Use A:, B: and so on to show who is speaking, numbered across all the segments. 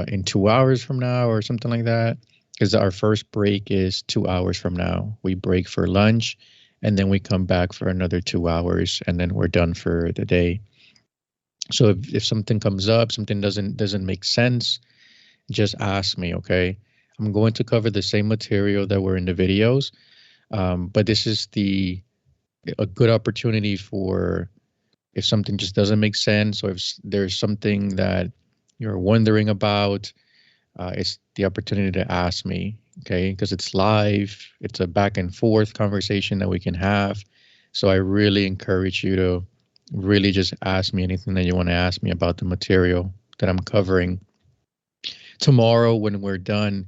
A: in 2 hours from now or something like that. Because our first break is 2 hours from now. We break for lunch and then we come back for another 2 hours and then we're done for the day. So if something comes up, something doesn't make sense, just ask me, okay? I'm going to cover the same material that were in the videos, but this is a good opportunity for if something just doesn't make sense or if there's something that you're wondering about, it's the opportunity to ask me, okay? Because it's live, it's a back and forth conversation that we can have. So I really encourage you to really just ask me anything that you want to ask me about the material that I'm covering. Tomorrow, when we're done,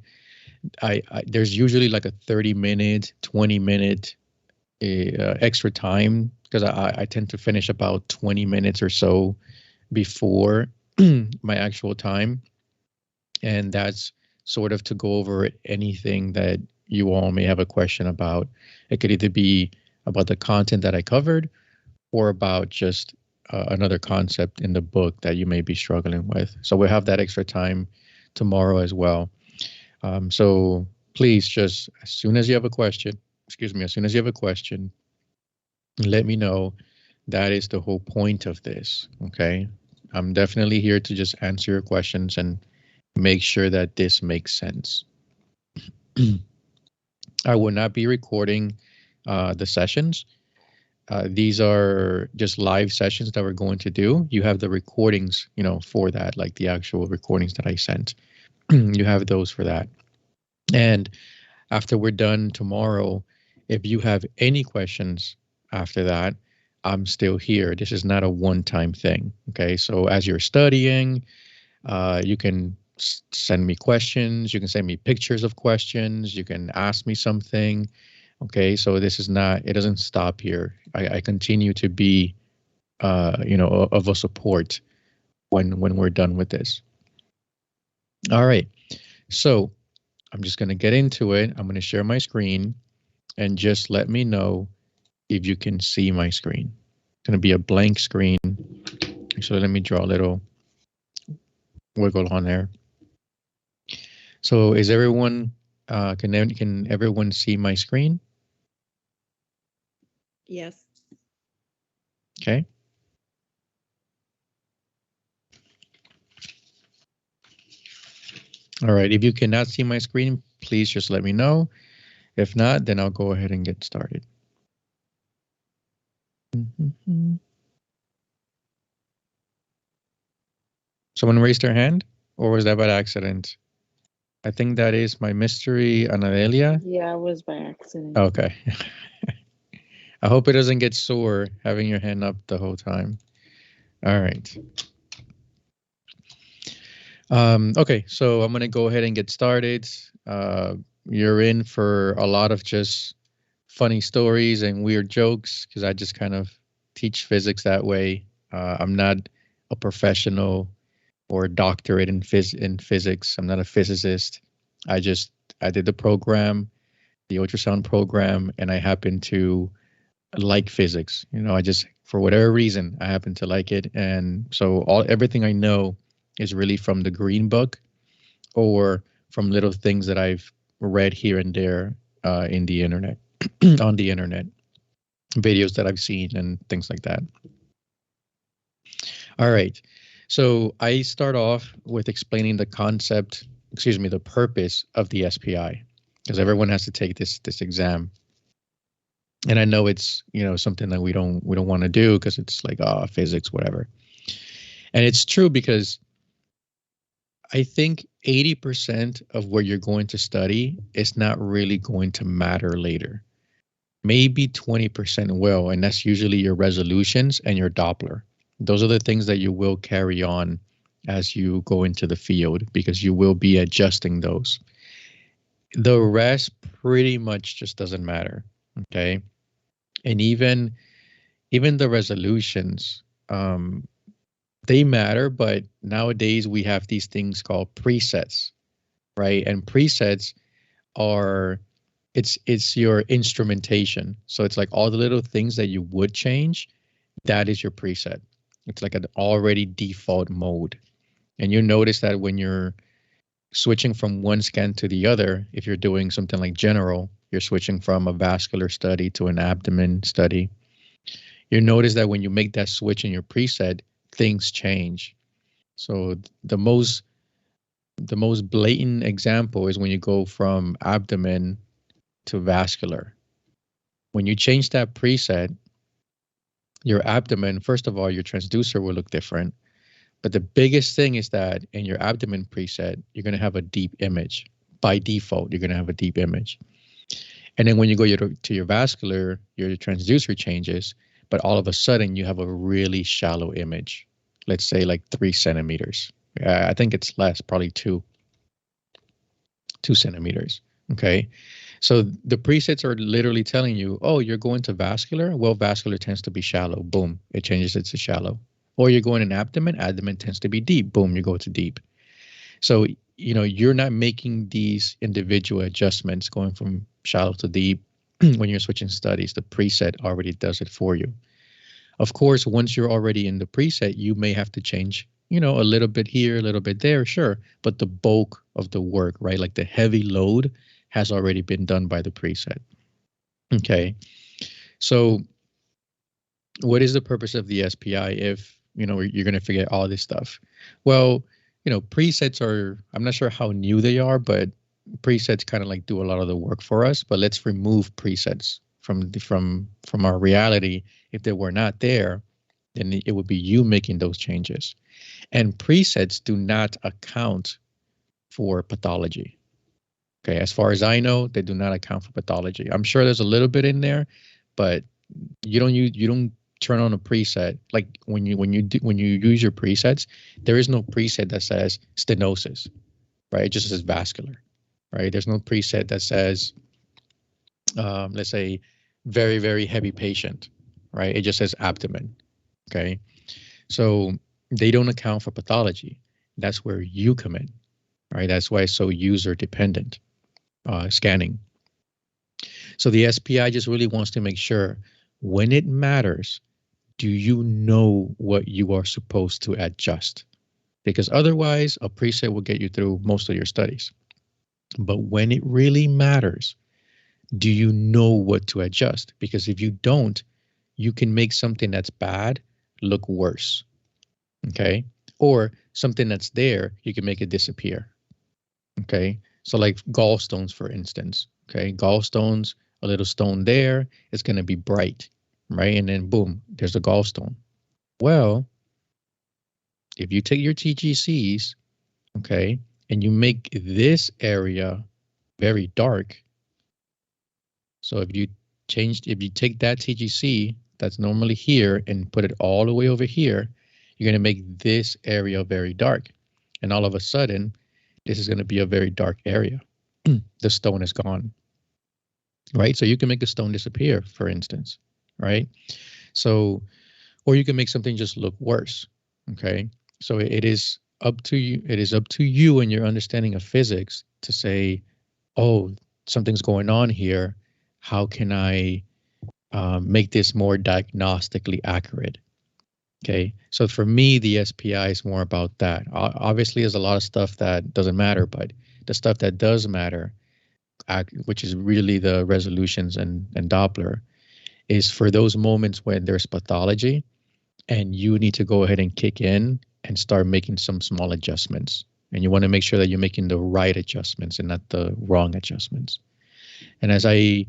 A: there's usually like a 30-minute, 20-minute extra time because I tend to finish about 20 minutes or so before my actual time. And that's sort of to go over anything that you all may have a question about. It could either be about the content that I covered or about just another concept in the book that you may be struggling with. So we'll have that extra time tomorrow as well. So please just, as soon as you have a question, let me know. That is the whole point of this, okay? I'm definitely here to just answer your questions and make sure that this makes sense. I will not be recording the sessions. These are just live sessions that we're going to do. You have the recordings, for that, like the actual recordings that I sent. You have those for that. And after we're done tomorrow, if you have any questions after that, I'm still here. This is not a one-time thing, okay? So as you're studying, you can send me questions. You can send me pictures of questions. You can ask me something. Okay, so this is not, it doesn't stop here. I continue to be, of a support when we're done with this. All right, so I'm just going to get into it. I'm going to share my screen and just let me know if you can see my screen. It's going to be a blank screen. Actually, let me draw a little wiggle on there. So is everyone, can everyone see my screen?
B: Yes.
A: Okay. All right, if you cannot see my screen, please just let me know. If not, then I'll go ahead and get started. Someone raised their hand, or was that by accident? I think that is my mystery, Anadelia.
B: Yeah, it was by accident.
A: Okay. I hope it doesn't get sore having your hand up the whole time. All right. Okay, so I'm going to go ahead and get started. You're in for a lot of just funny stories and weird jokes because I just kind of teach physics that way. I'm not a professional or a doctorate in physics. I'm not a physicist. I did the program, the ultrasound program, and I happen to like physics. I just, for whatever reason, I happen to like it. And so everything I know is really from the Green Book or from little things that I've read here and there in the internet, on the internet, videos that I've seen and things like that. All right. So I start off with explaining the purpose of the SPI, because everyone has to take this exam. And I know it's, something that we don't want to do because it's like, physics, whatever. And it's true because I think 80% of what you're going to study is not really going to matter later. Maybe 20% will, and that's usually your resolutions and your Doppler. Those are the things that you will carry on as you go into the field because you will be adjusting those. The rest pretty much just doesn't matter, okay? And even the resolutions, they matter, but nowadays we have these things called presets, right? And presets are, it's your instrumentation. So it's like all the little things that you would change, that is your preset. It's like an already default mode. And you notice that when you're switching from one scan to the other, if you're doing something like general, you're switching from a vascular study to an abdomen study, you notice that when you make that switch in your preset, things change. So the most blatant example is when you go from abdomen to vascular. When you change that preset, your abdomen, first of all, your transducer will look different. But the biggest thing is that in your abdomen preset, you're going to have a deep image. By default, you're going to have a deep image. And then when you go to your vascular, your transducer changes, but all of a sudden you have a really shallow image. Let's say like 3 centimeters. I think it's less, probably 2 centimeters. Okay. So the presets are literally telling you, oh, you're going to vascular. Well, vascular tends to be shallow. Boom. It changes it to shallow. Or you're going in abdomen. Abdomen tends to be deep. Boom. You go to deep. So, you're not making these individual adjustments going from shallow to deep when you're switching studies. The preset already does it for you. Of course, once you're already in the preset, you may have to change, a little bit here, a little bit there, sure. But the bulk of the work, right, like the heavy load has already been done by the preset. Okay. So what is the purpose of the SPI if, you're going to forget all this stuff? Well, presets are, I'm not sure how new they are, but presets kind of like do a lot of the work for us. But let's remove presets from our reality. If they were not there, then it would be you making those changes. And presets do not account for pathology. Okay, as far as I know, they do not account for pathology. I'm sure there's a little bit in there, but you don't turn on a preset like when you use your presets. There is no preset that says stenosis, right? It just says vascular, right? There's no preset that says, let's say, very, very heavy patient, right? It just says abdomen. Okay, so they don't account for pathology. That's where you come in, right? That's why it's so user dependent. Scanning. So the SPI just really wants to make sure when it matters, do you know what you are supposed to adjust? Because otherwise, a preset will get you through most of your studies. But when it really matters, do you know what to adjust? Because if you don't, you can make something that's bad look worse. Okay? Or something that's there, you can make it disappear. Okay? So like gallstones, for instance, okay, gallstones, a little stone there, it's going to be bright, right? And then boom, there's a gallstone. Well, if you take your TGCs, okay, and you make this area very dark. So if you take that TGC that's normally here and put it all the way over here, you're going to make this area very dark. And all of a sudden, this is going to be a very dark area. The stone is gone, right? So you can make a stone disappear, for instance, right? So, or you can make something just look worse, okay? So it is up to you. It is up to you and your understanding of physics to say, oh, something's going on here. How can I make this more diagnostically accurate? Okay, so for me, the SPI is more about that. Obviously, there's a lot of stuff that doesn't matter, but the stuff that does matter, which is really the resolutions and Doppler, is for those moments when there's pathology and you need to go ahead and kick in and start making some small adjustments. And you want to make sure that you're making the right adjustments and not the wrong adjustments. And as I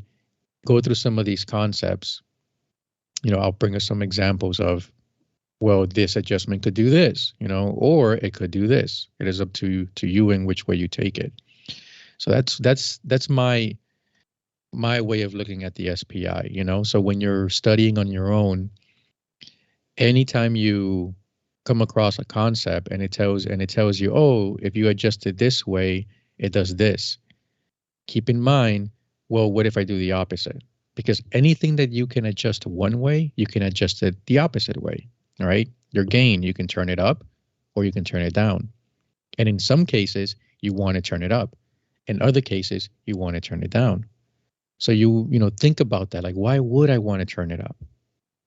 A: go through some of these concepts, I'll bring us some examples of, well, this adjustment could do this, or it could do this. It is up to you and which way you take it. So that's my way of looking at the SPI, So when you're studying on your own, anytime you come across a concept and it tells you, oh, if you adjust it this way, it does this. Keep in mind, well, what if I do the opposite? Because anything that you can adjust one way, you can adjust it the opposite way. All right, your gain, you can turn it up or you can turn it down. And in some cases, you want to turn it up. In other cases, you want to turn it down. So you think about that. Like, why would I want to turn it up?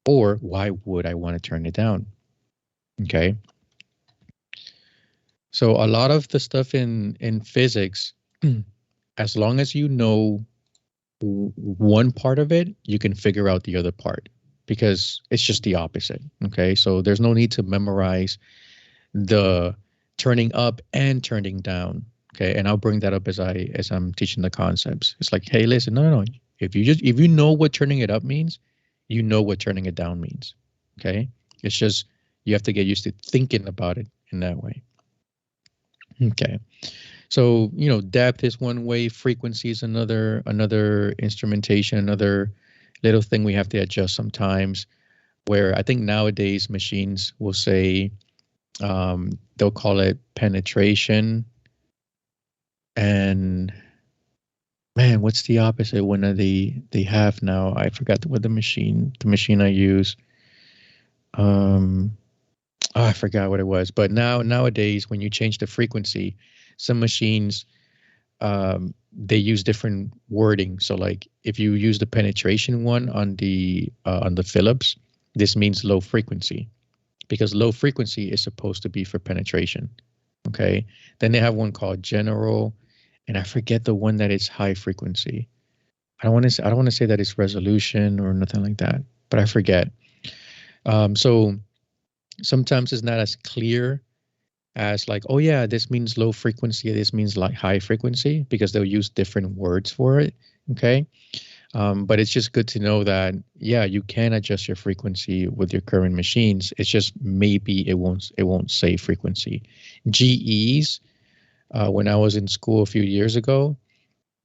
A: Or why would I want to turn it down? Okay. So a lot of the stuff in physics, as long as you know one part of it, you can figure out the other part because it's just the opposite. Okay. So there's no need to memorize the turning up and turning down. Okay. And I'll bring that up as I'm teaching the concepts. It's like, hey, listen, no. If you know what turning it up means, you know what turning it down means. Okay. It's just you have to get used to thinking about it in that way. Okay. So, depth is one way, frequency is another instrumentation, another little thing we have to adjust sometimes, where I think nowadays machines will say, they'll call it penetration. And man, what's the opposite one of they have now? I forgot what the machine I use. I forgot what it was, but nowadays when you change the frequency, some machines, they use different wording. So like if you use the penetration one on the Philips, this means low frequency because low frequency is supposed to be for penetration. Okay. Then they have one called general, and I forget the one that is high frequency. I don't want to say that it's resolution or nothing like that, but I forget. So sometimes it's not as clear as like, oh yeah, this means low frequency, this means like high frequency, because they'll use different words for it. Okay. But it's just good to know that, yeah, you can adjust your frequency with your current machines. It's just maybe it won't say frequency. GEs, when I was in school a few years ago,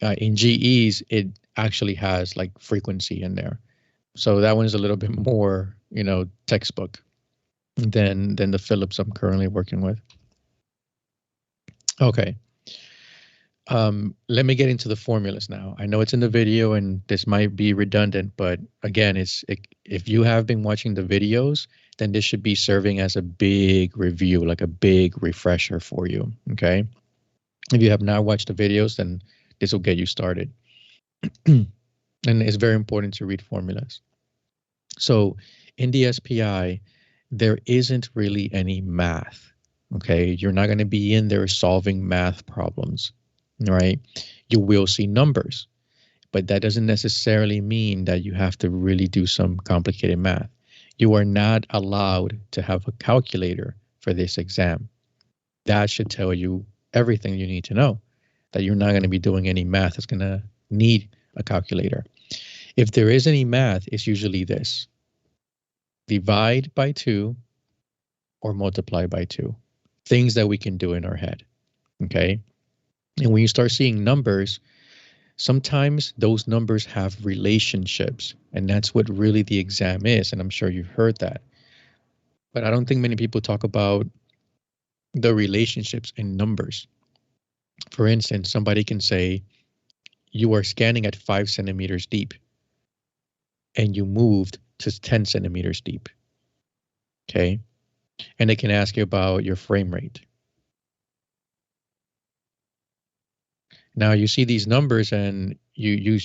A: in GEs, it actually has like frequency in there. So that one is a little bit more, textbook than the Philips I'm currently working with. Okay. Let me get into the formulas now. I know it's in the video and this might be redundant, but again, if you have been watching the videos, then this should be serving as a big review, like a big refresher for you. Okay. If you have not watched the videos, then this will get you started. And it's very important to read formulas. So in the SPI, there isn't really any math. Okay. You're not going to be in there solving math problems. Right? You will see numbers, but that doesn't necessarily mean that you have to really do some complicated math. You are not allowed to have a calculator for this exam. That should tell you everything you need to know, that you're not going to be doing any math that's going to need a calculator. If there is any math, it's usually this: divide by 2 or multiply by 2. Things that we can do in our head. Okay. And when you start seeing numbers, sometimes those numbers have relationships, and that's what really the exam is. And I'm sure you've heard that. But I don't think many people talk about the relationships in numbers. For instance, somebody can say, you are scanning at 5 centimeters deep, and you moved to 10 centimeters deep. Okay. And they can ask you about your frame rate. Now you see these numbers and you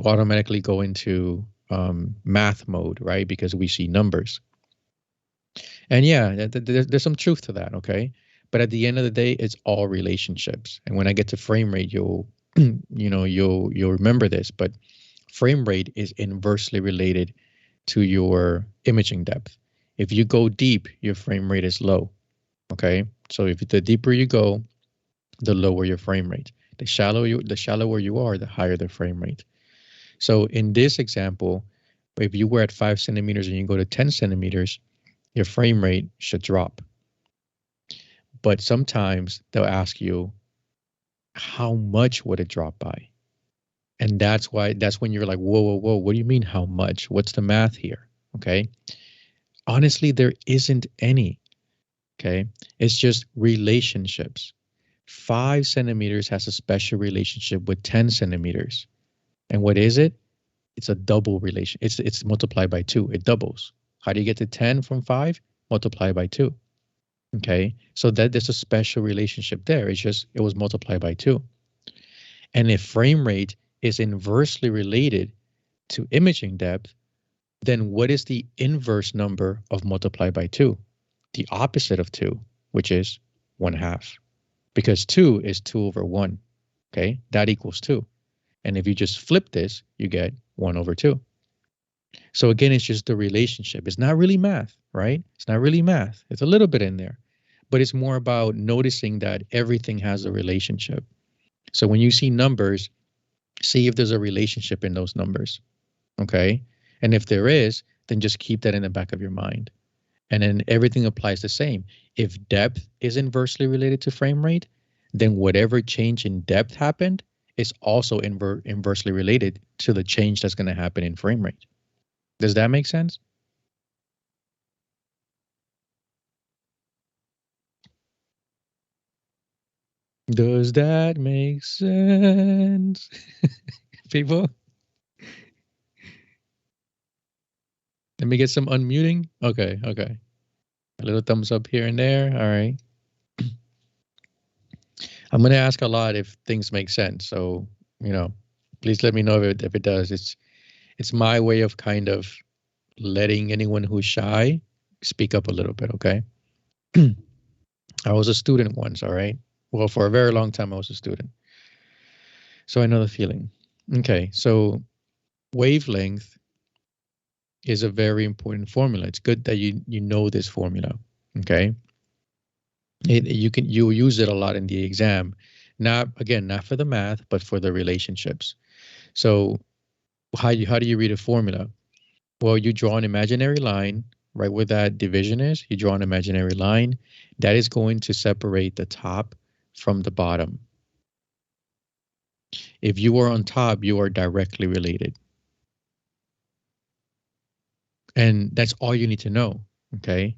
A: automatically go into math mode, right? Because we see numbers. And yeah, there's some truth to that, okay? But at the end of the day, it's all relationships. And when I get to frame rate, you'll remember this, but frame rate is inversely related to your imaging depth. If you go deep, your frame rate is low, okay? So if the deeper you go, the lower your frame rate. The shallower you are, the higher the frame rate. So in this example, if you were at 5 centimeters and you go to 10 centimeters, your frame rate should drop. But sometimes they'll ask you, how much would it drop by? And that's when you're like, whoa, what do you mean how much? What's the math here? Okay. Honestly, there isn't any. Okay. It's just relationships. 5 centimeters has a special relationship with 10 centimeters. And what is it? It's a double relation. It's multiplied by 2. It doubles. How do you get to 10 from 5? Multiply by 2. Okay. So there's a special relationship there. It was multiplied by 2. And if frame rate is inversely related to imaging depth, then what is the inverse number of multiplied by 2? The opposite of 2, which is 1/2, because 2 is 2 over 1. Okay, that equals 2. And if you just flip this, you get 1 over 2. So again, it's just the relationship. It's not really math, right? It's not really math. It's a little bit in there, but it's more about noticing that everything has a relationship. So when you see numbers, see if there's a relationship in those numbers, okay? And if there is, then just keep that in the back of your mind. And then everything applies the same. If depth is inversely related to frame rate, then whatever change in depth happened is also inversely related to the change that's going to happen in frame rate. Does that make sense? Does that make sense? People? Let me get some unmuting. Okay, okay. A little thumbs up here and there. All right. I'm going to ask a lot if things make sense. So, please let me know if it does. It's my way of kind of letting anyone who's shy speak up a little bit, okay? I was a student once, all right? Well, for a very long time, I was a student. So I know the feeling. Okay, so wavelength is a very important formula. It's good that you know this formula, okay? You use it a lot in the exam. Not for the math, but for the relationships. So how do you read a formula? Well, you draw an imaginary line right where that division is. You draw an imaginary line that is going to separate the top from the bottom. If you are on top, you are directly related. And that's all you need to know, okay?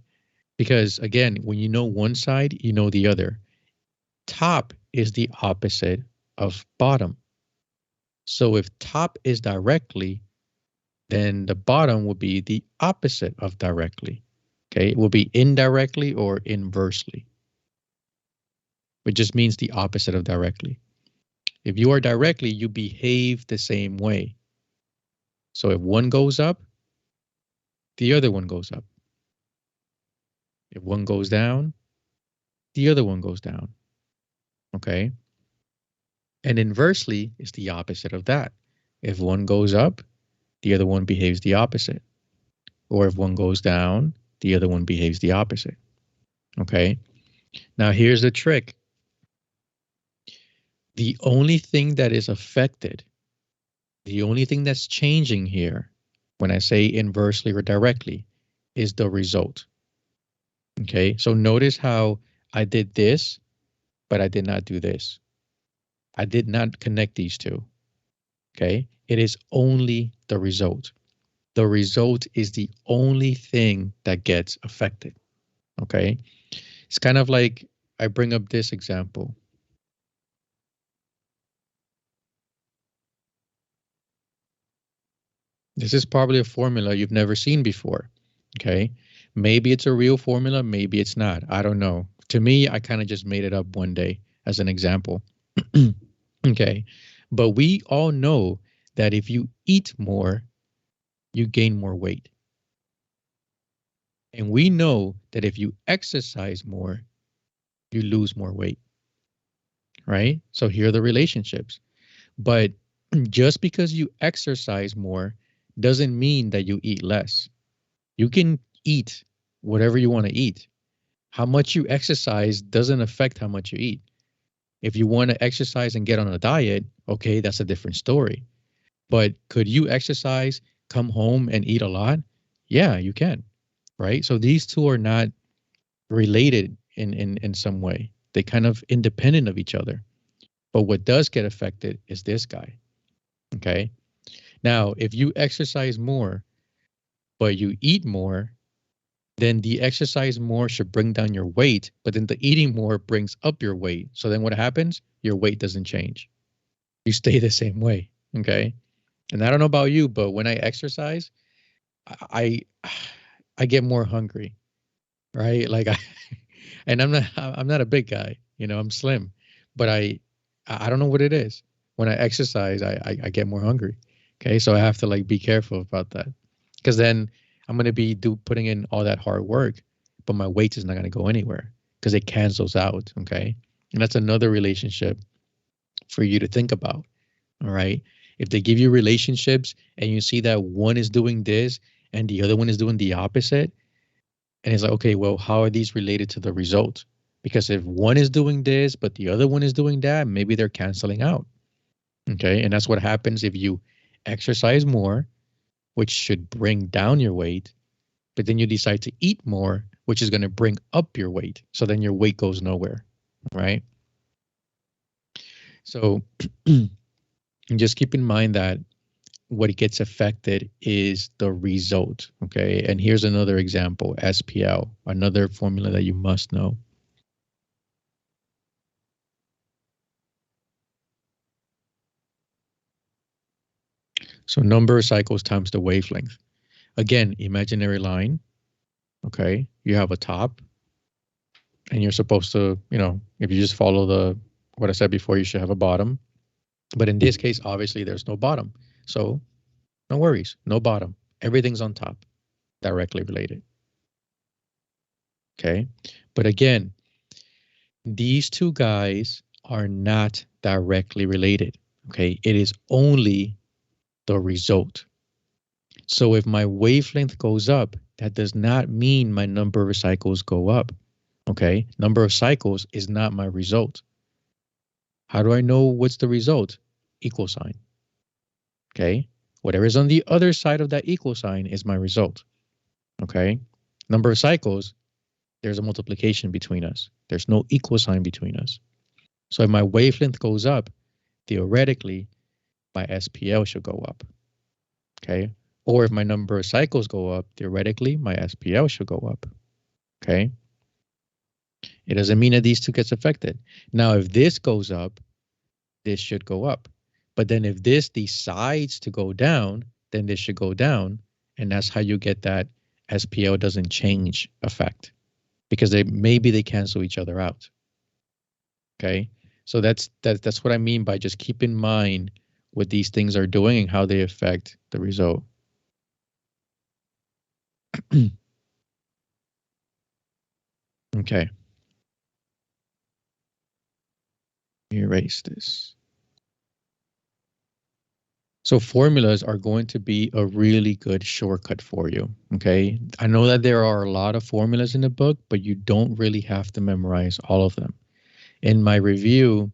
A: Because again, when you know one side, you know the other. Top is the opposite of bottom. So if top is directly, then the bottom will be the opposite of directly. Okay, it will be indirectly or inversely, which just means the opposite of directly. If you are directly, you behave the same way. So if one goes up, the other one goes up. If one goes down, the other one goes down. Okay? And inversely is the opposite of that. If one goes up, the other one behaves the opposite. Or if one goes down, the other one behaves the opposite. Okay? Now here's the trick. The only thing that is affected, the only thing that's changing here, when I say inversely or directly, is the result. Okay, so notice how I did this, but I did not do this. I did not connect these two. Okay, it is only the result. The result is the only thing that gets affected. Okay, it's kind of like I bring up this example. This is probably a formula you've never seen before. Okay, maybe it's a real formula, maybe it's not. I don't know. To me, I kind of just made it up one day as an example. Okay, but we all know that if you eat more, you gain more weight. And we know that if you exercise more, you lose more weight. Right? So here are the relationships. But just because you exercise more doesn't mean that you eat less. You can eat whatever you want to eat. How much you exercise doesn't affect how much you eat. If you want to exercise and get on a diet, okay, that's a different story. But could you exercise, come home and eat a lot? Yeah, you can, right? So these two are not related in some way. They kind of independent of each other. But what does get affected is this guy, okay? Now, if you exercise more, but you eat more, then the exercise more should bring down your weight, but then the eating more brings up your weight. So then what happens? Your weight doesn't change. You stay the same way, okay? And I don't know about you, but when I exercise, I I get more hungry, right? Like and I'm not a big guy, I'm slim, but I don't know what it is. When I exercise, I get more hungry. Okay, so I have to like be careful about that, because then I'm gonna be putting in all that hard work, but my weight is not gonna go anywhere. because it cancels out. Okay. And that's another relationship for you to think about. All right. If they give you relationships and you see that one is doing this and the other one is doing the opposite, and it's like, okay, well, how are these related to the result? Because if one is doing this, but the other one is doing that, maybe they're canceling out. Okay. And that's what happens if you exercise more, which should bring down your weight, but then you decide to eat more, which is going to bring up your weight. So then your weight goes nowhere. Right. So just keep in mind that what gets affected is the result. Okay. And here's another example, SPL, another formula that you must know. So number of cycles times the wavelength. Again, imaginary line. Okay. You have a top and you're supposed to, if you just follow what I said before, you should have a bottom. But in this case, obviously there's no bottom. So no worries, no bottom. Everything's on top, directly related. Okay. But again, these two guys are not directly related. Okay. It is only the result. So if my wavelength goes up, that does not mean my number of cycles go up. Okay. Number of cycles is not my result. How do I know what's the result? Equal sign. Okay. Whatever is on the other side of that equal sign is my result. Okay. Number of cycles, there's a multiplication between us. There's no equal sign between us. So if my wavelength goes up, theoretically, my SPL should go up. Okay. Or if my number of cycles go up, theoretically, my SPL should go up. Okay. It doesn't mean that these two gets affected. Now, if this goes up, this should go up. But then if this decides to go down, then this should go down. And that's how you get that SPL doesn't change effect, because maybe they cancel each other out. Okay. So that's what I mean by just keep in mind what these things are doing and how they affect the result. Okay. Erase this. So formulas are going to be a really good shortcut for you. Okay. I know that there are a lot of formulas in the book, but you don't really have to memorize all of them. In my review,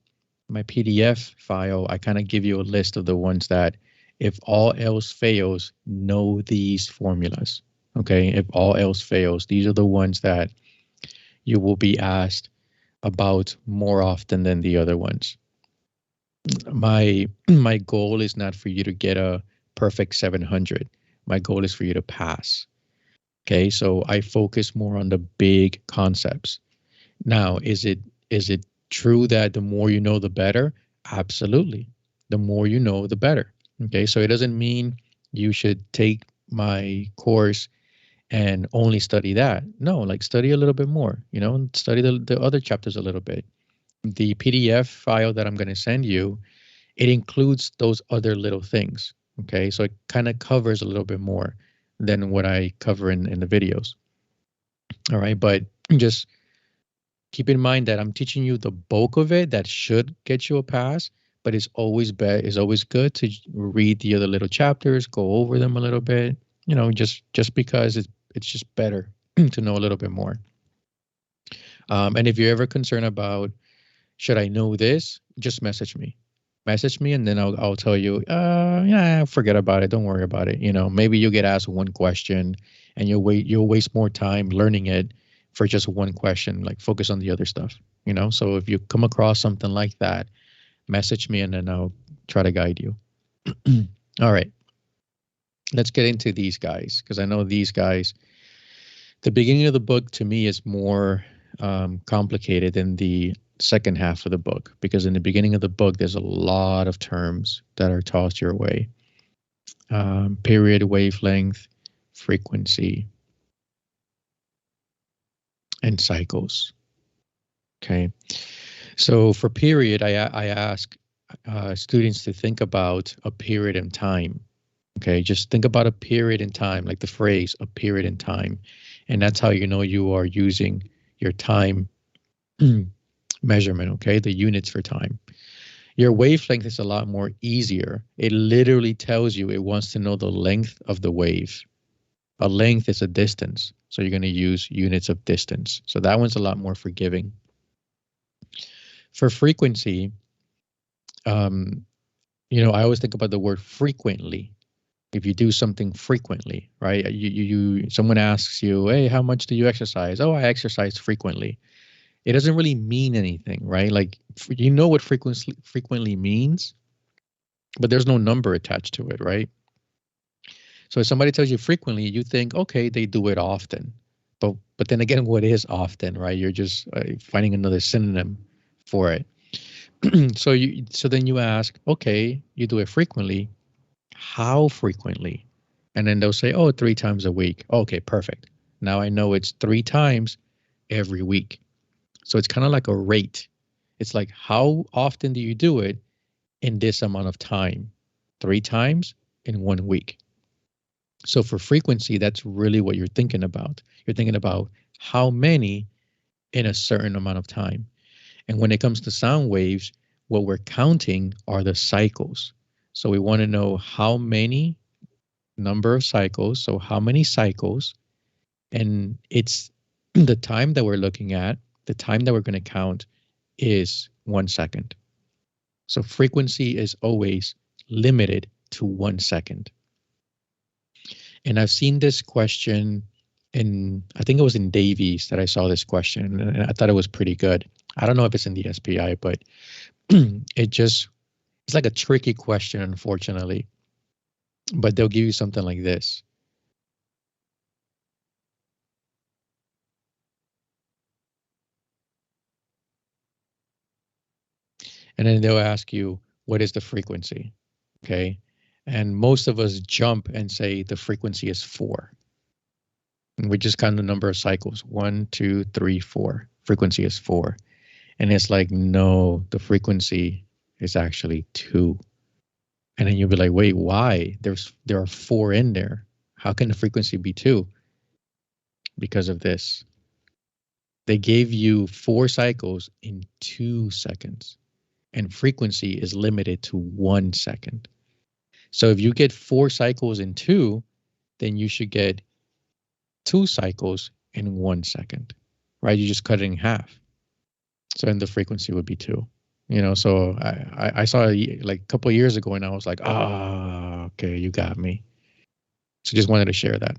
A: my PDF file, I kind of give you a list of the ones that, if all else fails, know these formulas. Okay. If all else fails, these are the ones that you will be asked about more often than the other ones. My goal is not for you to get a perfect 700. My goal is for you to pass. Okay, so I focus more on the big concepts. Now, is it true that the more you know, the better? Absolutely. The more you know, the better. Okay, so it doesn't mean you should take my course and only study that. No, like study a little bit more, study the other chapters a little bit. The PDF file that I'm going to send you, it includes those other little things. Okay, so it kind of covers a little bit more than what I cover in the videos. All right, but just keep in mind that I'm teaching you the bulk of it that should get you a pass, but it's always good to read the other little chapters, go over them a little bit, just because it's just better to know a little bit more. And if you're ever concerned about, should I know this? Just message me, and then I'll tell you, yeah, forget about it. Don't worry about it. Maybe you'll get asked one question and you'll waste more time learning it for just one question, like focus on the other stuff, So if you come across something like that, message me and then I'll try to guide you. All right. Let's get into these guys, because I know these guys, the beginning of the book to me is more complicated than the second half of the book, because in the beginning of the book, there's a lot of terms that are tossed your way. Period, wavelength, frequency, and cycles. Okay. So for period, I ask students to think about a period in time. Okay. Just think about a period in time, like the phrase, a period in time. And that's how you know you are using your time measurement, okay? The units for time. Your wavelength is a lot more easier. It literally tells you it wants to know the length of the wave. A length is a distance. So you're going to use units of distance. So that one's a lot more forgiving. For frequency, I always think about the word frequently. If you do something frequently, right? Someone asks you, hey, how much do you exercise? Oh, I exercise frequently. It doesn't really mean anything, right? Like, you know what frequently means, but there's no number attached to it, right? So if somebody tells you frequently, you think, okay, they do it often. But then again, what is often, right? You're just finding another synonym for it. So then you ask, okay, you do it frequently. How frequently? And then they'll say, oh, 3 times a week. Okay, perfect. Now I know it's 3 times every week. So it's kind of like a rate. It's like, how often do you do it in this amount of time? 3 times in 1 week. So for frequency, that's really what you're thinking about. You're thinking about how many in a certain amount of time. And when it comes to sound waves, what we're counting are the cycles. So we want to know how many number of cycles. So how many cycles, and it's the time that we're looking at, the time that we're going to count is 1 second. So frequency is always limited to 1 second. And I've seen this question I think it was in Davies that I saw this question, and I thought it was pretty good. I don't know if it's in the SPI, but it's like a tricky question, unfortunately. But they'll give you something like this. And then they'll ask you, what is the frequency? Okay. And most of us jump and say the frequency is 4. And we just count the number of cycles. 1, 2, 3, 4. Frequency is 4. And it's like, no, the frequency is actually 2. And then you'll be like, wait, why? There are 4 in there. How can the frequency be 2? Because of this. They gave you 4 cycles in 2 seconds. And frequency is limited to 1 second. So if you get 4 cycles in 2, then you should get 2 cycles in 1 second, right? You just cut it in half. So then the frequency would be 2. So I saw it like a couple of years ago and I was like, okay, you got me. So just wanted to share that.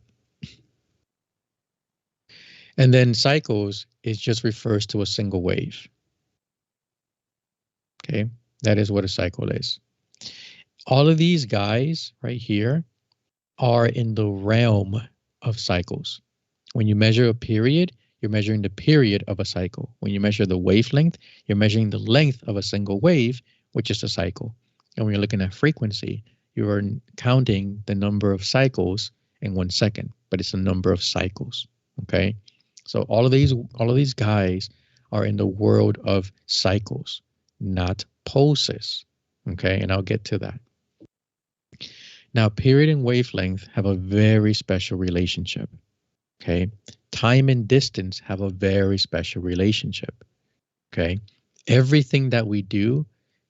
A: And then cycles just refers to a single wave. Okay, that is what a cycle is. All of these guys right here are in the realm of cycles. When you measure a period, you're measuring the period of a cycle. When you measure the wavelength, you're measuring the length of a single wave, which is a cycle. And when you're looking at frequency, you are counting the number of cycles in 1 second, but it's the number of cycles. Okay, so all of these guys are in the world of cycles, not pulses. Okay, and I'll get to that. Now, period and wavelength have a very special relationship. Okay, time and distance have a very special relationship. Okay, everything that we do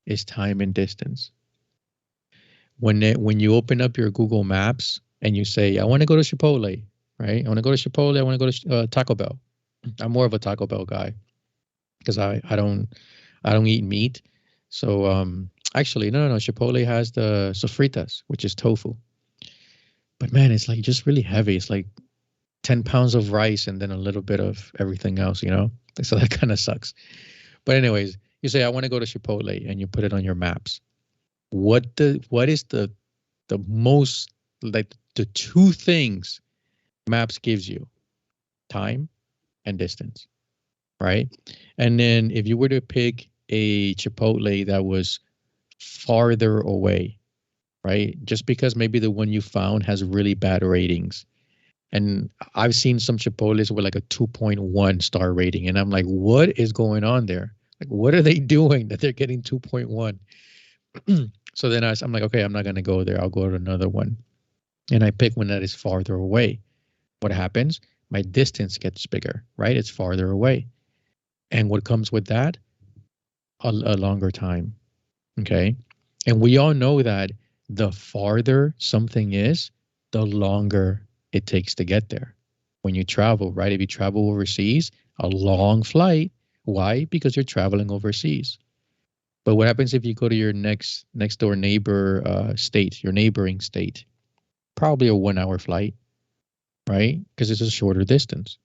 A: is time and distance. When you open up your Google Maps and you say, I want to go to Chipotle, right? I want to go to Chipotle. I want to go to Taco Bell. I'm more of a Taco Bell guy because I don't eat meat. So actually, no. Chipotle has the sofritas, which is tofu. But man, it's like just really heavy. It's like 10 pounds of rice and then a little bit of everything else, So that kind of sucks. But anyways, you say, I want to go to Chipotle and you put it on your maps. What is the most, like the 2 things maps gives you? Time and distance, right? And then if you were to pick a Chipotle that was farther away, right? Just because maybe the one you found has really bad ratings. And I've seen some Chipotles with like a 2.1 star rating. And I'm like, what is going on there? Like, what are they doing that they're getting 2.1? So then I'm like, okay, I'm not going to go there. I'll go to another one. And I pick one that is farther away. What happens? My distance gets bigger, right? It's farther away. And what comes with that? A longer time. Okay. And we all know that the farther something is, the longer it takes to get there. When you travel, right? If you travel overseas, a long flight. Why? Because you're traveling overseas. But what happens if you go to your next door neighbor state, your neighboring state? Probably a 1 hour flight, right? Because it's a shorter distance.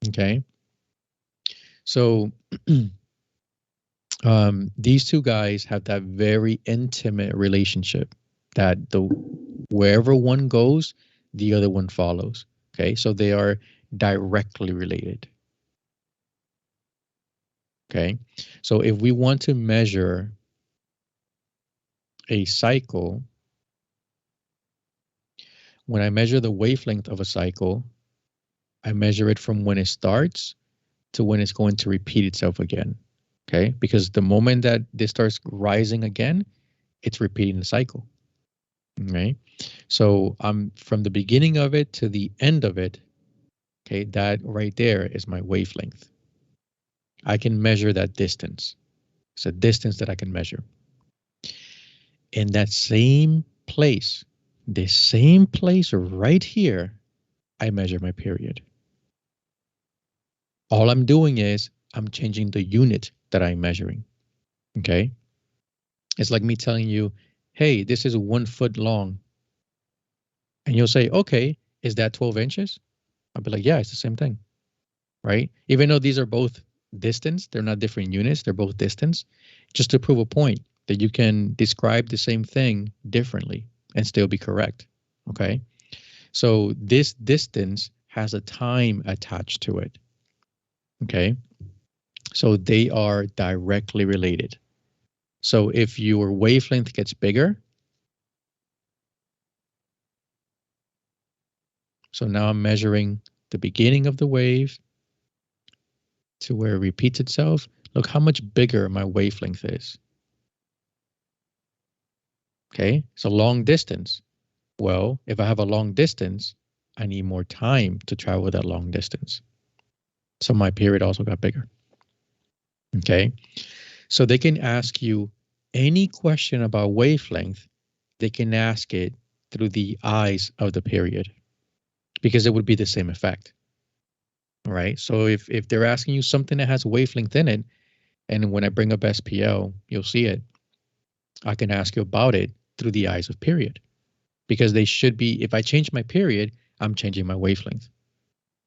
A: Okay. So these two guys have that very intimate relationship that the wherever one goes, the other one follows. Okay, so they are directly related. Okay, so if we want to measure a cycle, when I measure the wavelength of a cycle, I measure it from when it starts to when it's going to repeat itself again. Okay, because the moment that this starts rising again, it's repeating the cycle. Right. So I'm from the beginning of it to the end of it. Okay, that right there is my wavelength. I can measure that distance. It's a distance that I can measure. In that same place, the same place right here, I measure my period. All I'm doing is I'm changing the unit that I'm measuring. Okay. It's like me telling you, hey, this is 1 foot long. And you'll say, okay, is that 12 inches? I'll be like, yeah, it's the same thing. Right? Even though these are both distance, they're not different units, they're both distance, just to prove a point that you can describe the same thing differently and still be correct. Okay? So this distance has a time attached to it. Okay? So they are directly related. So if your wavelength gets bigger, so now I'm measuring the beginning of the wave to where it repeats itself. Look how much bigger my wavelength is. Okay, it's a long distance. Well, if I have a long distance, I need more time to travel that long distance. So my period also got bigger. Okay, so they can ask you any question about wavelength, they can ask it through the eyes of the period because it would be the same effect. All right, so if they're asking you something that has wavelength in it, and when I bring up SPL, you'll see it, I can ask you about it through the eyes of period. Because they should be, if I change my period, I'm changing my wavelength.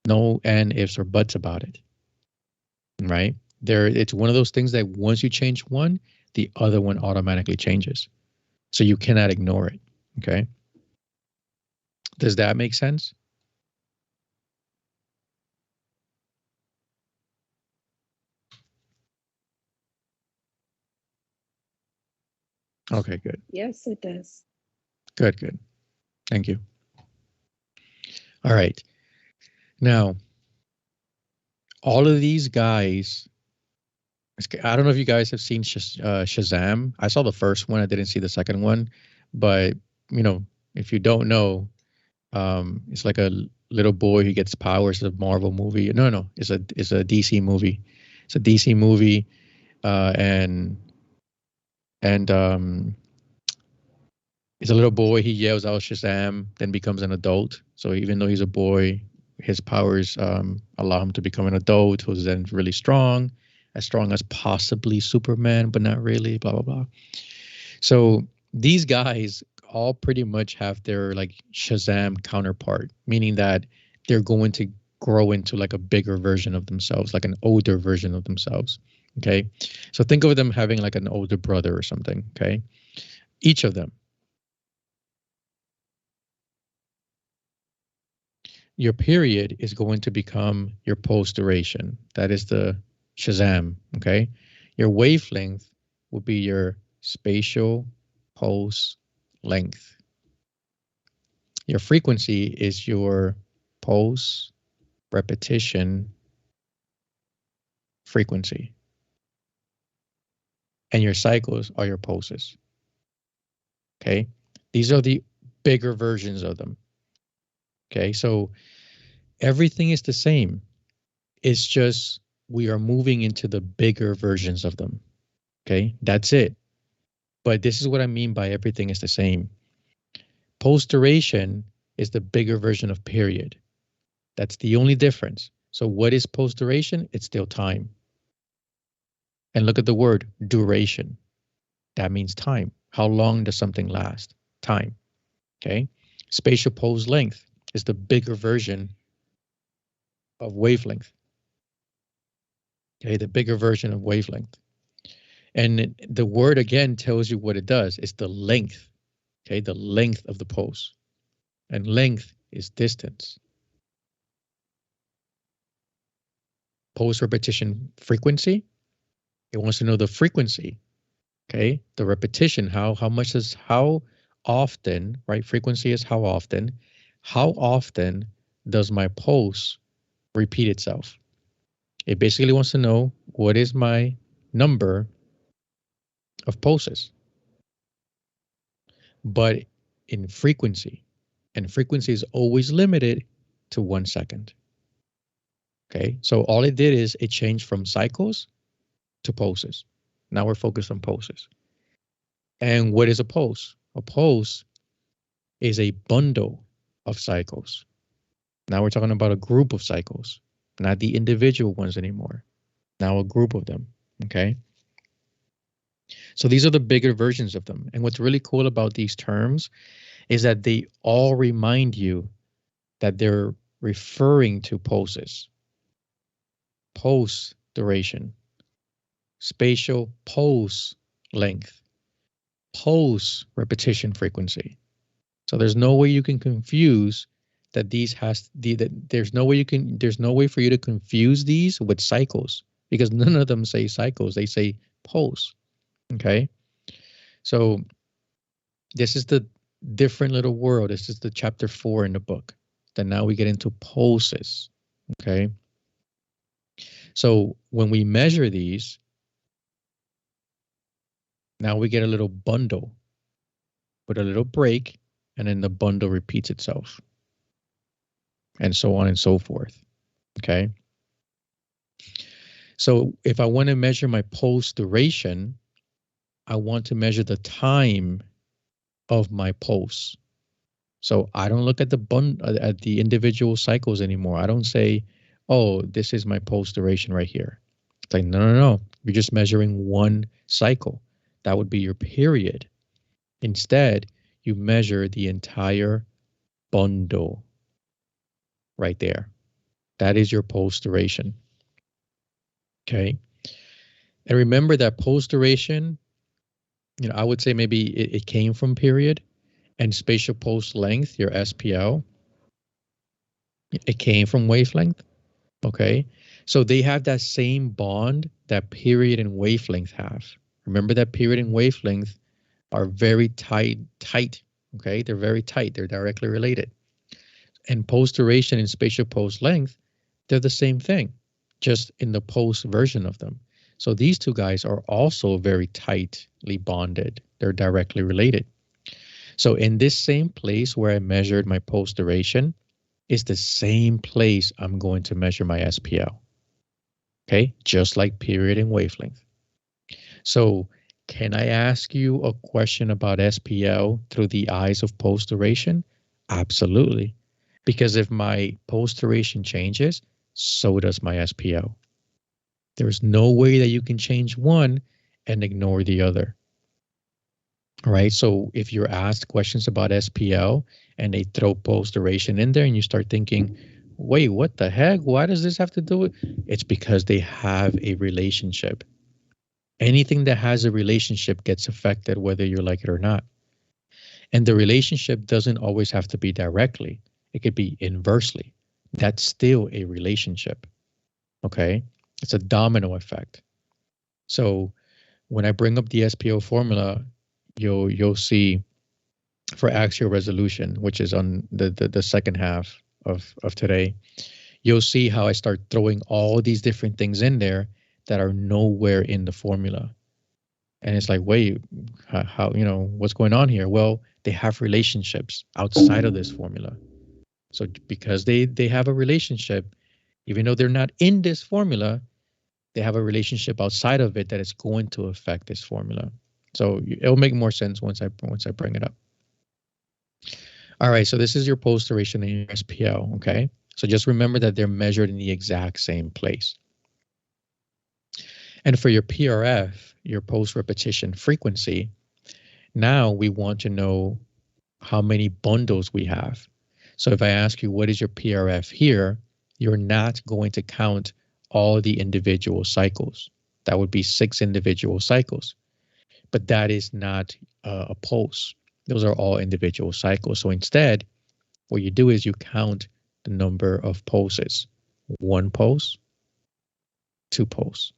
A: No and ifs or buts about it. Right? It's one of those things that once you change one, the other one automatically changes. So you cannot ignore it. Okay. Does that make sense? Okay, good.
B: Yes, it does.
A: Good, good. Thank you. All right. Now, all of these guys, I don't know if you guys have seen Shazam. I saw the first one. I didn't see the second one. But, you know, if you don't know, it's like a little boy who gets powers. It's a Marvel movie. No, it's a DC movie. It's a DC movie, and he's a little boy. He yells out Shazam, then becomes an adult. So even though he's a boy, his powers allow him to become an adult who's then really strong as possibly Superman, but not really. Blah blah blah. So these guys all pretty much have their like Shazam counterpart, meaning that they're going to grow into like a bigger version of themselves, like an older version of themselves. Okay. So think of them having like an older brother or something. Okay. Each of them. Your period is going to become your pulse duration. That is the Shazam. Okay. Your wavelength will be your spatial pulse length. Your frequency is your pulse repetition frequency. And your cycles are your pulses. Okay. These are the bigger versions of them. Okay. So everything is the same. It's just we are moving into the bigger versions of them. Okay, that's it. But this is what I mean by everything is the same. Post duration is the bigger version of period. That's the only difference. So what is post duration? It's still time. And look at the word duration. That means time. How long does something last? Time. Okay. Spatial pose length is the bigger version of wavelength. Okay. The bigger version of wavelength. And the word again tells you what it does. It's the length. Okay. The length of the pose. And length is distance. Pose repetition frequency. It wants to know the frequency. Okay. The repetition. How much is how often, right? Frequency is how often. How often does my pose repeat itself? It basically wants to know what is my number of poses, but in frequency. And frequency is always limited to 1 second. Okay, so all it did is it changed from cycles to poses. Now we're focused on poses. And what is a pose? A pose is a bundle of cycles. Now we're talking about a group of cycles, not the individual ones anymore. Now a group of them, okay? So these are the bigger versions of them. And what's really cool about these terms is that they all remind you that they're referring to poses. Pose duration, spatial pose length, pose repetition frequency. So there's no way you can confuse that there's no way for you to confuse these with cycles, because none of them say cycles, they say pose. Okay. So this is the different little world. This is the chapter 4 in the book. Then now we get into poses. Okay. So when we measure these, now we get a little bundle with a little break, and then the bundle repeats itself, and so on and so forth. Okay. So if I want to measure my pose duration, I want to measure the time of my pose. So I don't look at the individual cycles anymore. I don't say, oh, this is my pose duration right here. It's like, no. You're just measuring one cycle. That would be your period. Instead, you measure the entire bundle right there. That is your pose duration. Okay. And remember that pose duration, I would say maybe it came from period, and spatial pose length, your SPL, it came from wavelength. Okay. So they have that same bond that period and wavelength have. Remember that period and wavelength are very tight. Okay. They're very tight. They're directly related. And pose duration and spatial pose length, they're the same thing, just in the pose version of them. So these two guys are also very tightly bonded. They're directly related. So in this same place where I measured my pose duration is the same place I'm going to measure my SPL. Okay, just like period and wavelength. So can I ask you a question about SPL through the eyes of pose duration? Absolutely. Because if my pose duration changes, so does my SPL. There's no way that you can change one and ignore the other. All right. So if you're asked questions about SPL and they throw pose duration in there and you start thinking, wait, what the heck? Why does this have to do with? It's because they have a relationship. Anything that has a relationship gets affected whether you like it or not. And the relationship doesn't always have to be directly. It could be inversely. That's still a relationship. Okay. It's a domino effect. So when I bring up the SPO formula, you'll see for axial resolution, which is on the second half of today, you'll see how I start throwing all these different things in there that are nowhere in the formula. And it's like, wait, how what's going on here? Well, they have relationships outside of this formula. So because they have a relationship, even though they're not in this formula, they have a relationship outside of it that is going to affect this formula. So it'll make more sense once I bring it up. All right, so this is your post duration and your SPL, okay? So just remember that they're measured in the exact same place. And for your PRF, your post repetition frequency, now we want to know how many bundles we have. So if I ask you, what is your PRF here? You're not going to count all the individual cycles. That would be 6 individual cycles. But that is not a pulse. Those are all individual cycles. So instead, what you do is you count the number of pulses. 1 pulse, 2 pulse.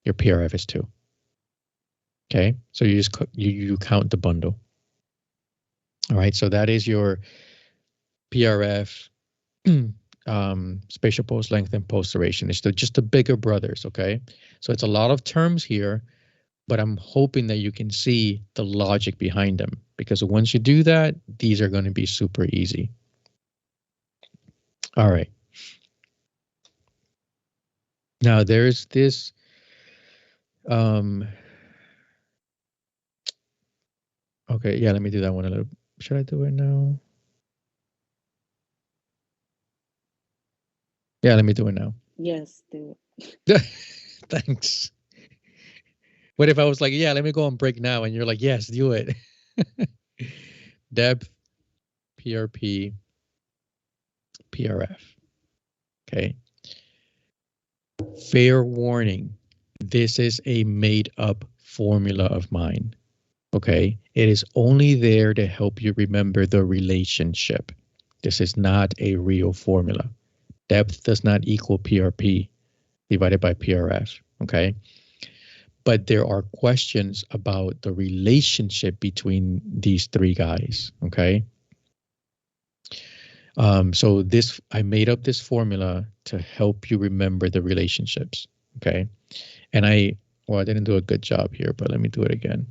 A: Your PRF is 2. Okay, so you just you count the bundle. All right, so that is your PRF, spatial pulse length and pulse duration. It's just the bigger brothers. Okay, so it's a lot of terms here, but I'm hoping that you can see the logic behind them, because once you do that, these are going to be super easy. All right. Now there's this, okay, yeah, let me do that one a little. Should I do it now? Yeah, let me do it now.
B: Yes, do it.
A: Thanks. What if I was like, yeah, let me go on break now, and you're like, yes, do it. Depth, PRP, PRF. Okay. Fair warning. This is a made up formula of mine. Okay. It is only there to help you remember the relationship. This is not a real formula. Depth does not equal PRP divided by PRF. Okay. But there are questions about the relationship between these 3 guys. Okay. So I made up this formula to help you remember the relationships. Okay. And I didn't do a good job here, but let me do it again.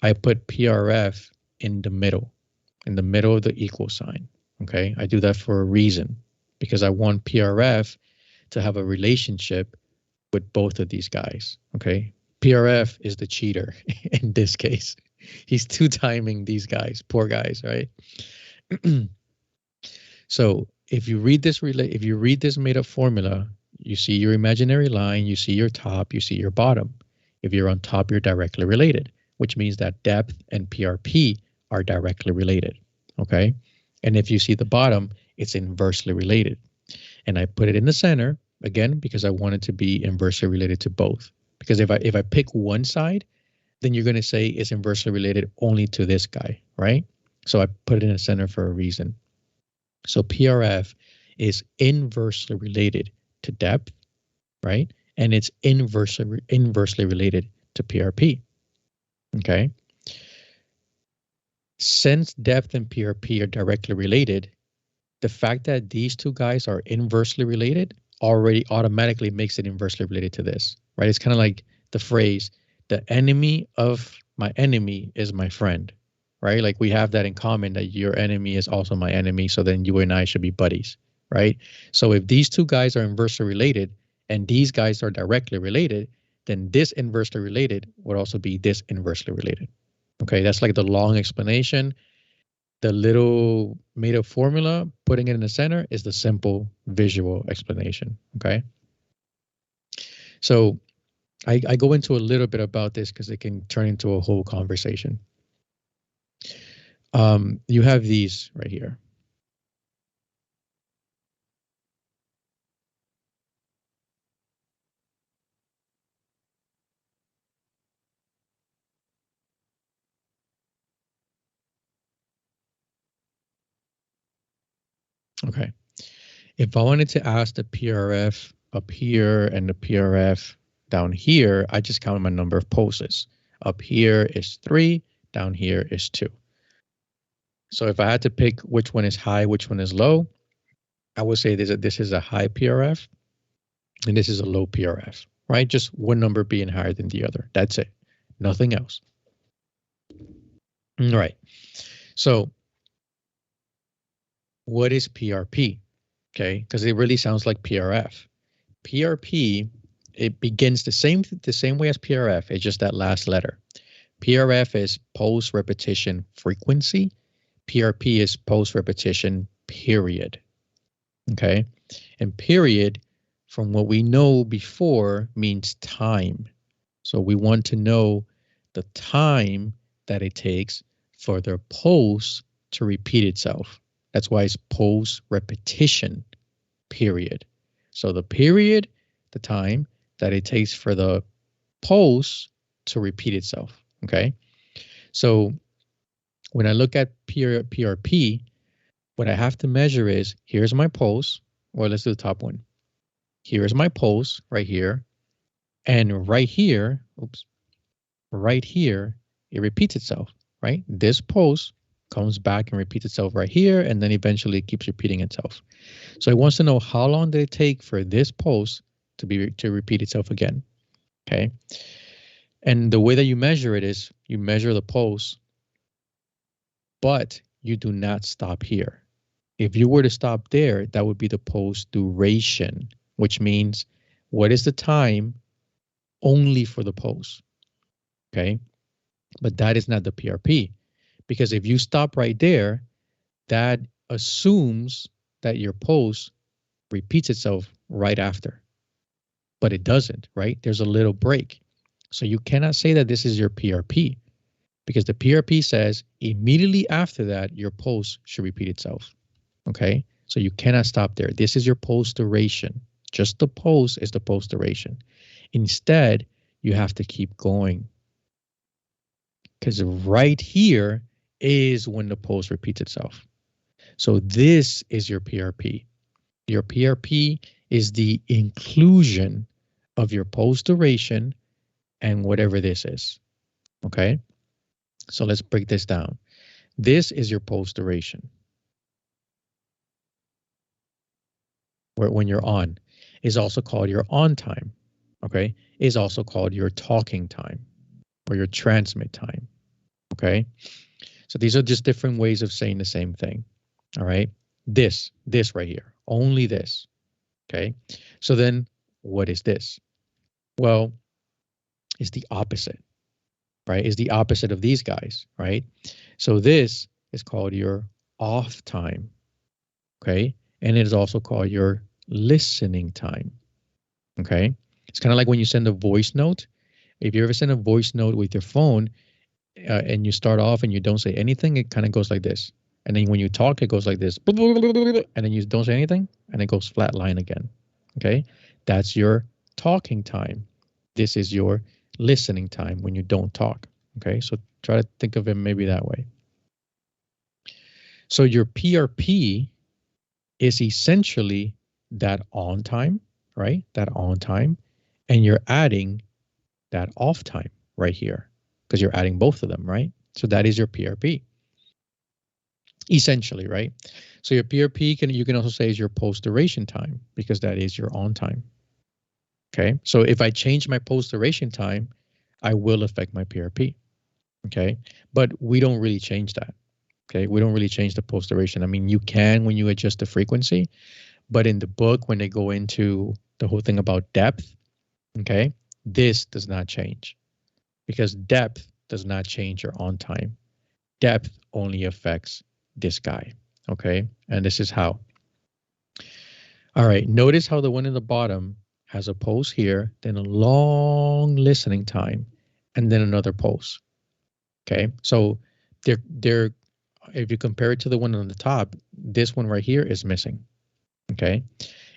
A: I put PRF in the middle of the equal sign. Okay. I do that for a reason, because I want PRF to have a relationship with both of these guys. Okay. PRF is the cheater in this case. He's 2-timing these guys, poor guys, right? So if you read this made up formula, you see your imaginary line, you see your top, you see your bottom. If you're on top, you're directly related, which means that depth and PRP are directly related. Okay. And if you see the bottom, it's inversely related. And I put it in the center again, because I want it to be inversely related to both. Because if I pick one side, then you're going to say it's inversely related only to this guy, right? So I put it in the center for a reason. So PRF is inversely related to depth, right? And it's inversely related to PRP. Okay. Since depth and PRP are directly related, the fact that these 2 guys are inversely related already automatically makes it inversely related to this, right? It's kind of like the phrase, the enemy of my enemy is my friend, right? Like we have that in common, that your enemy is also my enemy. So then you and I should be buddies, right? So if these 2 guys are inversely related and these guys are directly related, then this inversely related would also be this inversely related. Okay, that's like the long explanation. The little made up formula, putting it in the center, is the simple visual explanation. Okay. So I go into a little bit about this because it can turn into a whole conversation. You have these right here. Okay. If I wanted to ask the PRF up here and the PRF down here, I just count my number of pulses. Up here is 3, down here is 2. So if I had to pick which one is high, which one is low, I would say this is a high PRF and this is a low PRF, right? Just one number being higher than the other. That's it. Nothing else. All right. So what is PRP? Okay, because it really sounds like PRF. PRP it begins the same way as PRF. It's just that last letter. PRF is post repetition frequency. PRP is post repetition period. Okay. And period, from what we know before, means time. So we want to know the time that it takes for the pulse to repeat itself. That's why it's post repetition period. So the period, the time that it takes for the pulse to repeat itself. Okay. So when I look at PRP, what I have to measure is, here's my pulse, or let's do the top one. Here's my pulse right here. And right here, right here, it repeats itself, right? This pulse comes back and repeats itself right here, and then eventually it keeps repeating itself. So it wants to know how long did it take for this pulse to repeat itself again, okay? And the way that you measure it is you measure the pulse, but you do not stop here. If you were to stop there, that would be the pulse duration, which means what is the time only for the pulse, okay? But that is not the PRP, because if you stop right there, that assumes that your pulse repeats itself right after, but it doesn't, right? There's a little break. So you cannot say that this is your PRP, because the PRP says immediately after that, your pulse should repeat itself, okay? So you cannot stop there. This is your pulse duration. Just the pulse is the pulse duration. Instead, you have to keep going, because right here is when the pulse repeats itself. So this is your PRP. Your PRP is the inclusion of your pulse duration and whatever this is, okay? So let's break this down. This is your pulse duration, where when you're on, is also called your on time, okay? Is also called your talking time or your transmit time, okay? So these are just different ways of saying the same thing, all right? This right here, only this, okay? So then what is this? Well, it's the opposite, right? It's the opposite of these guys, right? So this is called your off time, okay? And it is also called your listening time, okay? It's kind of like when you send a voice note. If you ever send a voice note with your phone and you start off and you don't say anything, it kind of goes like this. And then when you talk, it goes like this. And then you don't say anything and it goes flat line again, okay? That's your talking time. This is your listening time when you don't talk, okay? So try to think of it maybe that way. So your PRP is essentially that on time, right? That on time. And you're adding that off time right here because you're adding both of them, right? So that is your PRP, essentially, right? So your PRP, you can also say is your post duration time because that is your on time. Okay, so if I change my post duration time, I will affect my PRP. Okay, but we don't really change that. Okay, we don't really change the post duration. I mean, you can when you adjust the frequency, but in the book, when they go into the whole thing about depth, okay, this does not change because depth does not change your on time. Depth only affects this guy. Okay, and this is how. All right, notice how the one in the bottom has a pulse here, then a long listening time, and then another pulse. Okay, so they're if you compare it to the one on the top, this one right here is missing. Okay,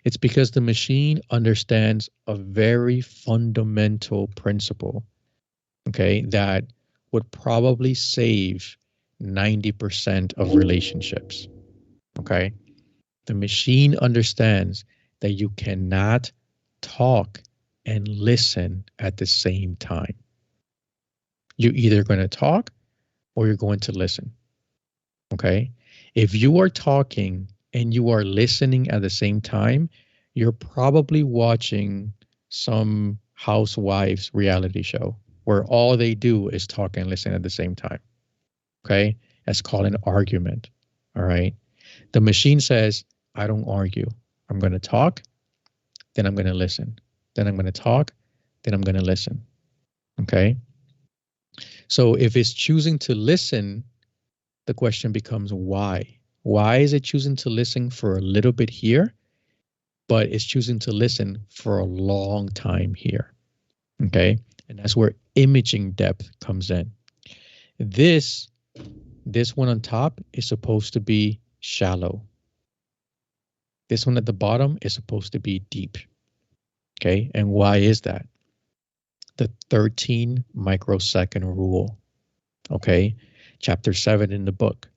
A: it's because the machine understands a very fundamental principle, okay, that would probably save 90% of relationships. Okay, the machine understands that you cannot talk and listen at the same time. You're either going to talk or you're going to listen. Okay. If you are talking and you are listening at the same time, you're probably watching some housewives reality show where all they do is talk and listen at the same time. Okay. That's called an argument. All right. The machine says, I don't argue. I'm going to talk, then I'm going to listen. then I'm going to talk, then I'm going to listen. Okay. So if it's choosing to listen, the question becomes why? Why is it choosing to listen for a little bit here, but it's choosing to listen for a long time here? Okay. And that's where imaging depth comes in. This one on top is supposed to be shallow. This one at the bottom is supposed to be deep. Okay. And why is that? The 13 microsecond rule. Okay. Chapter 7 in the book.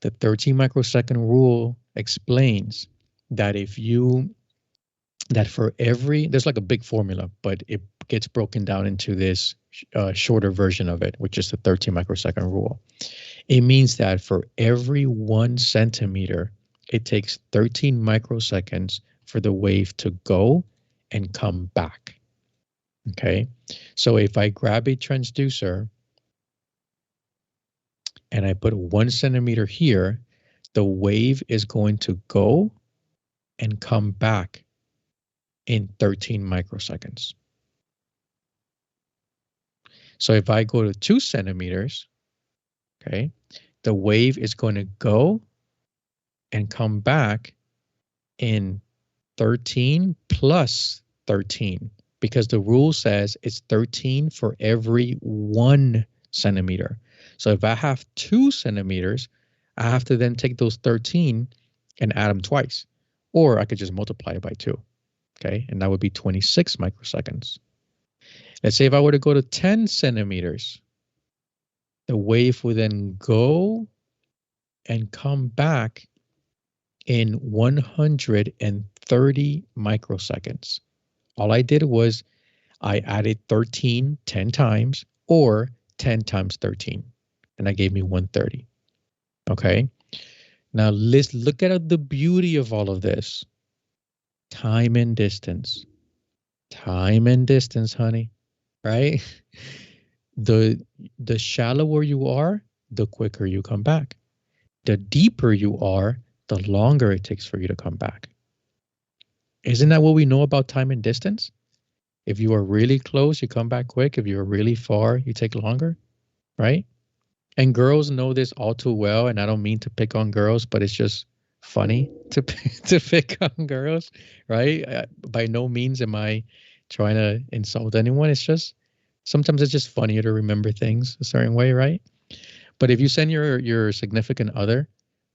A: The 13 microsecond rule explains that that for every, there's like a big formula, but it gets broken down into this shorter version of it, which is the 13 microsecond rule. It means that for every 1 centimeter, it takes 13 microseconds for the wave to go and come back. Okay. So if I grab a transducer and I put 1 centimeter here, the wave is going to go and come back in 13 microseconds. So if I go to 2 centimeters, okay, the wave is going to go and come back in 13 plus 13, because the rule says it's 13 for every 1 centimeter. So if I have 2 centimeters, I have to then take those 13 and add them twice. Or I could just multiply it by 2. Okay, and that would be 26 microseconds. Let's say if I were to go to 10 centimeters, the wave would then go and come back in 130 microseconds. All I did was I added 13 10 times, or 10 times 13, and that gave me 130. Okay, now let's look at the beauty of all of this. Time and distance. Time and distance, honey, right? The shallower you are, the quicker you come back. The deeper you are, the longer it takes for you to come back. Isn't that what we know about time and distance? If you are really close, you come back quick. If you're really far, you take longer, right? And girls know this all too well, and I don't mean to pick on girls, but it's just funny to pick on girls, right? By no means am I trying to insult anyone. It's just sometimes it's just funnier to remember things a certain way, right? But if you send your significant other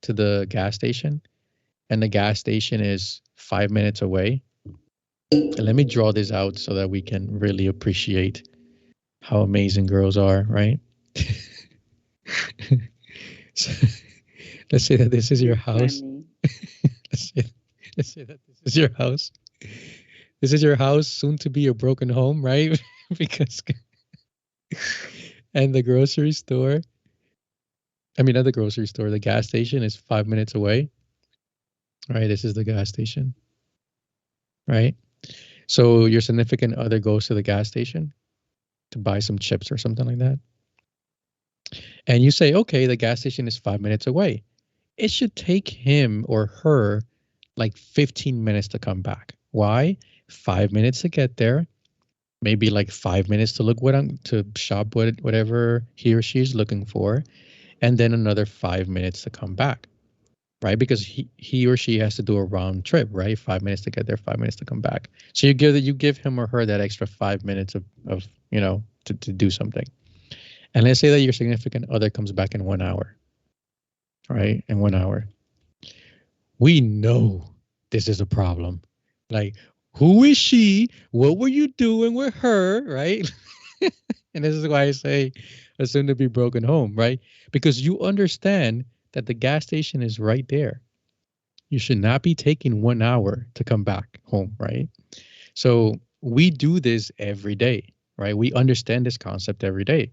A: to the gas station and the gas station is 5 minutes away, and let me draw this out so that we can really appreciate how amazing girls are, right? So, let's say that this is your house. let's say that this is your house. This is your house, soon to be a broken home, right? Because, and the grocery store, not the grocery store, the gas station is 5 minutes away. Right, this is the gas station, right? So your significant other goes to the gas station to buy some chips or something like that. And you say, okay, the gas station is 5 minutes away. It should take him or her like 15 minutes to come back. Why? 5 minutes to get there, maybe like 5 minutes to look to shop whatever he or she is looking for, and then another 5 minutes to come back. Right, because he or she has to do a round trip, right? 5 minutes to get there, 5 minutes to come back. So you give him or her that extra 5 minutes of to do something. And let's say that your significant other comes back in 1 hour, right? In 1 hour. We know this is a problem. Like, who is she? What were you doing with her, right? And this is why I say a soon to be broken home, right? Because you understand that the gas station is right there. You should not be taking 1 hour to come back home, right? So we do this every day, right? We understand this concept every day.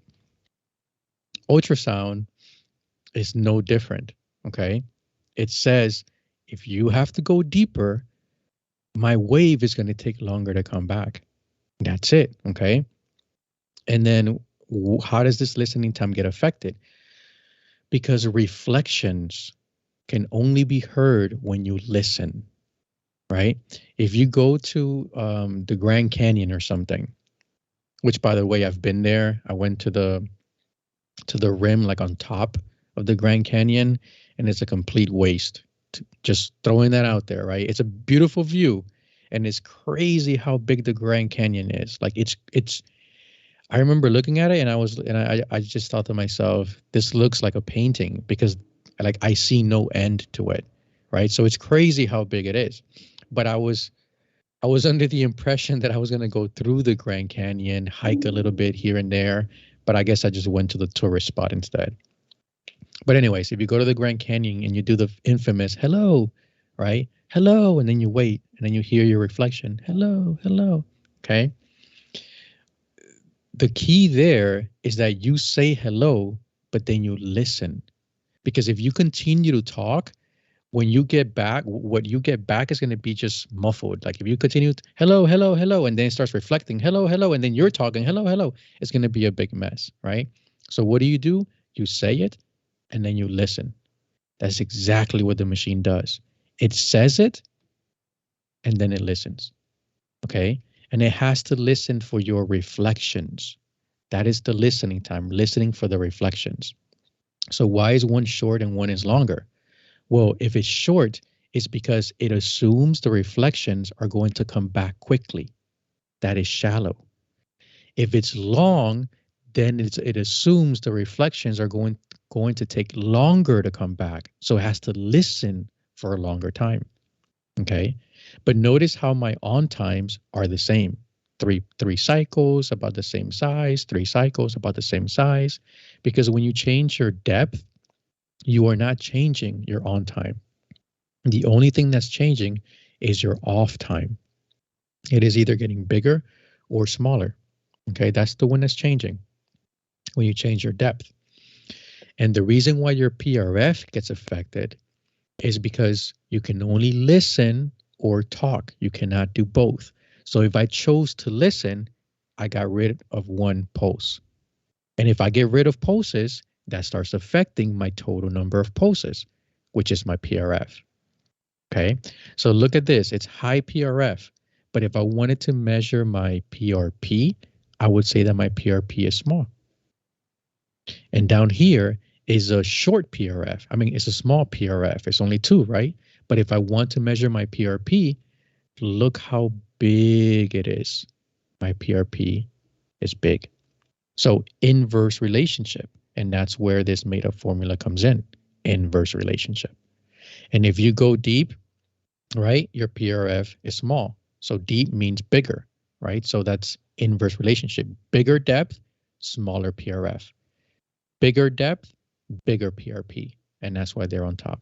A: Ultrasound is no different, okay? It says, if you have to go deeper, my wave is going to take longer to come back. That's it, okay? And then how does this listening time get affected? Because reflections can only be heard when you listen. right? If you go to the Grand Canyon or something, which by the way, I've been there. I went to the rim, like on top of the Grand Canyon, and it's a complete waste. Just throwing that out there, right? It's a beautiful view, and it's crazy how big the Grand Canyon is. Like it's. I remember looking at it, and I just thought to myself, this looks like a painting because like I see no end to it, right? So it's crazy how big it is. But I was under the impression that I was going to go through the Grand Canyon, hike a little bit here and there, but I guess I just went to the tourist spot instead. But anyways, if you go to the Grand Canyon and you do the infamous hello, right? Hello, and then you wait and then you hear your reflection. Hello, hello. Okay? The key there is that you say hello, but then you listen. Because if you continue to talk, when you get back, what you get back is going to be just muffled. Like if you continue, hello, hello, hello, and then it starts reflecting, hello, hello, and then you're talking, hello, hello, it's going to be a big mess, right? So what do? You say it, and then you listen. That's exactly what the machine does. It says it, and then it listens, okay? And it has to listen for your reflections. That is the listening time, listening for the reflections. So why is one short and one is longer? Well, if it's short, it's because it assumes the reflections are going to come back quickly. That is shallow. If it's long, then it assumes the reflections are going to take longer to come back. So it has to listen for a longer time. Okay. But notice how my on times are the same. Three cycles about the same size, three cycles about the same size. Because when you change your depth, you are not changing your on time. The only thing that's changing is your off time. It is either getting bigger or smaller. Okay, that's the one that's changing when you change your depth. And the reason why your PRF gets affected is because you can only listen or talk. You cannot do both. So if I chose to listen, I got rid of one pulse. And if I get rid of pulses, that starts affecting my total number of pulses, which is my PRF. Okay, so look at this. It's high PRF, but if I wanted to measure my PRP, I would say that my PRP is small. And down here is a short PRF. I mean, it's a small PRF. It's only 2, right? But if I want to measure my PRP, look how big it is. My PRP is big. So inverse relationship, and that's where this made up formula comes in, inverse relationship. And if you go deep, right, your PRF is small. So deep means bigger, right? So that's inverse relationship. Bigger depth, smaller PRF. Bigger depth, bigger PRP. And that's why they're on top.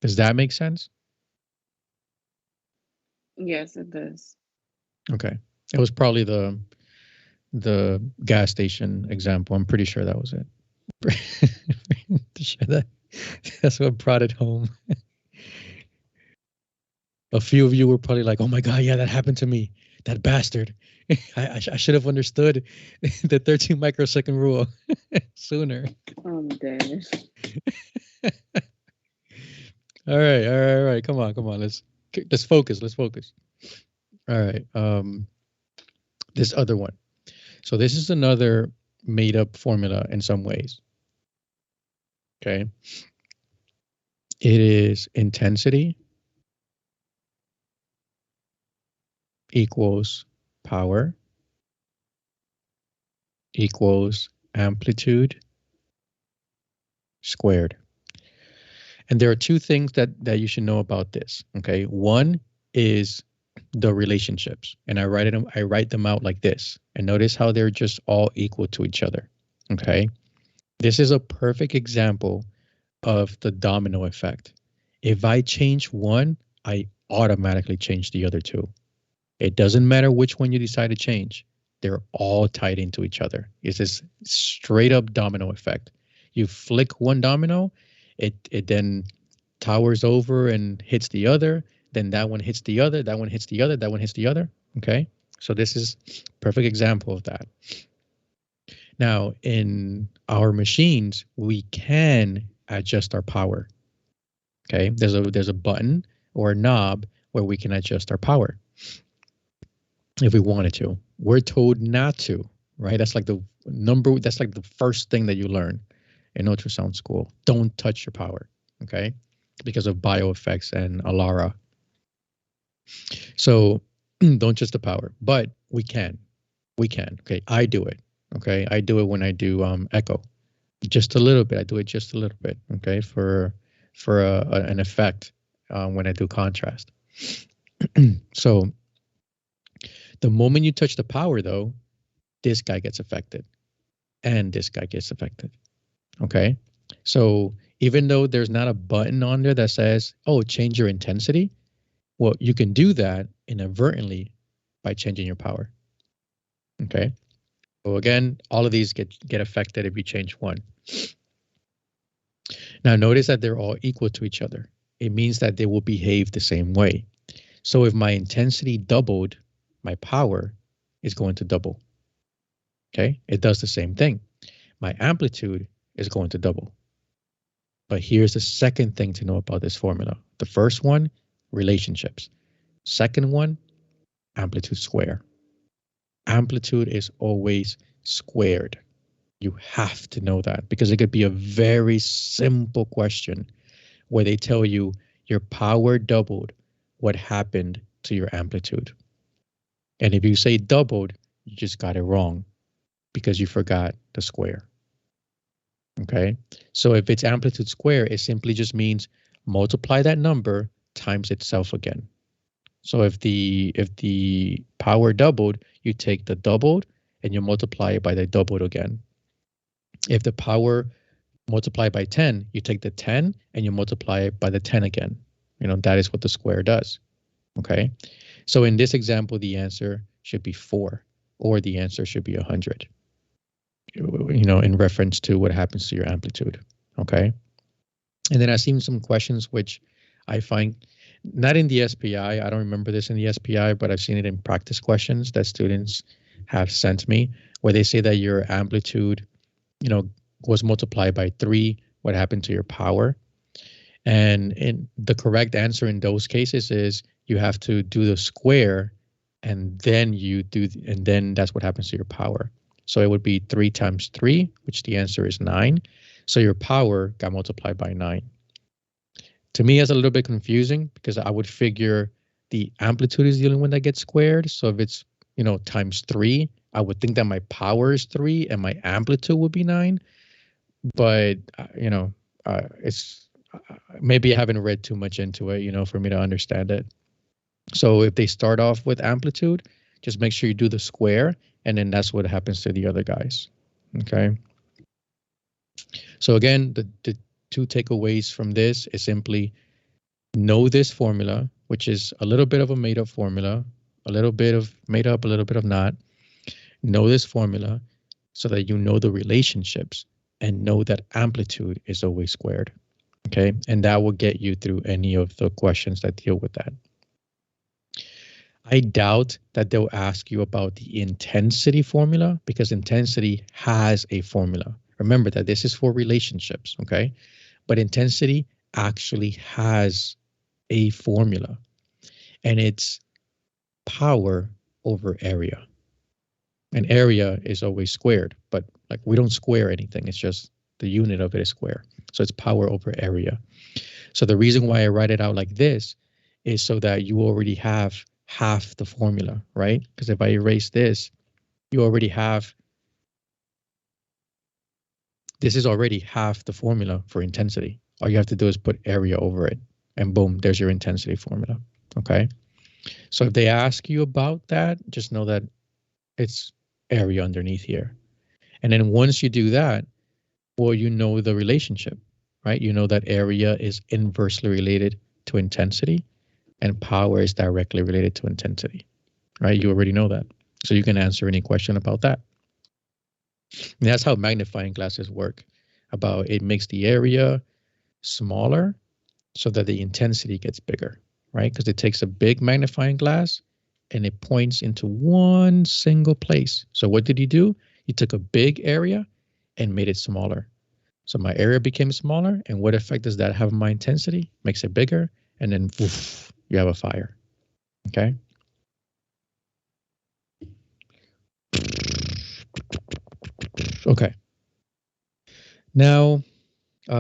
A: Does that make sense?
B: Yes, it does.
A: Okay. It was probably the gas station example. I'm pretty sure that was it. That's what brought it home. A few of you were probably like, oh my God, yeah, that happened to me. That bastard. I should have understood the 13 microsecond rule sooner.
B: I'm dead.
A: All right, all right, all right. Come on, come on. Let's focus. Let's focus. All right. This other one. So this is another made up formula in some ways. Okay. It is intensity equals power equals amplitude squared. And there are two things that you should know about this. Okay. One is the relationships. And I write them out like this. And notice how they're just all equal to each other. Okay. This is a perfect example of the domino effect. If I change one, I automatically change the other two. It doesn't matter which one you decide to change. They're all tied into each other. It's this straight up domino effect. You flick one domino, it then towers over and hits the other. Then that one hits the other. That one hits the other. That one hits the other. Okay. So this is a perfect example of that. Now, in our machines, we can adjust our power. Okay. There's a button or a knob where we can adjust our power if we wanted to. We're told not to, right? That's like the first thing that you learn in ultrasound school. Don't touch your power, okay? Because of bioeffects and ALARA. So don't touch the power, but we can. We can, okay? I do it, okay? I do it when I do echo. Just a little bit. I do it just a little bit, okay, for an effect when I do contrast. So the moment you touch the power, though, this guy gets affected and this guy gets affected, okay? So even though there's not a button on there that says, oh, change your intensity, well, you can do that inadvertently by changing your power, okay? So again, all of these get affected if you change one. Now notice that they're all equal to each other. It means that they will behave the same way. So if my intensity doubled, my power is going to double. Okay, it does the same thing. My amplitude is going to double. But here's the second thing to know about this formula. The first one, relationships. Second one, amplitude square. Amplitude is always squared. You have to know that because it could be a very simple question where they tell you your power doubled. What happened to your amplitude? And if you say doubled, you just got it wrong because you forgot the square. Okay, so if it's amplitude square, it simply just means multiply that number times itself again. So if the power doubled, you take the doubled and you multiply it by the doubled again. If the power multiplied by 10, you take the 10 and you multiply it by the 10 again. You know, that is what the square does. Okay, so in this example, the answer should be 4 or the answer should be 100. You know, in reference to what happens to your amplitude. Okay, and then I've seen some questions which I find not in the SPI. I don't remember this in the SPI, but I've seen it in practice questions that students have sent me where they say that your amplitude, you know, was multiplied by 3. What happened to your power? And in the correct answer in those cases is you have to do the square and then and then that's what happens to your power. So it would be 3 times 3, which the answer is 9. So your power got multiplied by 9. To me, it's a little bit confusing because I would figure the amplitude is the only one that gets squared. So if it's, you know, times 3, I would think that my power is 3 and my amplitude would be 9. But, you know, it's maybe I haven't read too much into it, you know, for me to understand it. So if they start off with amplitude, just make sure you do the square, and then that's what happens to the other guys. Okay. So again, the 2 takeaways from this is simply know this formula, which is a little bit of a made up formula, a little bit of made up, a little bit of not. Know this formula so that you know the relationships and know that amplitude is always squared. Okay. And that will get you through any of the questions that deal with that. I doubt that they'll ask you about the intensity formula because intensity has a formula. Remember that this is for relationships, okay? But intensity actually has a formula, and it's power over area. And area is always squared, but like we don't square anything. It's just the unit of it is square. So it's power over area. So the reason why I write it out like this is so that you already have half the formula, right? Because if I erase this, you already have, this is already half the formula for intensity. All you have to do is put area over it and boom, there's your intensity formula, okay? So if they ask you about that, just know that it's area underneath here. And then once you do that, well, you know the relationship, right? You know that area is inversely related to intensity and power is directly related to intensity, right? You already know that. So you can answer any question about that. And that's how magnifying glasses work. About it makes the area smaller so that the intensity gets bigger, right? Because it takes a big magnifying glass and it points into one single place. So what did you do? You took a big area and made it smaller. So my area became smaller. And what effect does that have on my intensity? Makes it bigger. And then woof, you have a fire. Okay. Okay. Now,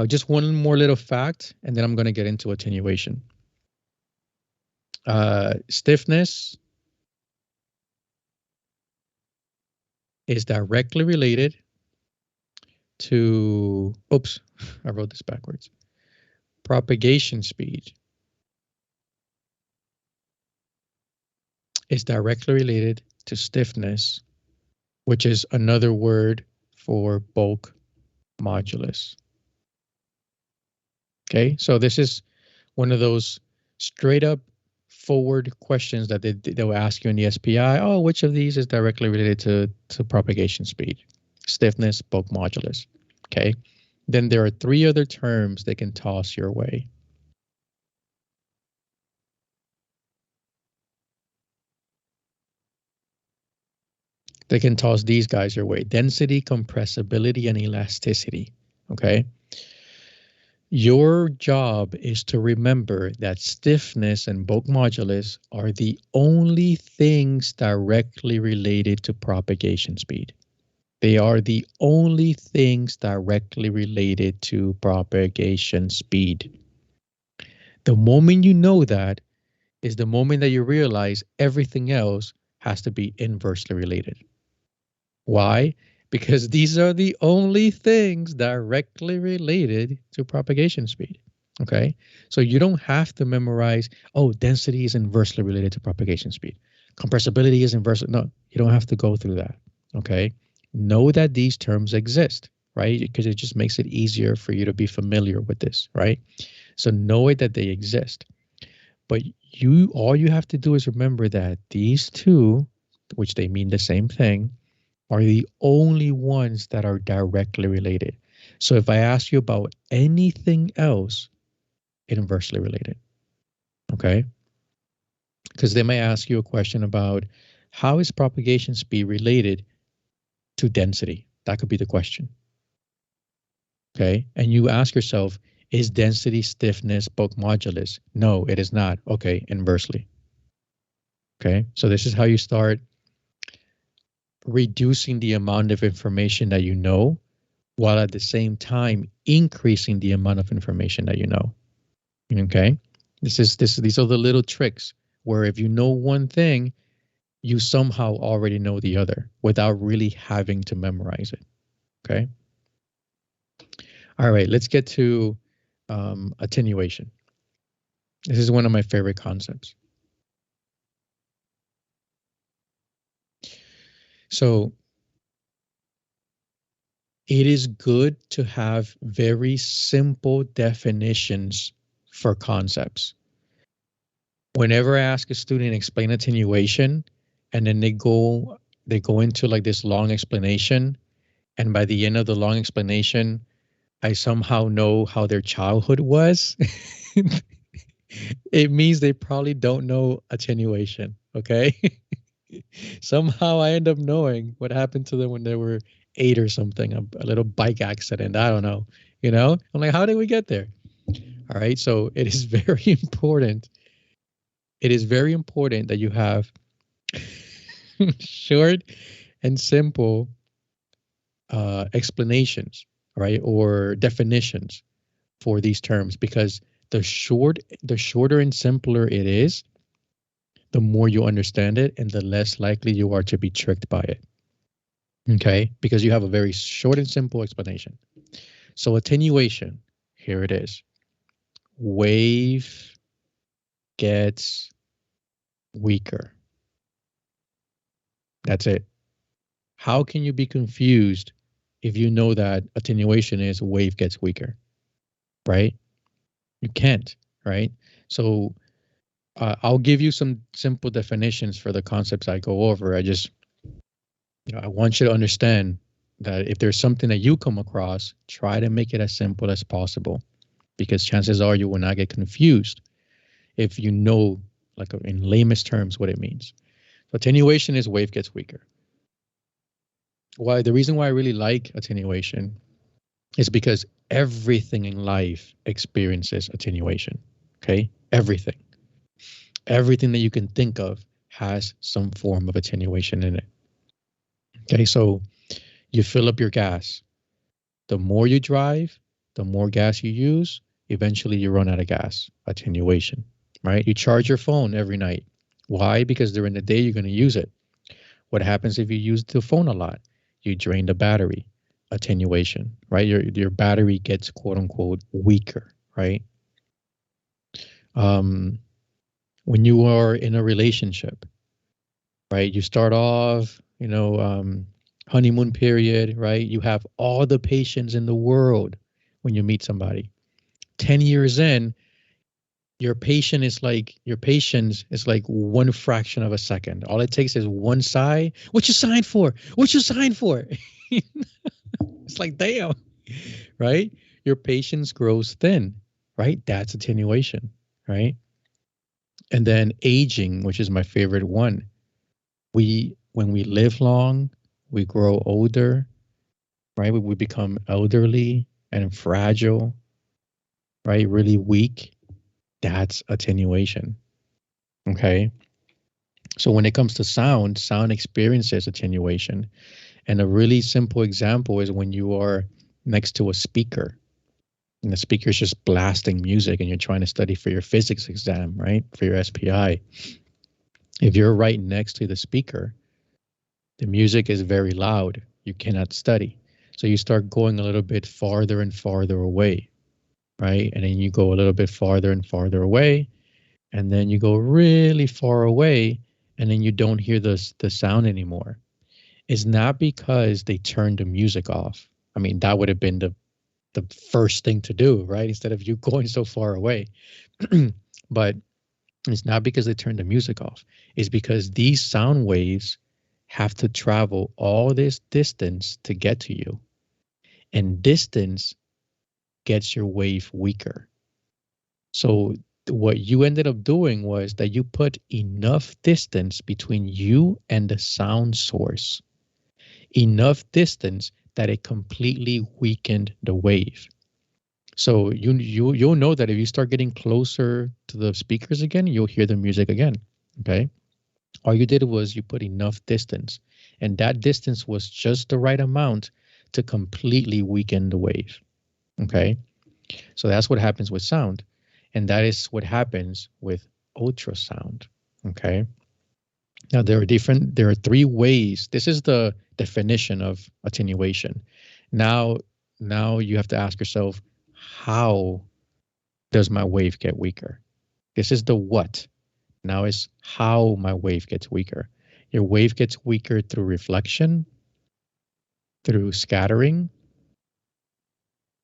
A: just one more little fact, and then I'm going to get into attenuation. Stiffness is directly related to, oops, I wrote this backwards. Propagation speed is directly related to stiffness, which is another word for bulk modulus. Okay, so this is one of those straight up forward questions that they'll ask you in the SPI. Oh, which of these is directly related to propagation speed? Stiffness, bulk modulus. Okay, then there are three other terms they can toss your way. They can toss these guys your way: density, compressibility, and elasticity. Okay. Your job is to remember that stiffness and bulk modulus are the only things directly related to propagation speed. They are the only things directly related to propagation speed. The moment you know that is the moment that you realize everything else has to be inversely related. Why? Because these are the only things directly related to propagation speed. Okay. So you don't have to memorize, oh, density is inversely related to propagation speed. Compressibility is inversely. No, you don't have to go through that. Okay. Know that these terms exist, right? Because it just makes it easier for you to be familiar with this, right? So know it that they exist. But all you have to do is remember that these two, which they mean the same thing, are the only ones that are directly related. So if I ask you about anything else, inversely related. Okay. Because they may ask you a question about how is propagation speed related to density? That could be the question. Okay. And you ask yourself, is density stiffness bulk modulus? No, it is not. Okay. Inversely. Okay. So this is how you start reducing the amount of information that you know while at the same time increasing the amount of information that you know. Okay. These are the little tricks where if you know one thing, you somehow already know the other without really having to memorize it. Okay. All right. Let's get to attenuation. This is one of my favorite concepts. So it is good to have very simple definitions for concepts. Whenever I ask a student explain attenuation, and then they go into like this long explanation, and by the end of the long explanation, I somehow know how their childhood was. It means they probably don't know attenuation. Okay. Somehow I end up knowing what happened to them when they were 8 or something, a little bike accident. I don't know. I'm like, how did we get there? All right. So it is very important. It is very important that you have short and simple explanations, right, or definitions for these terms, because the shorter and simpler it is, the more you understand it and the less likely you are to be tricked by it. Okay, because you have a very short and simple explanation. So attenuation, here it is. Wave gets weaker. That's it. How can you be confused if you know that attenuation is wave gets weaker, right? You can't, right? So I'll give you some simple definitions for the concepts I go over. I want you to understand that if there's something that you come across, try to make it as simple as possible, because chances are you will not get confused if you know, like in lamest terms, what it means. So attenuation is wave gets weaker. The reason why I really like attenuation is because everything in life experiences attenuation. Okay, everything. Everything that you can think of has some form of attenuation in it. Okay, so you fill up your gas. The more you drive, the more gas you use, eventually you run out of gas. Attenuation, right? You charge your phone every night. Why? Because during the day you're going to use it. What happens if you use the phone a lot? You drain the battery. Attenuation, right? Your battery gets quote unquote weaker, right? Um, when you are in a relationship, right? You start off, honeymoon period, right? You have all the patience in the world when you meet somebody. 10 years in, your patience is like one fraction of a second. All it takes is one sigh. What you signed for? What you signed for? It's like, damn, right? Your patience grows thin, right? That's attenuation, right? And then aging, which is my favorite one. When we live long, we grow older, right? We become elderly and fragile, right? Really weak. That's attenuation. Okay. So when it comes to sound, sound experiences attenuation. And a really simple example is when you are next to a speaker and the speaker is just blasting music and you're trying to study for your physics exam, right? For your SPI. If you're right next to the speaker, the music is very loud. You cannot study. So you start going a little bit farther and farther away, right? And then you go a little bit farther and farther away. And then you go really far away. And then you don't hear the sound anymore. It's not because they turned the music off. I mean, that would have been the first thing to do, right? Instead of you going so far away. But it's not because they turned the music off. It's because these sound waves have to travel all this distance to get to you. And distance gets your wave weaker. So what you ended up doing was that you put enough distance between you and the sound source, enough distance that it completely weakened the wave. So you'll know that if you start getting closer to the speakers again, you'll hear the music again. Okay. All you did was you put enough distance, and that distance was just the right amount to completely weaken the wave. Okay. So that's what happens with sound. And that is what happens with ultrasound. Okay. Now there are three ways. This is the definition of attenuation. Now, now you have to ask yourself, how does my wave get weaker? This is the what. Now is how my wave gets weaker. Your wave gets weaker through reflection, through scattering,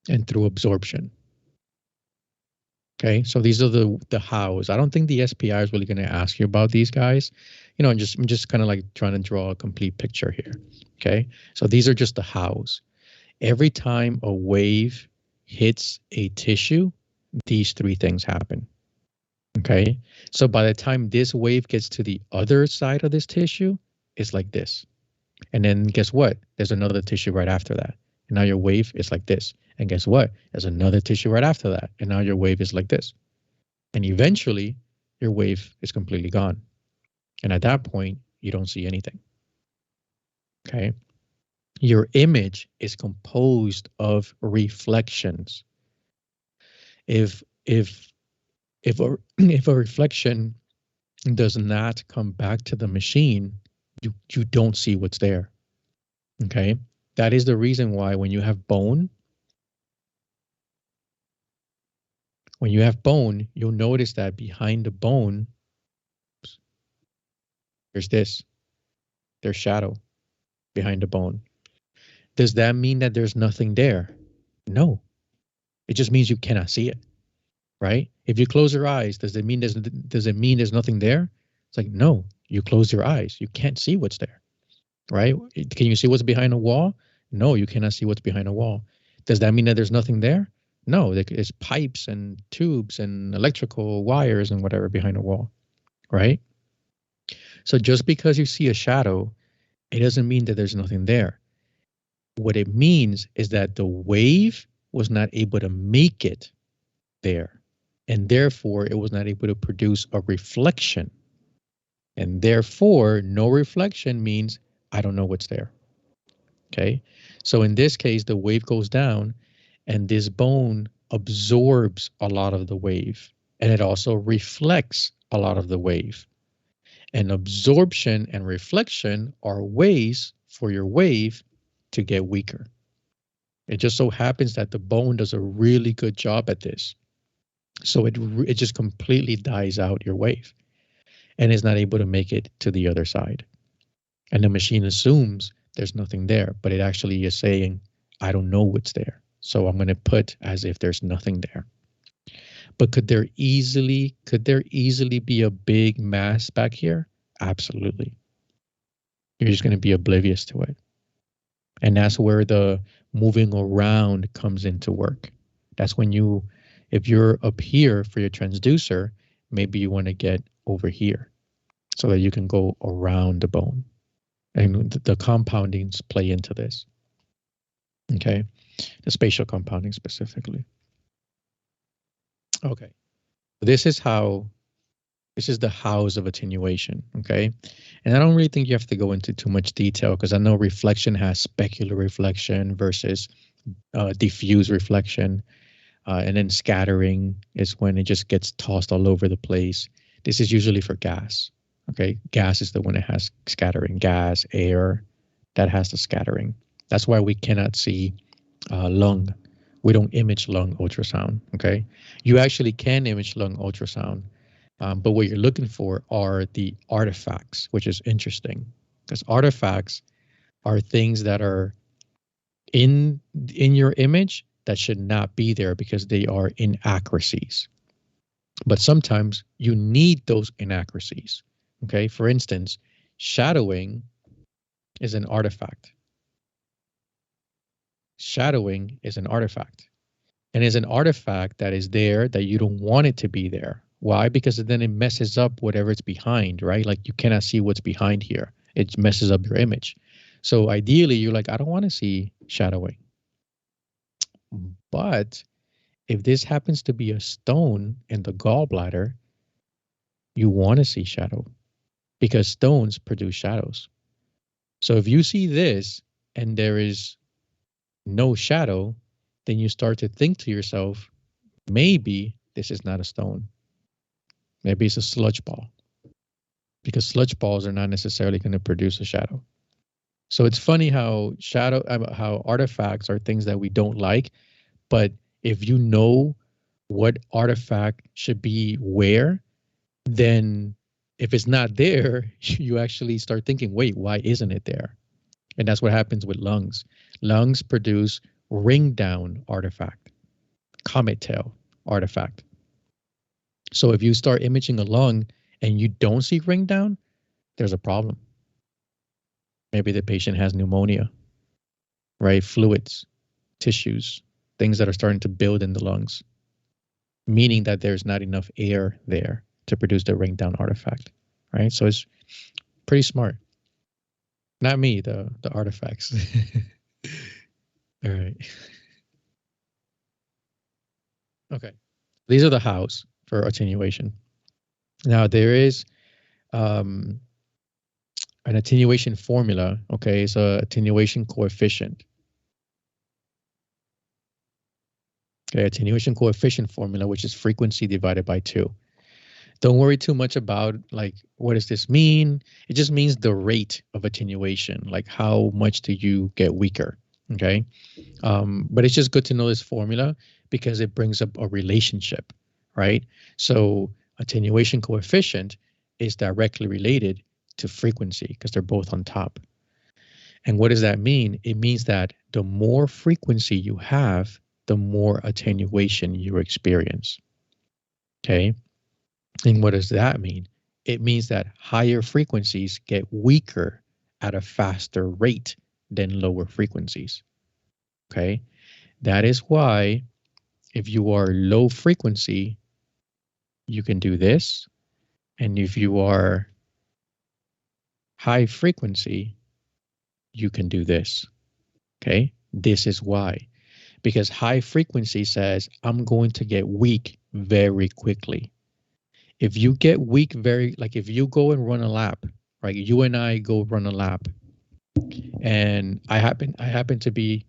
A: and through absorption. Okay, so these are the hows. I don't think the SPI is really going to ask you about these guys. I'm just kind of like trying to draw a complete picture here. Okay, so these are just the hows. Every time a wave hits a tissue, these three things happen. Okay, so by the time this wave gets to the other side of this tissue, it's like this. And then guess what? There's another tissue right after that. And now your wave is like this. And guess what? There's another tissue right after that. And now your wave is like this. And eventually, your wave is completely gone. And at that point, you don't see anything. Okay. Your image is composed of reflections. If if a reflection does not come back to the machine, you don't see what's there. Okay. That is the reason why when you have bone, you'll notice that behind the bone, there's shadow behind the bone. Does that mean that there's nothing there? No. It just means you cannot see it, right? If you close your eyes, does it mean there's nothing there? It's like, no, you close your eyes. You can't see what's there, right? Can you see what's behind a wall? No, you cannot see what's behind a wall. Does that mean that there's nothing there? No, there's pipes and tubes and electrical wires and whatever behind a wall, right? So just because you see a shadow, it doesn't mean that there's nothing there. What it means is that the wave was not able to make it there. and therefore it was not able to produce a reflection. And therefore, no reflection means I don't know what's there. Okay. So in this case, the wave goes down and this bone absorbs a lot of the wave and it also reflects a lot of the wave. And absorption and reflection are ways for your wave to get weaker. It just so happens that the bone does a really good job at this. So it just completely dies out your wave and is not able to make it to the other side. And the machine assumes there's nothing there, but it actually is saying, I don't know what's there. So I'm going to put as if there's nothing there. But could there easily be a big mass back here? Absolutely. You're just going to be oblivious to it. And that's where the moving around comes into work. That's when if you're up here for your transducer, maybe you want to get over here so that you can go around the bone. And the compoundings play into this. Okay. The spatial compounding specifically. Okay. This is the hows of attenuation. Okay. And I don't really think you have to go into too much detail because I know reflection has specular reflection versus diffuse reflection. And then scattering is when it just gets tossed all over the place. This is usually for gas. Okay. Gas is the one that has scattering. Gas, air, that has the scattering. That's why we cannot see lung. We don't image lung ultrasound. Okay. You actually can image lung ultrasound. But what you're looking for are the artifacts, which is interesting because artifacts are things that are in your image that should not be there because they are inaccuracies. But sometimes you need those inaccuracies. Okay. For instance, shadowing is an artifact. Shadowing is an artifact. And is an artifact that is there that you don't want it to be there. Why? Because then it messes up whatever's behind, right? Like you cannot see what's behind here. It messes up your image. So ideally, you're like, I don't want to see shadowing. But if this happens to be a stone in the gallbladder, you want to see shadow because stones produce shadows. So if you see this and there is no shadow, then you start to think to yourself, maybe this is not a stone. Maybe it's a sludge ball because sludge balls are not necessarily going to produce a shadow. So it's funny how how artifacts are things that we don't like, but if you know what artifact should be where, then if it's not there, you actually start thinking, wait, why isn't it there? And that's what happens with lungs. Lungs produce ring down artifact, comet tail artifact. So if you start imaging a lung and you don't see ring down, there's a problem. Maybe the patient has pneumonia, right? Fluids, tissues, things that are starting to build in the lungs, meaning that there's not enough air there to produce the ring down artifact, right? So it's pretty smart. Not me, the artifacts. All right. Okay. These are the hows for attenuation. Now there is an attenuation formula. Okay, it's a attenuation coefficient. Okay, attenuation coefficient formula, which is frequency divided by 2. Don't worry too much about like, what does this mean? It just means the rate of attenuation, like how much do you get weaker, okay? But it's just good to know this formula because it brings up a relationship, right? So attenuation coefficient is directly related to frequency because they're both on top. And what does that mean? It means that the more frequency you have, the more attenuation you experience, okay? And what does that mean? It means that higher frequencies get weaker at a faster rate than lower frequencies. Okay. That is why if you are low frequency, you can do this. And if you are high frequency, you can do this. Okay. This is why. because high frequency says I'm going to get weak very quickly. If you get weak very, like if you go and run a lap, right? You and I go run a lap, and I happen to be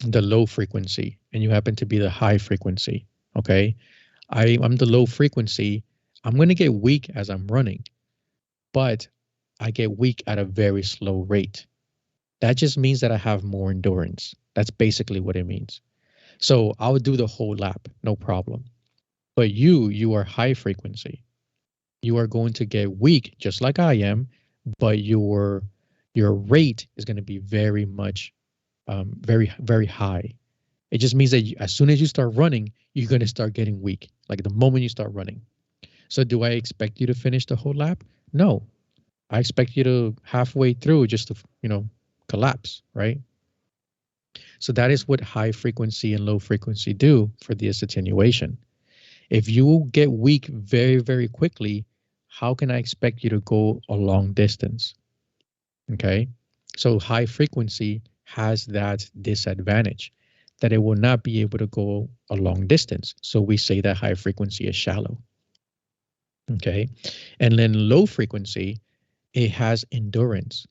A: the low frequency, and you happen to be the high frequency. Okay, I'm the low frequency. I'm going to get weak as I'm running, but I get weak at a very slow rate. That just means that I have more endurance. That's basically what it means. So I would do the whole lap, no problem. But you are high frequency. You are going to get weak just like I am, but your rate is going to be very much very high. It just means that as soon as you start running, you're going to start getting weak, like the moment you start running. So do I expect you to finish the whole lap? No. I expect you to halfway through just to, collapse, right? So that is what high frequency and low frequency do for this attenuation. If you get weak very, very quickly, how can I expect you to go a long distance? Okay. So high frequency has that disadvantage that it will not be able to go a long distance. So we say that high frequency is shallow. Okay. And then low frequency, it has endurance.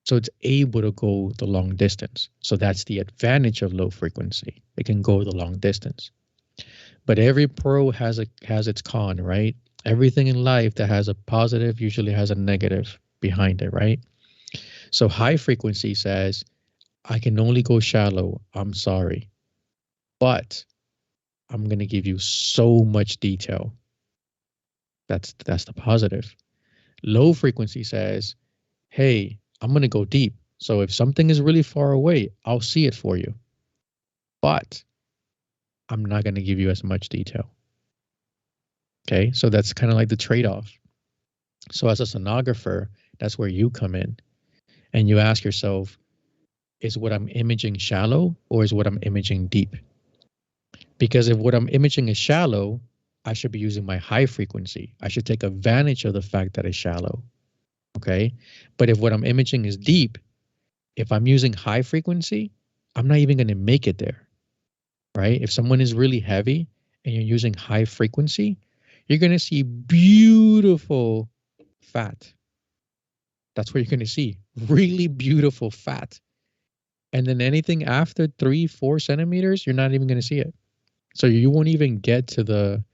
A: So it's able to go the long distance. So that's the advantage of low frequency. It can go the long distance. But every pro has its con, right? Everything in life that has a positive usually has a negative behind it, right? So high frequency says, I can only go shallow. I'm sorry. But I'm going to give you so much detail. That's the positive. Low frequency says, hey, I'm going to go deep. So if something is really far away, I'll see it for you. But I'm not going to give you as much detail. Okay, so that's kind of like the trade-off. So as a sonographer, that's where you come in and you ask yourself, is what I'm imaging shallow or is what I'm imaging deep? Because if what I'm imaging is shallow, I should be using my high frequency. I should take advantage of the fact that it's shallow. Okay. But if what I'm imaging is deep, if I'm using high frequency, I'm not even going to make it there. Right. If someone is really heavy and you're using high frequency, you're going to see beautiful fat. That's what you're going to see. Really beautiful fat. And then anything after 3-4 centimeters, you're not even going to see it. So you won't even get to the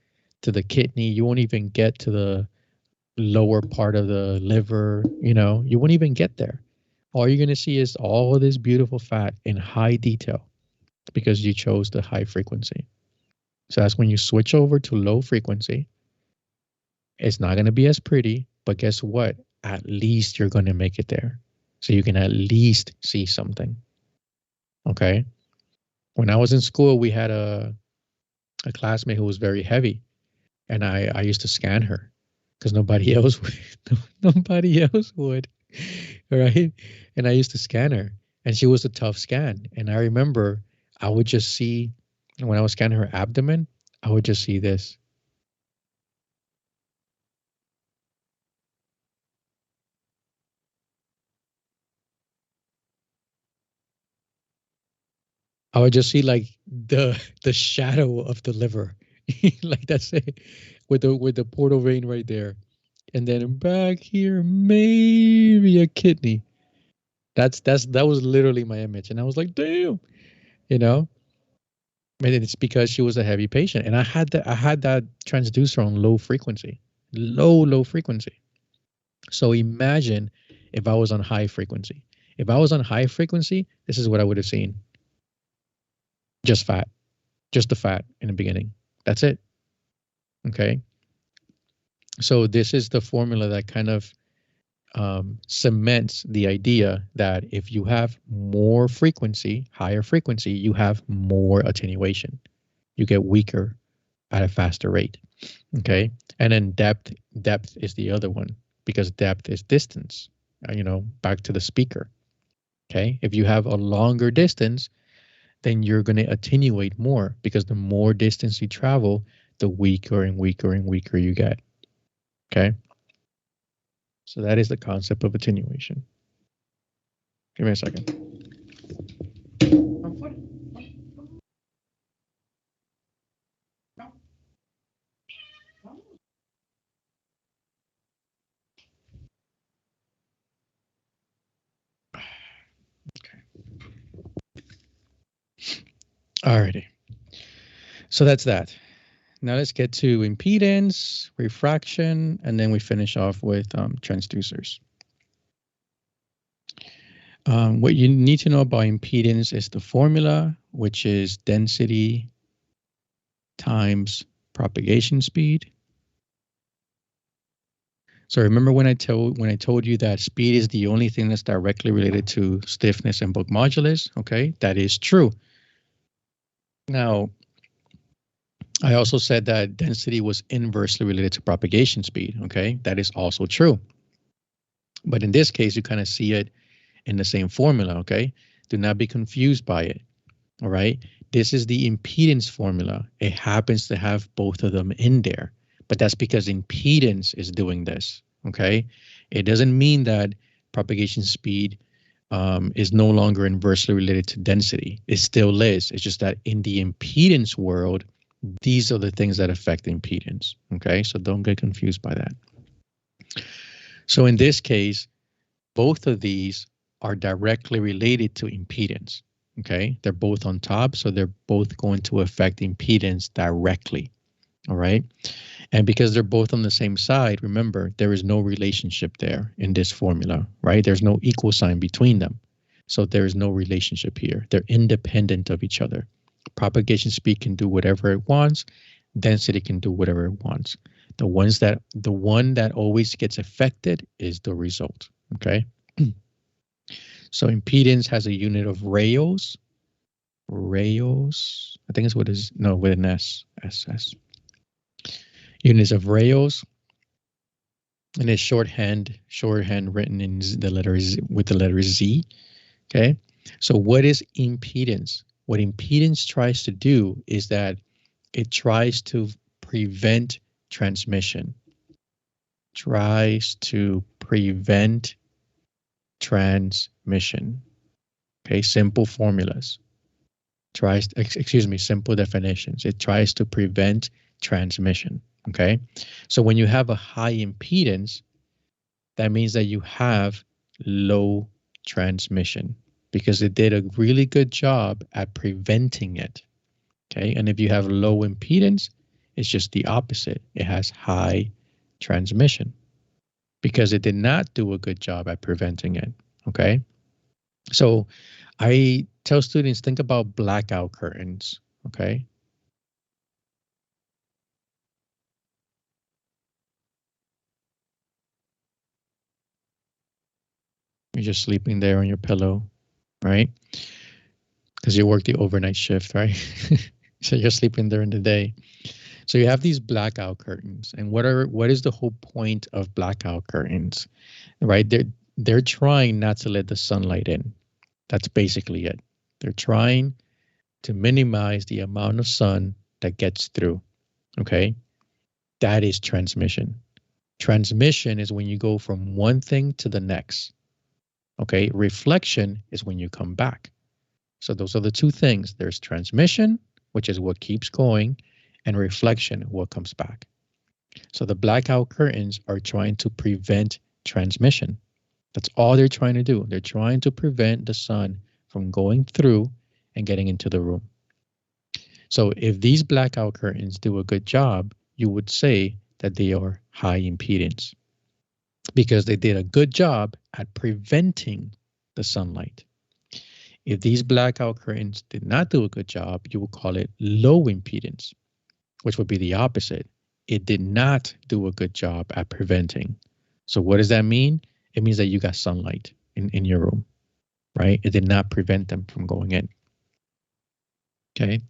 A: kidney. You won't even get to the lower part of the liver. You won't even get there. All you're going to see is all of this beautiful fat in high detail because you chose the high frequency. So that's when you switch over to low frequency. It's not going to be as pretty, but guess what? At least you're going to make it there. So you can at least see something. Okay. When I was in school, we had a classmate who was very heavy, and I used to scan her because nobody else would. Nobody else would, right? And I used to scan her, and she was a tough scan. And I remember I would just see, when I was scanning her abdomen, I would just see this. I would just see like the shadow of the liver, like that's it, with the portal vein right there, and then back here maybe a kidney. That was literally my image, and I was like, damn, you know. And it's because she was a heavy patient, and I had that transducer on low frequency. So imagine if I was on high frequency. If I was on high frequency, this is what I would have seen: just fat, just the fat in the beginning. That's it. Okay. So this is the formula that kind of cements the idea that if you have more frequency, higher frequency, you have more attenuation. You get weaker at a faster rate. Okay. And then depth is the other one because depth is distance, back to the speaker. Okay. If you have a longer distance, then you're going to attenuate more because the more distance you travel, the weaker and weaker and weaker you get. Okay. So that is the concept of attenuation. Give me a second. Alrighty. So that's that. Now let's get to impedance, refraction, and then we finish off with transducers. What you need to know about impedance is the formula, which is density times propagation speed. So remember when I told you that speed is the only thing that's directly related to stiffness and bulk modulus? Okay, that is true. Now, I also said that density was inversely related to propagation speed. Okay, that is also true. But in this case, you kind of see it in the same formula. Okay, do not be confused by it. All right, this is the impedance formula. It happens to have both of them in there, but that's because impedance is doing this. Okay, it doesn't mean that propagation speed is no longer inversely related to density. It still is. It's just that in the impedance world, these are the things that affect impedance. Okay, so don't get confused by that. So in this case, both of these are directly related to impedance. Okay, they're both on top, so they're both going to affect impedance directly. All right, and because they're both on the same side, remember, there is no relationship there in this formula, right? There's no equal sign between them. So there is no relationship here. They're independent of each other. Propagation speed can do whatever it wants. Density can do whatever it wants. The one that always gets affected is the result. Okay. So impedance has a unit of rails. Rails. I think it's with an S. SS. Units of rails. And it's shorthand written in the letters with the letter Z. Okay. So what is impedance? What impedance tries to do is that it tries to prevent transmission. Tries to prevent transmission. Okay, simple formulas. Simple definitions. It tries to prevent transmission. Okay, so when you have a high impedance, that means that you have low transmission because it did a really good job at preventing it. Okay, and if you have low impedance, it's just the opposite. It has high transmission because it did not do a good job at preventing it. Okay, so I tell students, think about blackout curtains. Okay, you're just sleeping there on your pillow, right? Because you work the overnight shift, right? So you're sleeping during the day. So you have these blackout curtains, and what is the whole point of blackout curtains, right? They're trying not to let the sunlight in. That's basically it. They're trying to minimize the amount of sun that gets through. Okay, that is transmission. Transmission is when you go from one thing to the next. Okay, reflection is when you come back. So those are the two things. There's transmission, which is what keeps going, and reflection, what comes back. So the blackout curtains are trying to prevent transmission. That's all they're trying to do. They're trying to prevent the sun from going through and getting into the room. So if these blackout curtains do a good job, you would say that they are high impedance because they did a good job at preventing the sunlight. If these blackout curtains did not do a good job, you would call it low impedance, which would be the opposite. It did not do a good job at preventing. So what does that mean? It means that you got sunlight in your room, right? It did not prevent them from going in. Okay.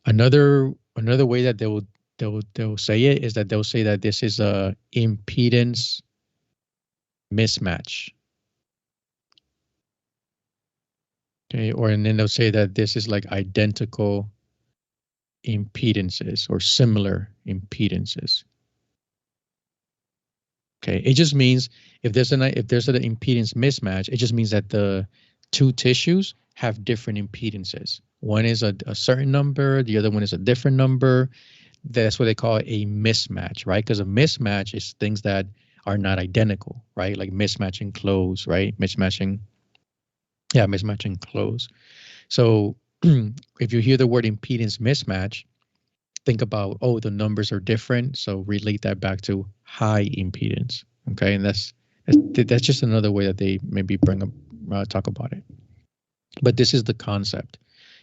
A: Another way that they'll say it is that they'll say that this is a impedance mismatch. Okay, and then they'll say that this is like identical impedances or similar impedances. Okay, it just means if there's an impedance mismatch, it just means that the two tissues have different impedances. One is a certain number, the other one is a different number. That's what they call a mismatch, right? Because a mismatch is things that are not identical, right? Like mismatching clothes, right? Mismatching clothes. So if you hear the word impedance mismatch, think about, oh, the numbers are different. So relate that back to high impedance. Okay. And that's just another way that they maybe bring up, talk about it. But this is the concept.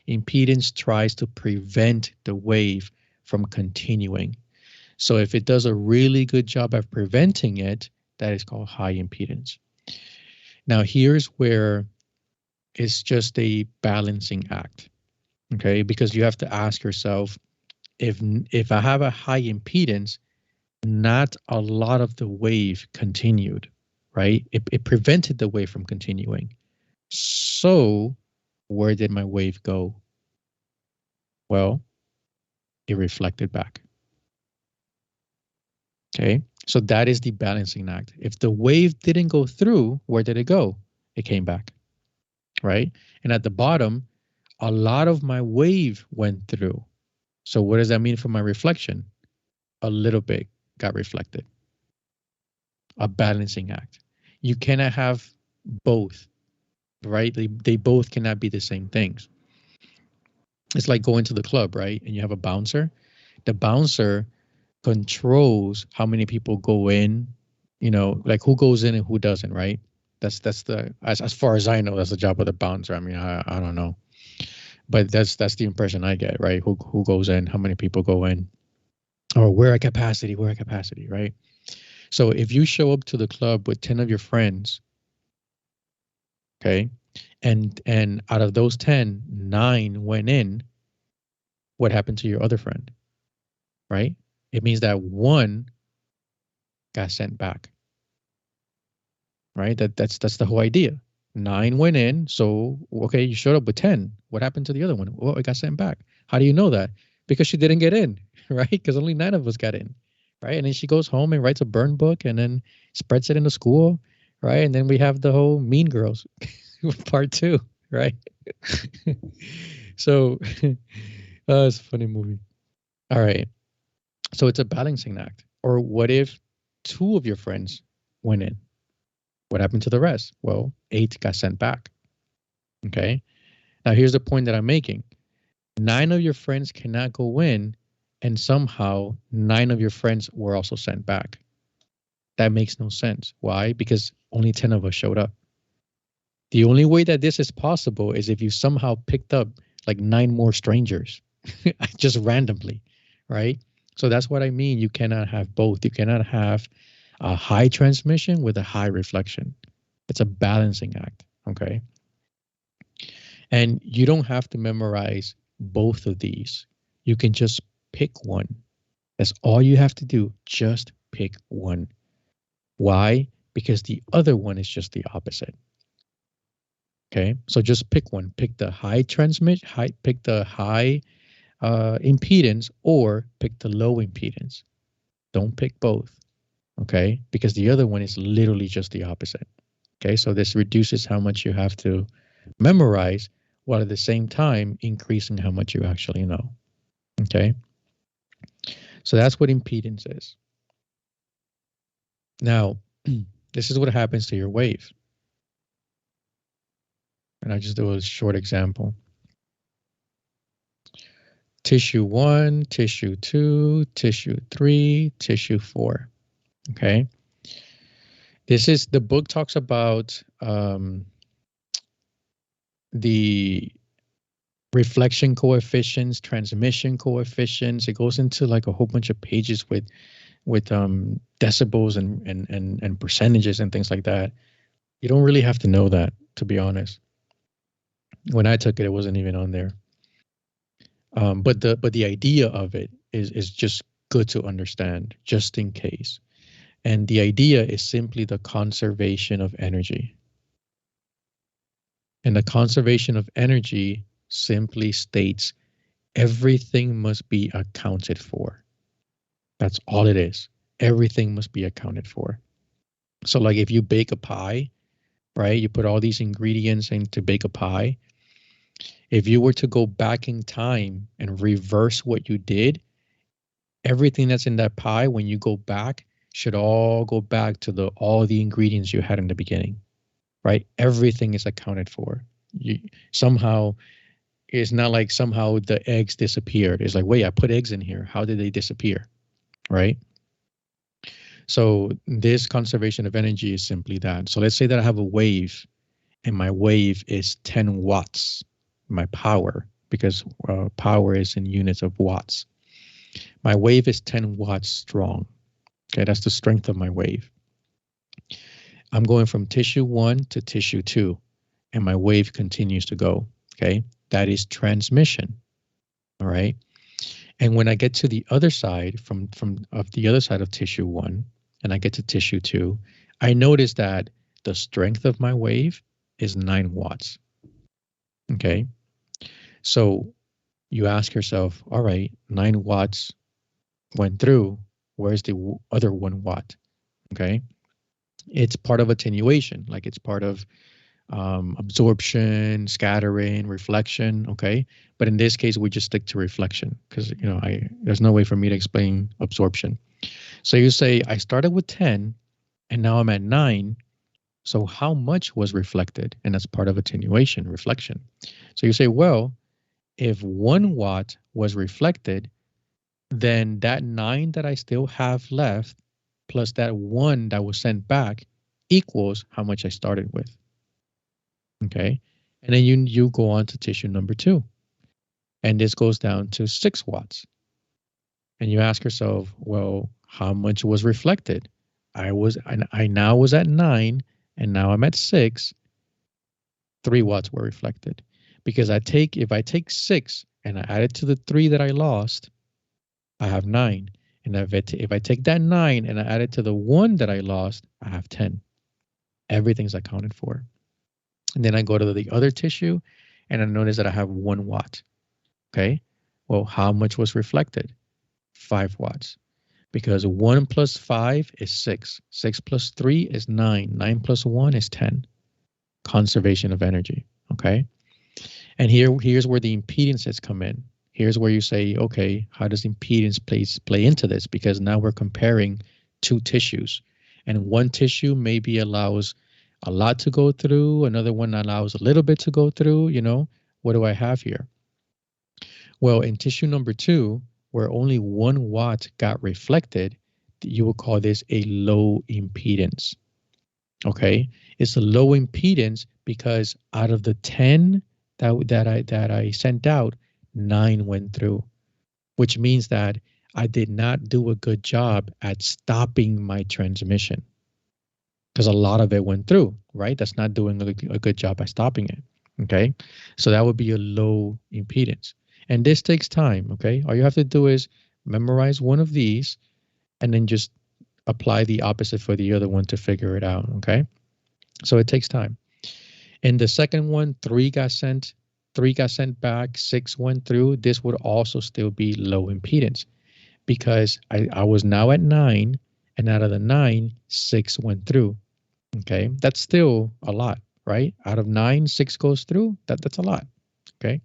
A: Impedance tries to prevent the wave from continuing. So if it does a really good job of preventing it, that is called high impedance. Now, here's where it's just a balancing act, okay? Because you have to ask yourself, if I have a high impedance, not a lot of the wave continued, right? It prevented the wave from continuing. So where did my wave go? Well, it reflected back. Okay. So that is the balancing act. If the wave didn't go through, where did it go? It came back. Right. And at the bottom, a lot of my wave went through. So what does that mean for my reflection? A little bit got reflected. A balancing act. You cannot have both, right? They both cannot be the same things. It's like going to the club, right? And you have a bouncer. The bouncer controls how many people go in, like who goes in and who doesn't, right? That's the as far as I know, that's the job of the bouncer. I mean, I don't know, but that's the impression I get, right? Who goes in, how many people go in, or we're at capacity, right? So if you show up to the club with 10 of your friends, okay, and out of those 10, 9 went in, what happened to your other friend, right? It means that one got sent back, right? That's the whole idea. 9 went in, so okay, you showed up with 10. What happened to the other one? Well, it got sent back. How do you know that? Because she didn't get in, right? Because only 9 of us got in, right? And then she goes home and writes a burn book and then spreads it in the school, right? And then we have the whole Mean Girls part 2, right? So, it's a funny movie. All right. So it's a balancing act. Or what if 2 of your friends went in? What happened to the rest? Well, 8 got sent back. Okay. Now, here's the point that I'm making. 9 of your friends cannot go in, and somehow 9 of your friends were also sent back. That makes no sense. Why? Because only 10 of us showed up. The only way that this is possible is if you somehow picked up like 9 more strangers just randomly, right? So that's what I mean. You cannot have both. You cannot have a high transmission with a high reflection. It's a balancing act. Okay. And you don't have to memorize both of these. You can just pick one. That's all you have to do. Just pick one. Why? Because the other one is just the opposite. Okay. So just pick one. Pick the pick the high impedance, or pick the low impedance. Don't pick both. Okay. Because the other one is literally just the opposite. Okay. So this reduces how much you have to memorize, while at the same time increasing how much you actually know. Okay. So that's what impedance is. Now, this is what happens to your wave. And I'll just do a short example. Tissue 1, tissue 2, tissue 3, tissue 4. Okay. The book talks about the reflection coefficients, transmission coefficients. It goes into like a whole bunch of pages with decibels and percentages and things like that. You don't really have to know that, to be honest. When I took it, it wasn't even on there. But the idea of it is just good to understand, just in case. And the idea is simply the conservation of energy. And the conservation of energy simply states everything must be accounted for. That's all it is. Everything must be accounted for. So like if you bake a pie, right? You put all these ingredients in to bake a pie. If you were to go back in time and reverse what you did, Everything that's in that pie, when you go back, should all go back to the all the ingredients you had in the beginning, right? Everything is accounted for. You somehow it's not like somehow the eggs disappeared. It's like, wait, I put eggs in here. How did they disappear? Right? So this conservation of energy is simply that. So let's say that I have a wave and my wave is 10 watts, my power, because power is in units of watts. My wave is 10 watts strong. Okay, that's the strength of my wave. I'm going from tissue 1 to tissue 2, and my wave continues to go. Okay, that is transmission. All right. And when I get to the other side from of the other side of tissue 1 and I get to tissue 2, I notice that the strength of my wave is 9 watts. Okay. So you ask yourself, all right, 9 watts went through. Where's the other 1 watt? Okay. It's part of attenuation, like it's part of absorption, scattering, reflection. Okay. But in this case, we just stick to reflection because, there's no way for me to explain absorption. So you say, I started with 10 and now I'm at 9. So how much was reflected? And that's part of attenuation, reflection. So you say, well, if 1 watt was reflected, then that 9 that I still have left plus that 1 that was sent back equals how much I started with. Okay. And then you go on to tissue number 2. And this goes down to 6 watts. And you ask yourself, well, how much was reflected? I now was at 9 and now I'm at 6. 3 watts were reflected. Because if I take 6 and I add it to the 3 that I lost, I have 9. And if I take that 9 and I add it to the 1 that I lost, I have 10. Everything's accounted for. And then I go to the other tissue and I notice that I have 1 watt. Okay. Well, how much was reflected? 5 watts. Because 1 plus 5 is 6. 6 plus 3 is 9. 9 plus 1 is 10. Conservation of energy. Okay. And here's where the impedances come in. Here's where you say, okay, how does impedance play into this? Because now we're comparing 2 tissues. And one tissue maybe allows a lot to go through. Another one allows a little bit to go through. What do I have here? Well, in tissue number 2, where only 1 watt got reflected, you will call this a low impedance. Okay, it's a low impedance because out of the 10 that I sent out, 9 went through, which means that I did not do a good job at stopping my transmission because a lot of it went through, right? That's not doing a good job at stopping it. Okay, so that would be a low impedance. And this takes time, okay? All you have to do is memorize one of these and then just apply the opposite for the other one to figure it out, okay? So it takes time. In the second one, 3 got sent back, 6 went through. This would also still be low impedance because I was now at 9, and out of the 9, 6 went through. Okay, that's still a lot, right? Out of 9, 6 goes through. That's a lot. Okay.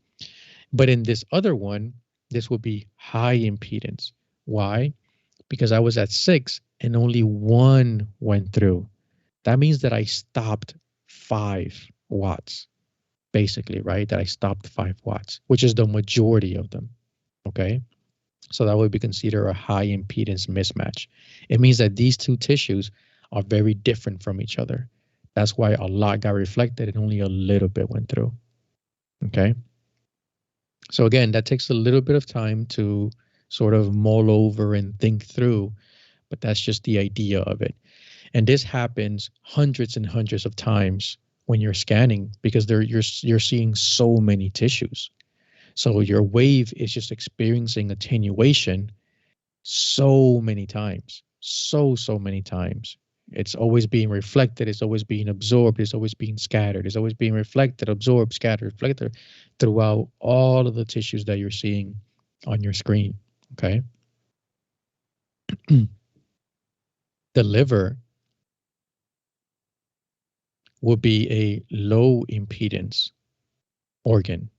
A: But in this other one, this will be high impedance. Why? Because I was at 6 and only 1 went through. That means that I stopped 5 watts, basically, right? That I stopped 5 watts, which is the majority of them. Okay. So that would be considered a high impedance mismatch. It means that these 2 tissues are very different from each other. That's why a lot got reflected and only a little bit went through. Okay. So again, that takes a little bit of time to sort of mull over and think through, but that's just the idea of it. And this happens hundreds and hundreds of times when you're scanning because you're seeing so many tissues. So your wave is just experiencing attenuation so many times, so many times. It's always being reflected. It's always being absorbed. It's always being scattered. It's always being reflected, absorbed, scattered, reflected throughout all of the tissues that you're seeing on your screen. Okay. The liver will be a low impedance organ.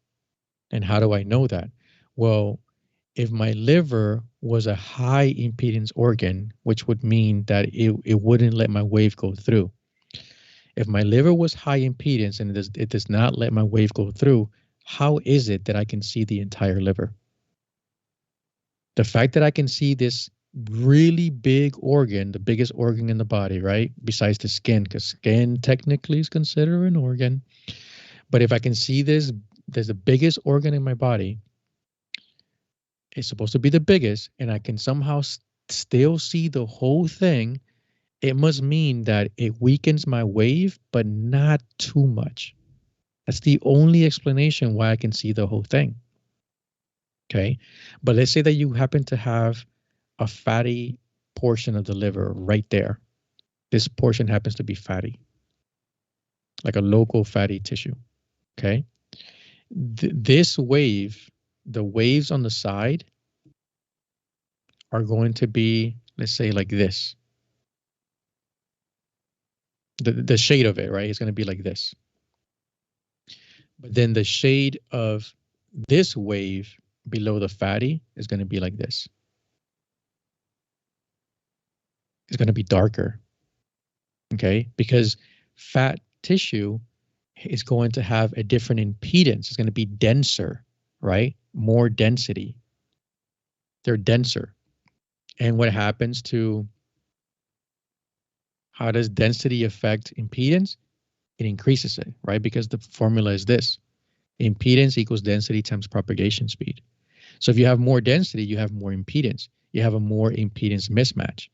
A: And how do I know that? Well, If my liver was a high impedance organ, which would mean that it wouldn't let my wave go through. If my liver was high impedance and it does not let my wave go through, how is it that I can see the entire liver? The fact that I can see this really big organ, the biggest organ in the body, right? Besides the skin, because skin technically is considered an organ. But if I can see this, there's the biggest organ in my body. It's supposed to be the biggest, and I can somehow still see the whole thing. It must mean that it weakens my wave, but not too much. That's the only explanation why I can see the whole thing. Okay. But let's say that you happen to have a fatty portion of the liver right there. This portion happens to be fatty, like a local fatty tissue. Okay. This wave, the waves on the side are going to be, let's say, like this. The shade of it, right? Is going to be like this. But then the shade of this wave below the fatty is going to be like this. It's going to be darker. Okay. Because fat tissue is going to have a different impedance. It's going to be denser, right? More density. They're denser. And what happens to how does density affect impedance? It increases it, right? Because the formula is this. Impedance equals density times propagation speed. So if you have more density, you have more impedance. You have a more impedance mismatch.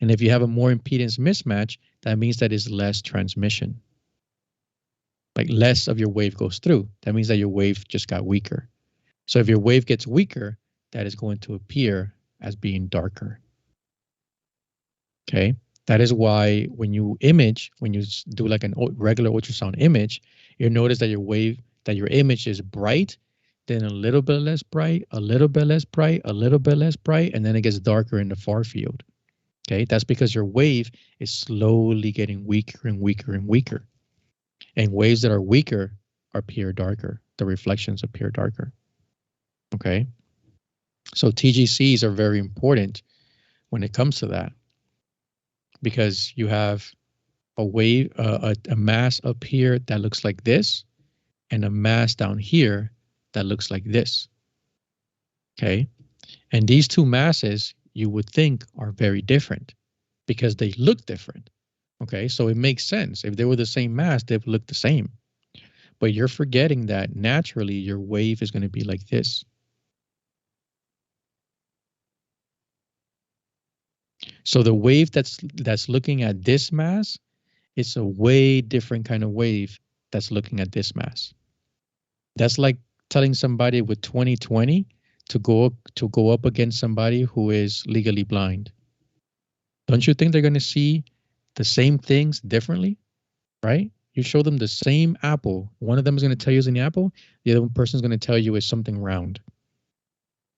A: And if you have a more impedance mismatch, that means that is less transmission. Like less of your wave goes through. That means that your wave just got weaker. So if your wave gets weaker, that is going to appear as being darker. Okay. That is why when you image, when you do like a regular ultrasound image, you notice that your wave, that your image is bright, then a little bit less bright, a little bit less bright, a little bit less bright, and then it gets darker in the far field. Okay. That's because your wave is slowly getting weaker and weaker and weaker. And waves that are weaker appear darker. The reflections appear darker. Okay. So TGCs are very important when it comes to that, because you have a wave, a mass up here that looks like this, and a mass down here that looks like this. Okay. And these two masses you would think are very different because they look different. Okay. So it makes sense. If they were the same mass, they would look the same. But you're forgetting that naturally your wave is going to be like this. So the wave that's looking at this mass, it's a way different kind of wave that's looking at this mass. That's like telling somebody with 20/20 to go up against somebody who is legally blind. Don't you think they're going to see the same things differently, right? You show them the same apple. One of them is going to tell you it's an apple. The other person is going to tell you it's something round.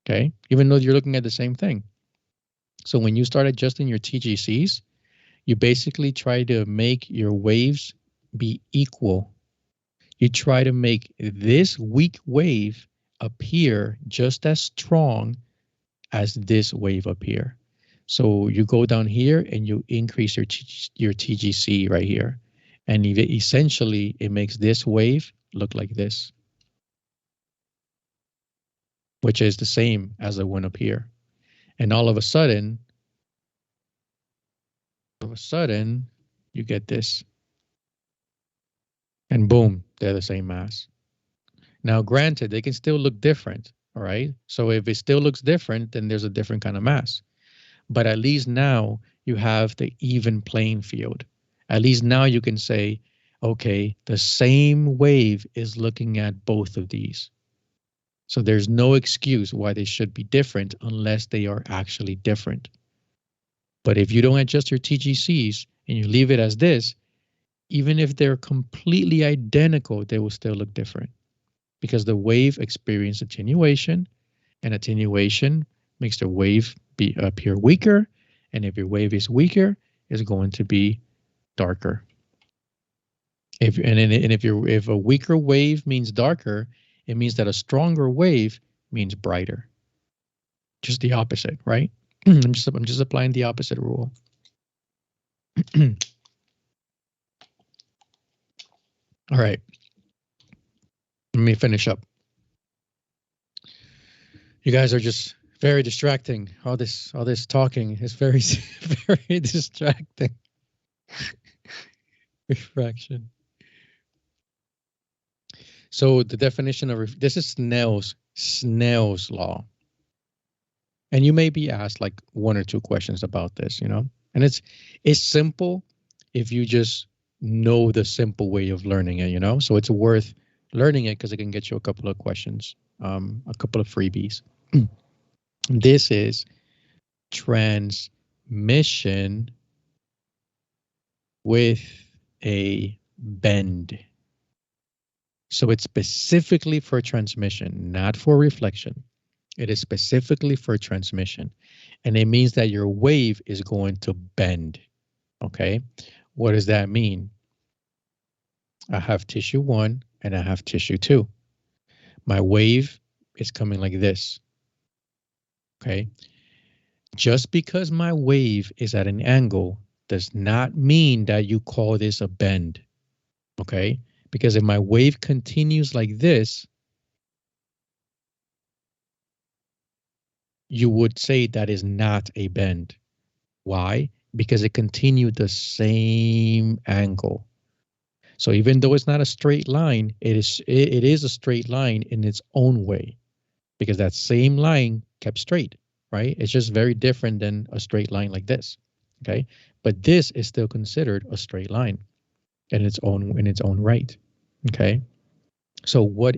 A: Okay. Even though you're looking at the same thing. So when you start adjusting your TGCs, you basically try to make your waves be equal. You try to make this weak wave appear just as strong as this wave up here. So you go down here and you increase your TGC right here. And essentially, it makes this wave look like this, which is the same as the one up here. And all of a sudden, you get this. And boom, they're the same mass. Now, granted, they can still look different, all right? So if it still looks different, then there's a different kind of mass. But at least now you have the even playing field. At least now you can say, okay, the same wave is looking at both of these. So there's no excuse why they should be different unless they are actually different. But if you don't adjust your TGCs and you leave it as this, even if they're completely identical, they will still look different because the wave experiences attenuation, and attenuation makes the wave appear weaker. And if your wave is weaker, it's going to be darker. If a weaker wave means darker, it means that a stronger wave means brighter. just the opposite, right? I'm just applying the opposite rule. All right, let me finish up. You guys are just very distracting. All this talking is very very distracting. Refraction. So the definition of this is Snell's law. And you may be asked like one or two questions about this, and it's simple if you just know the simple way of learning it. So it's worth learning it because it can get you a couple of questions, a couple of freebies. This is transmission with a bend. So it's specifically for transmission, not for reflection. It is specifically for transmission. And it means that your wave is going to bend. Okay. What does that mean? I have tissue 1 and I have tissue 2. My wave is coming like this. Okay. Just because my wave is at an angle does not mean that you call this a bend. Okay. Because if my wave continues like this, you would say that is not a bend. Why? Because it continued the same angle. So even though it's not a straight line, it is a straight line in its own way, because that same line kept straight, right? It's just very different than a straight line like this. Okay. But this is still considered a straight line in its own right. Okay. So what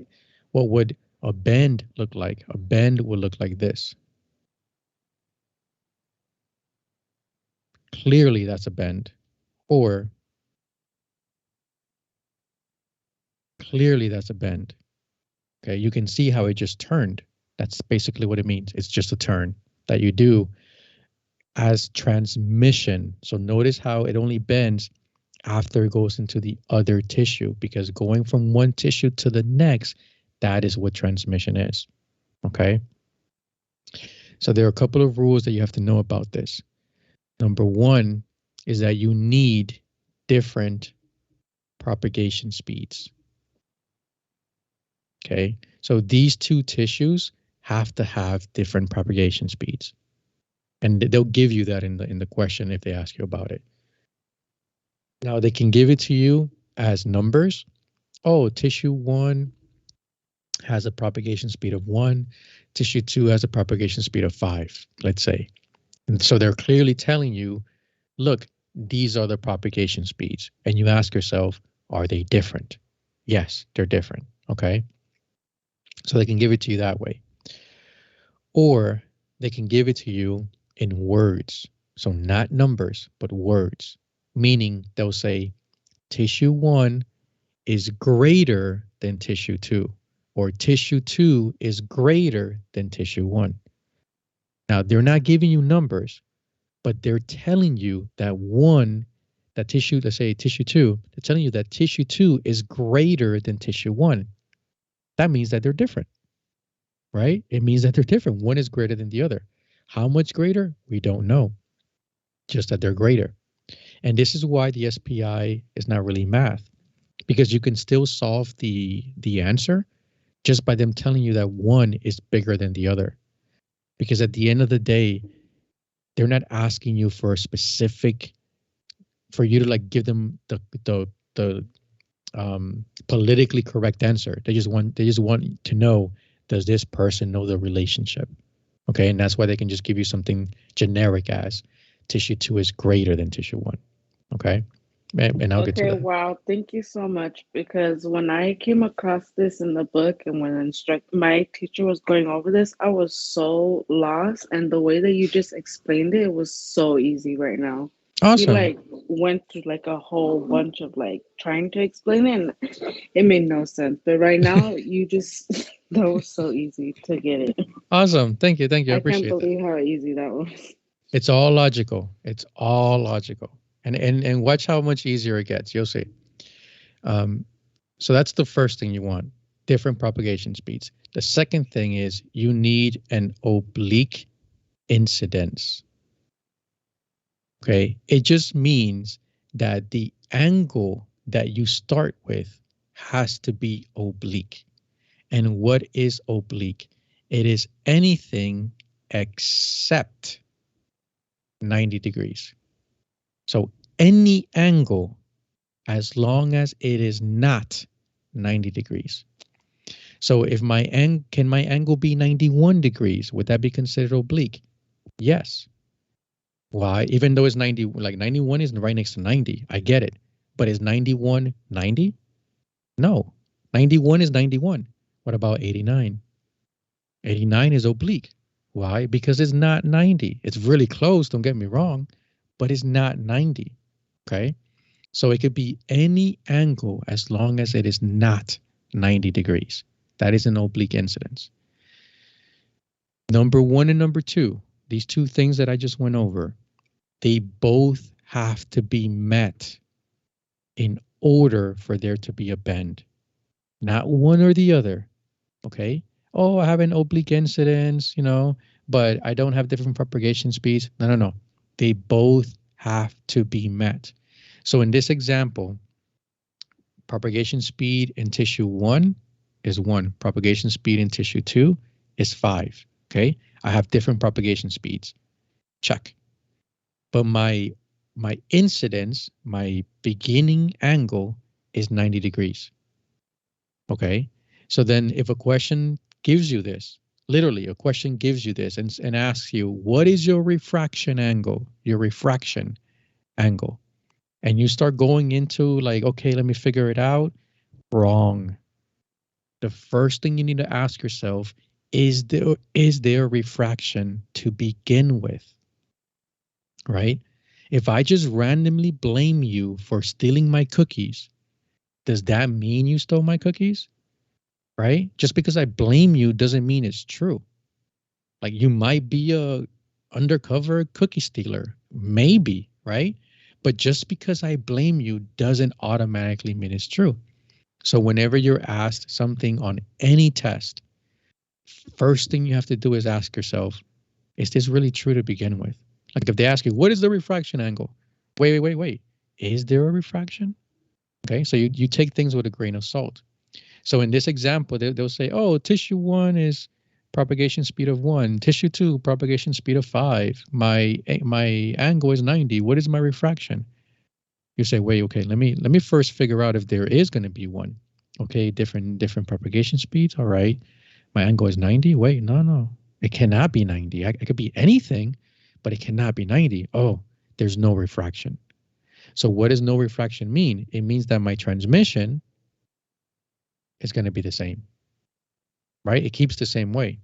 A: would a bend look like? A bend would look like this. Clearly that's a bend. Or clearly that's a bend. Okay, you can see how it just turned. That's basically what it means. It's just a turn that you do as transmission. So notice how it only bends after it goes into the other tissue, because going from one tissue to the next, that is what transmission is. Okay. So there are a couple of rules that you have to know about this. Number one is that you need different propagation speeds. Okay. So these two tissues have to have different propagation speeds. And they'll give you that in the question if they ask you about it. Now they can give it to you as numbers. Oh, tissue 1 has a propagation speed of 1. Tissue 2 has a propagation speed of 5, let's say. And so they're clearly telling you, look, these are the propagation speeds. And you ask yourself, are they different? Yes, they're different. Okay. So they can give it to you that way. Or they can give it to you in words. So not numbers, but words. Meaning they'll say tissue 1 is greater than tissue 2, or tissue 2 is greater than tissue 1. Now, they're not giving you numbers, but they're telling you that tissue, let's say tissue 2, they're telling you that tissue 2 is greater than tissue 1. That means that they're different, right? It means that they're different. One is greater than the other. How much greater? We don't know, just that they're greater. And this is why the SPI is not really math, because you can still solve the answer just by them telling you that one is bigger than the other. Because at the end of the day, they're not asking you for a specific, for you to like give them the politically correct answer. They just want to know, does this person know the relationship? Okay, and that's why they can just give you something generic as tissue 2 is greater than tissue 1. Okay, and I'll get to
B: Okay,
A: that.
B: wow, thank you so much. Because when I came across this in the book and when my teacher was going over this, I was so lost. And the way that you just explained it, it was so easy right now. You
A: Awesome.
B: like went through like a whole bunch of like trying to explain it, and it made no sense. But right now, you just that was so easy to get it.
A: Awesome. Thank you. Thank you. I
B: I can't
A: appreciate that.
B: believe how easy that was.
A: It's all logical. It's all logical. And watch how much easier it gets. You'll see. Um, so that's the first thing you want, different propagation speeds. The second thing is you need an oblique incidence. Okay, it just means that the angle that you start with has to be oblique. And what is oblique? It is anything except 90 degrees. So any angle, as long as it is not 90 degrees. So if can my angle be 91 degrees? Would that be considered oblique? Yes. Why? Even though it's 90, like 91 is right next to 90. I get it. But is 91 90? No. 91 is 91. What about 89? 89 is oblique. Why? Because it's not 90. It's really close, don't get me wrong, but it's not 90. Okay? So it could be any angle as long as it is not 90 degrees. That is an oblique incidence. Number one and number two, these two things that I just went over, they both have to be met in order for there to be a bend. Not one or the other. Okay? Oh, I have an oblique incidence, but I don't have different propagation speeds. No, no, no. They both have to be met. So in this example, propagation speed in tissue 1 is 1. Propagation speed in tissue 2 is 5. Okay? I have different propagation speeds. Check. But my incidence, my beginning angle is 90 degrees. Okay? So then if a question gives you this, literally a question gives you this and asks you, what is your refraction angle? Your refraction angle. And you start going into like, okay, let me figure it out. Wrong. The first thing you need to ask yourself is there refraction to begin with? Right? If I just randomly blame you for stealing my cookies, does that mean you stole my cookies? Right? Just because I blame you doesn't mean it's true. Like you might be a undercover cookie stealer, maybe, right? But just because I blame you doesn't automatically mean it's true. So whenever you're asked something on any test, first thing you have to do is ask yourself, is this really true to begin with? Like if they ask you, what is the refraction angle? Wait. Is there a refraction? Okay, so you take things with a grain of salt. So in this example, they'll say, oh, tissue 1 is propagation speed of 1. Tissue 2, propagation speed of 5. My angle is 90. What is my refraction? You say, wait, okay, let me first figure out if there is going to be one. Okay, different propagation speeds. All right. My angle is 90. Wait, no. It cannot be 90. It could be anything, but it cannot be 90. Oh, there's no refraction. So what does no refraction mean? It means that my transmission is going to be the same, right? It keeps the same way.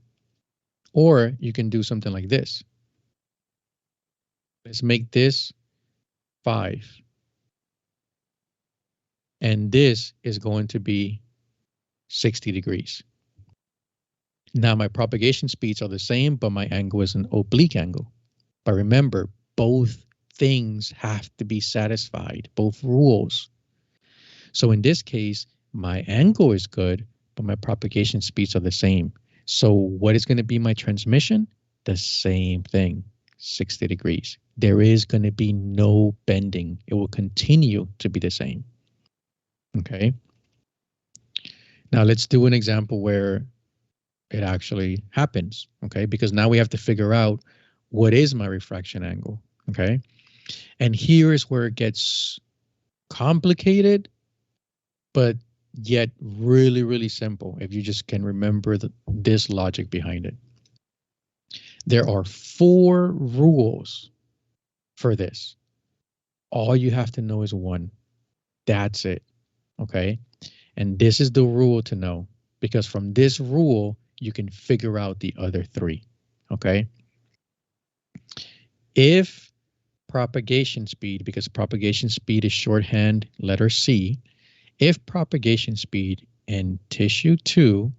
A: Or you can do something like this. Let's make this 5. And this is going to be 60 degrees. Now my propagation speeds are the same, but my angle is an oblique angle. But remember, both things have to be satisfied, both rules. So in this case, my angle is good, but my propagation speeds are the same. So what is going to be my transmission? The same thing, 60 degrees. There is going to be no bending. It will continue to be the same. Okay. Now let's do an example where it actually happens. Okay. Because now we have to figure out what is my refraction angle. Okay. And here is where it gets complicated, but yet really, really simple if you just can remember this logic behind it. There are 4 rules for this. All you have to know is one. That's it. Okay. And this is the rule to know, because from this rule, you can figure out the other 3. Okay. If propagation speed, because propagation speed is shorthand letter C, if propagation speed in tissue 2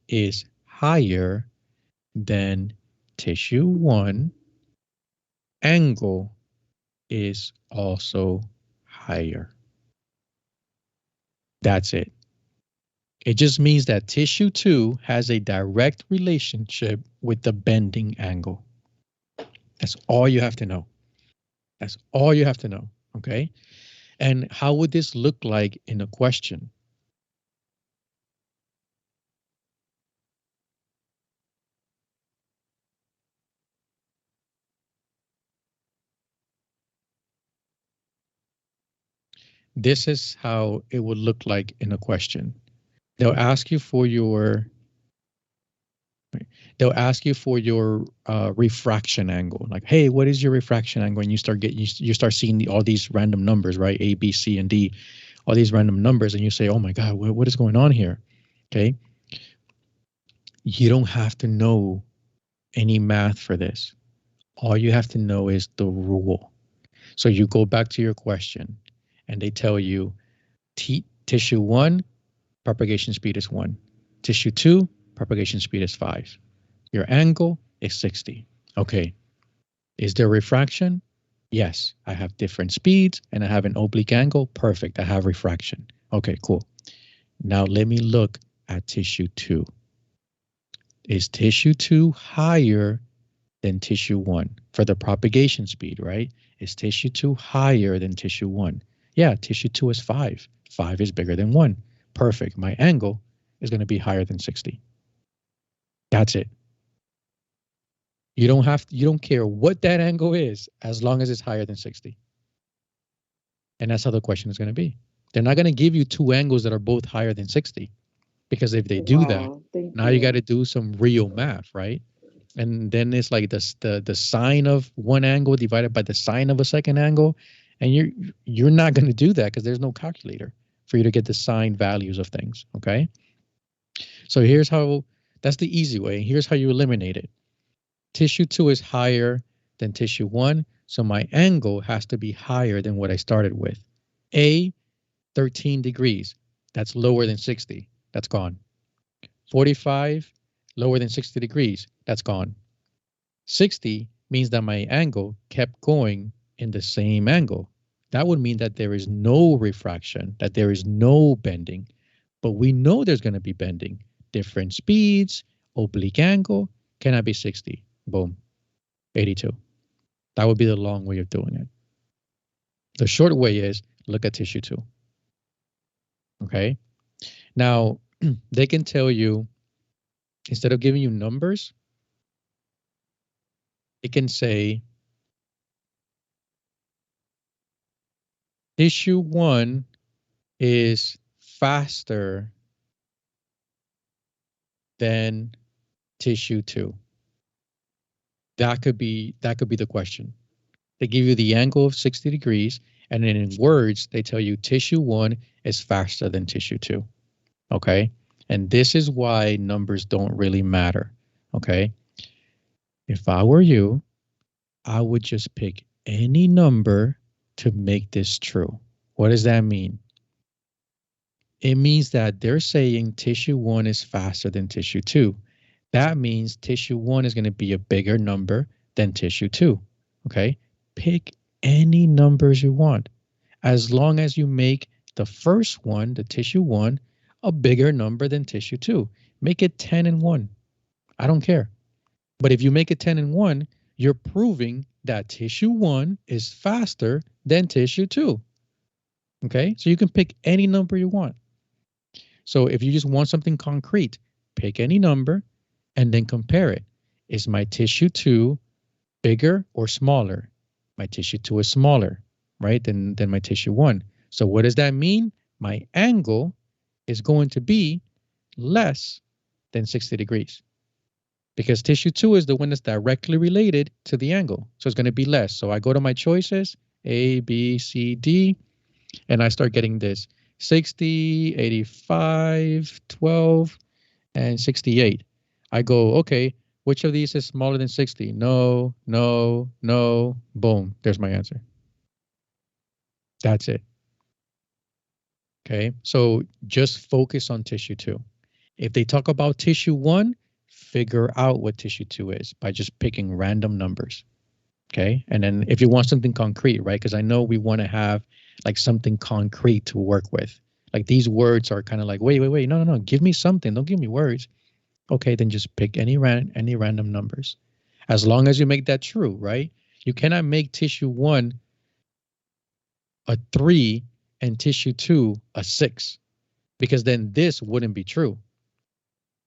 A: is higher than tissue 1, angle is also higher. That's it. It just means that tissue 2 has a direct relationship with the bending angle. That's all you have to know. That's all you have to know. Okay. And how would this look like in a question? This is how it would look like in a question. They'll ask you for your they'll ask you for your refraction angle. Like, hey, what is your refraction angle? And you start seeing all these random numbers, right? A, B, C, and D, all these random numbers, and you say, oh my God, what is going on here? Okay. You don't have to know any math for this. All you have to know is the rule. So you go back to your question and they tell you tissue 1, propagation speed is 1. Tissue 2, propagation speed is 5. Your angle is 60. Okay. Is there refraction? Yes. I have different speeds and I have an oblique angle. Perfect. I have refraction. Okay, cool. Now let me look at tissue 2. Is tissue 2 higher than tissue 1 for the propagation speed, right? Is tissue 2 higher than tissue 1? Yeah, tissue 2 is 5. 5 is bigger than 1. Perfect. My angle is going to be higher than 60. That's it. You don't care what that angle is as long as it's higher than 60. And that's how the question is going to be. They're not going to give you two angles that are both higher than 60, because if they do that,
B: Wow, thank
A: now you got
B: you.
A: to do some real math, right? And then it's like the sine of one angle divided by the sine of a second angle, and you're not going to do that because there's no calculator for you to get the sine values of things. Okay, so that's the easy way. Here's how you eliminate it. Tissue 2 is higher than tissue 1, so my angle has to be higher than what I started with. A, 13 degrees. That's lower than 60. That's gone. 45, lower than 60 degrees. That's gone. 60 means that my angle kept going in the same angle. That would mean that there is no refraction, that there is no bending, but we know there's going to be bending. Different speeds, oblique angle, cannot be 60. Boom, 82. That would be the long way of doing it. The short way is look at tissue 2. Okay. Now, they can tell you, instead of giving you numbers, it can say tissue 1 is faster than tissue 2. That could be the question. They give you the angle of 60 degrees, and then in words, they tell you tissue 1 is faster than tissue 2. Okay? And this is why numbers don't really matter. Okay? If I were you, I would just pick any number to make this true. What does that mean? It means that they're saying tissue 1 is faster than tissue 2. That means tissue 1 is going to be a bigger number than tissue 2. Okay? Pick any numbers you want, as long as you make the first one, the tissue 1, a bigger number than tissue 2. Make it 10 and 1. I don't care. But if you make it 10 and 1, you're proving that tissue 1 is faster than tissue 2. Okay? So you can pick any number you want. So if you just want something concrete, pick any number and then compare it. Is my tissue 2 bigger or smaller? My tissue 2 is smaller, right, than my tissue 1. So what does that mean? My angle is going to be less than 60 degrees, because tissue 2 is the one that's directly related to the angle. So it's going to be less. So I go to my choices, A, B, C, D, and I start getting this 60, 85, 12, and 68. I go, okay, which of these is smaller than 60? No, no, no, boom, there's my answer. That's it. Okay, so just focus on tissue 2. If they talk about tissue 1, figure out what tissue 2 is by just picking random numbers. Okay, and then if you want something concrete, right, because I know we want to have like something concrete to work with. Like these words are kind of like, wait, no, no, no, give me something. Don't give me words. Okay, then just pick any random numbers. As long as you make that true, right? You cannot make tissue 1 a 3 and tissue 2 a 6, because then this wouldn't be true,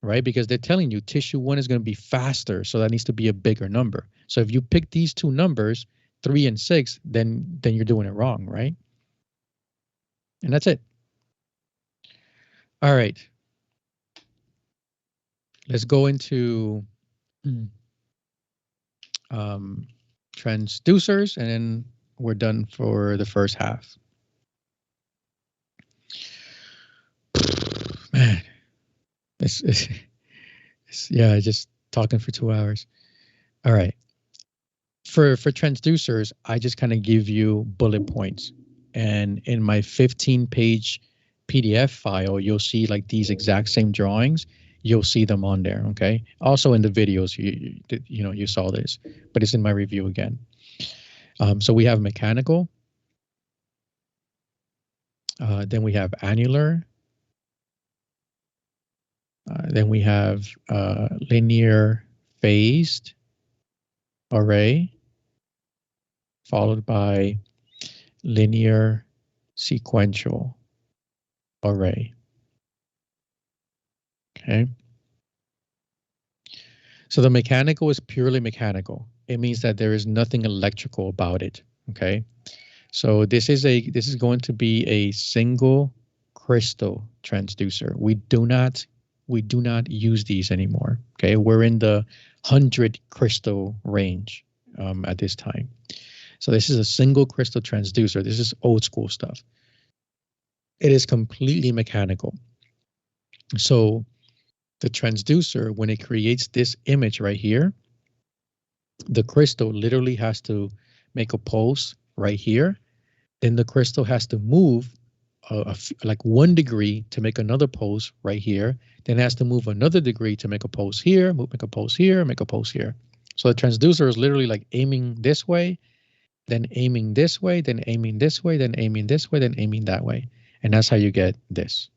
A: right? Because they're telling you tissue 1 is going to be faster, so that needs to be a bigger number. So if you pick these two numbers, 3 and 6, then you're doing it wrong, right? And that's it. All right. Let's go into transducers, and then we're done for the first half. Man, it's yeah, just talking for 2 hours. All right. For transducers, I just kind of give you bullet points. And in my 15-page PDF file, you'll see like these exact same drawings. You'll see them on there, okay? Also in the videos, you saw this, but it's in my review again. So we have mechanical. Then we have annular. Then we have linear phased array, followed by linear sequential array. Okay. So the mechanical is purely mechanical. It means that there is nothing electrical about it. Okay. So this is going to be a single crystal transducer. We do not use these anymore. Okay. We're in the 100 crystal range at this time. So this is a single crystal transducer. This is old school stuff. It is completely mechanical. So the transducer, when it creates this image right here, the crystal literally has to make a pulse right here. Then the crystal has to move like 1 degree to make another pulse right here. Then it has to move another degree to make a pulse here, make a pulse here, make a pulse here. So the transducer is literally like aiming this way, then aiming this way, then aiming this way, then aiming this way, then aiming that way. And that's how you get this.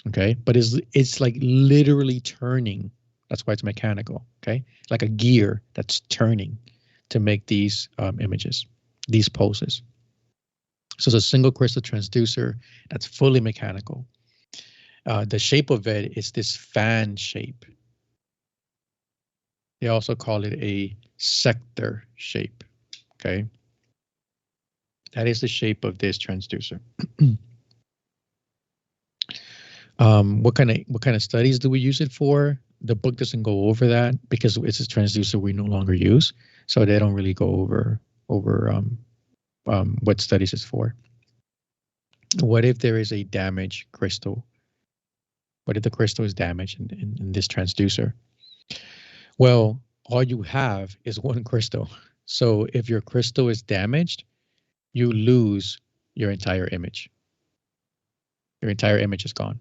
A: Okay, but it's like literally turning. That's why it's mechanical. Okay, like a gear that's turning to make these images, these pulses. So it's a single crystal transducer that's fully mechanical. The shape of it is this fan shape. They also call it a sector shape. Okay, that is the shape of this transducer. What kind of studies do we use it for? The book doesn't go over that because it's a transducer we no longer use, so they don't really go over what studies it's for. What if there is a damaged crystal? What if the crystal is damaged in this transducer? Well, all you have is one crystal. So if your crystal is damaged, you lose your entire image. Your entire image is gone.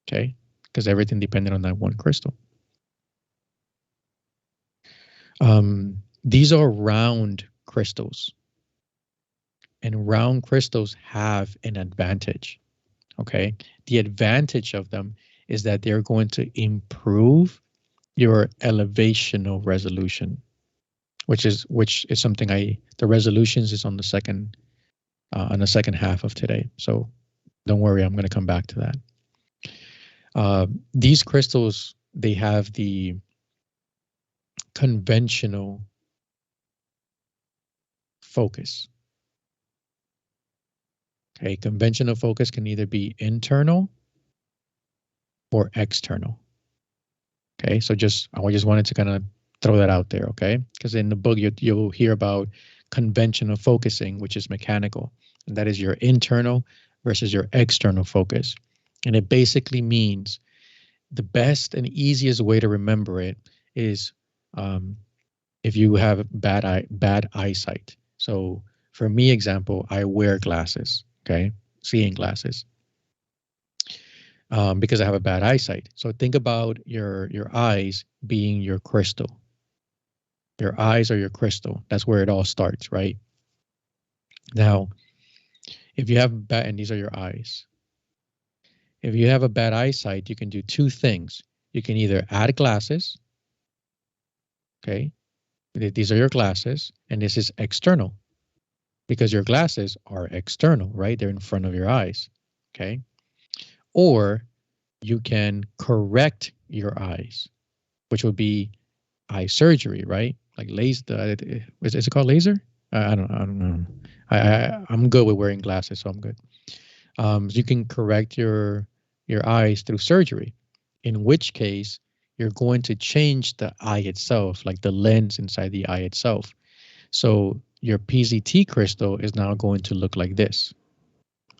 A: Okay, because everything depended on that one crystal. These are round crystals, and round crystals have an advantage. Okay, the advantage of them is that they're going to improve your elevational resolution, which is something the resolutions is on the second half of today. So don't worry, I'm going to come back to that. These crystals, they have the conventional focus. Okay, conventional focus can either be internal or external. Okay, so I just wanted to kind of throw that out there, okay? Because in the book, you'll hear about conventional focusing, which is mechanical, and that is your internal versus your external focus. And it basically means the best and easiest way to remember it is if you have bad eyesight. So for me, example, I wear glasses, okay, seeing glasses, because I have a bad eyesight. So think about your eyes being your crystal. Your eyes are your crystal. That's where it all starts, right? Now, if you have bad, and these are your eyes. If you have a bad eyesight, you can do two things. You can either add glasses, Okay. These are your glasses, and this is external because your glasses are external, right? They're in front of your eyes. Okay. Or you can correct your eyes, which would be eye surgery, right? Like laser. Is it called laser? I don't know. I'm good with wearing glasses, so I'm good. So you can correct your eyes through surgery, in which case you're going to change the eye itself, like the lens inside the eye itself. So your PZT crystal is now going to look like this.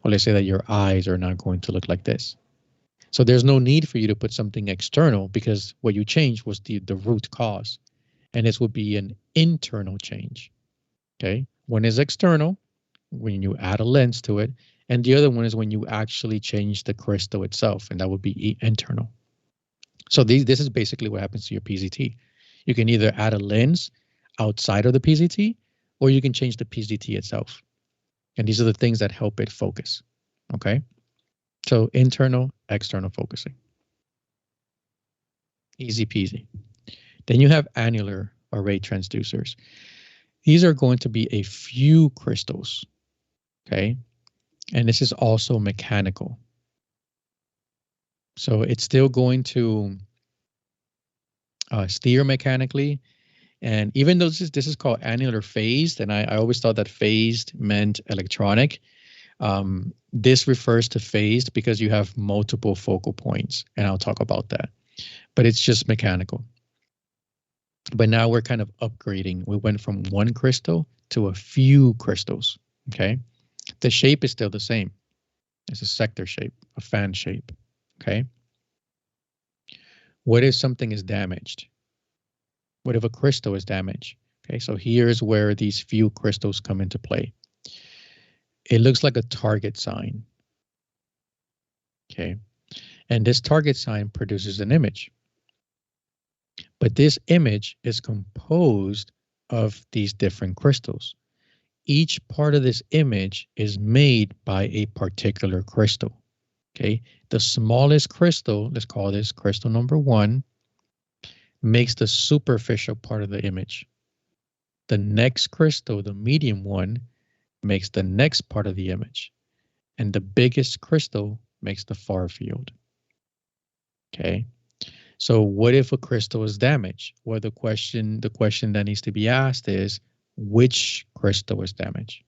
A: Or let's say that your eyes are not going to look like this. So there's no need for you to put something external because what you changed was the root cause. And this would be an internal change. Okay. One is external, when you add a lens to it, and the other one is when you actually change the crystal itself, and that would be internal. So this is basically what happens to your PZT. You can either add a lens outside of the PZT, or you can change the PZT itself. And these are the things that help it focus. Okay. So internal, external focusing. Easy peasy. Then you have annular array transducers. These are going to be a few crystals. Okay. And this is also mechanical. So it's still going to steer mechanically. And even though this is called annular phased, and I always thought that phased meant electronic, this refers to phased because you have multiple focal points, and I'll talk about that. But it's just mechanical. But now we're kind of upgrading. We went from one crystal to a few crystals, okay? The shape is still the same. It's a sector shape, a fan shape, okay? What if something is damaged? What if a crystal is damaged? Okay, so here's where these few crystals come into play. It looks like a target sign, okay? And this target sign produces an image. But this image is composed of these different crystals. Each part of this image is made by a particular crystal, okay? The smallest crystal, let's call this crystal number 1, makes the superficial part of the image. The next crystal, the medium one, makes the next part of the image. And the biggest crystal makes the far field. Okay. So what if a crystal is damaged? Well, the question that needs to be asked is, which crystal is damaged?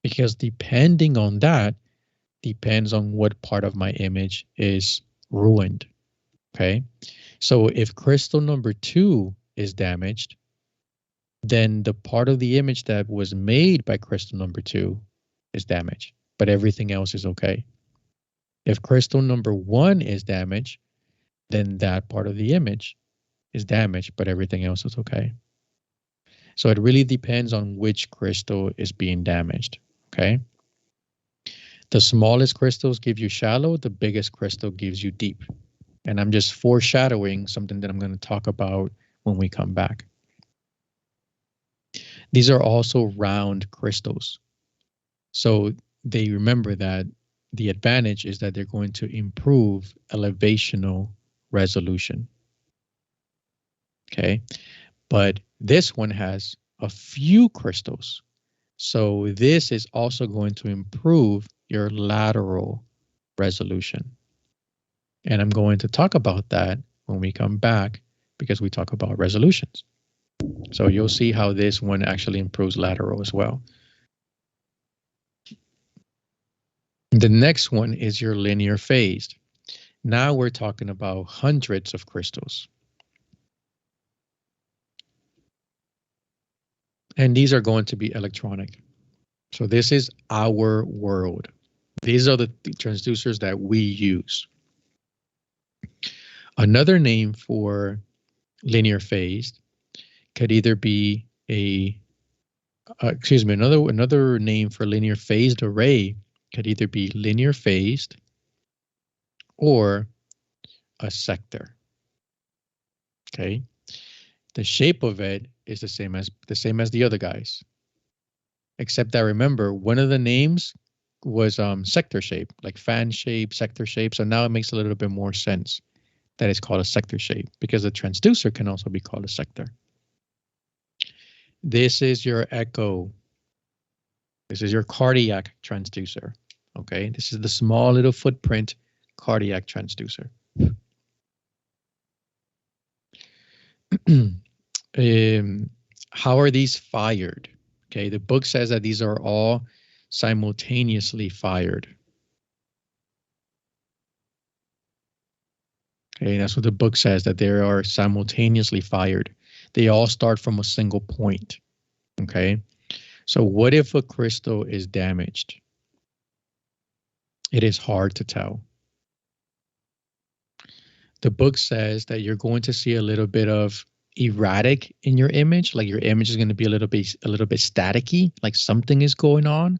A: Because depending on that, depends on what part of my image is ruined. Okay. So if crystal number 2 is damaged, then the part of the image that was made by crystal number 2 is damaged, but everything else is okay. If crystal number 1 is damaged, then that part of the image is damaged, but everything else is okay. So it really depends on which crystal is being damaged, okay? The smallest crystals give you shallow, the biggest crystal gives you deep. And I'm just foreshadowing something that I'm going to talk about when we come back. These are also round crystals. So they remember that the advantage is that they're going to improve elevational resolution. Okay. But this one has a few crystals. So this is also going to improve your lateral resolution. And I'm going to talk about that when we come back because we talk about resolutions. So you'll see how this one actually improves lateral as well. The next one is your linear phased. Now we're talking about hundreds of crystals. And these are going to be electronic. So this is our world. These are the transducers that we use. Another name for linear phased could either be another name for linear phased array could either be linear phased or a sector. Okay. The shape of it is the same as the other guys. Except that remember, one of the names was sector shape, like fan shape, sector shape. So now it makes a little bit more sense that it's called a sector shape because the transducer can also be called a sector. This is your echo. This is your cardiac transducer. Okay, this is the small little footprint cardiac transducer. How are these fired? Okay, the book says that these are all simultaneously fired. Okay, that's what the book says, that they are simultaneously fired. They all start from a single point. Okay, so what if a crystal is damaged? It is hard to tell. The book says that you're going to see a little bit of erratic in your image, like your image is going to be a little bit staticky, like something is going on,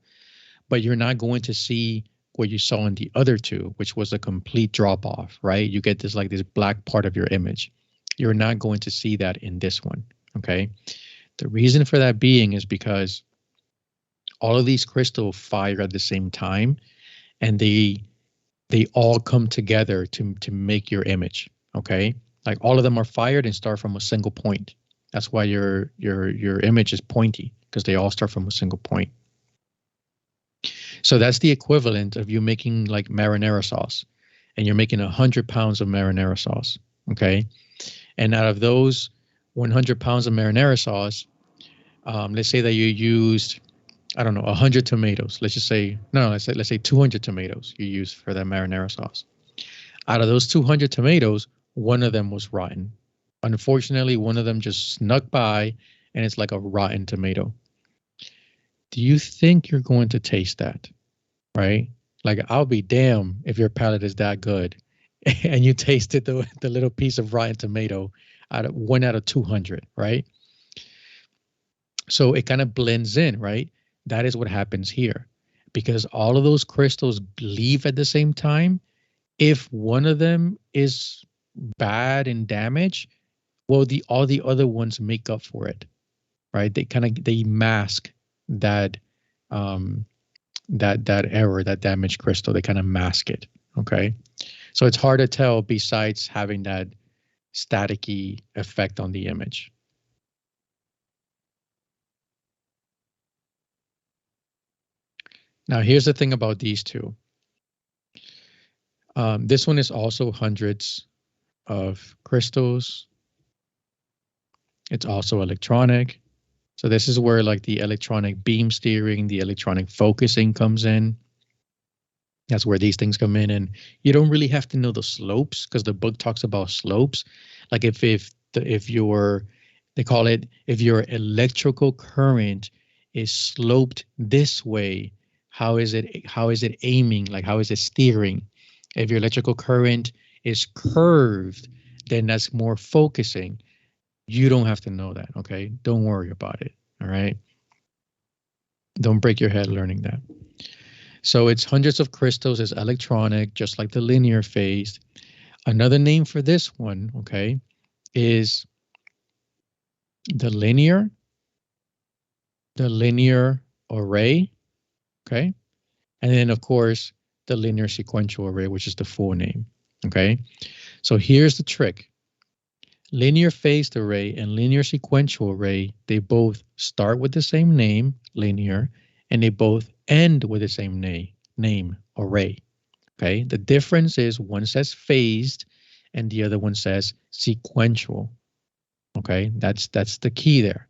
A: but you're not going to see what you saw in the other two, which was a complete drop off, right? You get this like this black part of your image. You're not going to see that in this one, okay? The reason for that being is because all of these crystals fire at the same time, and they all come together to make your image, okay? Like all of them are fired and start from a single point. That's why your image is pointy, because they all start from a single point. So that's the equivalent of you making like marinara sauce, and you're making 100 pounds of marinara sauce, okay? And out of those 100 pounds of marinara sauce, let's say that you used, I don't know, 100 tomatoes. Let's just say, no, let's say 200 tomatoes you used for that marinara sauce. Out of those 200 tomatoes, one of them was rotten. Unfortunately, one of them just snuck by, and it's like a rotten tomato. Do you think you're going to taste that? Right? Like, I'll be damned if your palate is that good and you tasted the little piece of rotten tomato out of 1 out of 200, right? So it kind of blends in, right? That is what happens here. Because all of those crystals leave at the same time, if one of them is bad and damaged, well, all the other ones make up for it, right? They mask that um, that error, that damaged crystal. They kind of mask it. Okay, so it's hard to tell besides having that staticky effect on the image. Now, here's the thing about these two. This one is also hundreds of crystals. It's also electronic. So this is where like the electronic beam steering, the electronic focusing comes in. That's where these things come in, and you don't really have to know the slopes because the book talks about slopes. Like if your, they call it, if your electrical current is sloped this way, how is it aiming? Like how is it steering? If your electrical current is curved, then that's more focusing. You don't have to know that, okay? Don't worry about it, all right? Don't break your head learning that. So it's hundreds of crystals, it's electronic, just like the linear phase. Another name for this one, okay, is the linear array, okay? And then, of course, the linear sequential array, which is the full name, okay? So here's the trick. Linear phased array and linear sequential array, they both start with the same name, linear, and they both end with the same name, array. Okay, the difference is one says phased and the other one says sequential. Okay, that's the key there.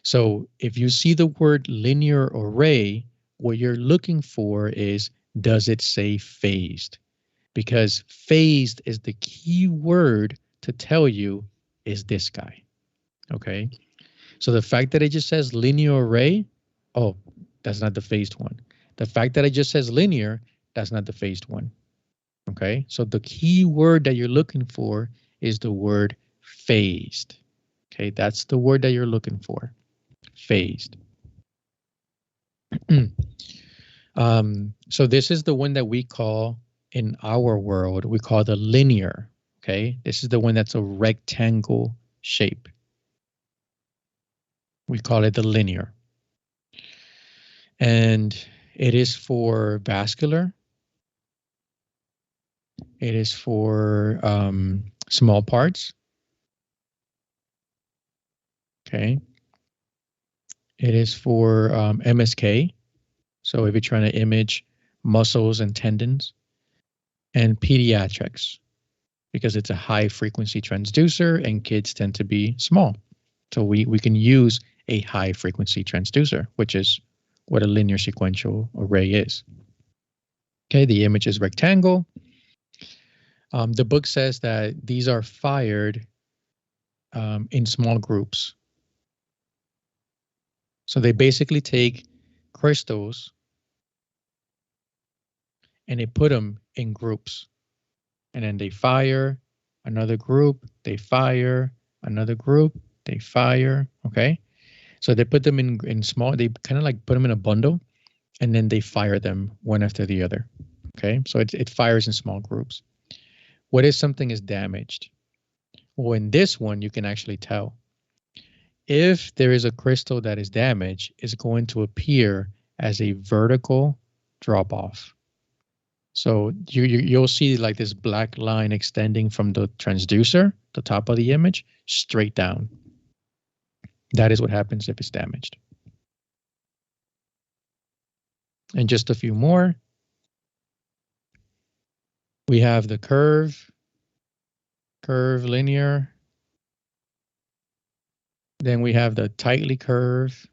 A: So if you see the word linear array, what you're looking for is, does it say phased? Because phased is the key word to tell you is this guy. Okay, so the fact that it just says linear array, oh, that's not the phased one. The fact that it just says linear, that's not the phased one. Okay, so the key word that you're looking for is the word phased. Okay, that's the word that you're looking for, phased. So this is the one that we call, in our world, we call the linear. Okay, this is the one that's a rectangle shape. We call it the linear. And it is for vascular. It is for small parts. Okay. It is for MSK. So if you're trying to image muscles and tendons, and pediatrics, because it's a high frequency transducer and kids tend to be small. So we can use a high frequency transducer, which is what a linear sequential array is. Okay, the image is rectangle. The book says that these are fired in small groups. So they basically take crystals and they put them in groups. And then they fire another group, they fire another group, they fire, okay? So they put them in small, they kind of like put them in a bundle, and then they fire them one after the other, okay? So it fires in small groups. What if something is damaged? Well, in this one, you can actually tell. If there is a crystal that is damaged, it's going to appear as a vertical drop-off. So you'll see like this black line extending from the transducer, the top of the image, straight down. That is what happens if it's damaged. And just a few more. We have the curve linear. Then we have the tightly curved.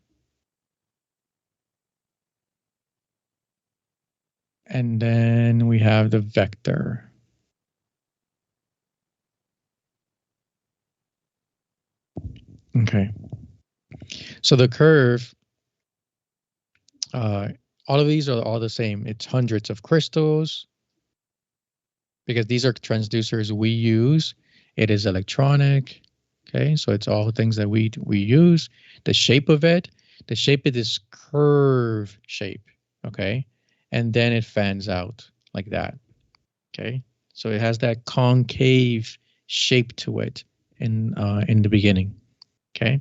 A: And then we have the vector. Okay. So the curve, all of these are all the same. It's hundreds of crystals because these are transducers we use. It is electronic. Okay, so it's all things that we use. The shape of it is curve shape. Okay, and then it fans out like that. Okay, so it has that concave shape to it in the beginning. Okay,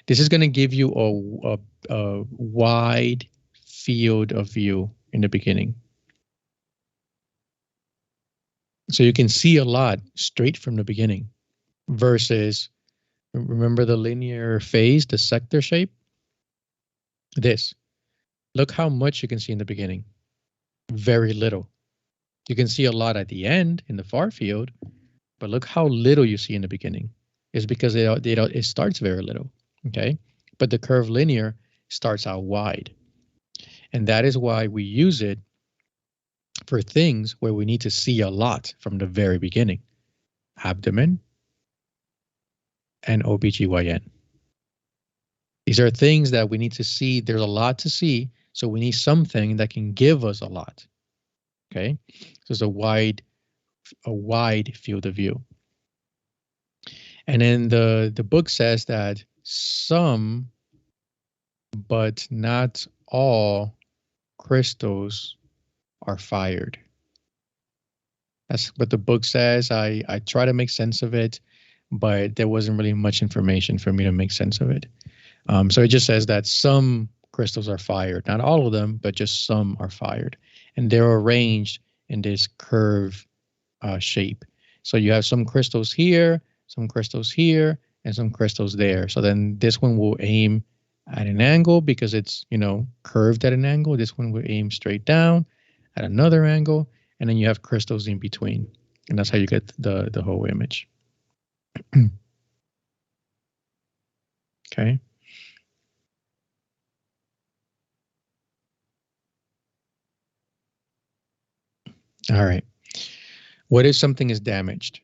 A: this is going to give you a wide field of view in the beginning. So you can see a lot straight from the beginning versus, remember the linear phase, the sector shape? This. Look how much you can see in the beginning. Very little. You can see a lot at the end in the far field, but look how little you see in the beginning. It's because it starts very little, okay? But the curve linear starts out wide. And that is why we use it for things where we need to see a lot from the very beginning. Abdomen and OBGYN. These are things that we need to see. There's a lot to see, so we need something that can give us a lot. Okay, so it's a wide field of view. And then the book says that some, but not all, crystals are fired. That's what the book says. I try to make sense of it, but there wasn't really much information for me to make sense of it. So it just says that some crystals are fired, not all of them, but just some are fired, and they're arranged in this curve shape. So you have some crystals here, some crystals here, and some crystals there. So then this one will aim at an angle because it's, curved at an angle. This one will aim straight down at another angle, and then you have crystals in between, and that's how you get the whole image. Okay. All right. What if something is damaged?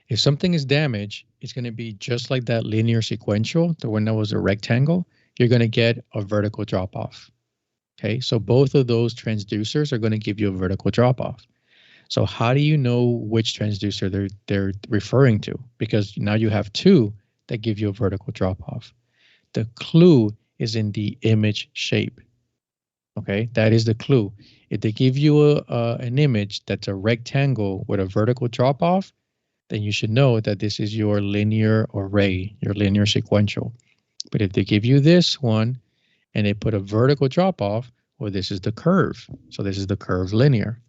A: If something is damaged, it's going to be just like that linear sequential, the one that was a rectangle. You're going to get a vertical drop off. Okay, so both of those transducers are going to give you a vertical drop off. So how do you know which transducer they're referring to? Because now you have two that give you a vertical drop off. The clue is in the image shape. Okay, that is the clue. If they give you an image that's a rectangle with a vertical drop off, then you should know that this is your linear array, your linear sequential. But if they give you this one and they put a vertical drop off, well, this is the curve. So this is the curve linear.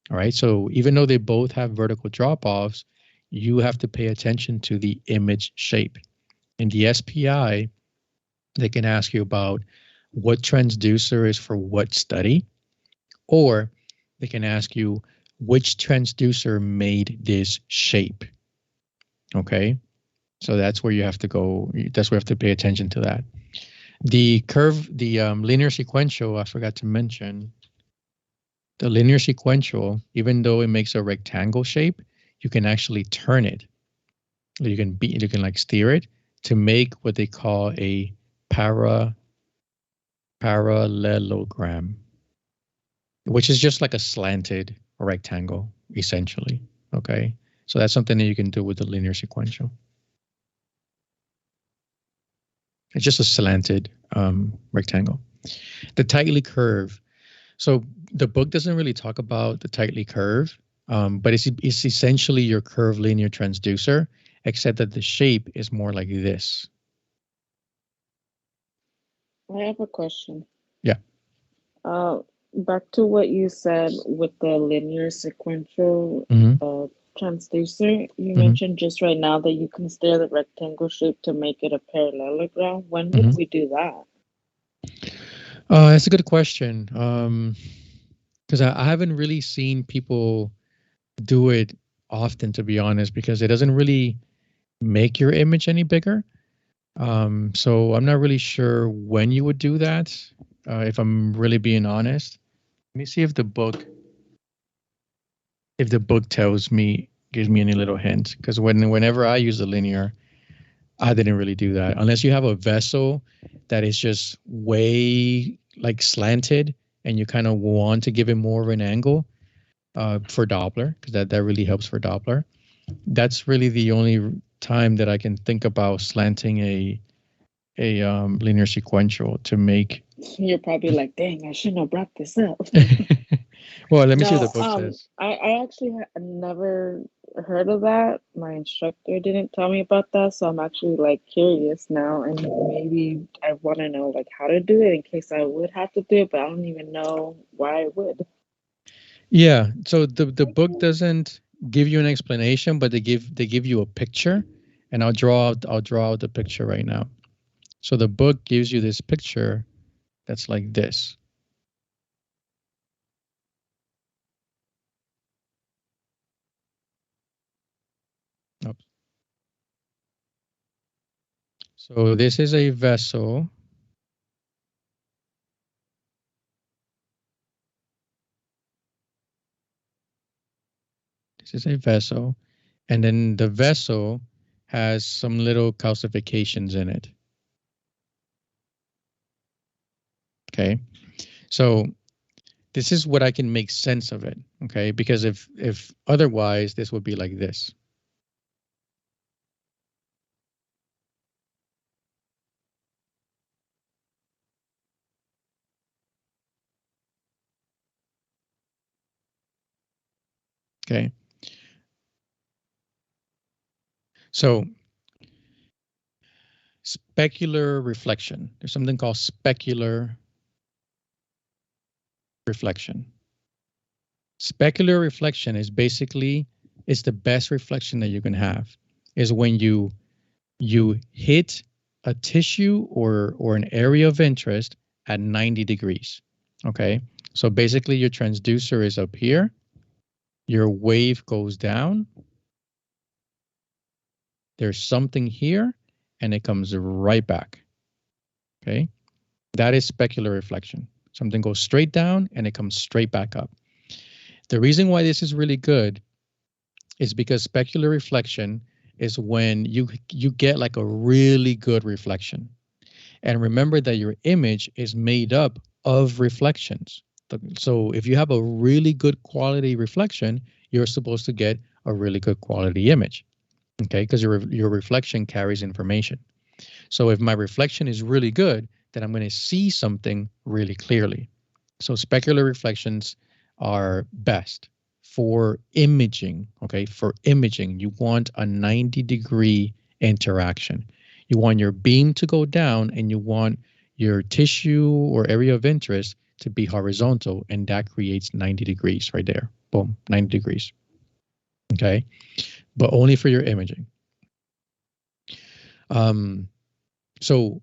A: All right. So even though they both have vertical drop offs, you have to pay attention to the image shape. In the SPI, they can ask you about what transducer is for what study, or they can ask you which transducer made this shape. Okay. So that's where you have to go. That's where you have to pay attention to that. The curve, the linear sequential, I forgot to mention, the linear sequential, even though it makes a rectangle shape, you can actually turn it. You can like steer it to make what they call a parallelogram, which is just like a slanted rectangle, essentially. Okay. So that's something that you can do with the linear sequential. It's just a slanted rectangle. The tightly curved. So the book doesn't really talk about the tightly curved, but it's essentially your curved linear transducer, except that the shape is more like this.
B: I have a question.
A: Yeah.
B: Uh, Back to what you said with the linear sequential
A: Mm-hmm.
B: transducer, you
A: Mm-hmm.
B: mentioned just right now that you can steer the rectangle shape to make it a parallelogram. When would
A: Mm-hmm.
B: we do that?
A: That's a good question. Because I haven't really seen people do it often, to be honest, because it doesn't really make your image any bigger. So I'm not really sure when you would do that, if I'm really being honest. Let me see if the book tells me, gives me any little hint. Because whenever I use the linear, I didn't really do that. Unless you have a vessel that is just way like slanted and you kind of want to give it more of an angle for Doppler, because that really helps for Doppler. That's really the only time that I can think about slanting a linear sequential to make.
B: You're probably like, dang, I shouldn't have brought this up.
A: Well, let me see what the
B: No,
A: book says.
B: I actually never heard of that. My instructor didn't tell me about that, so I'm actually like curious now, and maybe I want to know like how to do it in case I would have to do it, but I don't even know why I would.
A: Yeah, so the book doesn't give you an explanation, but they give you a picture, and I'll draw out the picture right now. So the book gives you this picture that's like this. Oops. So this is a vessel. This is a vessel, and then the vessel has some little calcifications in it. Okay, so this is what I can make sense of it. Okay, because if otherwise, this would be like this. Okay, so specular reflection. There's something called specular reflection. Specular reflection is basically it's the best reflection that you can have. Is when you hit a tissue or an area of interest at 90 degrees. Okay, so basically your transducer is up here, your wave goes down, there's something here, and it comes right back. Okay, that is specular reflection. Something goes straight down and it comes straight back up. The reason why this is really good is because specular reflection is when you get like a really good reflection. And remember that your image is made up of reflections. So if you have a really good quality reflection, you're supposed to get a really good quality image. Okay, because your reflection carries information. So if my reflection is really good, then I'm going to see something really clearly. So specular reflections are best for imaging. Okay, for imaging, you want a 90-degree interaction. You want your beam to go down and you want your tissue or area of interest to be horizontal, and that creates 90 degrees right there. Boom, 90 degrees. Okay, but only for your imaging. So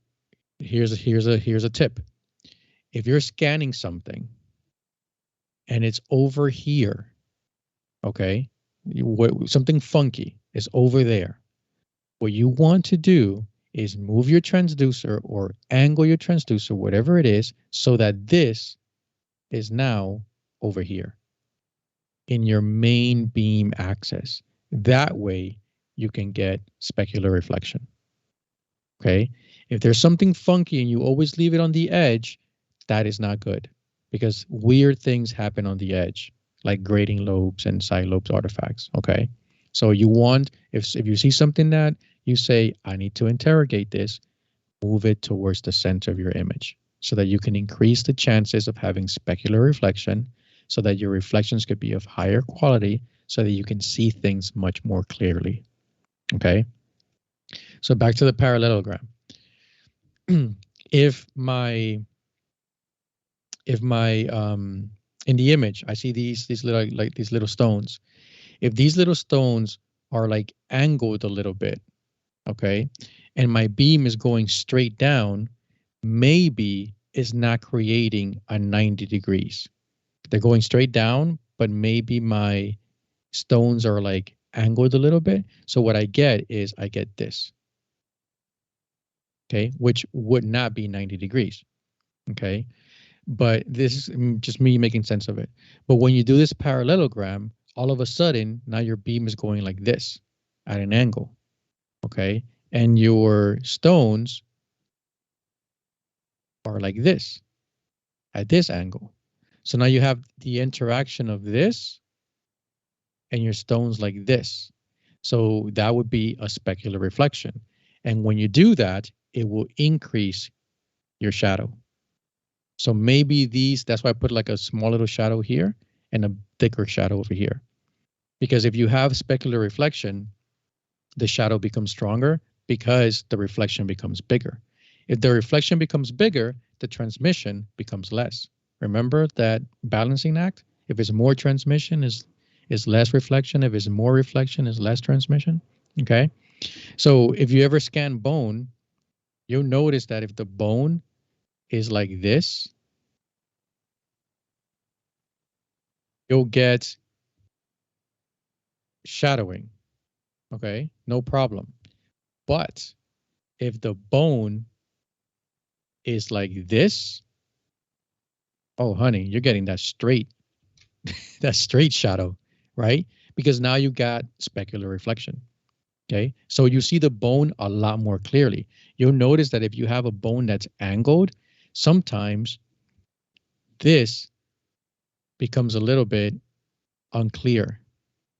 A: here's a tip. If you're scanning something and it's over here, okay, something funky is over there. What you want to do is move your transducer or angle your transducer, whatever it is, so that this is now over here in your main beam axis. That way you can get specular reflection. Okay. If there's something funky and you always leave it on the edge, that is not good because weird things happen on the edge, like grating lobes and side lobes artifacts. Okay. So you want, if you see something that you say, I need to interrogate this, move it towards the center of your image so that you can increase the chances of having specular reflection so that your reflections could be of higher quality so that you can see things much more clearly. Okay. So back to the parallelogram. if my in the image I see these little like these little stones. If these little stones are like angled a little bit, okay, and my beam is going straight down, maybe it's not creating a 90 degrees. They're going straight down, but maybe my stones are like angled a little bit. So what I get is I get this, okay, which would not be 90 degrees, okay? But this is just me making sense of it. But when you do this parallelogram, all of a sudden, now your beam is going like this at an angle, okay? And your stones are like this at this angle. So now you have the interaction of this and your stones like this. So that would be a specular reflection. And when you do that, it will increase your shadow. So maybe that's why I put like a small little shadow here and a thicker shadow over here. Because if you have specular reflection, the shadow becomes stronger because the reflection becomes bigger. If the reflection becomes bigger, the transmission becomes less. Remember that balancing act? If it's more transmission, is less reflection. If it's more reflection, is less transmission. Okay. So if you ever scan bone, you'll notice that if the bone is like this, you'll get shadowing. Okay, no problem. But if the bone is like this, oh honey, you're getting that straight shadow, right? Because now you got specular reflection. Okay, so you see the bone a lot more clearly. You'll notice that if you have a bone that's angled, sometimes this becomes a little bit unclear.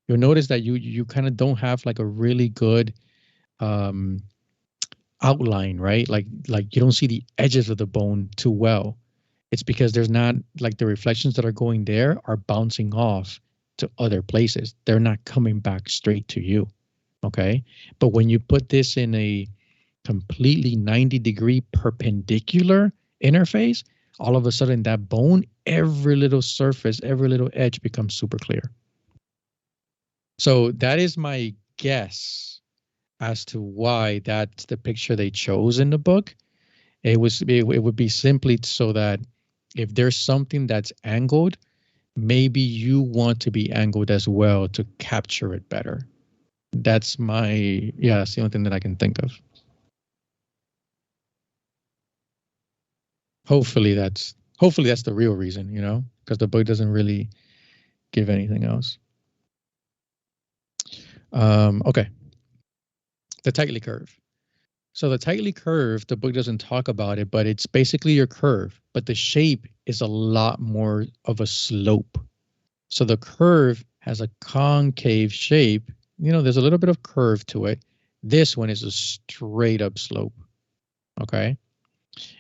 A: You'll notice that you kind of don't have like a really good um, outline, right? Like you don't see the edges of the bone too well. It's because there's not like the reflections that are going there are bouncing off to other places. They're not coming back straight to you. Okay. But when you put this in a completely 90-degree perpendicular interface, all of a sudden that bone, every little surface, every little edge becomes super clear. So that is my guess as to why that's the picture they chose in the book. It would be simply so that if there's something that's angled, maybe you want to be angled as well to capture it better. That's that's the only thing that I can think of. Hopefully that's the real reason, because the book doesn't really give anything else. Okay. The tightly curve. So the tightly curved, the book doesn't talk about it, but it's basically your curve, but the shape is a lot more of a slope. So the curve has a concave shape. There's a little bit of curve to it. This one is a straight up slope. Okay.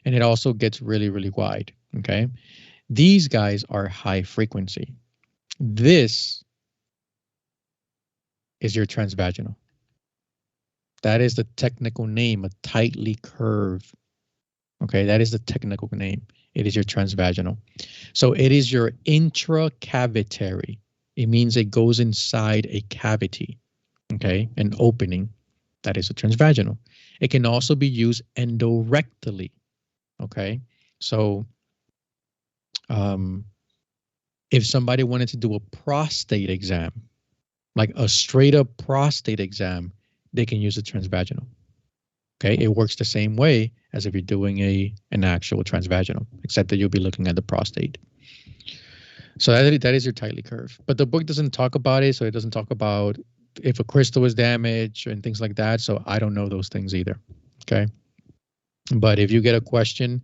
A: And it also gets really, really wide. Okay. These guys are high frequency. This is your transvaginal. That is the technical name, a tightly curved. Okay, that is the technical name. It is your transvaginal. So it is your intracavitary. It means it goes inside a cavity, okay, an opening. That is a transvaginal. It can also be used endorectally. Okay. So if somebody wanted to do a prostate exam, like a straight up prostate exam, they can use a transvaginal. Okay. It works the same way as if you're doing an actual transvaginal, except that you'll be looking at the prostate. So that is your tightly curved. But the book doesn't talk about it. So it doesn't talk about if a crystal is damaged and things like that. So I don't know those things either. Okay. But if you get a question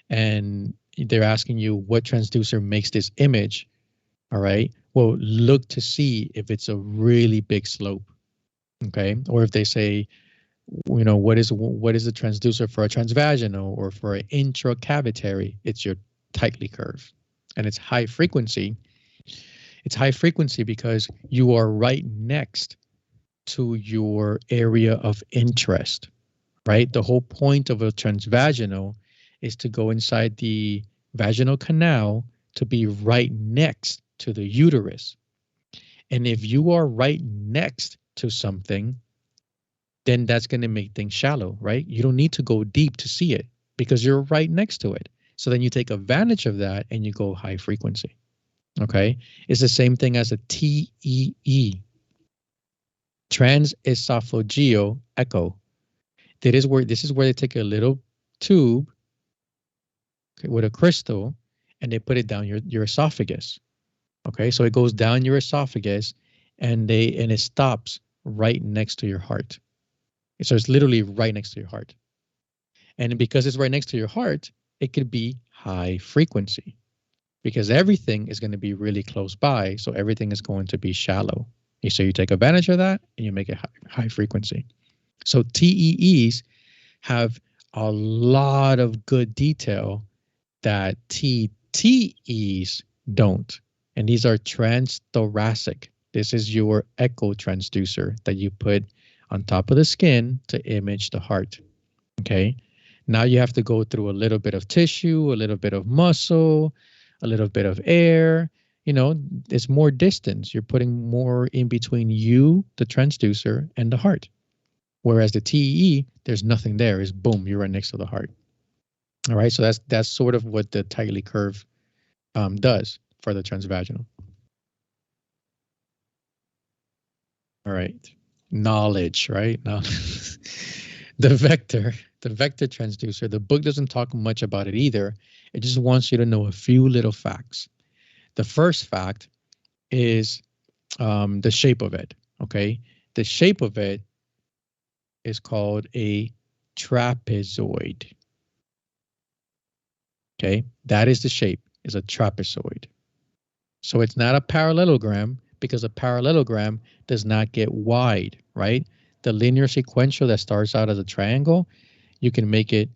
A: and they're asking you what transducer makes this image, all right, well, look to see if it's a really big slope. Okay. Or if they say, what is the transducer for a transvaginal or for an intracavitary, it's your tightly curved. And it's high frequency. It's high frequency because you are right next to your area of interest, right? The whole point of a transvaginal is to go inside the vaginal canal to be right next to the uterus. And if you are right next to something, then that's going to make things shallow, right? You don't need to go deep to see it because you're right next to it. So then you take advantage of that and you go high frequency. Okay. It's the same thing as a TEE, transesophageal echo. This is where they take a little tube, okay, with a crystal and they put it down your esophagus. Okay. So it goes down your esophagus and it stops right next to your heart. So it's literally right next to your heart. And because it's right next to your heart, it could be high frequency because everything is going to be really close by. So everything is going to be shallow. So you take advantage of that and you make it high frequency. So TEEs have a lot of good detail that TTEs don't. And these are transthoracic. This is your echo transducer that you put on top of the skin to image the heart. Okay. Now you have to go through a little bit of tissue, a little bit of muscle, a little bit of air. It's more distance. You're putting more in between you, the transducer, and the heart. Whereas the TEE, there's nothing there. It's boom, you're right next to the heart. All right. So that's sort of what the tightly curved does for the transvaginal. All right. Knowledge, right? Now, the vector transducer, the book doesn't talk much about it either. It just wants you to know a few little facts. The first fact is the shape of it. Okay. The shape of it is called a trapezoid. Okay. That is the shape, is a trapezoid. So it's not a parallelogram because a parallelogram does not get wide, right? The linear sequential that starts out as a triangle, you can make it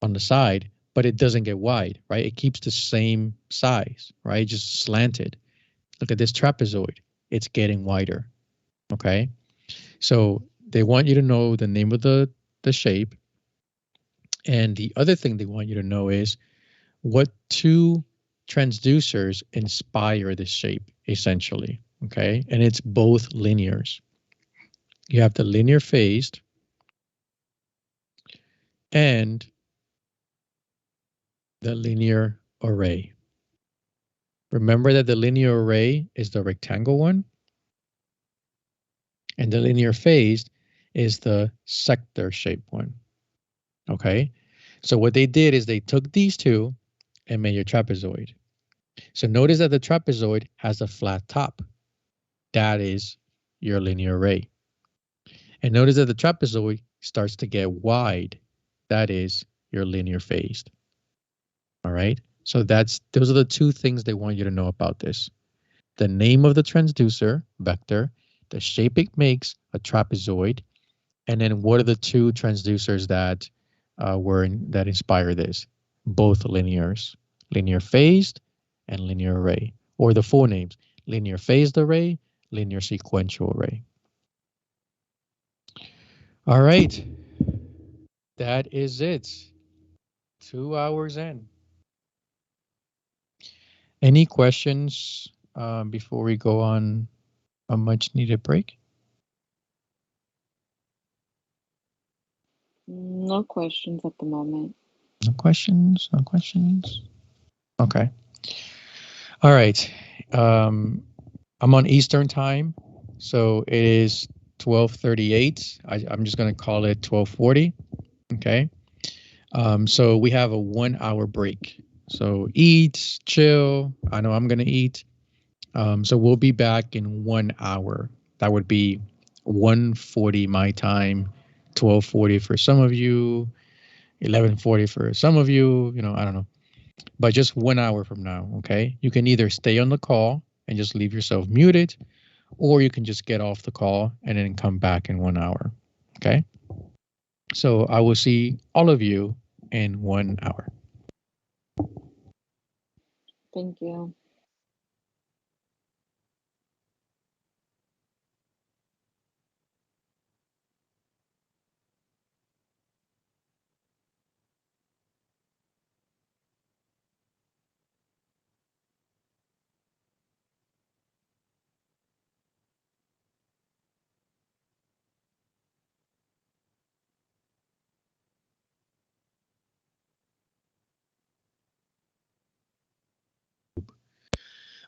A: on the side, but it doesn't get wide, right? It keeps the same size, right? Just slanted. Look at this trapezoid. It's getting wider, okay? So they want you to know the name of the shape. And the other thing they want you to know is what two transducers inspire this shape, essentially, okay? And it's both linears. You have the linear phased and the linear array. Remember that the linear array is the rectangle one, and the linear phased is the sector shaped one, okay? So what they did is they took these two and made your trapezoid. So notice that the trapezoid has a flat top. That is your linear array. And notice that the trapezoid starts to get wide. That is your linear phased. All right. So those are the two things they want you to know about this. The name of the transducer vector, the shape it makes, a trapezoid, and then what are the two transducers that that inspire this? Both linears, linear phased and linear array, or the full names: linear phased array, linear sequential array. All right, that is it. 2 hours in. Any questions before we go on a much needed break?
B: No questions at the moment.
A: No questions? No questions? Okay. All right. Um, I'm on Eastern time, so it is 12:38. I'm just gonna call it 12:40. Okay. So we have a 1 hour break. So eat, chill. I know I'm gonna eat. So we'll be back in 1 hour. That would be 1:40 my time, 12:40 for some of you, 11:40 for some of you. I don't know, but just 1 hour from now. Okay. You can either stay on the call and just leave yourself muted, or you can just get off the call and then come back in 1 hour. Okay. So I will see all of you in 1 hour.
B: Thank you.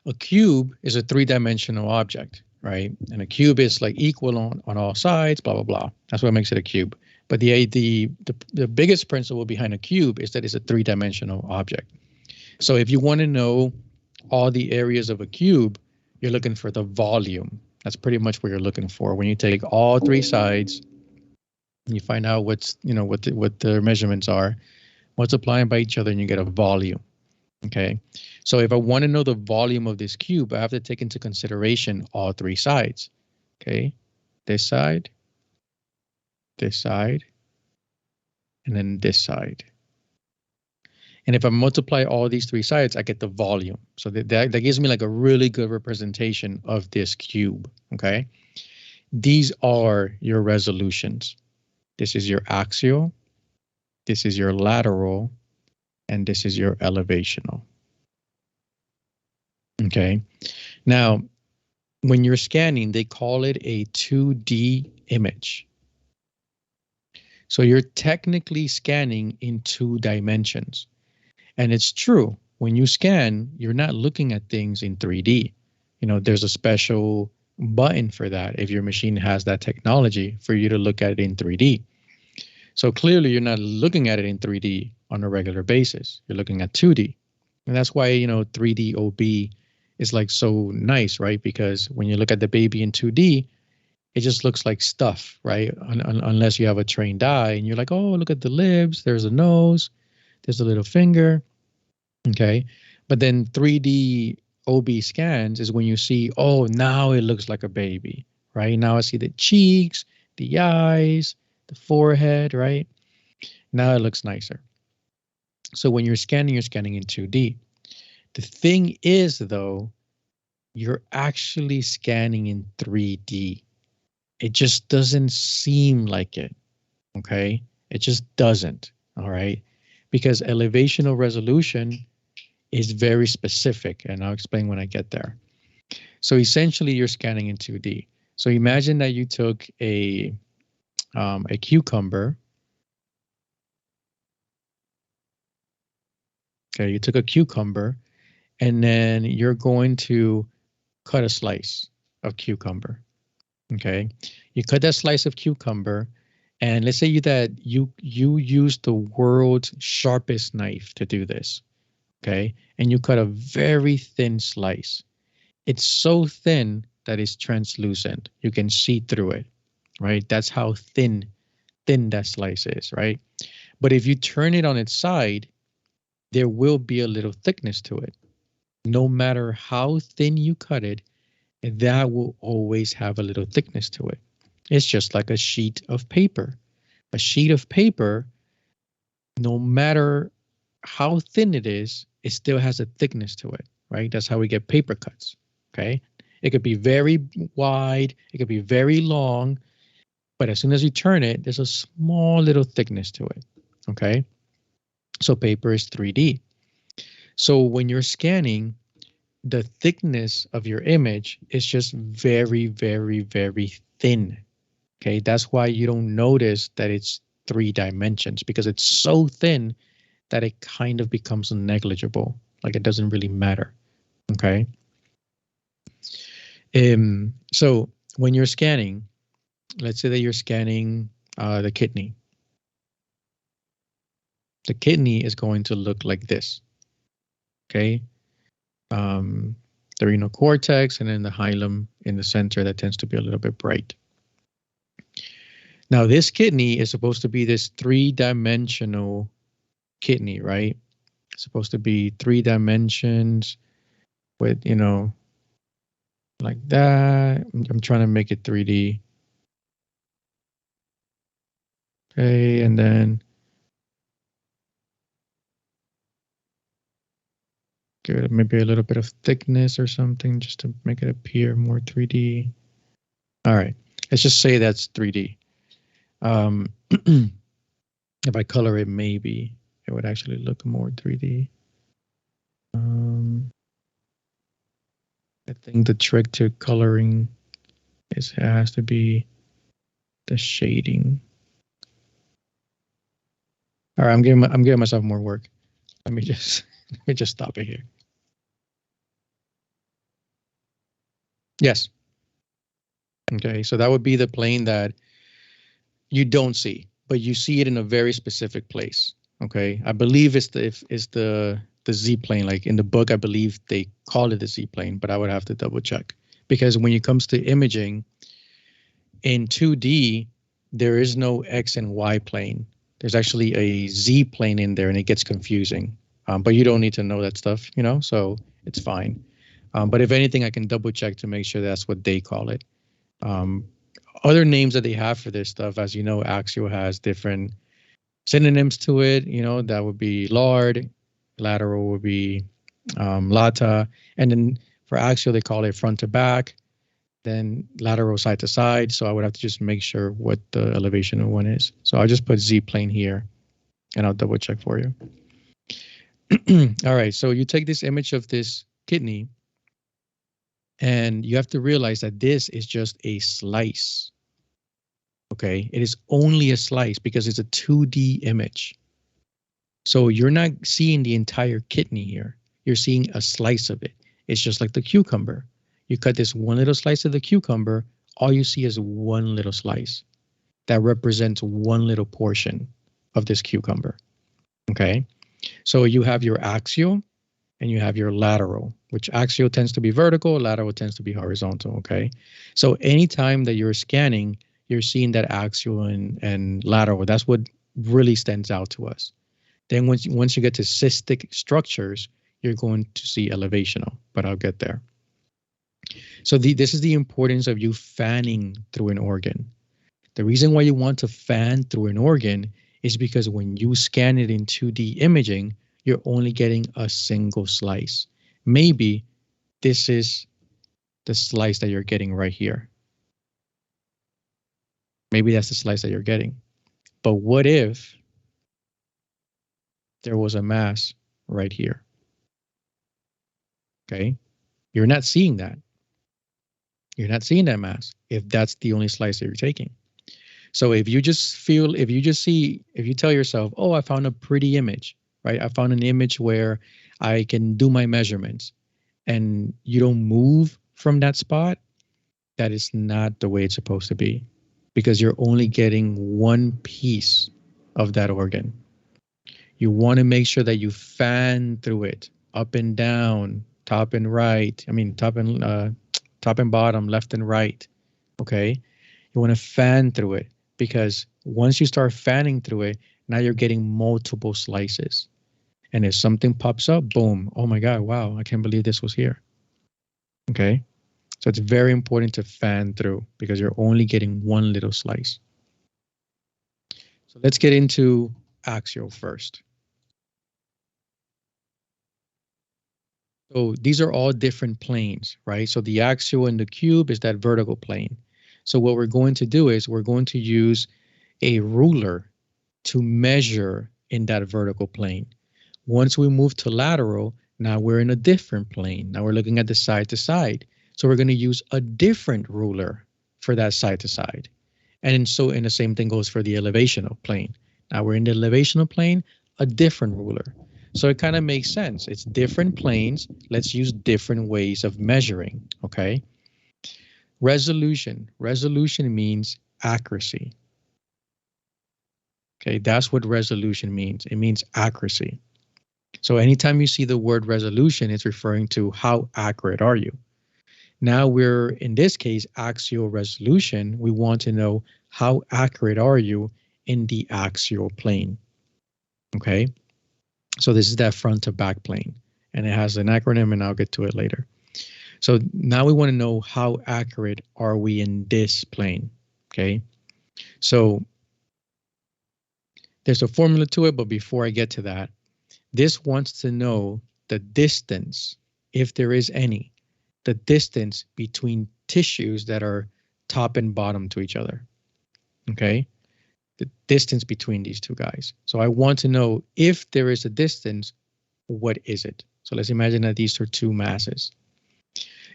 A: A cube is a three-dimensional object, right? And a cube is like equal on all sides, blah, blah, blah. That's what makes it a cube. But the biggest principle behind a cube is that it's a three-dimensional object. So if you want to know all the areas of a cube, you're looking for the volume. That's pretty much what you're looking for. When you take all three sides and you find out what the measurements are, multiply them by each other and you get a volume. Okay. So if I want to know the volume of this cube, I have to take into consideration all three sides. Okay. This side, and then this side. And if I multiply all these three sides, I get the volume. So that gives me like a really good representation of this cube. Okay. These are your resolutions. This is your axial, this is your lateral, and this is your elevational. Okay. Now, when you're scanning, they call it a 2D image. So you're technically scanning in 2 dimensions. And it's true. When you scan, you're not looking at things in 3D. There's a special button for that if your machine has that technology for you to look at it in 3D. So clearly you're not looking at it in 3D on a regular basis. You're looking at 2D. And that's why, 3D OB is like so nice, right? Because when you look at the baby in 2D, it just looks like stuff, right? Unless you have a trained eye and you're like, oh, look at the lips, there's a nose, there's a little finger. Okay. But then 3D OB scans is when you see, oh, now it looks like a baby, right? Now I see the cheeks, the eyes, the forehead, right? Now it looks nicer. So when you're scanning in 2D. The thing is, though, you're actually scanning in 3D. It just doesn't seem like it. Okay. It just doesn't. All right. Because elevational resolution is very specific, and I'll explain when I get there. So essentially, you're scanning in 2D. So imagine that you took a cucumber. Okay, you took a cucumber, and then you're going to cut a slice of cucumber. Okay, you cut that slice of cucumber, and let's say you use the world's sharpest knife to do this. Okay, and you cut a very thin slice. It's so thin that it's translucent. You can see through it, right? That's how thin that slice is, right? But if you turn it on its side, there will be a little thickness to it. No matter how thin you cut it, that will always have a little thickness to it. It's just like a sheet of paper. A sheet of paper, no matter how thin it is, it still has a thickness to it, right? That's how we get paper cuts, okay? It could be very wide, it could be very long, but as soon as you turn it, there's a small little thickness to it, okay? So paper is 3D. So when you're scanning, the thickness of your image is just very, very, very thin. Okay, that's why you don't notice that it's 3 dimensions because it's so thin that it kind of becomes negligible. Like it doesn't really matter. Okay. So when you're scanning, let's say that you're scanning the kidney. The kidney is going to look like this. Okay. The renal cortex and then the hilum in the center that tends to be a little bit bright. Now, this kidney is supposed to be this 3-dimensional kidney, right? It's supposed to be 3 dimensions with, you know, like that. I'm trying to make it 3D. Okay, and then give it maybe a little bit of thickness or something just to make it appear more 3D. All right, let's just say that's 3D. If I color it, maybe it would actually look more 3D. I think the trick to coloring has to be the shading. All right, I'm giving myself more work. Let me just stop it here. Yes. Okay, so that would be the plane that you don't see, but you see it in a very specific place. Okay, I believe it's the Z plane. Like in the book, I believe they call it the Z plane, but I would have to double check because when it comes to imaging in 2D, there is no X and Y plane. There's actually a Z plane in there, and it gets confusing. But you don't need to know that stuff, you know, so it's fine. But if anything, I can double check to make sure that's what they call it. Other names that they have for this stuff, as you know, axial has different synonyms to it. You know, that would be lard, lateral would be lata, and then for axial, they call it front to back, then lateral side to side. So I would have to just make sure what the elevation of one is. So I'll just put Z plane here, and I'll double check for you. All right, so you take this image of this kidney, and you have to realize that this is just a slice. Okay, it is only a slice because it's a 2D image. So you're not seeing the entire kidney here. You're seeing a slice of it. It's just like the cucumber. You cut this one little slice of the cucumber, all you see is one little slice that represents one little portion of this cucumber. Okay, so you have your axial and you have your lateral, which axial tends to be vertical, lateral tends to be horizontal. Okay, so anytime that you're scanning, you're seeing that axial and lateral. That's what really stands out to us. Then once you get to cystic structures, you're going to see elevational, but I'll get there. So this is the importance of you fanning through an organ. The reason why you want to fan through an organ is because when you scan it in 2D imaging, you're only getting a single slice. Maybe this is the slice that you're getting right here. Maybe that's the slice that you're getting. But what if there was a mass right here? Okay, you're not seeing that. You're not seeing that mass if that's the only slice that you're taking. So if you tell yourself, oh, I found a pretty image, right? I found an image where I can do my measurements, and you don't move from that spot, that is not the way it's supposed to be, because you're only getting one piece of that organ. You want to make sure that you fan through it, up and down, top and right. I mean, top and bottom, left and right. Okay, you want to fan through it, because once you start fanning through it, now you're getting multiple slices. And if something pops up, boom, oh my God, wow, I can't believe this was here. Okay, so it's very important to fan through because you're only getting one little slice. So let's get into axial first. So these are all different planes, right? So the axial and the cube is that vertical plane. So what we're going to do is we're going to use a ruler to measure in that vertical plane. Once we move to lateral, now we're in a different plane. Now we're looking at the side to side. So we're going to use a different ruler for that side to side. And the same thing goes for the elevational plane. Now we're in the elevational plane, a different ruler. So it kind of makes sense. It's different planes. Let's use different ways of measuring. Okay. Resolution. Resolution means accuracy. Okay. That's what resolution means. It means accuracy. So anytime you see the word resolution, it's referring to how accurate are you. Now we're, in this case, axial resolution. We want to know how accurate are you in the axial plane. Okay. So this is that front to back plane, and it has an acronym, and I'll get to it later. So now we want to know how accurate are we in this plane. Okay. So there's a formula to it, but before I get to that, this wants to know the distance, if there is any, the distance between tissues that are top and bottom to each other. Okay. The distance between these two guys. So I want to know if there is a distance, what is it? So let's imagine that these are two masses.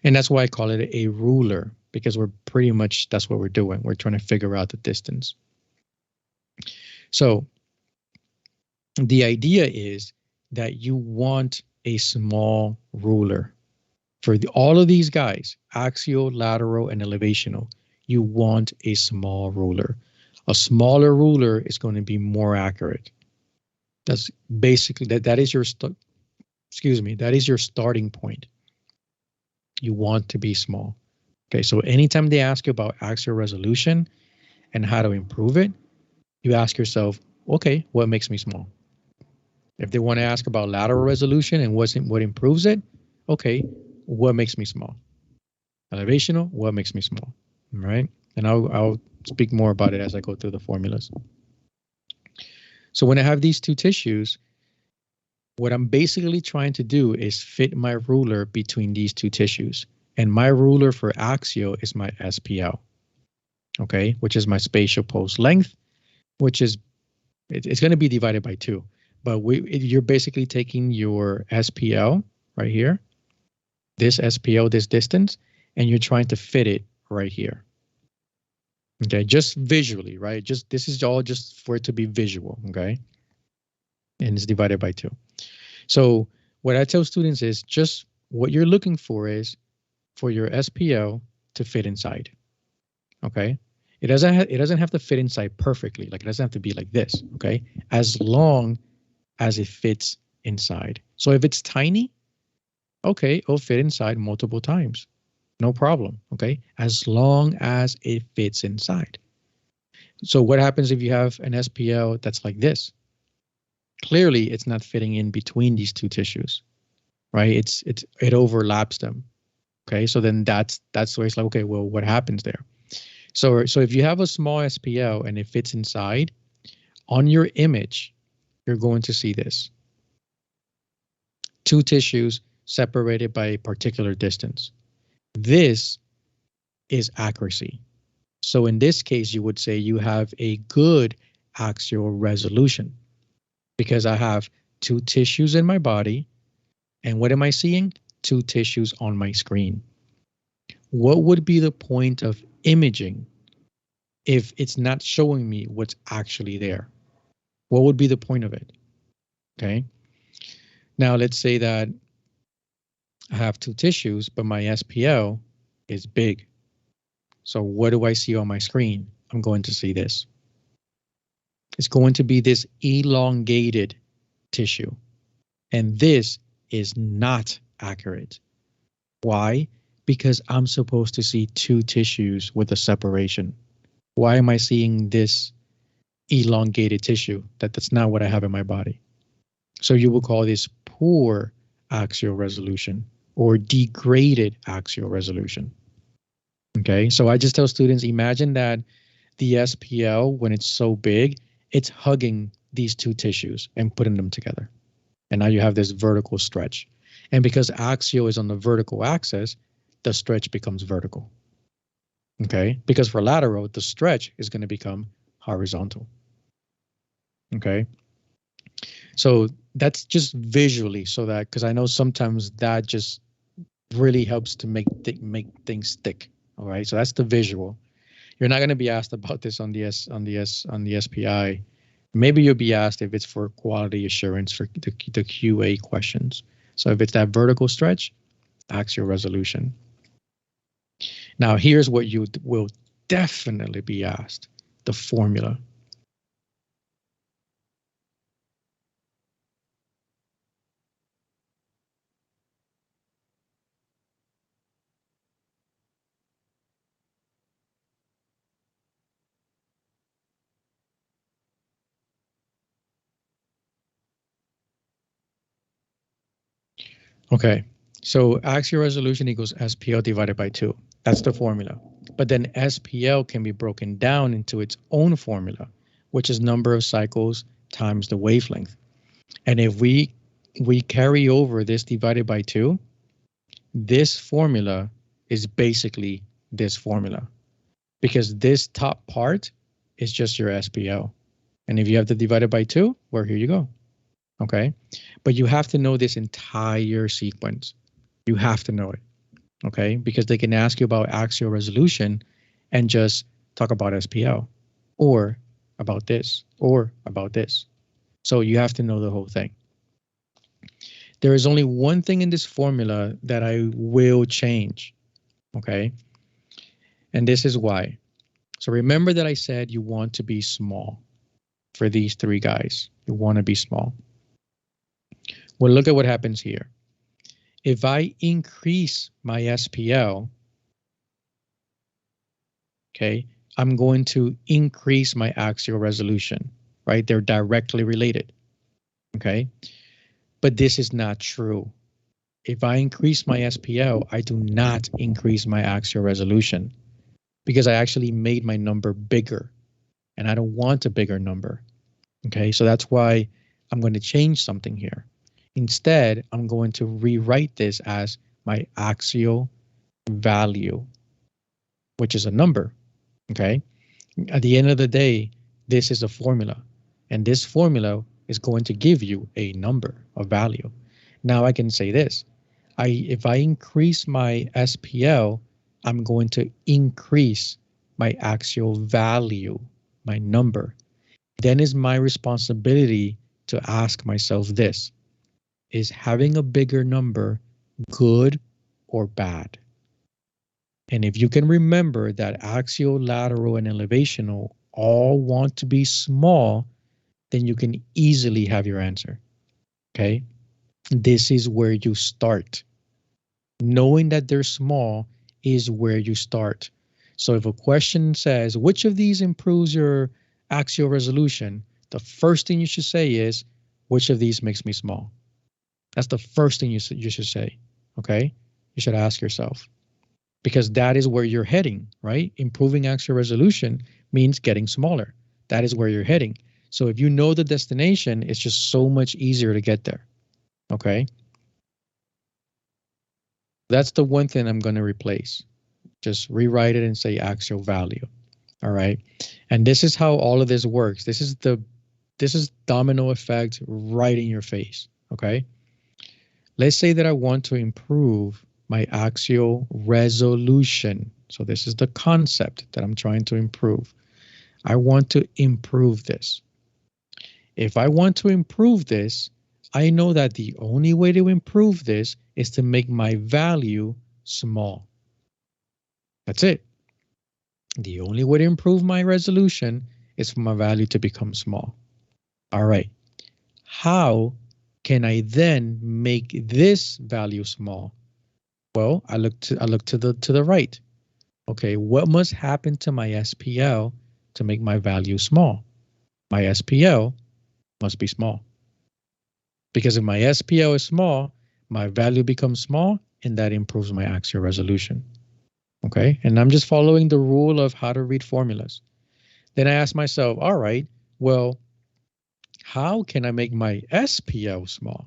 A: And that's why I call it a ruler, because we're pretty much, that's what we're doing. We're trying to figure out the distance. So the idea is that you want a small ruler. For all of these guys, axial, lateral, and elevational, you want a small ruler. A smaller ruler is going to be more accurate. That's basically, that is your, that is your starting point. You want to be small. Okay, so anytime they ask you about axial resolution and how to improve it, you ask yourself, okay, what makes me small? If they want to ask about lateral resolution and what improves it, okay, what makes me small? Elevational, what makes me small? All right, and I'll speak more about it as I go through the formulas. So when I have these two tissues, what I'm basically trying to do is fit my ruler between these two tissues. And my ruler for axial is my SPL, okay, which is my spatial post length, which is, it's going to be divided by 2. But you're basically taking your SPL right here, this SPL, this distance, and you're trying to fit it right here. Okay, just visually, right? Just, this is all just for it to be visual, okay? And it's divided by 2. So what I tell students is just what you're looking for is for your SPL to fit inside, okay? It doesn't have to fit inside perfectly. Like, it doesn't have to be like this, okay? As long as it fits inside. So if it's tiny, okay, it'll fit inside multiple times. No problem, okay? As long as it fits inside. So what happens if you have an SPL that's like this? Clearly, it's not fitting in between these two tissues, right? It overlaps them, okay? So then that's where it's like, okay, well, what happens there? So if you have a small SPL and it fits inside, on your image, you're going to see this. 2 tissues separated by a particular distance. This is accuracy. So in this case, you would say you have a good axial resolution because I have 2 tissues in my body. And what am I seeing? 2 tissues on my screen. What would be the point of imaging if it's not showing me what's actually there? What would be the point of it? Okay. Now let's say that I have 2 tissues, but my SPL is big. So what do I see on my screen? I'm going to see this. It's going to be this elongated tissue. And this is not accurate. Why? Because I'm supposed to see 2 tissues with a separation. Why am I seeing this elongated tissue? That's not what I have in my body. So you will call this poor axial resolution or degraded axial resolution. Okay, so I just tell students, imagine that the SPL, when it's so big, it's hugging these 2 tissues and putting them together. And now you have this vertical stretch. And because axial is on the vertical axis, the stretch becomes vertical. Okay, because for lateral, the stretch is going to become horizontal. Okay, so that's just visually, so that, because I know sometimes that just really helps to make things stick. All right, so that's the visual. You're not going to be asked about this on the SPI. Maybe you'll be asked if it's for quality assurance for the QA questions. So if it's that vertical stretch, axial resolution. Now here's what you will definitely be asked: the formula. Okay, so axial resolution equals SPL divided by 2. That's the formula. But then SPL can be broken down into its own formula, which is number of cycles times the wavelength. And if we carry over this divided by 2, this formula is basically this formula, because this top part is just your SPL. And if you have to divide it by 2, well, here you go. Okay, but you have to know this entire sequence. You have to know it, okay? Because they can ask you about axial resolution and just talk about SPL, or about this, or about this. So you have to know the whole thing. There is only one thing in this formula that I will change, okay? And this is why. So remember that I said you want to be small for these 3 guys. You want to be small. Well, look at what happens here. If I increase my SPL, okay, I'm going to increase my axial resolution, right? They're directly related, okay? But this is not true. If I increase my SPL, I do not increase my axial resolution, because I actually made my number bigger, and I don't want a bigger number, okay? So that's why I'm going to change something here. Instead, I'm going to rewrite this as my axial value, which is a number, okay? At the end of the day, this is a formula, and this formula is going to give you a number, a value. Now I can say this: if I increase my SPL, I'm going to increase my axial value, my number. Then is my responsibility to ask myself this: is having a bigger number good or bad? And if you can remember that axial, lateral, and elevational all want to be small, then you can easily have your answer, okay? This is where you start. Knowing that they're small is where you start. So if a question says, which of these improves your axial resolution? The first thing you should say is, which of these makes me small? That's the first thing you should say, okay? You should ask yourself, because that is where you're heading, right? Improving axial resolution means getting smaller. That is where you're heading. So if you know the destination, it's just so much easier to get there, okay? That's the one thing I'm going to replace. Just rewrite it and say axial value, all right? And this is how all of this works. This is domino effect right in your face, okay? Let's say that I want to improve my axial resolution. So this is the concept that I'm trying to improve. I want to improve this. If I want to improve this, I know that the only way to improve this is to make my value small. That's it. The only way to improve my resolution is for my value to become small. All right. How can I then make this value small? Well, I look to the right. Okay, what must happen to my SPL to make my value small? My SPL must be small. Because if my SPL is small, my value becomes small, and that improves my axial resolution. Okay, and I'm just following the rule of how to read formulas. Then I ask myself, all right, well, how can I make my SPL small?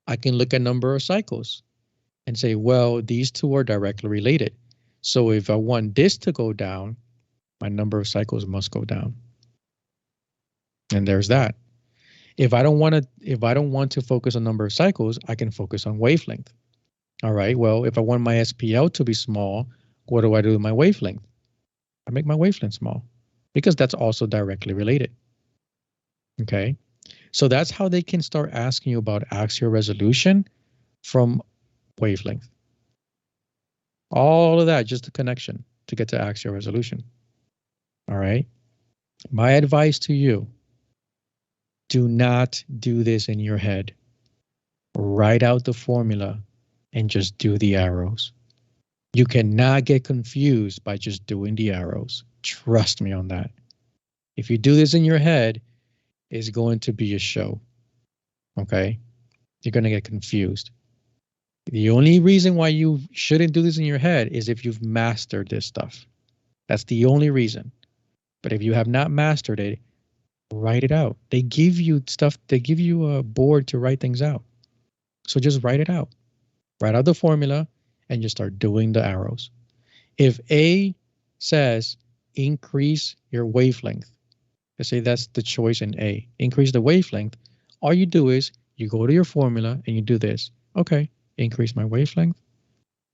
A: I can look at number of cycles and say, well, these two are directly related. So if I want this to go down, my number of cycles must go down. And there's that. If I don't want to focus on number of cycles, I can focus on wavelength. All right, well, if I want my SPL to be small, what do I do with my wavelength? I make my wavelength small because that's also directly related. Okay. So that's how they can start asking you about axial resolution from wavelength. All of that, just a connection to get to axial resolution. All right. My advice to you, do not do this in your head. Write out the formula and just do the arrows. You cannot get confused by just doing the arrows. Trust me on that. If you do this in your head, it's going to be a show. Okay? You're going to get confused. The only reason why you shouldn't do this in your head is if you've mastered this stuff. That's the only reason. But if you have not mastered it, write it out. They give you stuff, they give you a board to write things out. So just write it out. Write out the formula and just start doing the arrows. If A says increase your wavelength, let's say that's the choice in A, increase the wavelength, all you do is you go to your formula and you do this. Okay, increase my wavelength.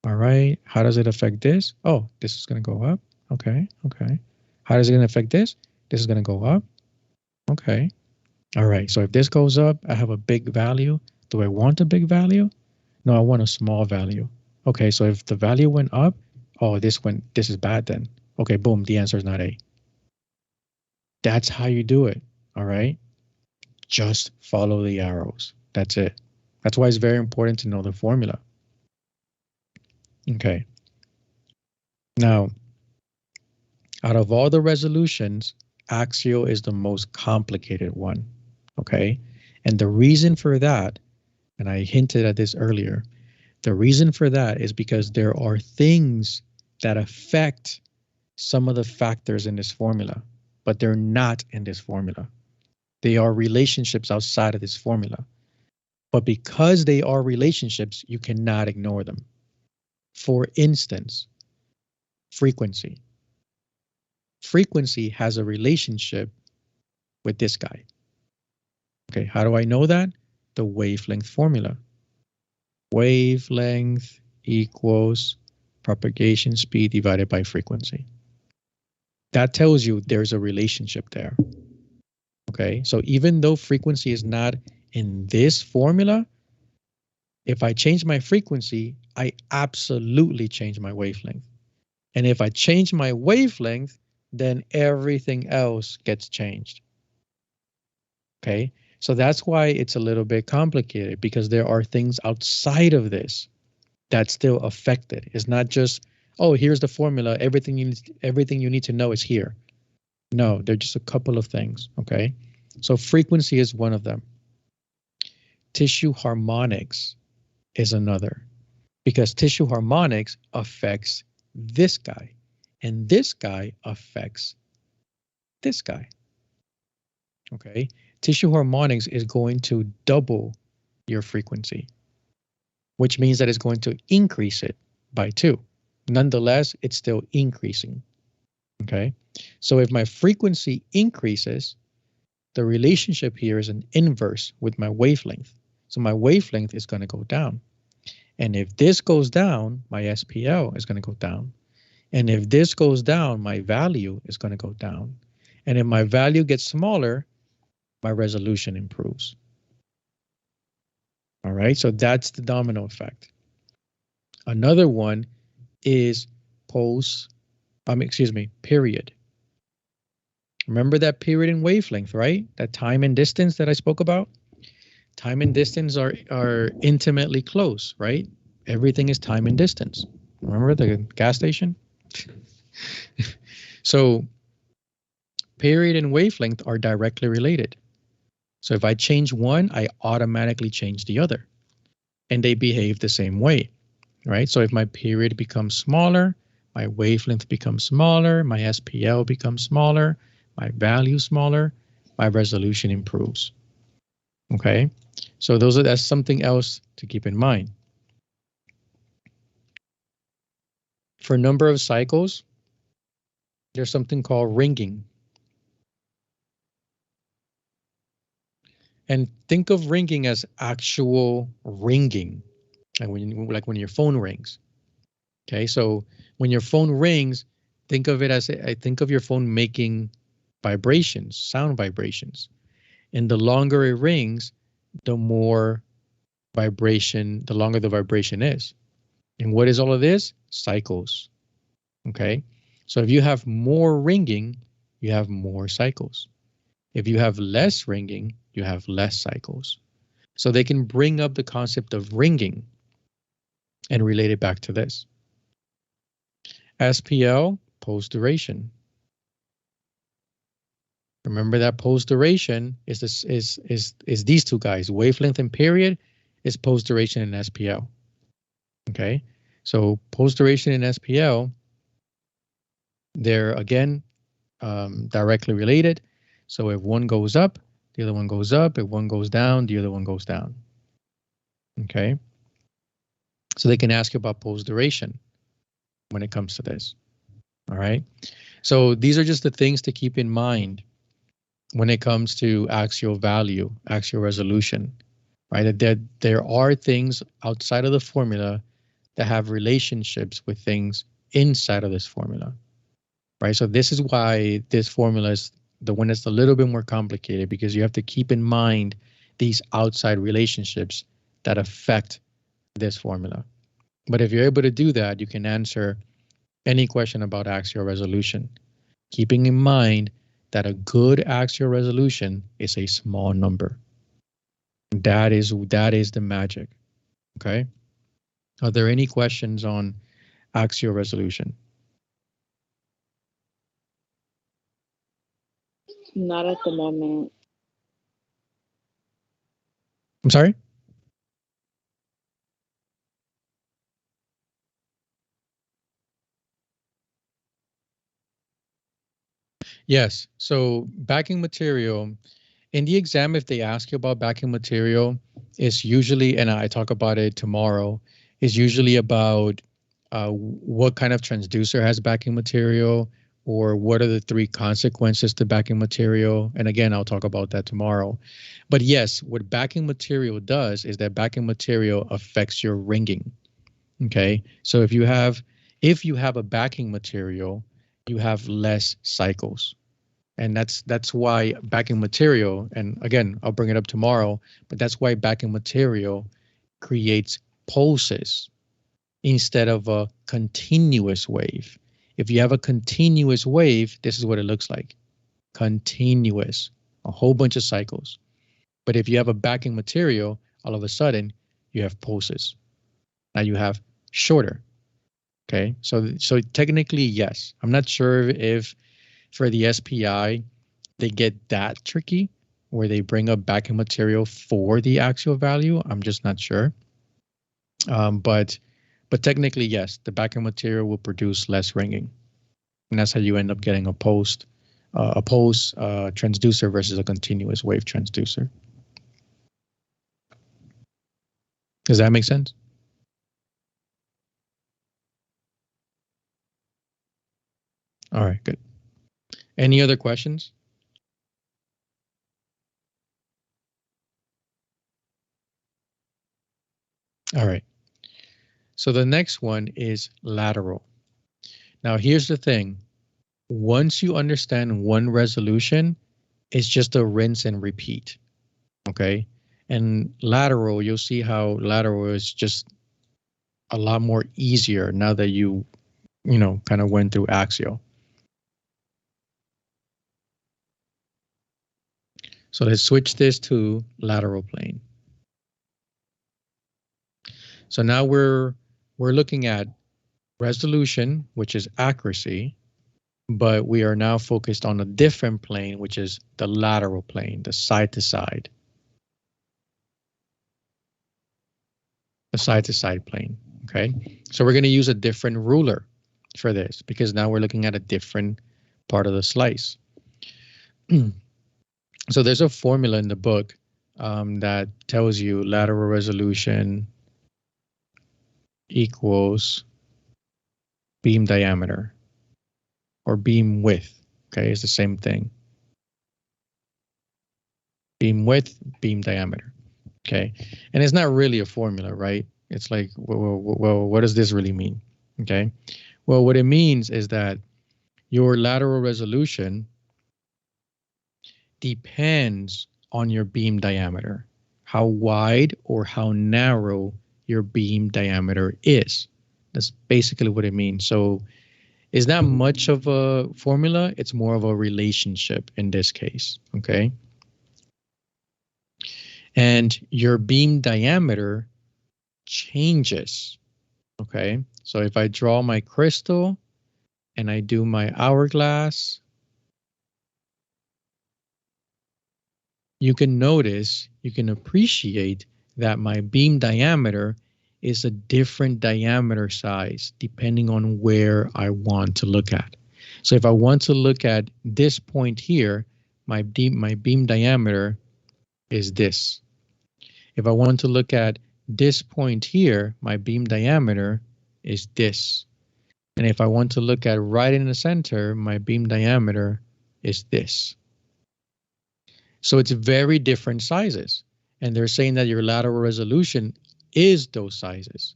A: All right, how does it affect this? Oh, this is going to go up. Okay, okay. How is it going to affect this? This is going to go up. Okay. All right, so if this goes up, I have a big value. Do I want a big value? No, I want a small value. Okay, so if the value went up, oh, this is bad then. Okay, boom, the answer is not A. That's how you do it, all right? Just follow the arrows. That's it. That's why it's very important to know the formula. Okay. Now, out of all the resolutions, axial is the most complicated one, okay? And the reason for that, and I hinted at this earlier, the reason for that is because there are things that affect some of the factors in this formula, but they're not in this formula. They are relationships outside of this formula. But because they are relationships, you cannot ignore them. For instance, frequency. Frequency has a relationship with this guy. Okay, how do I know that? The wavelength formula. Wavelength equals propagation speed divided by frequency. That tells you there's a relationship there. Okay, so even though frequency is not in this formula, if I change my frequency, I absolutely change my wavelength. And if I change my wavelength, then everything else gets changed. Okay, so that's why it's a little bit complicated, because there are things outside of this that still affect it. It's not just, oh, here's the formula, everything you need to know is here. No, they're just a couple of things, okay? So frequency is one of them. Tissue harmonics is another, because tissue harmonics affects this guy, and this guy affects this guy, okay? Tissue harmonics is going to double your frequency, which means that it's going to increase it by 2. Nonetheless, it's still increasing, okay? So if my frequency increases, the relationship here is an inverse with my wavelength. So my wavelength is going to go down. And if this goes down, my SPL is going to go down. And if this goes down, my value is going to go down. And if my value gets smaller, my resolution improves. All right, so that's the domino effect. Another one is period. Remember that period and wavelength, right? That time and distance that I spoke about? Time and distance are intimately close, right? Everything is time and distance. Remember the gas station? So period and wavelength are directly related. So if I change one, I automatically change the other. And they behave the same way, right? So if my period becomes smaller, my wavelength becomes smaller, my SPL becomes smaller, my value smaller, my resolution improves. Okay, so that's something else to keep in mind. For number of cycles, there's something called ringing. And think of ringing as actual ringing, like when your phone rings. Okay, so when your phone rings, think of it as I think of your phone making vibrations, sound vibrations. And the longer it rings, the more vibration, the longer the vibration is. And what is all of this? Cycles. Okay. So if you have more ringing, you have more cycles. If you have less ringing, you have less cycles. So they can bring up the concept of ringing and relate it back to this. SPL, post duration. Remember that post duration is this is these two guys, wavelength and period is post duration in SPL. Okay, so post duration in SPL, they're again directly related. So if one goes up, the other one goes up. If one goes down, the other one goes down. Okay, so they can ask you about post duration when it comes to this. All right, so these are just the things to keep in mind when it comes to axial value, axial resolution, right? That there are things outside of the formula that have relationships with things inside of this formula, right? So this is why this formula is the one that's a little bit more complicated, because you have to keep in mind these outside relationships that affect this formula. But if you're able to do that, you can answer any question about axial resolution, keeping in mind that a good axial resolution is a small number. That is the magic. Okay. Are there any questions on axial resolution?
B: Not at the moment.
A: I'm sorry? Yes. So backing material, in the exam, if they ask you about backing material, it's usually, and I talk about it tomorrow, is usually about what kind of transducer has backing material, or what are the three consequences to backing material. And again, I'll talk about that tomorrow. But yes, what backing material does is that backing material affects your ringing. Okay. So if you have a backing material, you have less cycles. And that's why backing material, and again, I'll bring it up tomorrow, but that's why backing material creates pulses instead of a continuous wave. If you have a continuous wave, this is what it looks like. Continuous, a whole bunch of cycles. But if you have a backing material, all of a sudden you have pulses. Now you have shorter. Okay, so technically, yes. I'm not sure if for the SPI they get that tricky where they bring up backing material for the axial value. I'm just not sure. But technically, yes, the backing material will produce less ringing, and that's how you end up getting a pulse transducer versus a continuous wave transducer. Does that make sense? All right, good. Any other questions? All right. So the next one is lateral. Now, here's the thing. Once you understand one resolution, it's just a rinse and repeat. Okay. And lateral, you'll see how lateral is just a lot more easier now that you kind of went through axial. So let's switch this to lateral plane. So now we're looking at resolution, which is accuracy, but we are now focused on a different plane, which is the lateral plane, the side to side. The side to side plane, okay? So we're going to use a different ruler for this because now we're looking at a different part of the slice. So there's a formula in the book that tells you lateral resolution equals beam diameter or beam width. Okay, it's the same thing. Beam width, beam diameter. Okay, and it's not really a formula, right? It's like, well, what does this really mean? Okay, well, what it means is that your lateral resolution depends on your beam diameter, how wide or how narrow your beam diameter is. That's basically what it means. So it's not much of a formula. It's more of a relationship in this case. Okay. And your beam diameter changes. Okay. So if I draw my crystal and I do my hourglass, you can notice, you can appreciate that my beam diameter is a different diameter size depending on where I want to look at. So if I want to look at this point here, my beam diameter is this. If I want to look at this point here, my beam diameter is this. And if I want to look at right in the center, my beam diameter is this. So it's very different sizes. And they're saying that your lateral resolution is those sizes,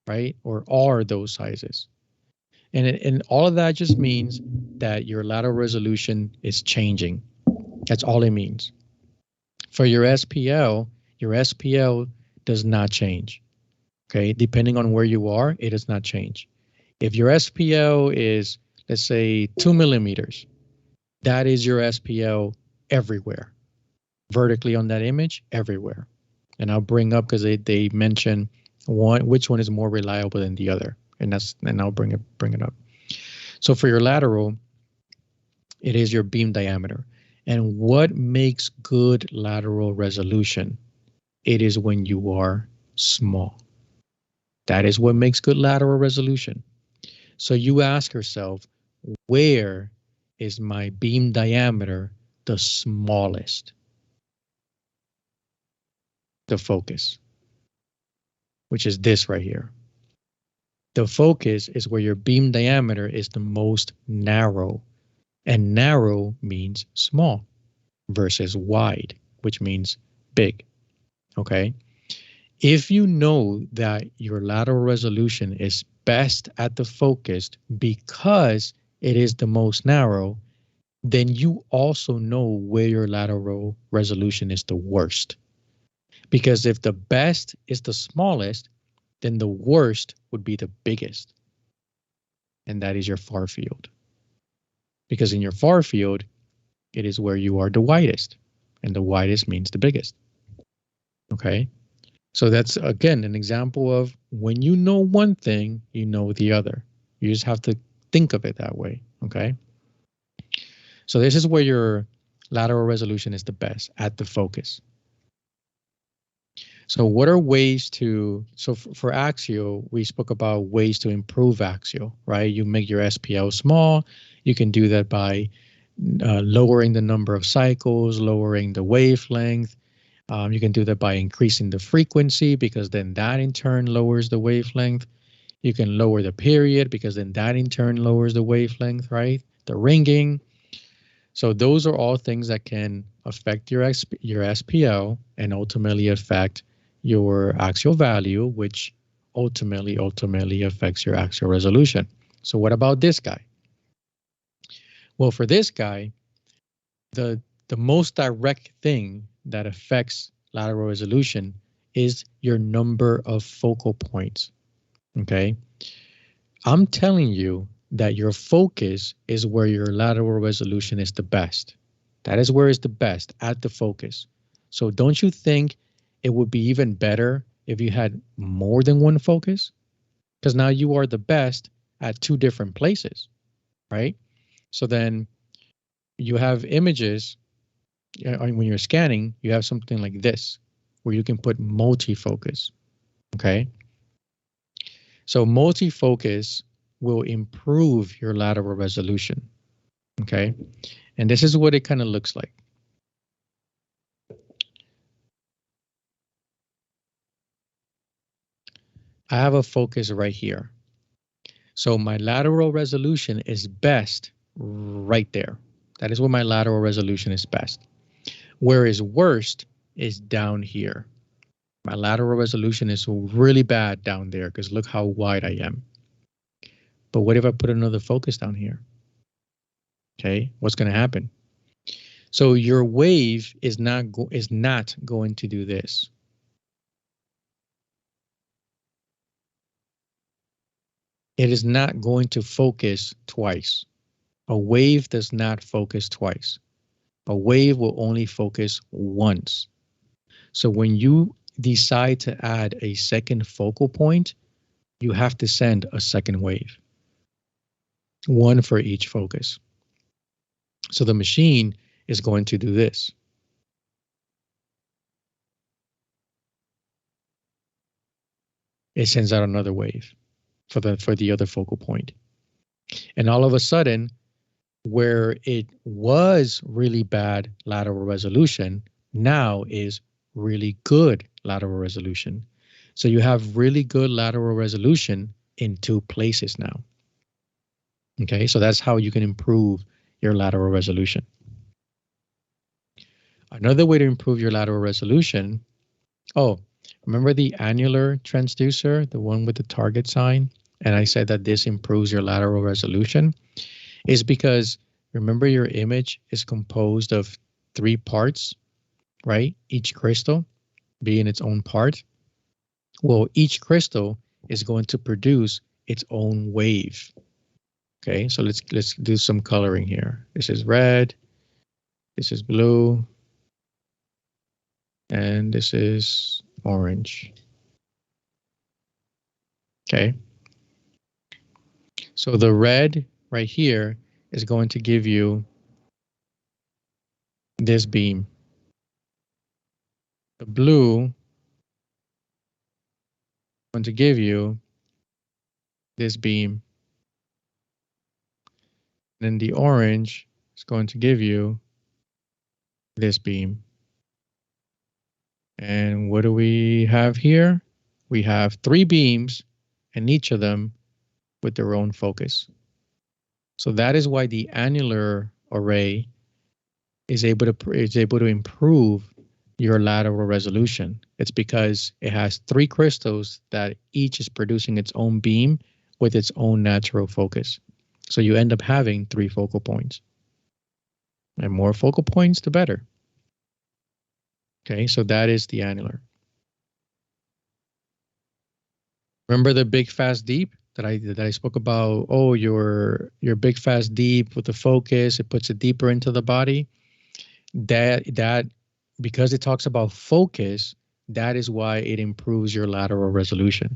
A: right? Or are those sizes. And all of that just means that your lateral resolution is changing. That's all it means. For your SPL does not change. Okay, depending on where you are, it does not change. If your SPL is, let's say, 2 millimeters, that is your SPL everywhere. Vertically on that image, everywhere. And I'll bring up because they mention which one is more reliable than the other, and I'll bring it up. So for your lateral, it is your beam diameter. And what makes good lateral resolution? It is when you are small. That is what makes good lateral resolution. So you ask yourself, where is my beam diameter the smallest? The focus, which is this right here. The focus is where your beam diameter is the most narrow, and narrow means small versus wide, which means big. Okay. If you know that your lateral resolution is best at the focus because it is the most narrow, then you also know where your lateral resolution is the worst. Because if the best is the smallest, then the worst would be the biggest. And that is your far field. Because in your far field, it is where you are the widest. And the widest means the biggest. Okay. So that's, again, an example of when you know one thing, you know the other. You just have to think of it that way. Okay. So this is where your lateral resolution is the best, at the focus. So what are ways to, so for axial, we spoke about ways to improve axial, right? You make your SPL small. You can do that by lowering the number of cycles, lowering the wavelength. You can do that by increasing the frequency, because then that in turn lowers the wavelength. You can lower the period, because then that in turn lowers the wavelength, right? The ringing. So those are all things that can affect your SPL and ultimately affect your axial value, which ultimately affects your axial resolution. So what about this guy? Well, for this guy, the most direct thing that affects lateral resolution is your number of focal points. Okay. I'm telling you that your focus is where your lateral resolution is the best. That is where it's the best, at the focus. So don't you think it would be even better if you had more than one focus? Because now you are the best at two different places, right? So then you have images, when you're scanning, you have something like this, where you can put multi-focus, okay? So multi-focus will improve your lateral resolution, okay? And this is what it kind of looks like. I have a focus right here. So my lateral resolution is best right there. That is where my lateral resolution is best. Where is worst is down here. My lateral resolution is really bad down there because look how wide I am. But what if I put another focus down here? Okay, what's going to happen? So your wave is not going to do this. It is not going to focus twice. A wave does not focus twice. A wave will only focus once. So when you decide to add a second focal point, you have to send a second wave, one for each focus. So the machine is going to do this. It sends out another wave for the other focal point. And all of a sudden, where it was really bad lateral resolution, now is really good lateral resolution. So you have really good lateral resolution in two places now. Okay, so that's how you can improve your lateral resolution. Another way to improve your lateral resolution, oh, remember the annular transducer, the one with the target sign? And I said that this improves your lateral resolution, is because remember your image is composed of three parts, right? Each crystal being its own part. Well, each crystal is going to produce its own wave. Okay, so let's do some coloring here. This is red, this is blue, and this is orange. Okay, so the red right here is going to give you this beam. The blue is going to give you this beam. Then the orange is going to give you this beam. And what do we have here? We have three beams, and each of them with their own focus. So that is why the annular array is able to improve your lateral resolution. It's because it has three crystals that each is producing its own beam with its own natural focus. So you end up having three focal points. And more focal points, the better. Okay, so that is the annular. Remember the big, fast, deep that I spoke about? Oh, your big, fast, deep with the focus, it puts it deeper into the body. That because it talks about focus, that is why it improves your lateral resolution.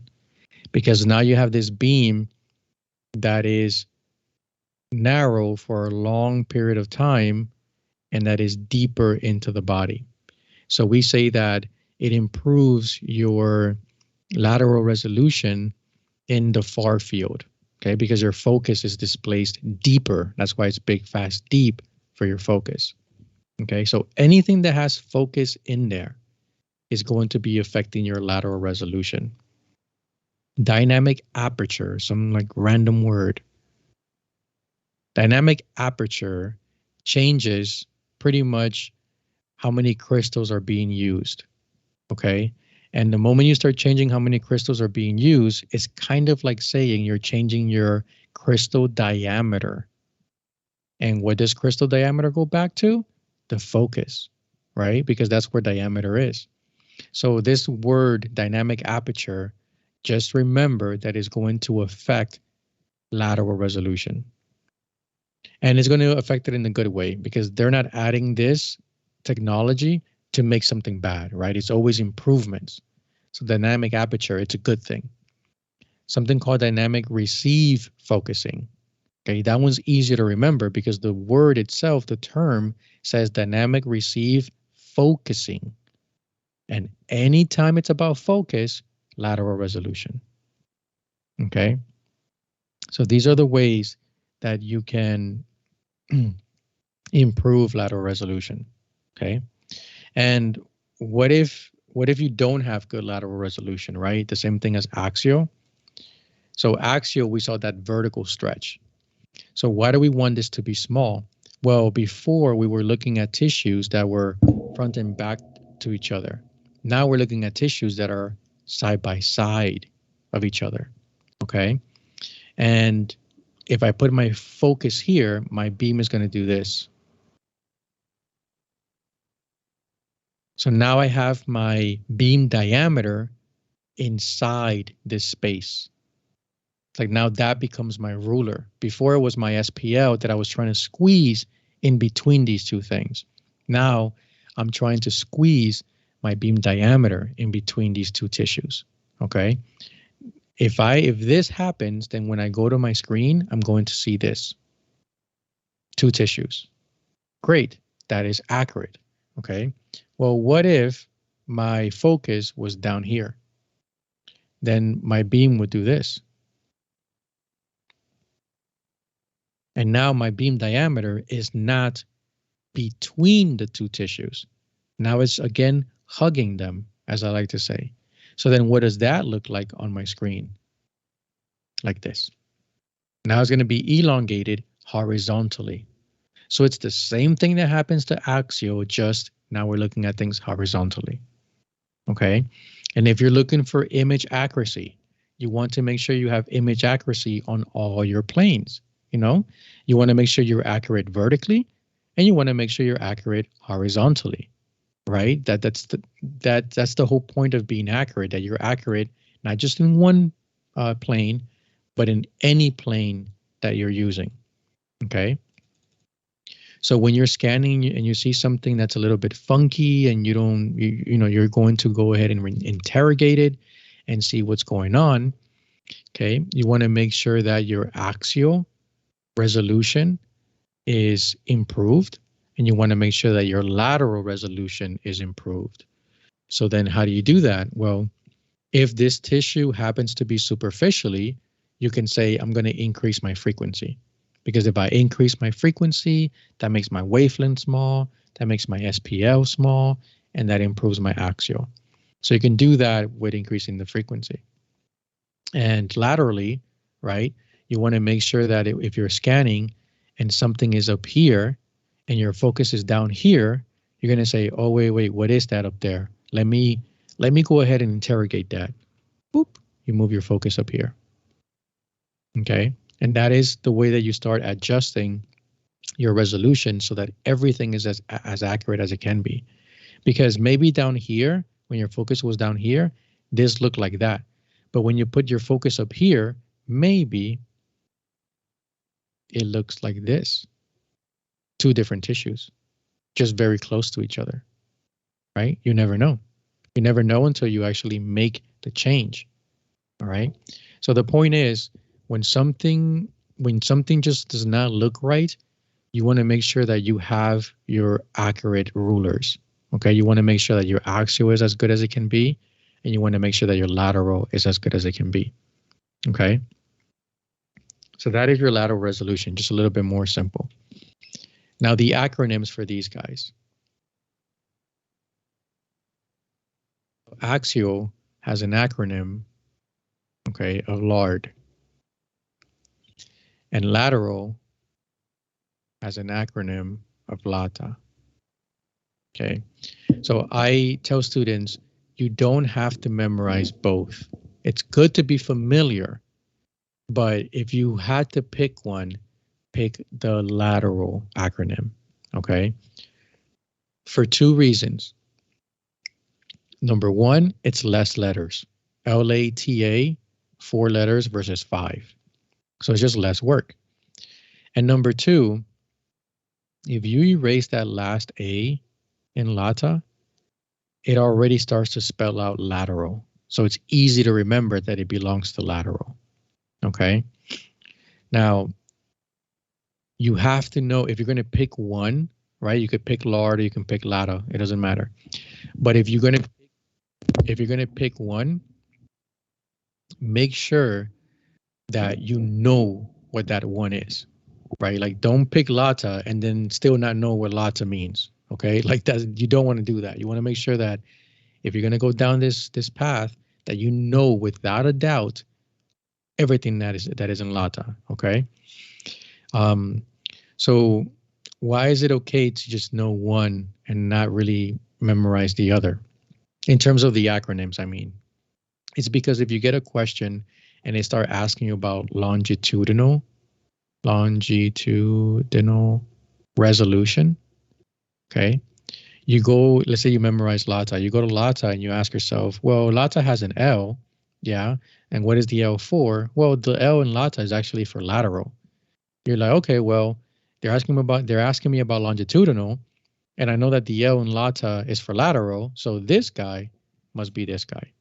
A: Because now you have this beam that is narrow for a long period of time and that is deeper into the body. So we say that it improves your lateral resolution in the far field, okay? Because your focus is displaced deeper. That's why it's big, fast, deep for your focus, okay? So anything that has focus in there is going to be affecting your lateral resolution. Dynamic aperture, some like random word. Dynamic aperture changes pretty much how many crystals are being used, okay? And the moment you start changing how many crystals are being used, it's kind of like saying you're changing your crystal diameter. And what does crystal diameter go back to? The focus, right? Because that's where diameter is. So this word dynamic aperture, just remember that is going to affect lateral resolution. And it's going to affect it in a good way because they're not adding this technology to make something bad, right? It's always improvements. So dynamic aperture, it's a good thing. Something called dynamic receive focusing. Okay, that one's easier to remember because the word itself, the term, says dynamic receive focusing. And anytime it's about focus, lateral resolution. Okay, so these are the ways that you can improve lateral resolution. Okay, and what if you don't have good lateral resolution, right? The same thing as axial. So axial, we saw that vertical stretch. So why do we want this to be small? Well, before we were looking at tissues that were front and back to each other. Now we're looking at tissues that are side by side of each other. Okay. And if I put my focus here, my beam is going to do this. So now I have my beam diameter inside this space. Like now that becomes my ruler. Before it was my SPL that I was trying to squeeze in between these two things. Now I'm trying to squeeze my beam diameter in between these two tissues. Okay. If this happens, then when I go to my screen, I'm going to see this. Two tissues. Great. That is accurate. Okay. Well, what if my focus was down here? Then my beam would do this. And now my beam diameter is not between the two tissues. Now it's again hugging them, as I like to say. So then what does that look like on my screen? Like this. Now it's going to be elongated horizontally. So it's the same thing that happens to axial, just now we're looking at things horizontally. Okay. And if you're looking for image accuracy, you want to make sure you have image accuracy on all your planes. You know, you want to make sure you're accurate vertically, and you want to make sure you're accurate horizontally, right? That's the whole point of being accurate, that you're accurate not just in one plane, but in any plane that you're using. Okay. So when you're scanning and you see something that's a little bit funky and you don't, you're going to go ahead and interrogate it and see what's going on. Okay. You want to make sure that your axial resolution is improved, and you want to make sure that your lateral resolution is improved. So then how do you do that? Well, if this tissue happens to be superficially, you can say, I'm going to increase my frequency. Because if I increase my frequency, that makes my wavelength small, that makes my SPL small, and that improves my axial. So you can do that with increasing the frequency. And laterally, right, you want to make sure that if you're scanning and something is up here and your focus is down here, you're going to say, oh, wait, what is that up there? Let me go ahead and interrogate that. Boop, you move your focus up here. Okay. And that is the way that you start adjusting your resolution so that everything is as accurate as it can be. Because maybe down here, when your focus was down here, this looked like that. But when you put your focus up here, maybe it looks like this. Two different tissues, just very close to each other, right? You never know. You never know until you actually make the change, all right? So the point is, when something just does not look right, you want to make sure that you have your accurate rulers, okay? You want to make sure that your axial is as good as it can be, and you want to make sure that your lateral is as good as it can be, okay? So that is your lateral resolution, just a little bit more simple. Now the acronyms for these guys. Axial has an acronym, okay, of LARD. And lateral has an acronym of LATA. Okay, so I tell students, you don't have to memorize both. It's good to be familiar, but if you had to pick one, pick the lateral acronym, okay? For two reasons. Number one, it's less letters. LATA, 4 letters versus 5. So it's just less work. And number two, if you erase that last A in LATA, it already starts to spell out lateral. So it's easy to remember that it belongs to lateral. Okay. Now, you have to know if you're going to pick one, right? You could pick LARD or you can pick LATA. It doesn't matter. But if you're going to pick one, make sure that you know what that one is, right? Like don't pick LATA and then still not know what LATA means, okay? Like that, you don't want to do that. You want to make sure that if you're going to go down this path, that you know without a doubt everything that is in LATA, okay? So why is it okay to just know one and not really memorize the other? In terms of the acronyms, I mean, it's because if you get a question and they start asking you about longitudinal, longitudinal resolution. Okay. You go, let's say you memorize LATA. You go to LATA and you ask yourself, well, LATA has an L. Yeah. And what is the L for? Well, the L in LATA is actually for lateral. You're like, okay, well, they're asking me about longitudinal, and I know that the L in LATA is for lateral, so this guy must be this guy.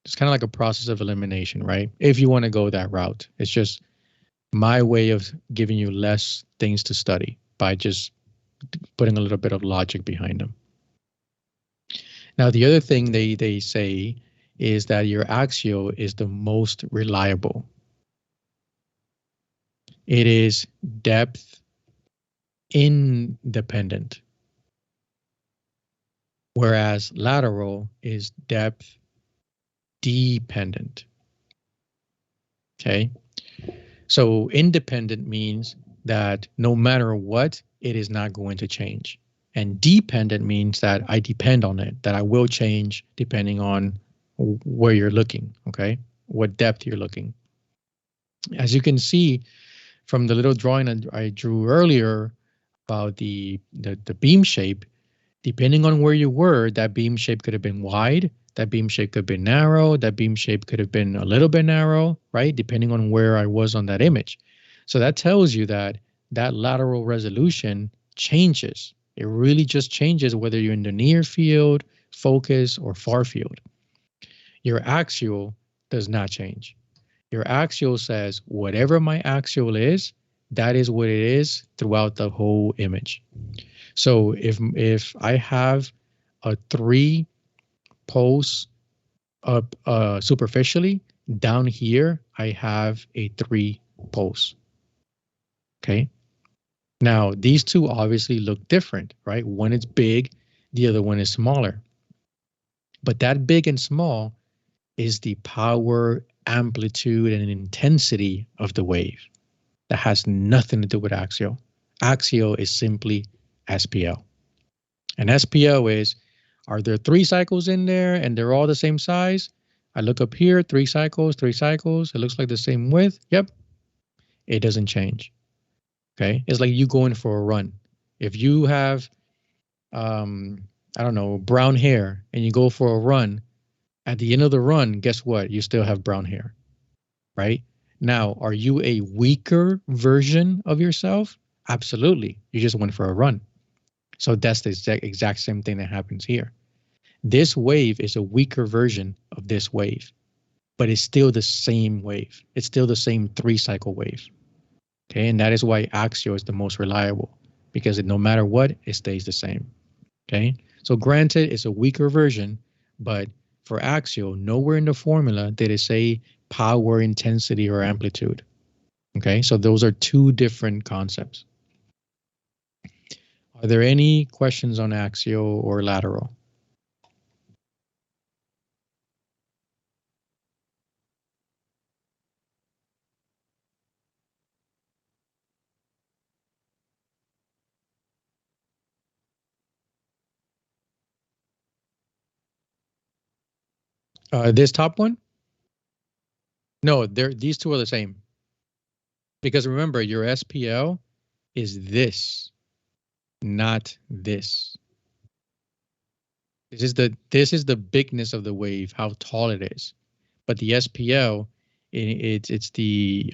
A: It's kind of like a process of elimination, right? If you want to go that route, it's just my way of giving you less things to study by just putting a little bit of logic behind them. Now, the other thing they say is that your axial is the most reliable. It is depth independent, whereas lateral is depth dependent. Okay. So independent means that no matter what, it is not going to change. And dependent means that I depend on it, that I will change depending on where you're looking, okay? What depth you're looking. As you can see from the little drawing I drew earlier about the beam shape, depending on where you were, that beam shape could have been wide, that beam shape could have been narrow, that beam shape could have been a little bit narrow, right? Depending on where I was on that image. So that tells you that that lateral resolution changes. It really just changes whether you're in the near field, focus, or far field. Your axial does not change. Your axial says whatever my axial is, that is what it is throughout the whole image. So if I have a 3 pulse up superficially, down here I have a 3 pulse. Okay. Now these two obviously look different, right? One is big, the other one is smaller. But that big and small is the power, amplitude, and intensity of the wave. That has nothing to do with axial. Axial is simply SPL. And SPL is, are there 3 cycles in there and they're all the same size? I look up here, 3 cycles, 3 cycles. It looks like the same width. Yep. It doesn't change. Okay. It's like you going for a run. If you have, I don't know, brown hair and you go for a run, at the end of the run, guess what? You still have brown hair, right? Now, are you a weaker version of yourself? Absolutely. You just went for a run. So that's the exact same thing that happens here. This wave is a weaker version of this wave, but it's still the same wave. It's still the same 3 cycle wave. Okay. And that is why axial is the most reliable, because no matter what, it stays the same. Okay. So granted, it's a weaker version, but for axial, nowhere in the formula did it say power, intensity, or amplitude. Okay. So those are 2 different concepts. Are there any questions on axial or lateral? This top one? No, these two are the same. Because remember, your SPL is this, not this. This is the bigness of the wave, how tall it is. But the SPL, it's the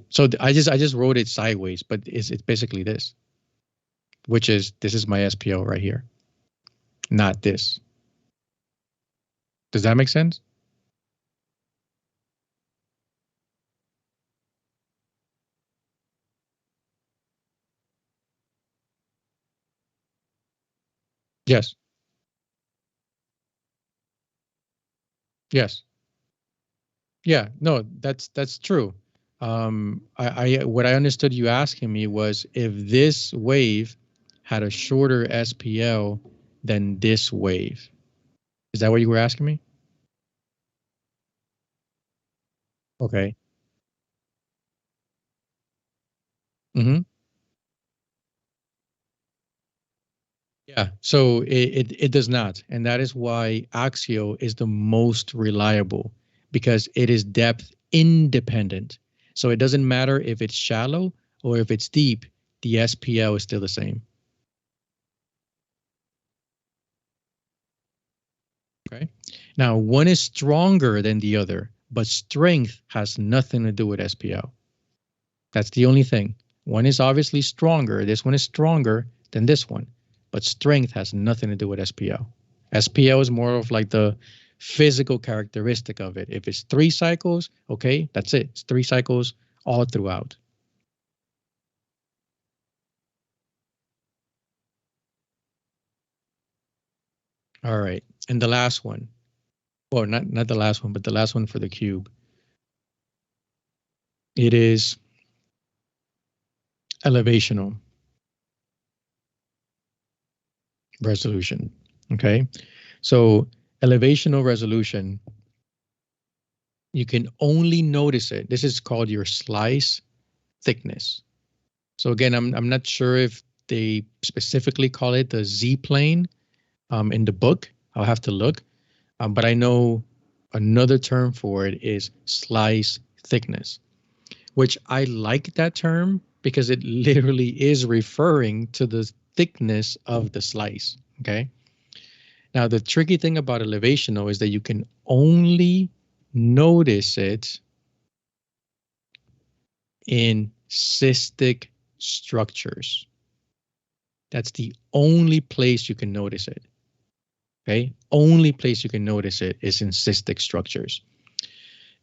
A: so I just wrote it sideways, but it's basically this, which is this is my SPL right here, not this. Does that make sense? Yes. Yes. Yeah, no, that's true. I what I understood you asking me was if this wave had a shorter SPL than this wave. Is that what you were asking me? Okay. Mm-hmm. Yeah. So it does not, and that is why axial is the most reliable because it is depth independent. So it doesn't matter if it's shallow. or if it's deep, the SPL is still the same. Okay. Now, one is stronger than the other, but strength has nothing to do with SPL. That's the only thing. One is obviously stronger. This one is stronger than this one, but strength has nothing to do with SPL. SPL is more of like the physical characteristic of it. If it's 3 cycles, okay, that's it. It's 3 cycles all throughout. All right. And the last one. Well, not the last one, but the last one for the cube. It is elevational resolution. Okay. So elevational resolution, you can only notice it. This is called your slice thickness. So again, I'm not sure if they specifically call it the Z-plane in the book. I'll have to look. But I know another term for it is slice thickness, which I like that term because it literally is referring to the thickness of the slice, okay? Now, the tricky thing about elevational is that you can only notice it in cystic structures. That's the only place you can notice it. Okay, only place you can notice it is in cystic structures.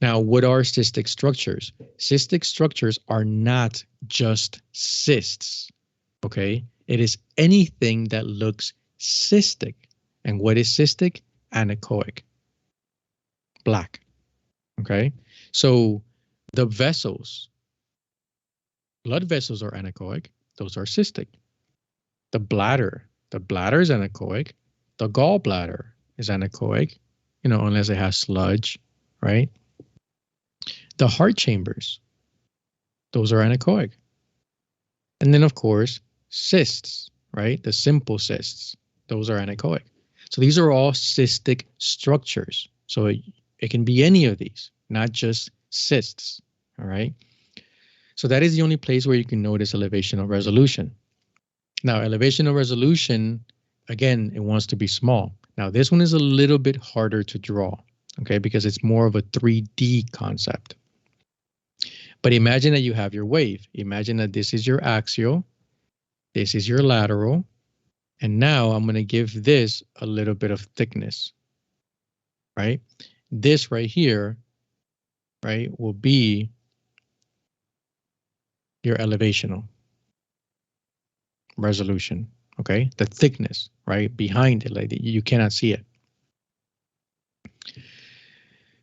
A: Now, what are cystic structures? Cystic structures are not just cysts. Okay, it is anything that looks cystic. And what is cystic? Anechoic, black. Okay, so the vessels, blood vessels are anechoic. Those are cystic. The bladder is anechoic. The gallbladder is anechoic, unless it has sludge, right? The heart chambers, those are anechoic. And then, of course, cysts, right? The simple cysts, those are anechoic. So these are all cystic structures. So it can be any of these, not just cysts, all right? So that is the only place where you can notice elevational resolution. Now, elevational resolution, again, it wants to be small. Now, this one is a little bit harder to draw, okay, because it's more of a 3D concept. But imagine that you have your wave. Imagine that this is your axial, this is your lateral, and now I'm going to give this a little bit of thickness, right? This right here, right, will be your elevational resolution, okay? The thickness, right, behind it, like you cannot see it.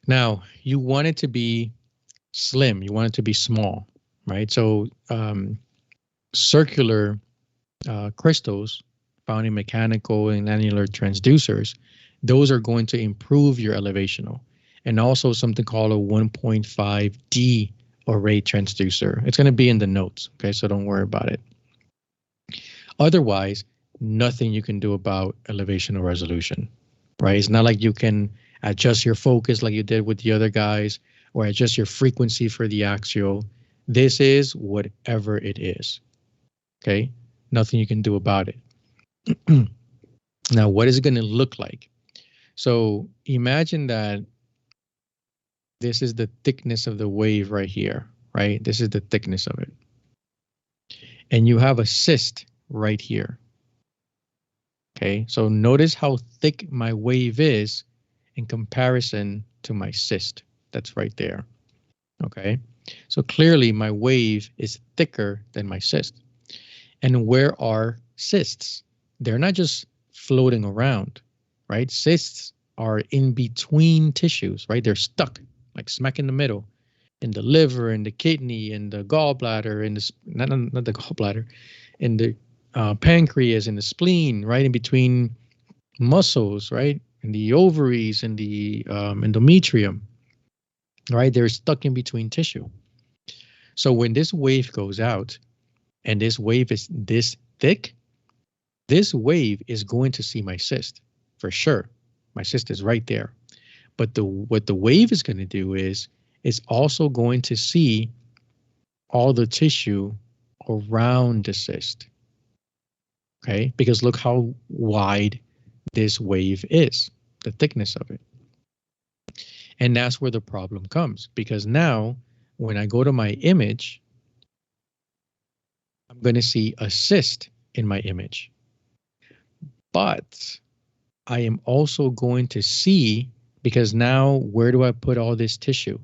A: Now, you want it to be slim, you want it to be small, right? So circular crystals found in mechanical and annular transducers, those are going to improve your elevational. And also something called a 1.5D array transducer. It's going to be in the notes, okay? So don't worry about it. Otherwise, nothing you can do about elevational resolution, right? It's not like you can adjust your focus like you did with the other guys or adjust your frequency for the axial. This is whatever it is, okay? Nothing you can do about it. Now, what is it going to look like? So imagine that this is the thickness of the wave right here, right? This is the thickness of it. And you have a cyst right here. Okay, so notice how thick my wave is in comparison to my cyst. That's right there. Okay, so clearly my wave is thicker than my cyst. And where are cysts? They're not just floating around, right? Cysts are in between tissues, right? They're stuck, like smack in the middle, in the liver, in the kidney, in the gallbladder, in the not the gallbladder, in the pancreas, in the spleen, right in between muscles, right, in the ovaries, in the endometrium, right? They're stuck in between tissue. So when this wave goes out, and this wave is this thick, this wave is going to see my cyst for sure. My cyst is right there. But what the wave is going to do is it's also going to see all the tissue around the cyst. Okay, because look how wide this wave is, the thickness of it. And that's where the problem comes, because now when I go to my image, I'm going to see a cyst in my image. But I am also going to see, because now where do I put all this tissue?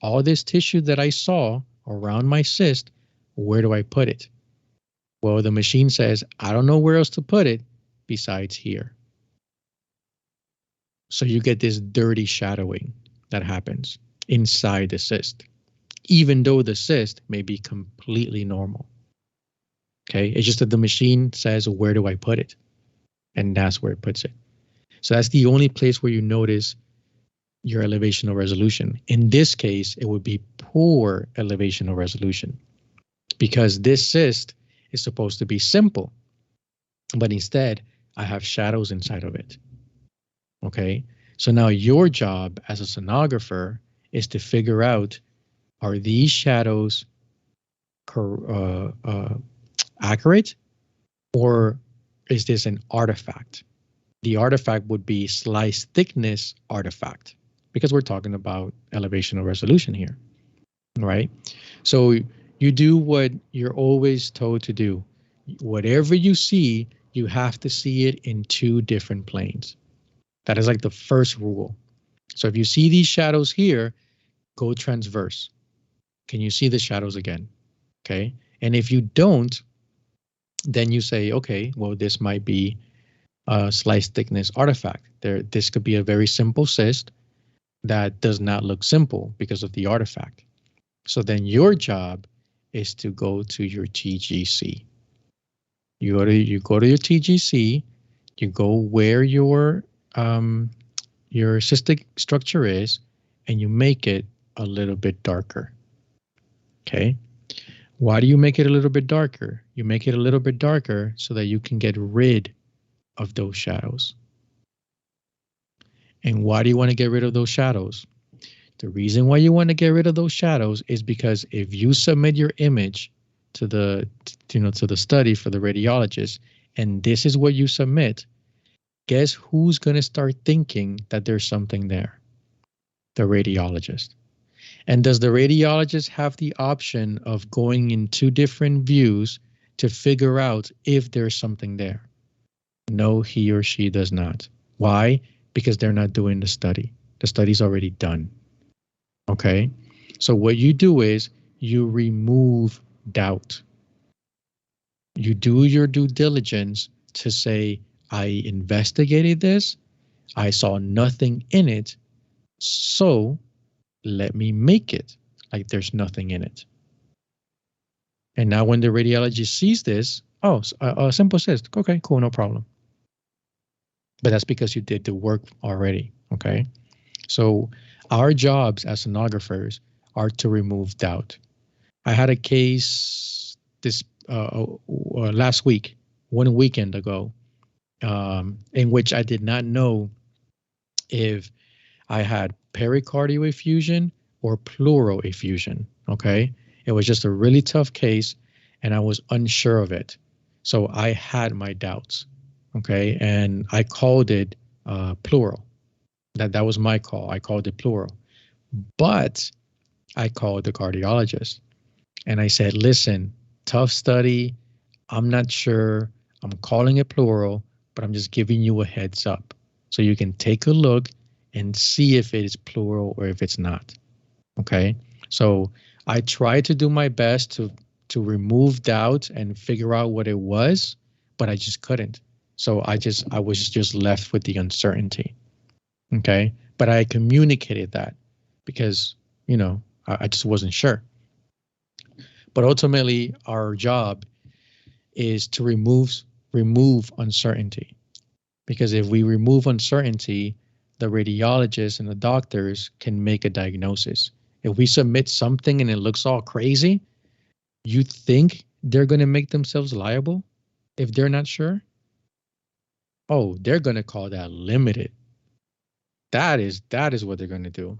A: All this tissue that I saw around my cyst, where do I put it? Well, the machine says, I don't know where else to put it besides here. So you get this dirty shadowing that happens inside the cyst, even though the cyst may be completely normal. Okay, it's just that the machine says, where do I put it? And that's where it puts it. So that's the only place where you notice your elevational resolution. In this case, it would be poor elevational resolution, because this cyst is supposed to be simple, but instead I have shadows inside of it. Okay, so now your job as a sonographer is to figure out, are these shadows accurate, or is this an artifact? The artifact would be slice thickness artifact, because we're talking about elevational resolution here, right? So you do what you're always told to do. Whatever you see, you have to see it in two different planes. That is like the first rule. So if you see these shadows here, go transverse. Can you see the shadows again? Okay. And if you don't, then you say, okay, well, this might be a slice thickness artifact. This could be a very simple cyst that does not look simple because of the artifact. So then your job is to go to your TGC. You go to your TGC, you go where your cystic structure is, and you make it a little bit darker. Okay. Why do you make it a little bit darker? You make it a little bit darker so that you can get rid of those shadows. And why do you want to get rid of those shadows? The reason why you want to get rid of those shadows is because if you submit your image to the, to the study for the radiologist, and this is what you submit, guess who's going to start thinking that there's something there? The radiologist. And does the radiologist have the option of going in two different views to figure out if there's something there? No, he or she does not. Why? Because they're not doing the study. The study's already done. Okay? So what you do is you remove doubt. You do your due diligence to say, I investigated this, I saw nothing in it, so let me make it like there's nothing in it. And now when the radiologist sees this, oh, a simple cyst, okay, cool, no problem. But that's because you did the work already, okay? So our jobs as sonographers are to remove doubt. I had a case this last week, one weekend ago, in which I did not know if I had pericardial effusion or pleural effusion, okay? It was just a really tough case, and I was unsure of it. So I had my doubts, okay? And I called it pleural. That was my call. I called it pleural. But I called the cardiologist, and I said, listen, tough study. I'm not sure. I'm calling it pleural, but I'm just giving you a heads up so you can take a look and see if it is pleural or if it's not. Okay. So I tried to do my best to remove doubt and figure out what it was, but I just couldn't. So I was just left with the uncertainty. Okay. But I communicated that because, I just wasn't sure. But ultimately our job is to remove uncertainty. Because if we remove uncertainty, the radiologists and the doctors can make a diagnosis. If we submit something and it looks all crazy, you think they're going to make themselves liable if they're not sure? Oh, they're going to call that limited. That is what they're going to do,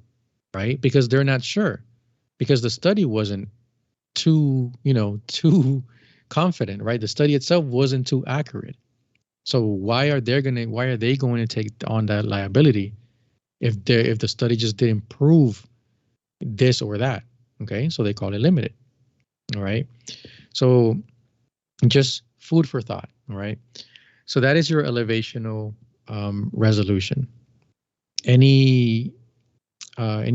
A: right? Because they're not sure. Because the study wasn't too confident, right? The study itself wasn't too accurate. So why are they going to take on that liability if the study just didn't prove this or that? Okay, so they call it limited. All right. So just food for thought. All right. So that is your elevational resolution. Any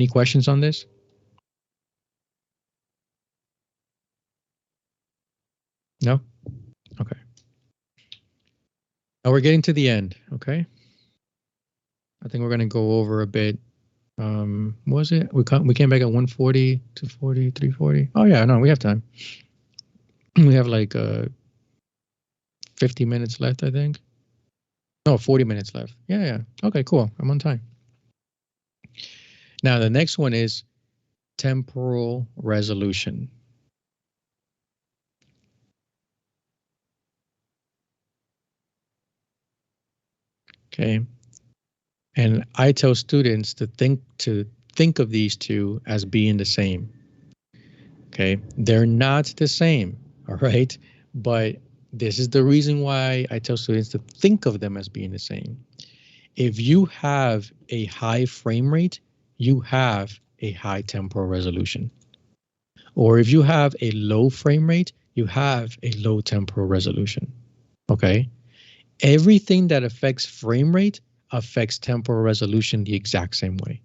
A: questions on this? No. Okay. Now we're getting to the end. Okay. I think we're going to go over a bit. Was it? We came back at 140, 240, 340. Oh yeah, no, we have time. We have like 50 minutes left, I think. No, 40 minutes left. Yeah, yeah. Okay, cool. I'm on time. Now the next one is temporal resolution. Okay. And I tell students to think of these two as being the same. Okay. They're not the same. All right. But this is the reason why I tell students to think of them as being the same. If you have a high frame rate, you have a high temporal resolution. Or if you have a low frame rate, you have a low temporal resolution. Okay. Everything that affects frame rate affects temporal resolution the exact same way.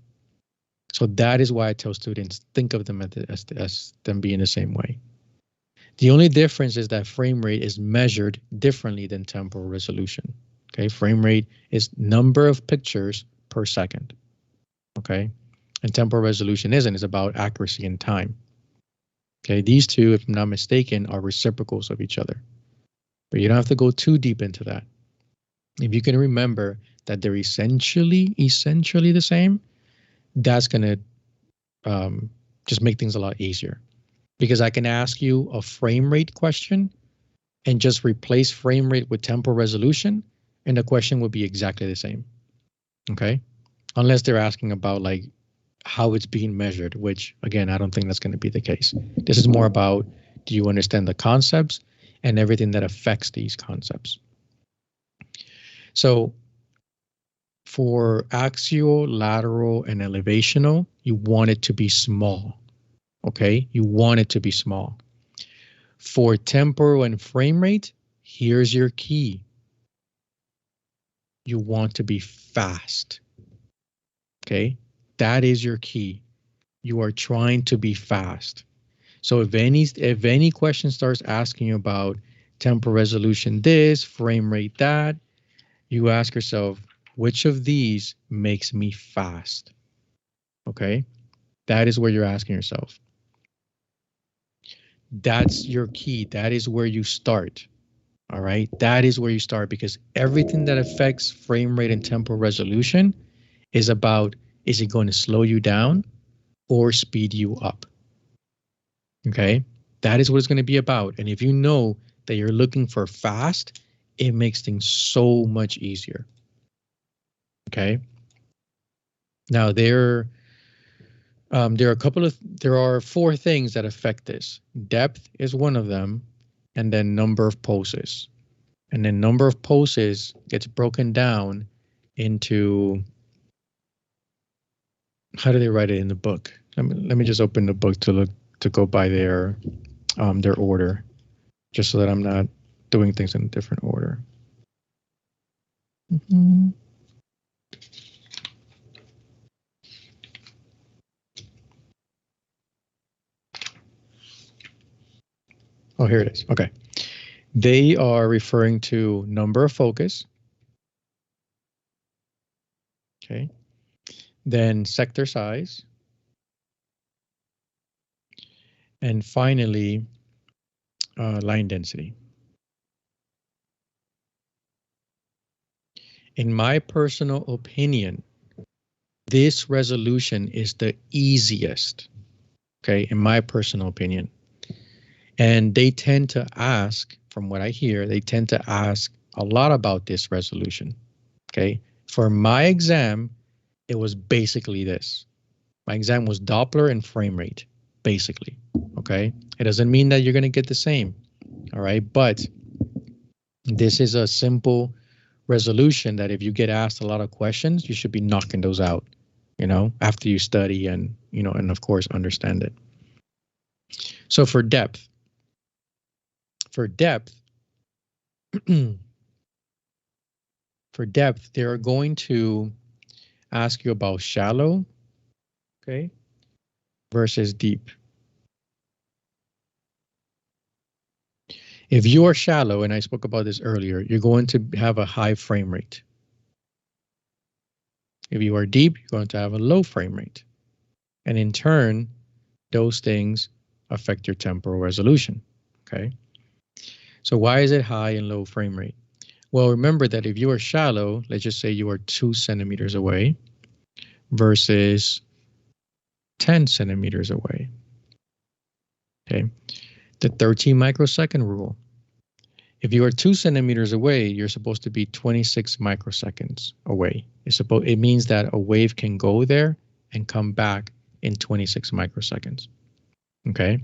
A: So that is why I tell students, think of them as them being the same way. The only difference is that frame rate is measured differently than temporal resolution. Okay, frame rate is number of pictures per second. Okay, and temporal resolution isn't. It's about accuracy and time. Okay, these two, if I'm not mistaken, are reciprocals of each other. But you don't have to go too deep into that. If you can remember that they're essentially the same, that's going to just make things a lot easier. Because I can ask you a frame rate question and just replace frame rate with temporal resolution, and the question would be exactly the same. Okay? Unless they're asking about like how it's being measured, which again, I don't think that's going to be the case. This is more about, do you understand the concepts and everything that affects these concepts? So for axial, lateral, and elevational, you want it to be small. Okay? You want it to be small. For temporal and frame rate, here's your key. You want to be fast. Okay? That is your key. You are trying to be fast. So if any question starts asking you about temporal resolution this, frame rate that, you ask yourself, which of these makes me fast? Okay? That is where you're asking yourself. That's your key. That is where you start. All right? That is where you start, because everything that affects frame rate and temporal resolution is about, is it going to slow you down or speed you up? Okay? That is what it's going to be about. And if you know that you're looking for fast, it makes things so much easier. Okay? Now there are four things that affect this. Depth is one of them, and then number of pulses. And then number of pulses gets broken down into, how do they write it in the book? Let me just open the book to go by their order, just so that I'm not doing things in a different order. Mm-hmm. Oh, here it is. Okay. They are referring to number of focus. Okay. Then sector size. And finally, line density. In my personal opinion, this resolution is the easiest. Okay. In my personal opinion. And they tend to ask, from what I hear, they tend to ask a lot about this resolution. Okay. For my exam, it was basically this. My exam was Doppler and frame rate, basically. Okay. It doesn't mean that you're going to get the same. All right. But this is a simple resolution that if you get asked a lot of questions, you should be knocking those out, after you study and, and of course, understand it. So for depth, for depth, they are going to ask you about shallow, okay, versus deep. If you are shallow, and I spoke about this earlier, you're going to have a high frame rate. If you are deep, you're going to have a low frame rate. And in turn, those things affect your temporal resolution, okay? So why is it high and low frame rate? Well, remember that if you are shallow, let's just say you are 2 centimeters away versus 10 centimeters away, okay? The 13 microsecond rule. If you are 2 centimeters away, you're supposed to be 26 microseconds away. It means that a wave can go there and come back in 26 microseconds. Okay?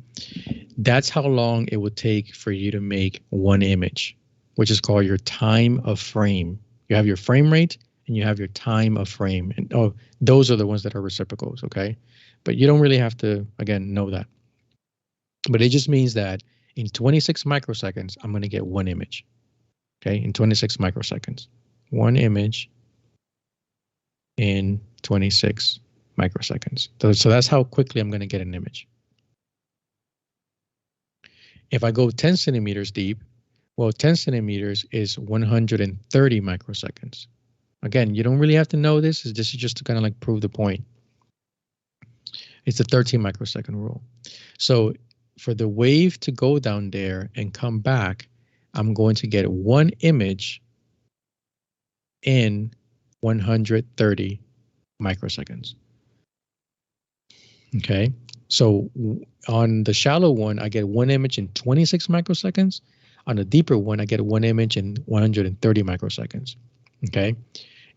A: That's how long it would take for you to make one image, which is called your time of frame. You have your frame rate and you have your time of frame. And those are the ones that are reciprocals, okay? But you don't really have to, again, know that. But it just means that in 26 microseconds, I'm going to get one image. Okay, in 26 microseconds. One image in 26 microseconds. So that's how quickly I'm going to get an image. If I go 10 centimeters deep, well, 10 centimeters is 130 microseconds. Again, you don't really have to know this. This is just to kind of like prove the point. It's the 13 microsecond rule. So for the wave to go down there and come back, I'm going to get one image in 130 microseconds. Okay, so on the shallow one, I get one image in 26 microseconds. On the deeper one, I get one image in 130 microseconds. Okay,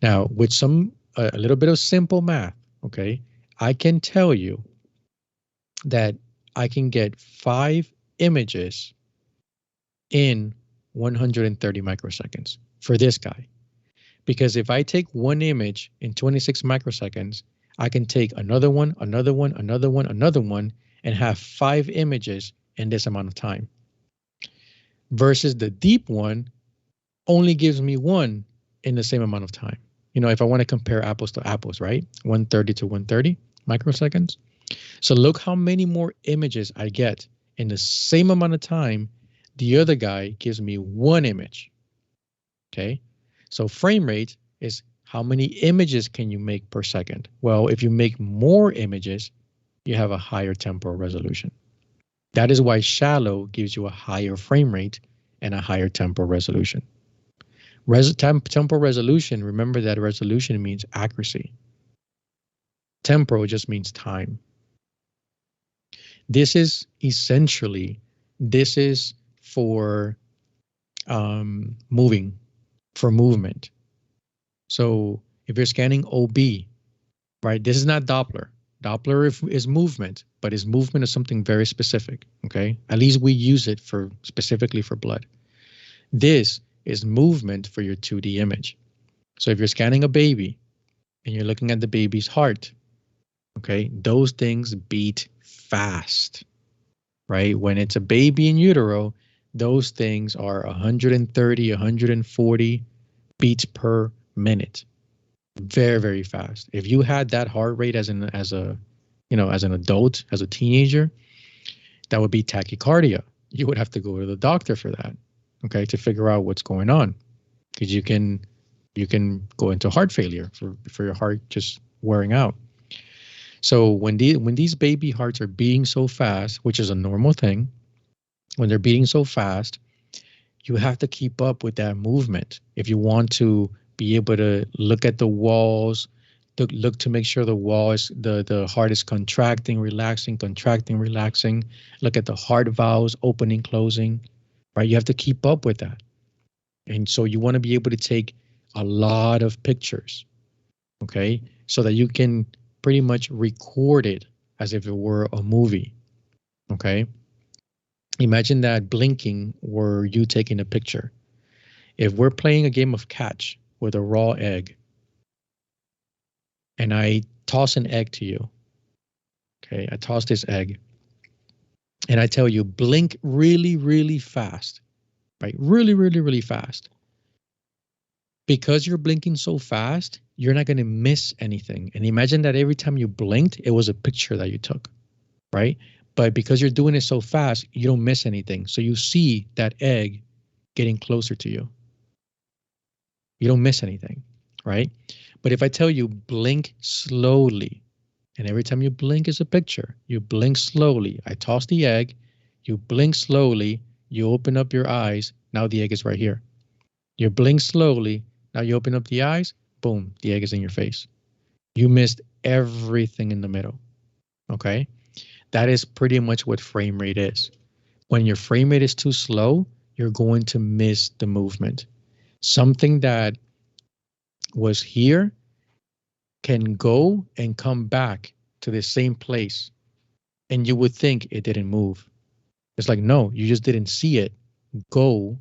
A: now with a little bit of simple math, okay, I can tell you that I can get 5 images in 130 microseconds for this guy. Because if I take one image in 26 microseconds, I can take another one, another one, another one, another one, and have 5 images in this amount of time. Versus the deep one only gives me one in the same amount of time. If I want to compare apples to apples, right? 130 to 130 microseconds. So look how many more images I get in the same amount of time. The other guy gives me one image. Okay. So frame rate is how many images can you make per second? Well, if you make more images, you have a higher temporal resolution. That is why shallow gives you a higher frame rate and a higher temporal resolution. Temporal resolution, remember that resolution means accuracy. Temporal just means time. This is essentially, this is for movement. So if you're scanning OB, right, this is not Doppler. Doppler is movement, but is movement of something very specific, okay? At least we use it specifically for blood. This is movement for your 2D image. So if you're scanning a baby and you're looking at the baby's heart, okay, those things beat fast, right? When it's a baby in utero, those things are 130, 140 beats per minute. Very, very fast. If you had that heart rate as an adult, as a teenager, that would be tachycardia. You would have to go to the doctor for that, okay, to figure out what's going on, because you can go into heart failure for your heart just wearing out. So when these baby hearts are beating so fast, which is a normal thing, when they're beating so fast, you have to keep up with that movement if you want to be able to look at the walls, look to make sure the heart is contracting, relaxing, contracting, relaxing. Look at the heart valves opening, closing, right? You have to keep up with that. And so you want to be able to take a lot of pictures, okay? So that you can pretty much record it as if it were a movie, okay? Imagine that blinking were you taking a picture. If we're playing a game of catch with a raw egg and I toss an egg to you, okay, I toss this egg and I tell you, blink really, really fast, right? Really, really, really fast. Because you're blinking so fast, you're not going to miss anything. And imagine that every time you blinked, it was a picture that you took, right? But because you're doing it so fast, you don't miss anything. So you see that egg getting closer to you. You don't miss anything, right? But if I tell you blink slowly, and every time you blink is a picture, you blink slowly. I toss the egg, you blink slowly, you open up your eyes, now the egg is right here. You blink slowly, now you open up the eyes, boom, the egg is in your face. You missed everything in the middle, okay? That is pretty much what frame rate is. When your frame rate is too slow, you're going to miss the movement. Something that was here can go and come back to the same place. And you would think it didn't move. It's like, no, you just didn't see it go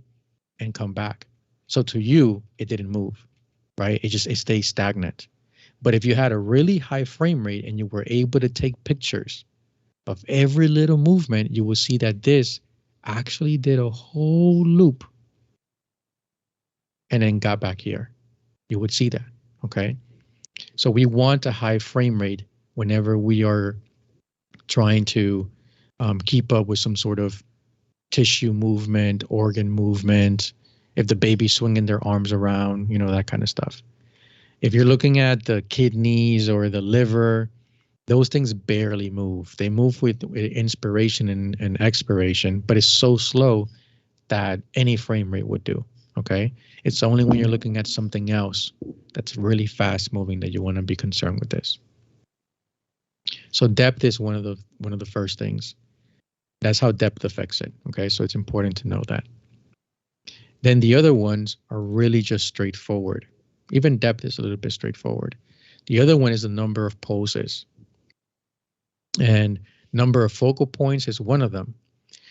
A: and come back. So to you, it didn't move, right? It stays stagnant. But if you had a really high frame rate and you were able to take pictures of every little movement, you will see that this actually did a whole loop and then got back here. You would see that, okay? So we want a high frame rate whenever we are trying to keep up with some sort of tissue movement, organ movement, if the baby's swinging their arms around, you know, that kind of stuff. If you're looking at the kidneys or the liver, those things barely move. They move with inspiration and expiration, but it's so slow that any frame rate would do. Okay. It's only when you're looking at something else that's really fast moving that you want to be concerned with this. So depth is one of the first things. That's how depth affects it. Okay. So it's important to know that. Then the other ones are really just straightforward. Even depth is a little bit straightforward. The other one is the number of poses. And number of focal points is one of them.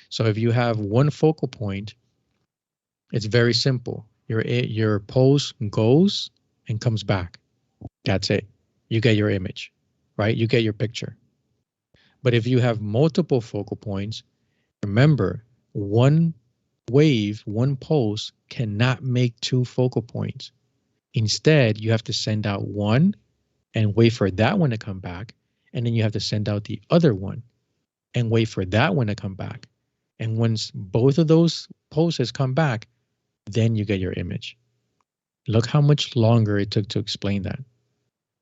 A: So if you have one focal point, it's very simple. Your pose goes and comes back. That's it. You get your image, right? You get your picture. But if you have multiple focal points, remember, one wave, one pose cannot make two focal points. Instead, you have to send out one and wait for that one to come back. And then you have to send out the other one and wait for that one to come back. And once both of those poses come back, then you get your image. Look how much longer it took to explain that,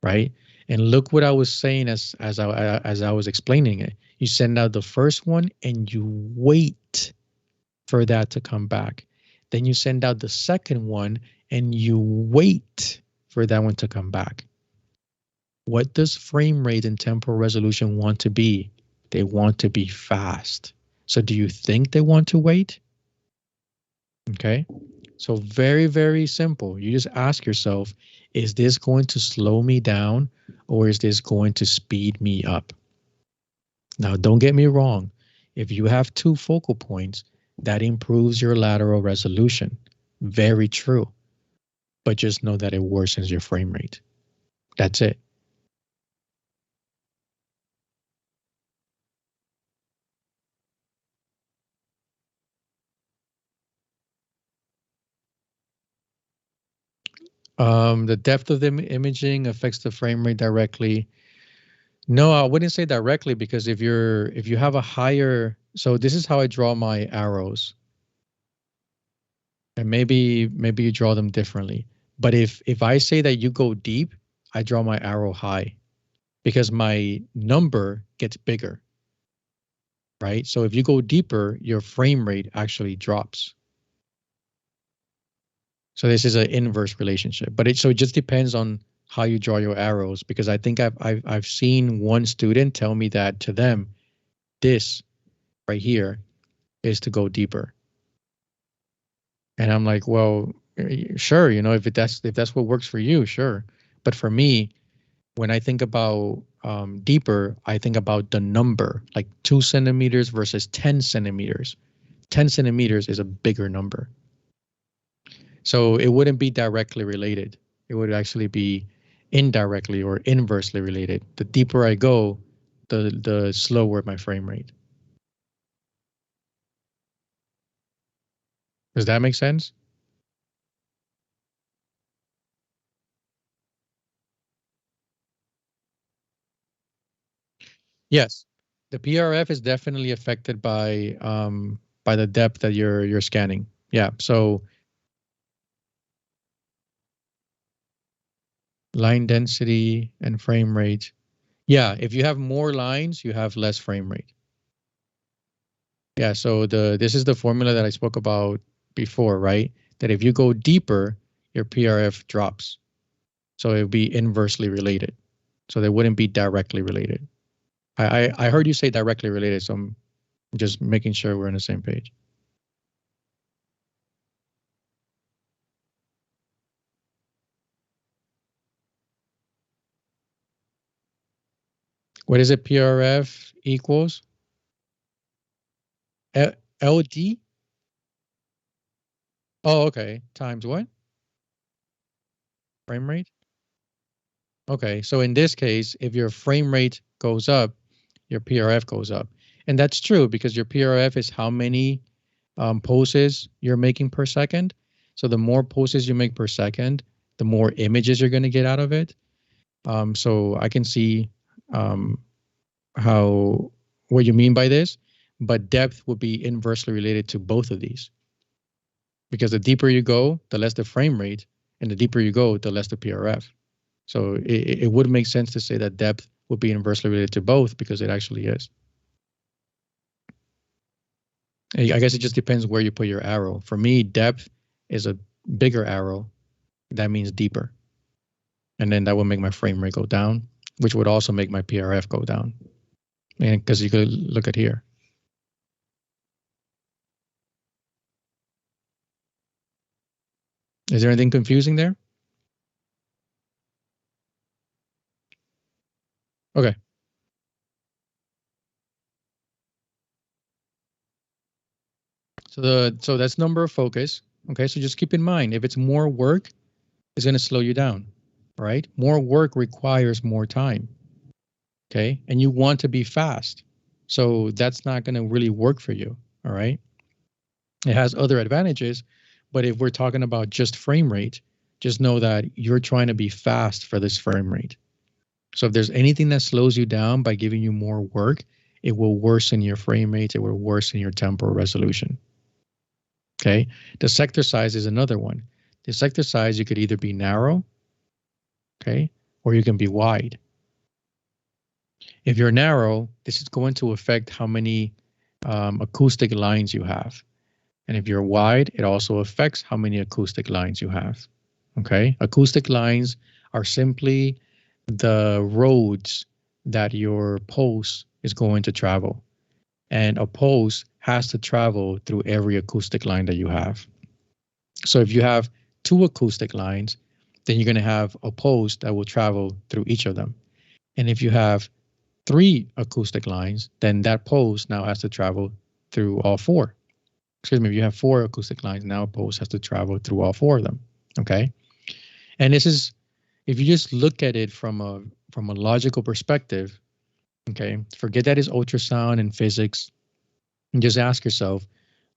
A: right? And look what I was saying as I was explaining it. You send out the first one and you wait for that to come back. Then you send out the second one and you wait for that one to come back. What does frame rate and temporal resolution want to be? They want to be fast. So do you think they want to wait? Okay. So very, very simple. You just ask yourself, is this going to slow me down or is this going to speed me up? Now, don't get me wrong. If you have two focal points, that improves your lateral resolution. Very true. But just know that it worsens your frame rate. That's it. The depth of the imaging affects the frame rate directly. No, I wouldn't say directly because if you have a higher, so this is how I draw my arrows. And maybe you draw them differently. But if I say that you go deep, I draw my arrow high because my number gets bigger. Right? So if you go deeper, your frame rate actually drops. So this is an inverse relationship, but it just depends on how you draw your arrows, because I think I've seen one student tell me that to them, this right here is to go deeper. And I'm like, well, sure, you know, if that's what works for you, sure. But for me, when I think about deeper, I think about the number, like 2 centimeters versus 10 centimeters. 10 centimeters is a bigger number. So it wouldn't be directly related. It would actually be indirectly or inversely related. The deeper I go, the slower my frame rate. Does that make sense? Yes. The PRF is definitely affected by the depth that you're scanning. Yeah. So line density and frame rate. Yeah, if you have more lines, you have less frame rate. Yeah, so this is the formula that I spoke about before, right? That if you go deeper, your PRF drops. So it would be inversely related. So they wouldn't be directly related. I heard you say directly related, so I'm just making sure we're on the same page. What is it? PRF equals LD? Oh, okay. Times what? Frame rate? Okay. So in this case, if your frame rate goes up, your PRF goes up. And that's true because your PRF is how many poses you're making per second. So the more poses you make per second, the more images you're going to get out of it. So I can see um, how what you mean by this, but depth would be inversely related to both of these because the deeper you go, the less the frame rate, and the deeper you go, the less the PRF. So it would make sense to say that depth would be inversely related to both because it actually is. I guess it just depends where you put your arrow. For me, depth is a bigger arrow. That means deeper. And then that would make my frame rate go down, which would also make my PRF go down. And because you could look at here. Is there anything confusing there? Okay. So that's number of focus. Okay. So just keep in mind if it's more work, it's going to slow you down. Right? More work requires more time. Okay. And you want to be fast. So that's not going to really work for you. All right. It has other advantages, but if we're talking about just frame rate, just know that you're trying to be fast for this frame rate. So if there's anything that slows you down by giving you more work, it will worsen your frame rate, it will worsen your temporal resolution. Okay. The sector size is another one. The sector size, you could either be narrow, okay, or you can be wide. If you're narrow, this is going to affect how many acoustic lines you have. And if you're wide, it also affects how many acoustic lines you have. Okay. Acoustic lines are simply the roads that your pulse is going to travel. And a pulse has to travel through every acoustic line that you have. So if you have two acoustic lines, then you're going to have a pulse that will travel through each of them. And if you have three acoustic lines, then that pulse now has to travel through all four. Excuse me, if you have four acoustic lines, now a pulse has to travel through all four of them. Okay. And this is, if you just look at it from a logical perspective, okay, forget that it's ultrasound and physics, and just ask yourself,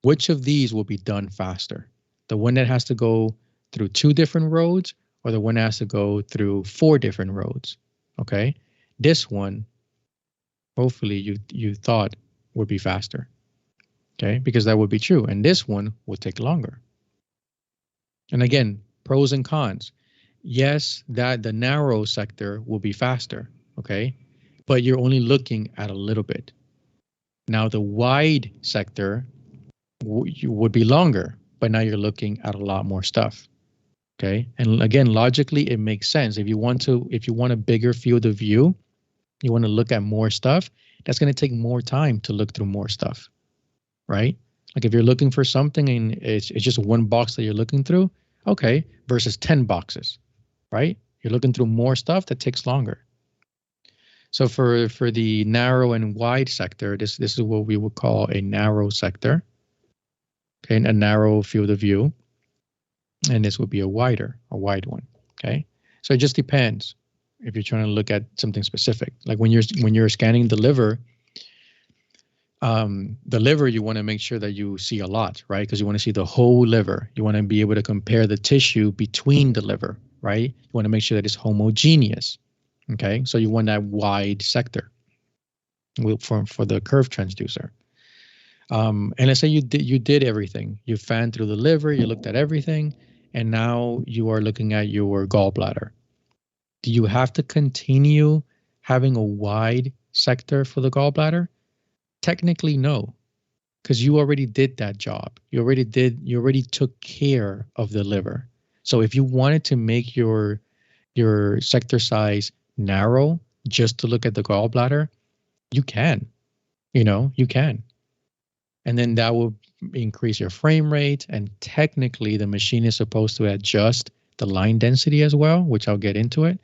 A: which of these will be done faster? The one that has to go through two different roads or the one that has to go through four different roads? Okay. This one, hopefully you thought would be faster. Okay, because that would be true. And this one would take longer. And again, pros and cons. Yes, that the narrow sector will be faster. Okay, but you're only looking at a little bit. Now the wide sector would be longer, but now you're looking at a lot more stuff. Okay, and again, logically, it makes sense. If you want a bigger field of view, you want to look at more stuff. That's going to take more time to look through more stuff, right? Like if you're looking for something and it's just one box that you're looking through, okay, versus 10 boxes, right? You're looking through more stuff that takes longer. So for the narrow and wide sector, this is what we would call a narrow sector. okay, a narrow field of view, and this would be a wide one, okay? So it just depends if you're trying to look at something specific. Like when you're scanning the liver, you want to make sure that you see a lot, right? Because you want to see the whole liver. You want to be able to compare the tissue between the liver, right? You want to make sure that it's homogeneous, okay? So you want that wide sector for the curve transducer. And let's say you did everything. You fanned through the liver, you looked at everything, and now you are looking at your gallbladder. Do you have to continue having a wide sector for the gallbladder? Technically, no, because you already did that job. You already took care of the liver. So if you wanted to make your sector size narrow just to look at the gallbladder, you can. You can. And then that will increase your frame rate. And technically, the machine is supposed to adjust the line density as well, which I'll get into it.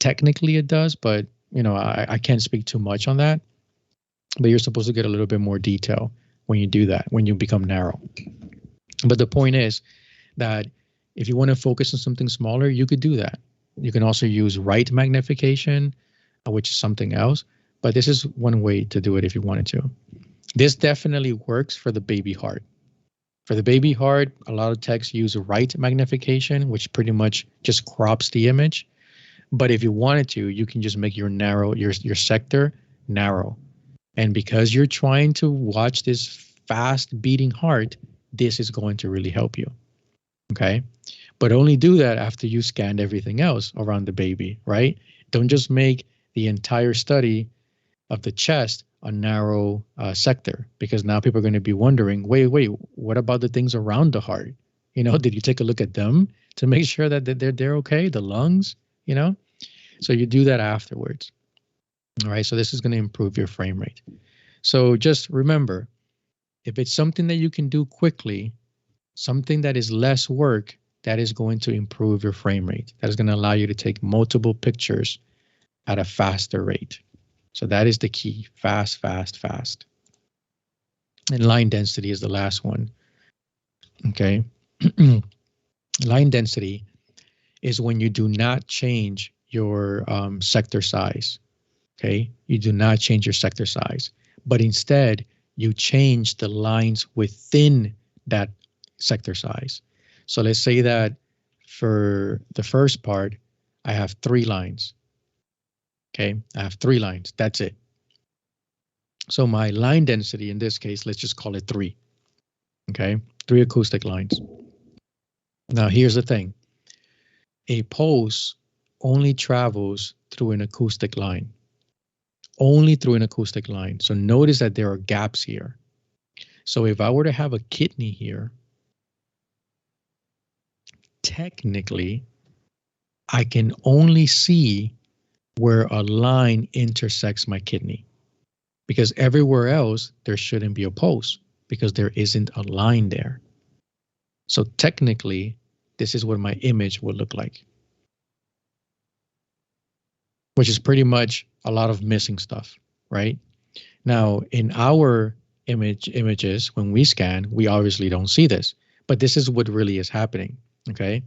A: Technically, it does, but I can't speak too much on that. But you're supposed to get a little bit more detail when you do that, when you become narrow. But the point is that if you want to focus on something smaller, you could do that. You can also use right magnification, which is something else. But this is one way to do it if you wanted to. This definitely works for the baby heart. For the baby heart, a lot of techs use right magnification, which pretty much just crops the image. But if you wanted to, you can just make your sector narrow. And because you're trying to watch this fast beating heart, this is going to really help you. Okay. But only do that after you scanned everything else around the baby, right? Don't just make the entire study of the chest a narrow sector, because now people are going to be wondering, wait, what about the things around the heart? Did you take a look at them to make sure that they're okay? The lungs, So you do that afterwards. All right. So this is going to improve your frame rate. So just remember, if it's something that you can do quickly, something that is less work, that is going to improve your frame rate. That is going to allow you to take multiple pictures at a faster rate. So that is the key. Fast, fast, fast. And line density is the last one. Okay. Line density is when you do not change your sector size. Okay. You do not change your sector size, but instead you change the lines within that sector size. So let's say that for the first part, I have 3 lines. Okay, I have 3 lines. That's it. So my line density in this case, let's just call it 3. Okay, 3 acoustic lines. Now here's the thing. A pulse only travels through an acoustic line. Only through an acoustic line. So notice that there are gaps here. So if I were to have a kidney here, technically, I can only see where a line intersects my kidney, because everywhere else there shouldn't be a pulse because there isn't a line there. So technically, this is what my image would look like, which is pretty much a lot of missing stuff, right? Now, in our images, when we scan, we obviously don't see this, but this is what really is happening, okay?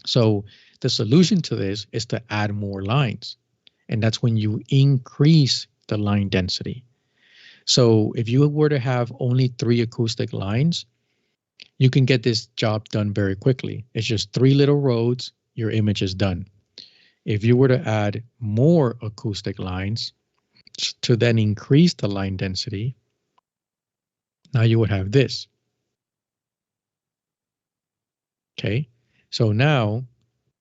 A: So the solution to this is to add more lines. And that's when you increase the line density. So if you were to have only 3 acoustic lines, you can get this job done very quickly. It's just 3 little roads, your image is done. If you were to add more acoustic lines to then increase the line density, now you would have this. Okay, so now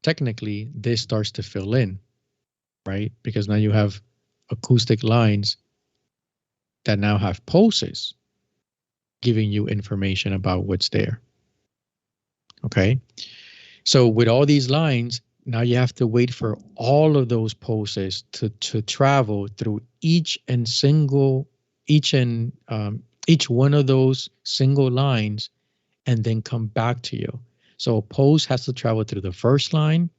A: technically this starts to fill in, right? Because now you have acoustic lines that now have pulses giving you information about what's there. Okay, so with all these lines, now you have to wait for all of those pulses to travel through each one of those single lines and then come back to you. So a pulse has to travel through the first line,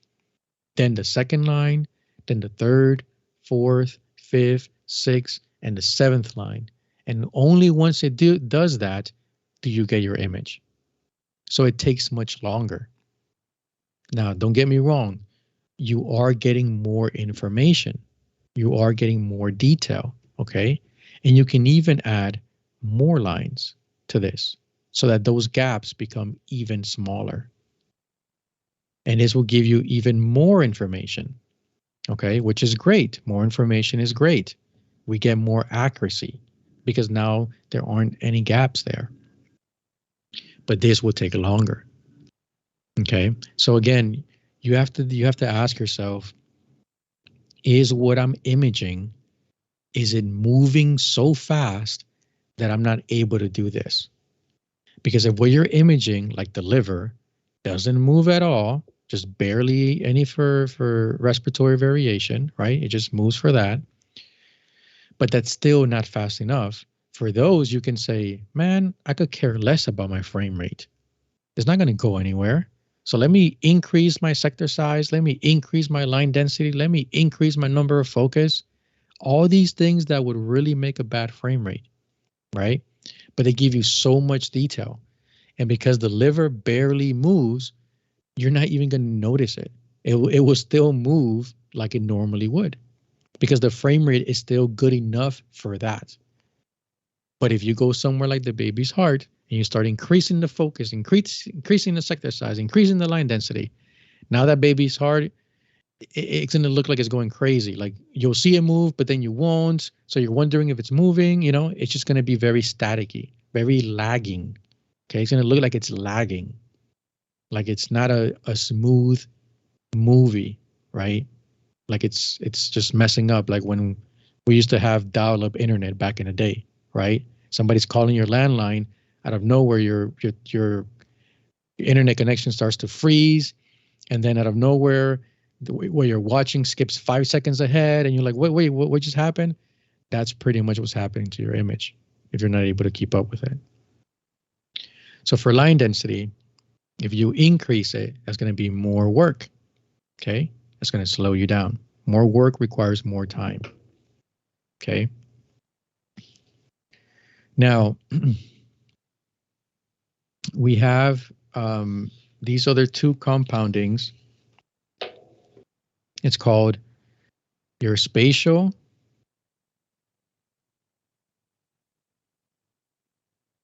A: then the second line, then the third, fourth, fifth, sixth, and the 7th line. And only once it does that, do you get your image. So it takes much longer. Now, don't get me wrong, you are getting more information, you are getting more detail, okay? And you can even add more lines to this so that those gaps become even smaller. And this will give you even more information, okay? Which is great. More information is great. We get more accuracy because now there aren't any gaps there. But this will take longer. Okay. So again, you have to ask yourself, is what I'm imaging, is it moving so fast that I'm not able to do this? Because if what you're imaging, like the liver, doesn't move at all, just barely any for respiratory variation, right? It just moves for that. But that's still not fast enough. For those, you can say, man, I could care less about my frame rate. It's not going to go anywhere. So let me increase my sector size. Let me increase my line density. Let me increase my number of focus. All these things that would really make a bad frame rate, right? But they give you so much detail. And because the liver barely moves, you're not even going to notice it. It will still move like it normally would because the frame rate is still good enough for that. But if you go somewhere like the baby's heart and you start increasing the focus, increasing the sector size, increasing the line density, now that baby's heart, it's going to look like it's going crazy. Like you'll see it move, but then you won't. So you're wondering if it's moving. It's just going to be very staticky, very lagging. Okay, it's going to look like it's lagging, like it's not a smooth movie, right? Like it's just messing up. Like when we used to have dial-up internet back in the day, right? Somebody's calling your landline out of nowhere. Your internet connection starts to freeze, and then out of nowhere, where you're watching skips 5 seconds ahead, and you're like, wait, what just happened? That's pretty much what's happening to your image if you're not able to keep up with it. So for line density, if you increase it, that's going to be more work. Okay, that's going to slow you down. More work requires more time. Okay. Now, we have these other two compoundings. It's called your spatial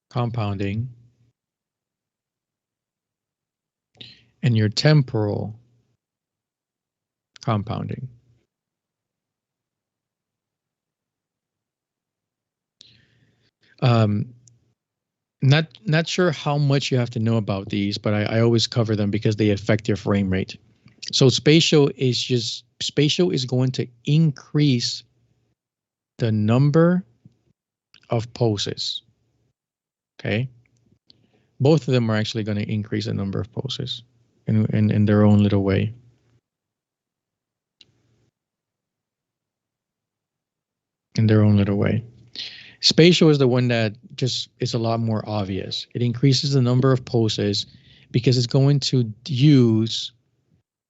A: compounding and your temporal compounding. Not sure how much you have to know about these, but I always cover them because they affect your frame rate. So spatial is going to increase the number of poses. Okay. Both of them are actually going to increase the number of poses in their own little way. In their own little way. Spatial is the one that just is a lot more obvious. It increases the number of poses because it's going to use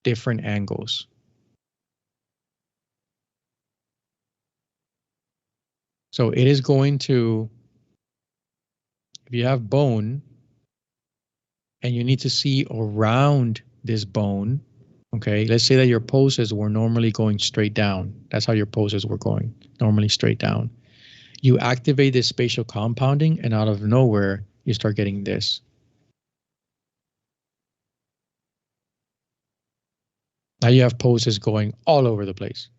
A: different angles. So it is going to, if you have bone and you need to see around this bone, okay, let's say that your poses were normally going straight down. That's how your poses were going, normally straight down. You activate this spatial compounding, and out of nowhere, you start getting this. Now you have poses going all over the place.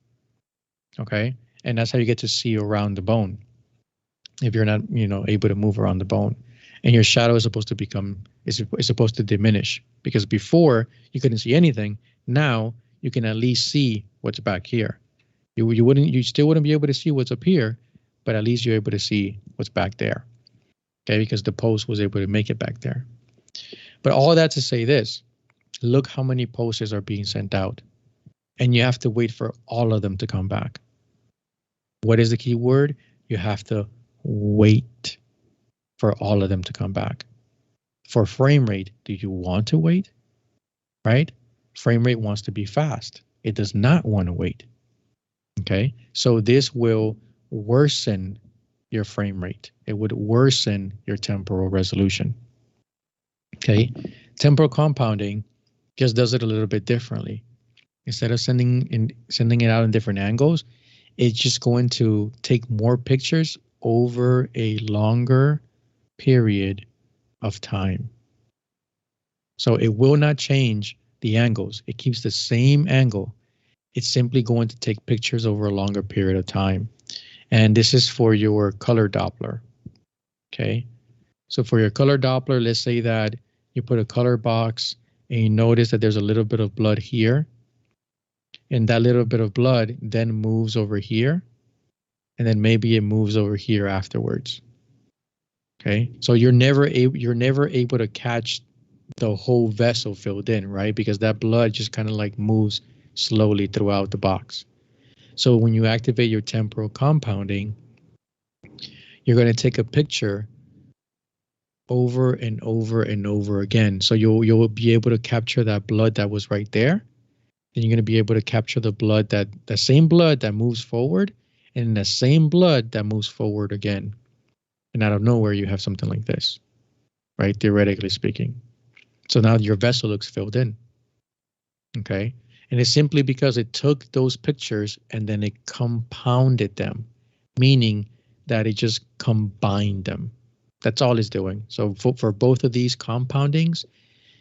A: Okay. And that's how you get to see around the bone. If you're not, able to move around the bone. And your shadow is supposed to is supposed to diminish, because before you couldn't see anything. Now you can at least see what's back here. You still wouldn't be able to see what's up here, but at least you're able to see what's back there. Okay, because the pose was able to make it back there. But all that to say this, look how many poses are being sent out. And you have to wait for all of them to come back. What is the key word? You have to wait for all of them to come back. For frame rate, do you want to wait? Right? Frame rate wants to be fast. It does not want to wait. Okay, so this will worsen your frame rate. It would worsen your temporal resolution. Okay. Temporal compounding just does it a little bit differently. Instead of sending it out in different angles, it's just going to take more pictures over a longer period of time. So it will not change the angles. It keeps the same angle. It's simply going to take pictures over a longer period of time. And this is for your color Doppler. Okay. So for your color Doppler, let's say that you put a color box and you notice that there's a little bit of blood here. And that little bit of blood then moves over here. And then maybe it moves over here afterwards. Okay. So you're never able to catch the whole vessel filled in, right? Because that blood just kind of like moves slowly throughout the box. So when you activate your temporal compounding, you're going to take a picture over and over and over again. So you'll be able to capture that blood that was right there. Then you're going to be able to capture the same blood that moves forward, and the same blood that moves forward again. And out of nowhere, you have something like this, right? Theoretically speaking. So now your vessel looks filled in. Okay. And it's simply because it took those pictures and then it compounded them, meaning that it just combined them. That's all it's doing. So for both of these compoundings,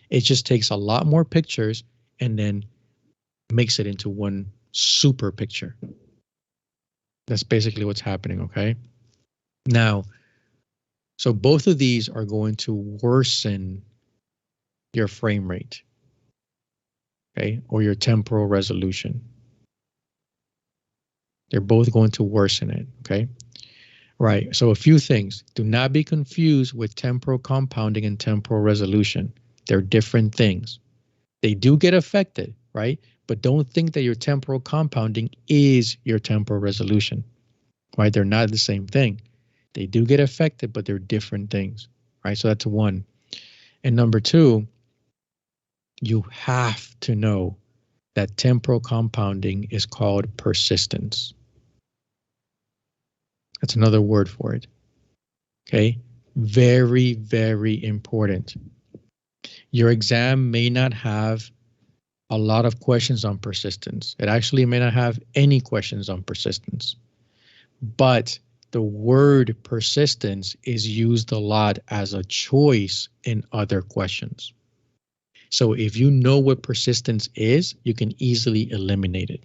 A: it just takes a lot more pictures and then makes it into one super picture. That's basically what's happening, okay? Now, so both of these are going to worsen your frame rate, okay, or your temporal resolution. They're both going to worsen it, okay? Right, so a few things. Do not be confused with temporal compounding and temporal resolution. They're different things. They do get affected, right? But don't think that your temporal compounding is your temporal resolution, right? They're not the same thing. They do get affected, but they're different things, right? So that's one. And number two, you have to know that temporal compounding is called persistence. That's another word for it. Okay. Very, very important. Your exam may not have a lot of questions on persistence. It actually may not have any questions on persistence. But the word persistence is used a lot as a choice in other questions. So if you know what persistence is, you can easily eliminate it.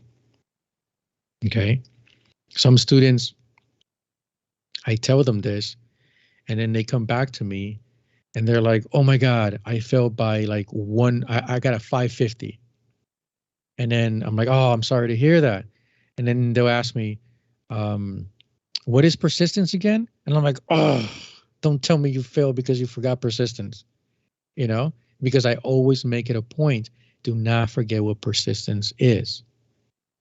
A: Okay. Some students, I tell them this, and then they come back to me and they're like, oh my God, I failed by like I got a 550. And then I'm like, oh, I'm sorry to hear that. And then they'll ask me, what is persistence again? And I'm like, oh, don't tell me you failed because you forgot persistence, because I always make it a point. Do not forget what persistence is.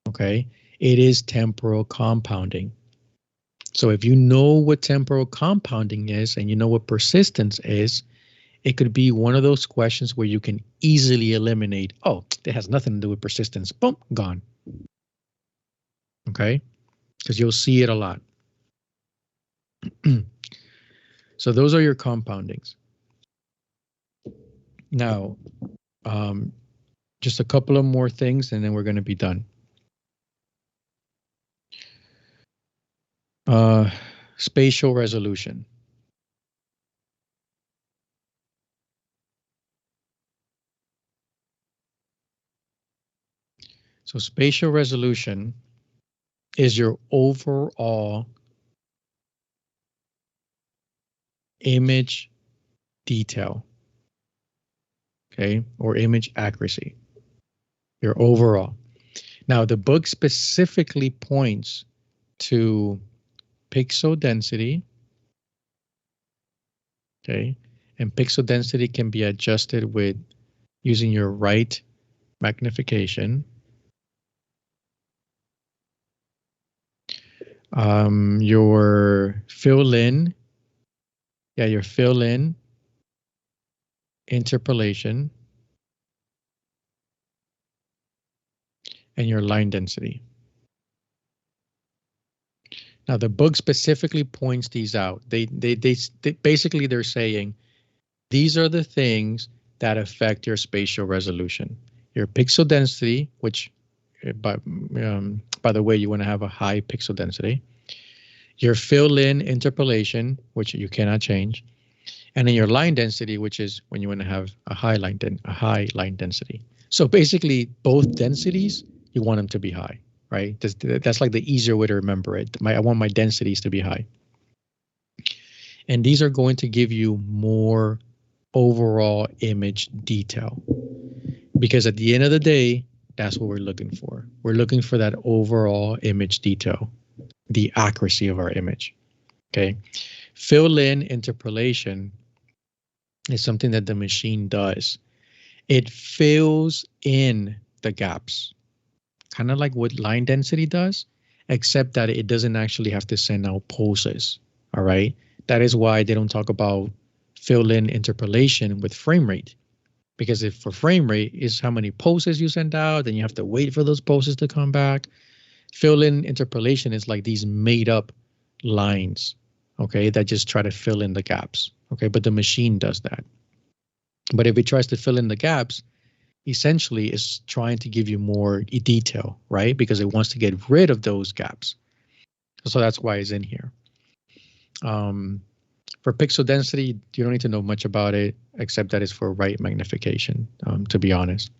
A: Okay. It is temporal compounding. So if you know what temporal compounding is and you know what persistence is, it could be one of those questions where you can easily eliminate, oh, it has nothing to do with persistence. Boom, gone. Okay. Because you'll see it a lot. So those are your compoundings. Now, just a couple of more things and then we're going to be done. Spatial resolution. So spatial resolution is your overall image detail, okay, or image accuracy, your overall. Now, the book specifically points to pixel density, okay, and pixel density can be adjusted with using your right magnification. Your fill-in, your fill-in, interpolation, and your line density. Now, the book specifically points these out. They basically they're saying these are the things that affect your spatial resolution. Your pixel density, which by the way, you want to have a high pixel density. Your fill-in interpolation, which you cannot change, and then your line density, which is when you want to have a high line density. So basically, both densities you want them to be high, right? That's like the easier way to remember it. I want my densities to be high, and these are going to give you more overall image detail, because at the end of the day, that's what we're looking for. We're looking for that overall image detail, the accuracy of our image. Okay, fill-in interpolation is something that the machine does. It fills in the gaps, kind of like what line density does, except that it doesn't actually have to send out pulses. All right, that is why they don't talk about fill-in interpolation with frame rate, because if for frame rate is how many pulses you send out, then you have to wait for those pulses to come back. Fill-in interpolation is like these made up lines, okay, that just try to fill in the gaps, okay, but the machine does that. But if it tries to fill in the gaps, essentially it's trying to give you more detail, right, because it wants to get rid of those gaps. So that's why it's in here. For pixel density, you don't need to know much about it, except that it's for right magnification, to be honest.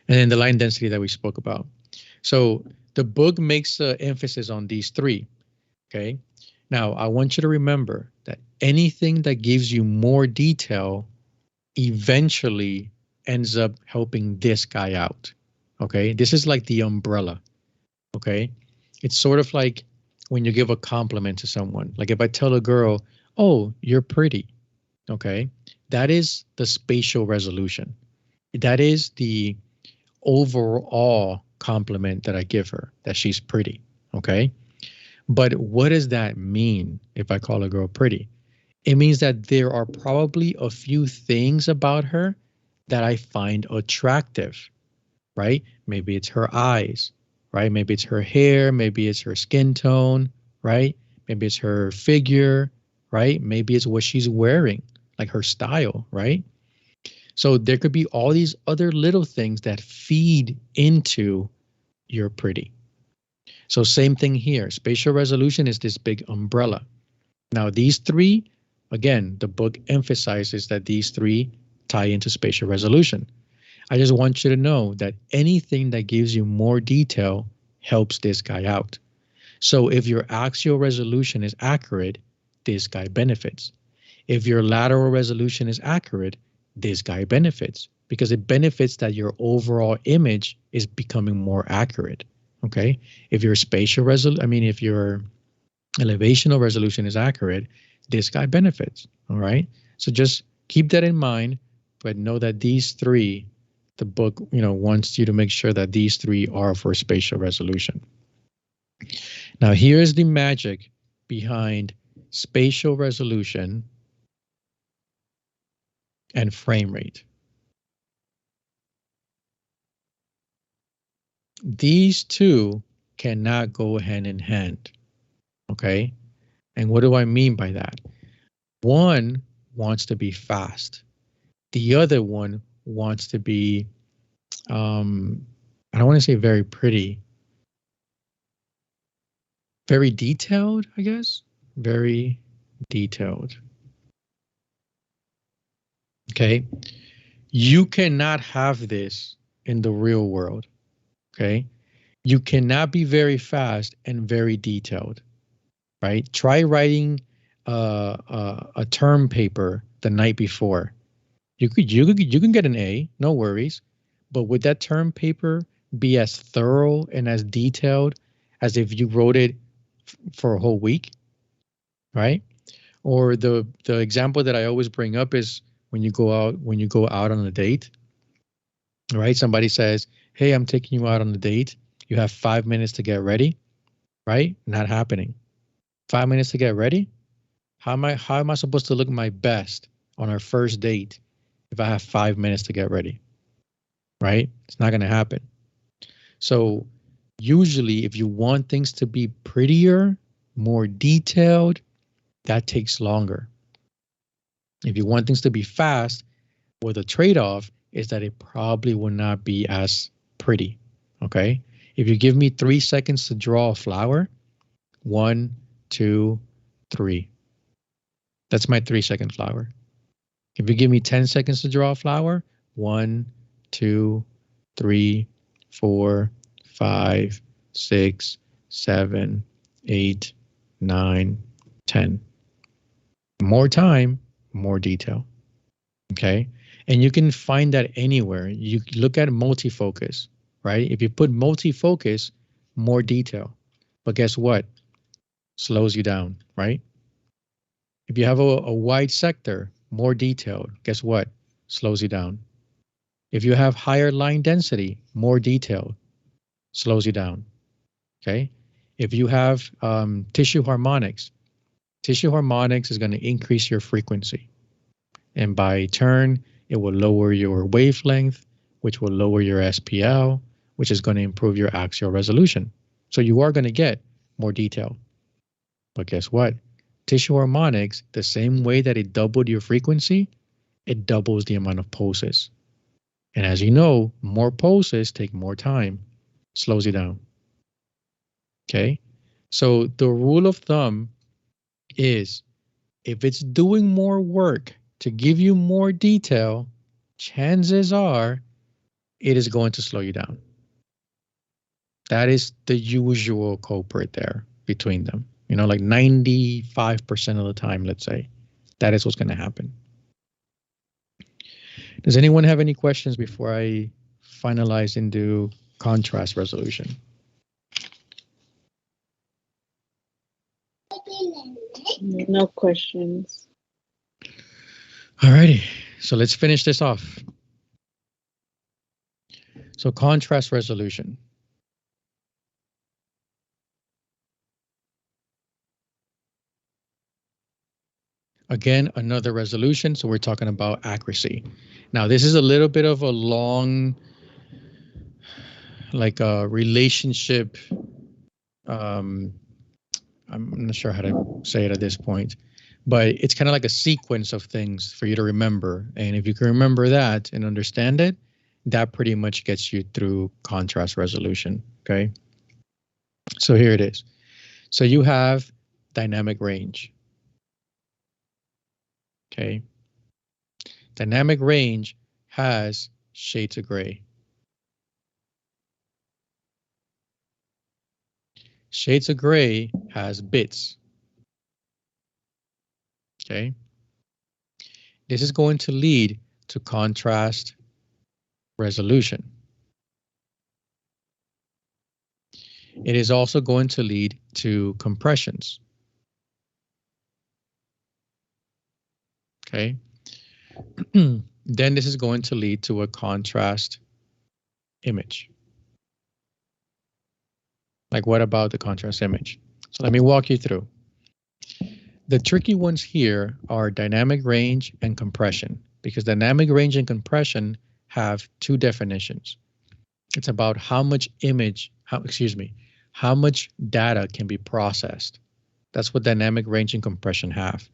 A: And then the line density that we spoke about. So the book makes emphasis on these three, okay? Now, I want you to remember that anything that gives you more detail eventually ends up helping this guy out, okay? This is like the umbrella, okay? It's sort of like when you give a compliment to someone. Like if I tell a girl, oh, you're pretty, okay? That is the spatial resolution. That is the overall compliment that I give her, that she's pretty, okay? But what does that mean if I call a girl pretty? It means that there are probably a few things about her that I find attractive, right? Maybe it's her eyes, right? Maybe it's her hair, maybe it's her skin tone, right? Maybe it's her figure, right? Maybe it's what she's wearing, like her style, right? So there could be all these other little things that feed into your pretty. So same thing here. Spatial resolution is this big umbrella. Now these three, again, the book emphasizes that these three tie into spatial resolution. I just want you to know that anything that gives you more detail helps this guy out. So if your axial resolution is accurate, this guy benefits. If your lateral resolution is accurate, this guy benefits, because it benefits that your overall image is becoming more accurate. Okay. If your spatial resolution, if your elevational resolution is accurate, this guy benefits. All right. So just keep that in mind, but know that these three, the book, wants you to make sure that these three are for spatial resolution. Now, here's the magic behind spatial resolution and frame rate. These two cannot go hand in hand, okay? And what do I mean by that? One wants to be fast. The other one wants to be, I don't want to say very pretty, very detailed, I guess. Very detailed. Okay? You cannot have this in the real world. Okay? You cannot be very fast and very detailed, right? Try writing a term paper the night before. You can get an A, no worries. But would that term paper be as thorough and as detailed as if you wrote it for a whole week, right? Or the example that I always bring up is when you go out on a date, right? Somebody says, "Hey, I'm taking you out on a date. You have 5 minutes to get ready," right? Not happening. 5 minutes to get ready? How am I supposed to look my best on our first date if I have 5 minutes to get ready? Right? It's not going to happen. So Usually, if you want things to be prettier, more detailed, that takes longer. If you want things to be fast, well, the trade-off is that it probably will not be as pretty. Okay. If you give me 3 seconds to draw a flower, 1, 2, 3. That's my 3 second flower. If you give me 10 seconds to draw a flower, 1, 2, 3, 4, 5, 6, 7, 8, 9, 10. More time, more detail. Okay. And you can find that anywhere. You look at multifocus, right? If you put multifocus, more detail. But guess what? Slows you down, right? If you have a wide sector, more detailed, guess what? Slows you down. If you have higher line density, more detailed, slows you down. Okay. If you have tissue harmonics is going to increase your frequency. And by turn, it will lower your wavelength, which will lower your SPL, which is going to improve your axial resolution. So you are going to get more detail. But guess what? Tissue harmonics, the same way that it doubled your frequency, it doubles the amount of pulses. And as you know, more pulses take more time, slows you down. Okay? So the rule of thumb is if it's doing more work to give you more detail, chances are it is going to slow you down. That is the usual culprit there between them. You know, like 95% of the time, let's say, that is what's going to happen. Does anyone have any questions before I finalize into contrast resolution?
B: No questions.
A: All righty. So let's finish this off. So contrast resolution. Again, another resolution. So we're talking about accuracy. Now, this is a little bit of a long, like a relationship. I'm not sure how to say it at this point, but it's kind of like a sequence of things for you to remember. And if you can remember that and understand it, that pretty much gets you through contrast resolution. Okay. So here it is. So you have dynamic range. Okay. Dynamic range has shades of gray. Shades of gray has bits. Okay. This is going to lead to contrast resolution. It is also going to lead to compressions. Okay. Then this is going to lead to a contrast image. Like what about the contrast image? So let me walk you through. The tricky ones here are dynamic range and compression, because dynamic range and compression have two definitions. It's about how much how much data can be processed. That's what dynamic range and compression have.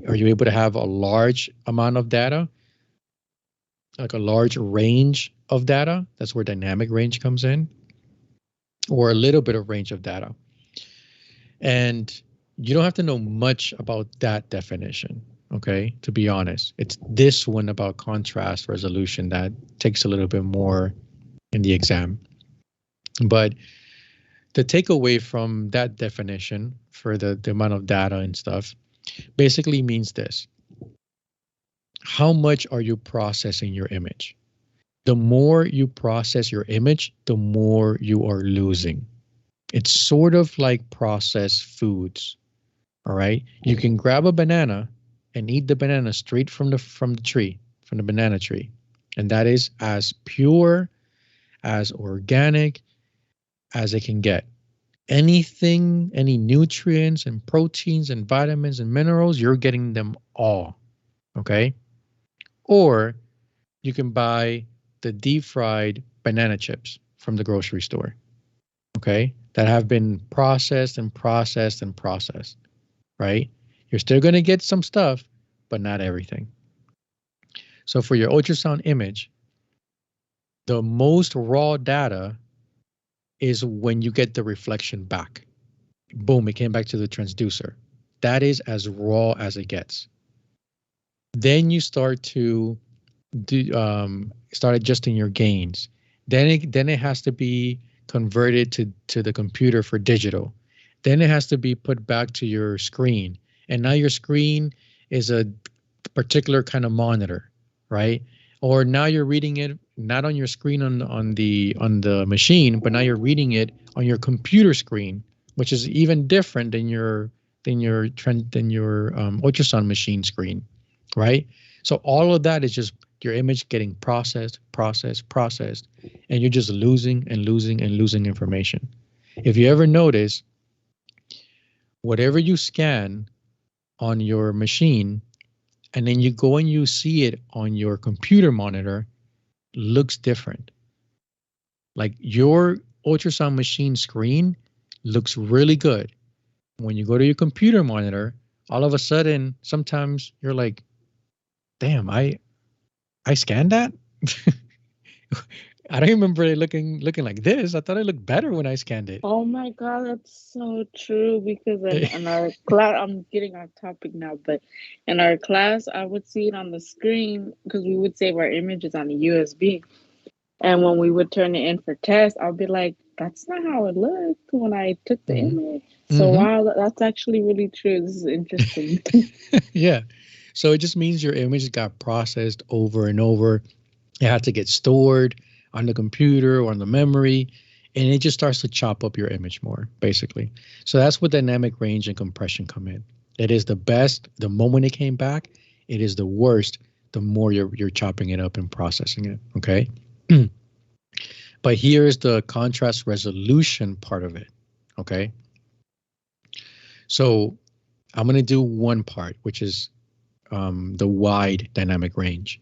A: Are you able to have a large amount of data? Like a large range of data? That's where dynamic range comes in. Or a little bit of range of data. And you don't have to know much about that definition, okay? To be honest, it's this one about contrast resolution that takes a little bit more in the exam. But the takeaway from that definition for the amount of data and stuff basically means this. How much are you processing your image? The more you process your image, the more you are losing. It's sort of like processed foods. All right. You can grab a banana and eat the banana straight from the tree, from the banana tree. And that is as pure, as organic as it can get. Anything, any nutrients and proteins and vitamins and minerals, you're getting them all. Okay. Or you can buy the deep fried banana chips from the grocery store. okay, that have been processed and processed and processed, right? You're still going to get some stuff, but not everything. So for your ultrasound image, the most raw data is when you get the reflection back. Boom, it came back to the transducer. That is as raw as it gets. Then you start adjusting your gains. Then it has to be converted to the computer for digital. Then it has to be put back to your screen. And now your screen is a particular kind of monitor, right? Or now you're reading it not on your screen on the machine, but now you're reading it on your computer screen, which is even different than your ultrasound machine screen, right? So all of that is just your image getting processed, and you're just losing and losing and losing information. If you ever notice, whatever you scan on your machine and then you go and you see it on your computer monitor, looks different. Like your ultrasound machine screen looks really good. When you go to your computer monitor, all of a sudden, sometimes you're like, damn, I scanned that? I don't remember it looking like this. I thought it looked better when I scanned it.
B: Oh my God, that's so true. Because in our class, I'm getting off topic now, but in our class, I would see it on the screen because we would save our images on a USB. And when we would turn it in for test, I'll be like, that's not how it looked when I took the
A: hmm
B: image. So,
A: hmm
B: wow, that's actually really true. This is interesting.
A: Yeah. So it just means your image got processed over and over. It had to get stored on the computer or on the memory, and it just starts to chop up your image more, basically. So that's what dynamic range and compression come in. It is the best the moment it came back. It is the worst the more you're chopping it up and processing it. Okay. But here's the contrast resolution part of it. Okay. So I'm going to do one part, which is the wide dynamic range.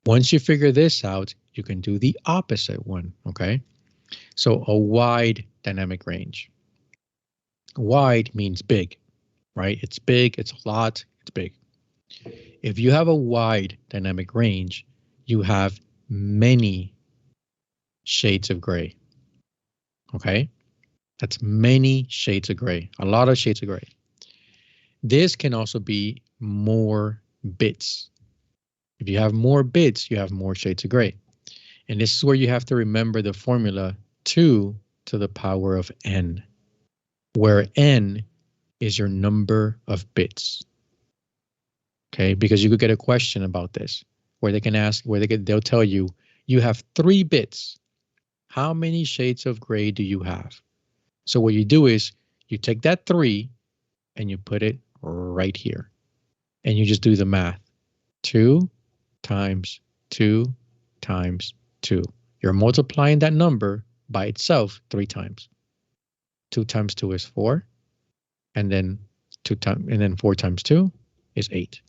A: Once you figure this out, you can do the opposite one. Okay. So a wide dynamic range. Wide means big, right? It's big, it's a lot, it's big. If you have a wide dynamic range, you have many shades of gray. Okay. That's many shades of gray, a lot of shades of gray. This can also be more bits. If you have more bits, you have more shades of gray. And this is where you have to remember the formula 2 to the power of n, where n is your number of bits. Okay, because you could get a question about this where they can ask, they'll tell you, you have 3 bits. How many shades of gray do you have? So what you do is you take that 3 and you put it right here. And you just do the math. 2 times 2 times 2. You're multiplying that number by itself 3 times. 2 times 2 is 4. And then 4 times 2 is 8.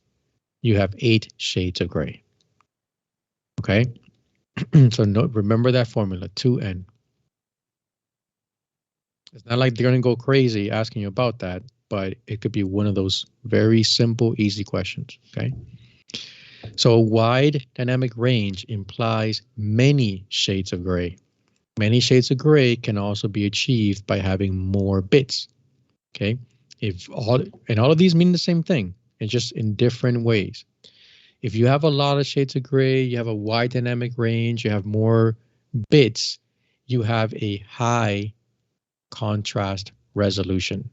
A: You have 8 shades of gray. Okay? So remember that formula, 2n. It's not like they're going to go crazy asking you about that, but it could be one of those very simple, easy questions. Okay? So a wide dynamic range implies many shades of gray. Many shades of gray can also be achieved by having more bits. Okay? All of these mean the same thing, it's just in different ways. If you have a lot of shades of gray, you have a wide dynamic range, you have more bits, you have a high contrast resolution.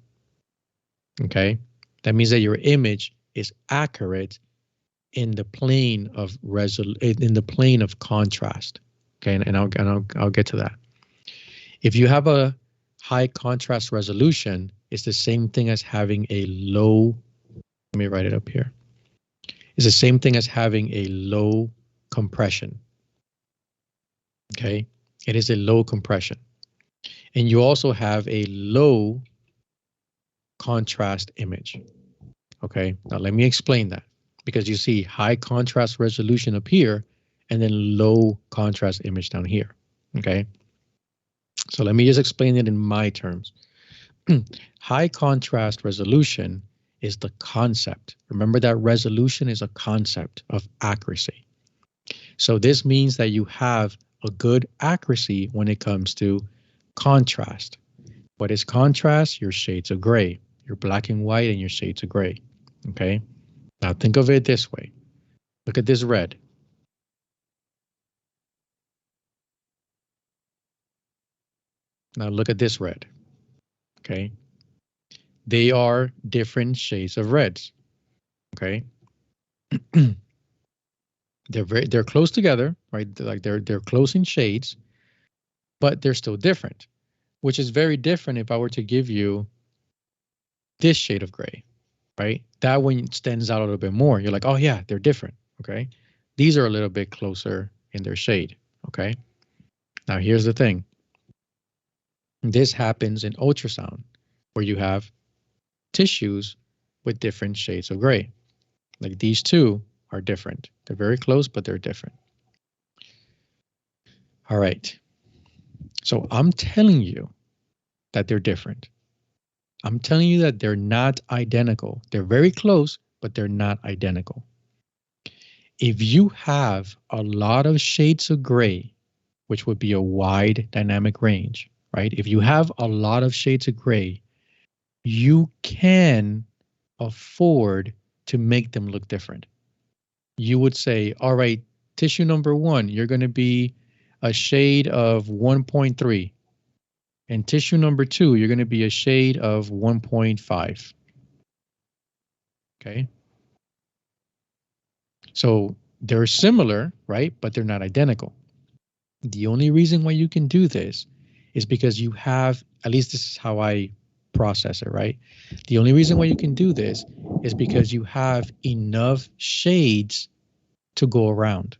A: Okay? That means that your image is accurate in the plane of contrast. Okay, and I'll get to that. If you have a high contrast resolution, it's the same thing as having a low. Let me write it up here. It's the same thing as having a low compression. Okay, it is a low compression, and you also have a low contrast image. Okay, now let me explain that, because you see high contrast resolution up here and then low contrast image down here. Okay, So let me just explain it in my terms. High contrast resolution is the concept. Remember that resolution is a concept of accuracy. So this means that you have a good accuracy when it comes to contrast. What is contrast? Your shades of gray, your black and white and your shades of gray. Okay. Now think of it this way. Look at this red. Now look at this red. Okay. They are different shades of reds. Okay. they're close together, right? They're close in shades, but they're still different, which is very different if I were to give you this shade of gray, right? That one stands out a little bit more. You're like, oh yeah, they're different. Okay. These are a little bit closer in their shade. Okay. Now here's the thing. This happens in ultrasound where you have tissues with different shades of gray. Like these two are different. They're very close, but they're different. All right. So I'm telling you that they're different. I'm telling you that they're not identical. They're very close, but they're not identical. If you have a lot of shades of gray, which would be a wide dynamic range, right? If you have a lot of shades of gray, you can afford to make them look different. You would say, all right, tissue number 1, you're going to be a shade of 1.3. And tissue number 2, you're going to be a shade of 1.5. Okay. So they're similar, right? But they're not identical. The only reason why you can do this is because you have, at least this is how I process it, right? The only reason why you can do this is because you have enough shades to go around.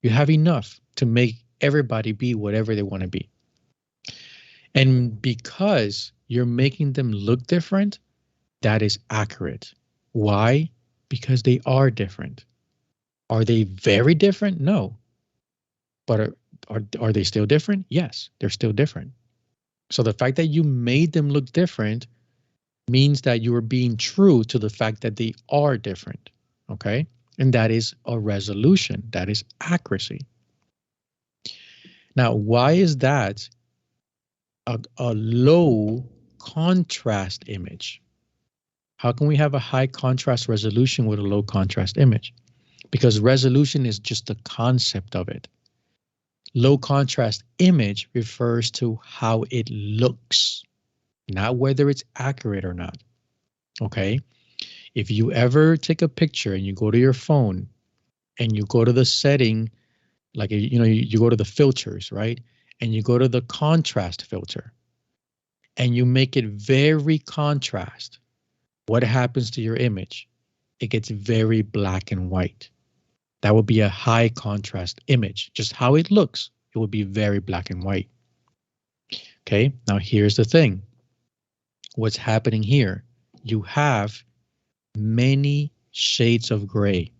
A: You have enough to make everybody be whatever they want to be. And because you're making them look different, that is accurate. Why? Because they are different. Are they very different? No. But are they still different? Yes, they're still different. So the fact that you made them look different means that you are being true to the fact that they are different. Okay? And that is a resolution. That is accuracy. Now, why is that a low contrast image? How can we have a high contrast resolution with a low contrast image? Because resolution is just the concept of it. Low contrast image refers to how it looks, not whether it's accurate or not. Okay? If you ever take a picture and you go to your phone and you go to the setting, like, you go to the filters, right? And you go to the contrast filter and you make it very contrast, what happens to your image? It gets very black and white. That would be a high contrast image. Just how it looks, it would be very black and white. Okay, now here's the thing. What's happening here? You have many shades of gray.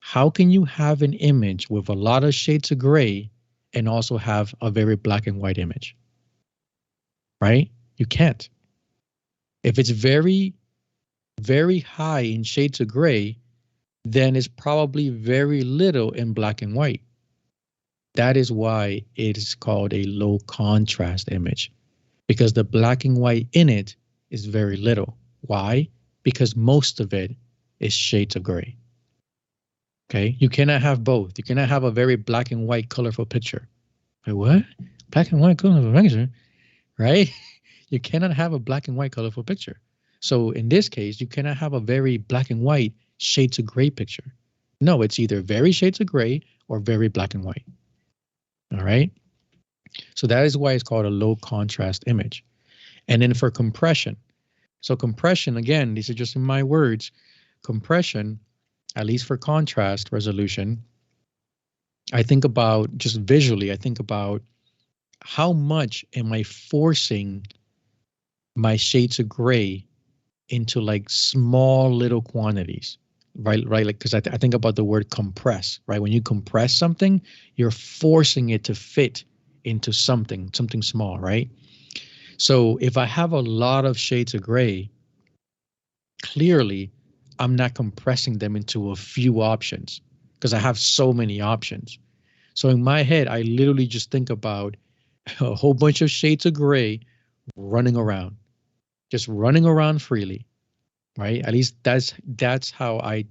A: How can you have an image with a lot of shades of gray and also have a very black and white image? Right? You can't. If it's very, very high in shades of gray, then it's probably very little in black and white. That is why it is called a low contrast image, because the black and white in it is very little. Why? Because most of it is shades of gray. Okay, you cannot have both. You cannot have a very black and white colorful picture. Like, what? Black and white colorful picture, right? You cannot have a black and white colorful picture. So in this case, you cannot have a very black and white shades of gray picture. No, it's either very shades of gray or very black and white. All right. So that is why it's called a low contrast image. And then for compression. So compression, again, these are just in my words, compression, at least for contrast resolution, I think about just visually, I think about how much am I forcing my shades of gray into like small little quantities, right? Like, because I think about the word compress, right? When you compress something, you're forcing it to fit into something small, right? So if I have a lot of shades of gray, clearly I'm not compressing them into a few options because I have so many options. So in my head, I literally just think about a whole bunch of shades of gray running around, just running around freely, right? At least that's how I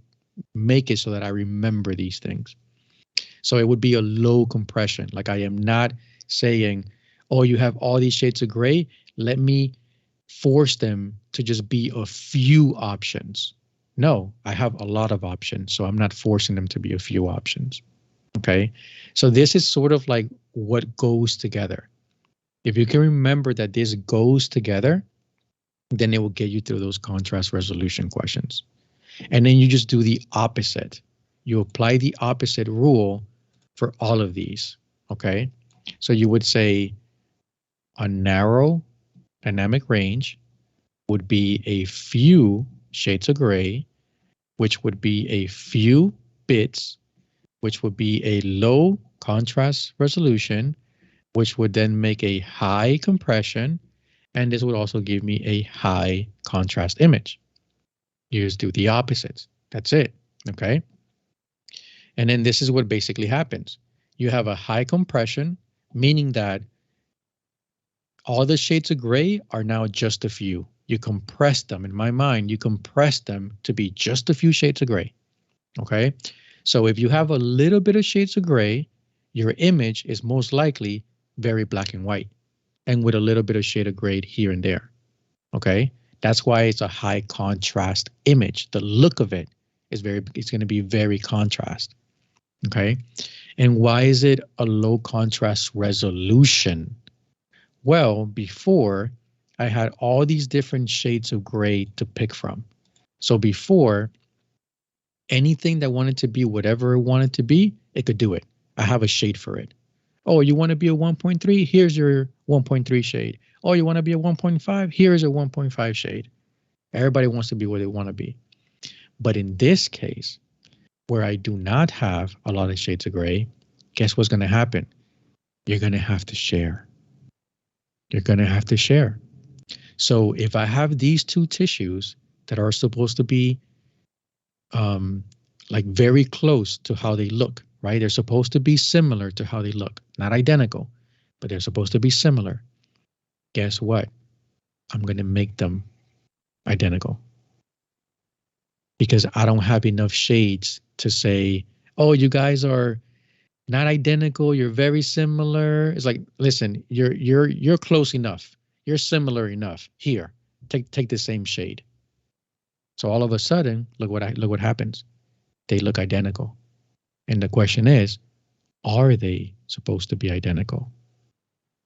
A: make it so that I remember these things. So it would be a low compression. Like I am not saying, oh, you have all these shades of gray. Let me force them to just be a few options. No, I have a lot of options. So I'm not forcing them to be a few options. Okay. So this is sort of like what goes together. If you can remember that this goes together, then it will get you through those contrast resolution questions. And then you just do the opposite. You apply the opposite rule for all of these. Okay. So you would say a narrow dynamic range would be a few shades of gray, which would be a few bits, which would be a low contrast resolution, which would then make a high compression. And this would also give me a high contrast image. You just do the opposites. That's it. Okay. And then this is what basically happens. You have a high compression, meaning that all the shades of gray are now just a few. You compress them. In my mind, you compress them to be just a few shades of gray. Okay. So if you have a little bit of shades of gray, your image is most likely very black and white and with a little bit of shade of gray here and there. Okay. That's why it's a high contrast image. The look of it is it's going to be very contrast. Okay. And why is it a low contrast resolution? Well, before I had all these different shades of gray to pick from. So before, anything that wanted to be whatever it wanted to be, it could do it. I have a shade for it. Oh, you want to be a 1.3? Here's your 1.3 shade. Oh, you want to be a 1.5? Here's a 1.5 shade. Everybody wants to be where they want to be. But in this case, where I do not have a lot of shades of gray, guess what's going to happen? You're going to have to share. You're going to have to share. So if I have these two tissues that are supposed to be like very close to how they look, right? They're supposed to be similar to how they look, not identical, but they're supposed to be similar. Guess what? I'm going to make them identical because I don't have enough shades to say, oh, you guys are not identical. You're very similar. It's like, listen, you're close enough. You're similar enough. Here, take the same shade. So all of a sudden, look what happens. They look identical. And the question is, are they supposed to be identical?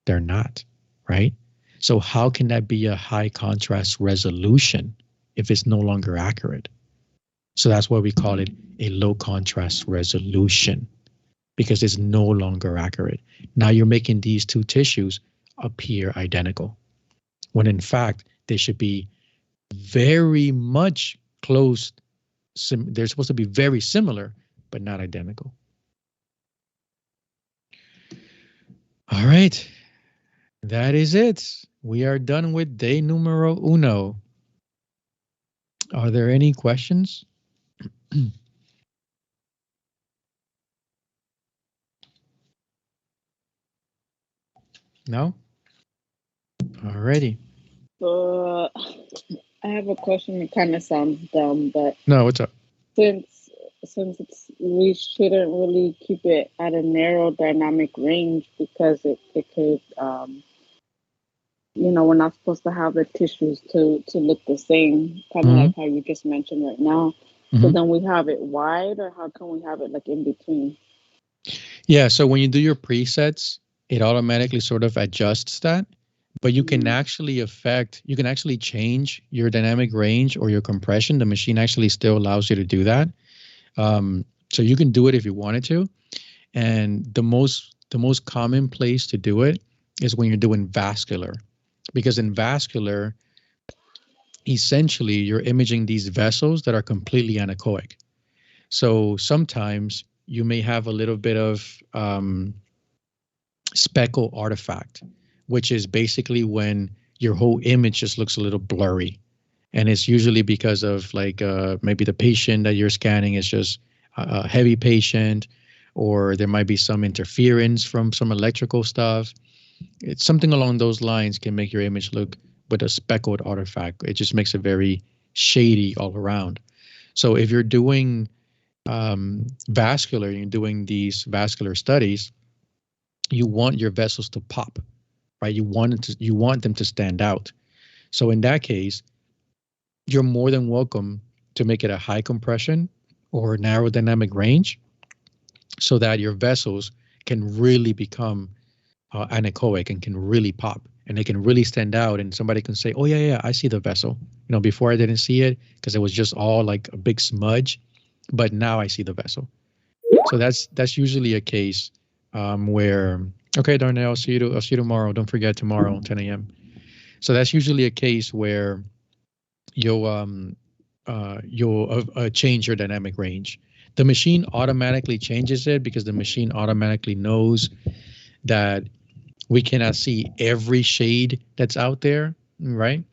A: They're not, right? So how can that be a high contrast resolution if it's no longer accurate? So that's why we call it a low contrast resolution, because it's no longer accurate. Now you're making these two tissues appear identical, when in fact they should be very much close. They're supposed to be very similar, but not identical. All right. That is it. We are done with day numero uno. Are there any questions? No? Alrighty.
B: I have a question. It kind of sounds dumb, but
A: No, what's up?
B: since we shouldn't really keep it at a narrow dynamic range because it could we're not supposed to have the tissues to look the same, kind of like how you just mentioned right now. So then we have it wide, or how can we have it like in between?
A: Yeah, so when you do your presets, it automatically sort of adjusts that, but you can actually change your dynamic range or your compression. The machine actually still allows you to do that. So you can do it if you wanted to. And the most common place to do it is when you're doing vascular, because in vascular, essentially you're imaging these vessels that are completely anechoic. So sometimes you may have a little bit of speckle artifact, which is basically when your whole image just looks a little blurry. And it's usually because of like maybe the patient that you're scanning is just a heavy patient, or there might be some interference from some electrical stuff. It's something along those lines can make your image look with a speckled artifact. It just makes it very shady all around. So if you're doing you're doing these vascular studies, you want your vessels to pop, right? You want them to stand out. So in that case, you're more than welcome to make it a high compression or narrow dynamic range so that your vessels can really become anechoic and can really pop and they can really stand out. And somebody can say, oh, yeah, yeah, I see the vessel. You know, before I didn't see it because it was just all like a big smudge, but now I see the vessel. So that's usually a case where, okay, Darnell, I'll see you tomorrow. Don't forget tomorrow, 10 a.m. So that's usually a case where you'll change your dynamic range. The machine automatically changes it because the machine automatically knows that we cannot see every shade that's out there, right?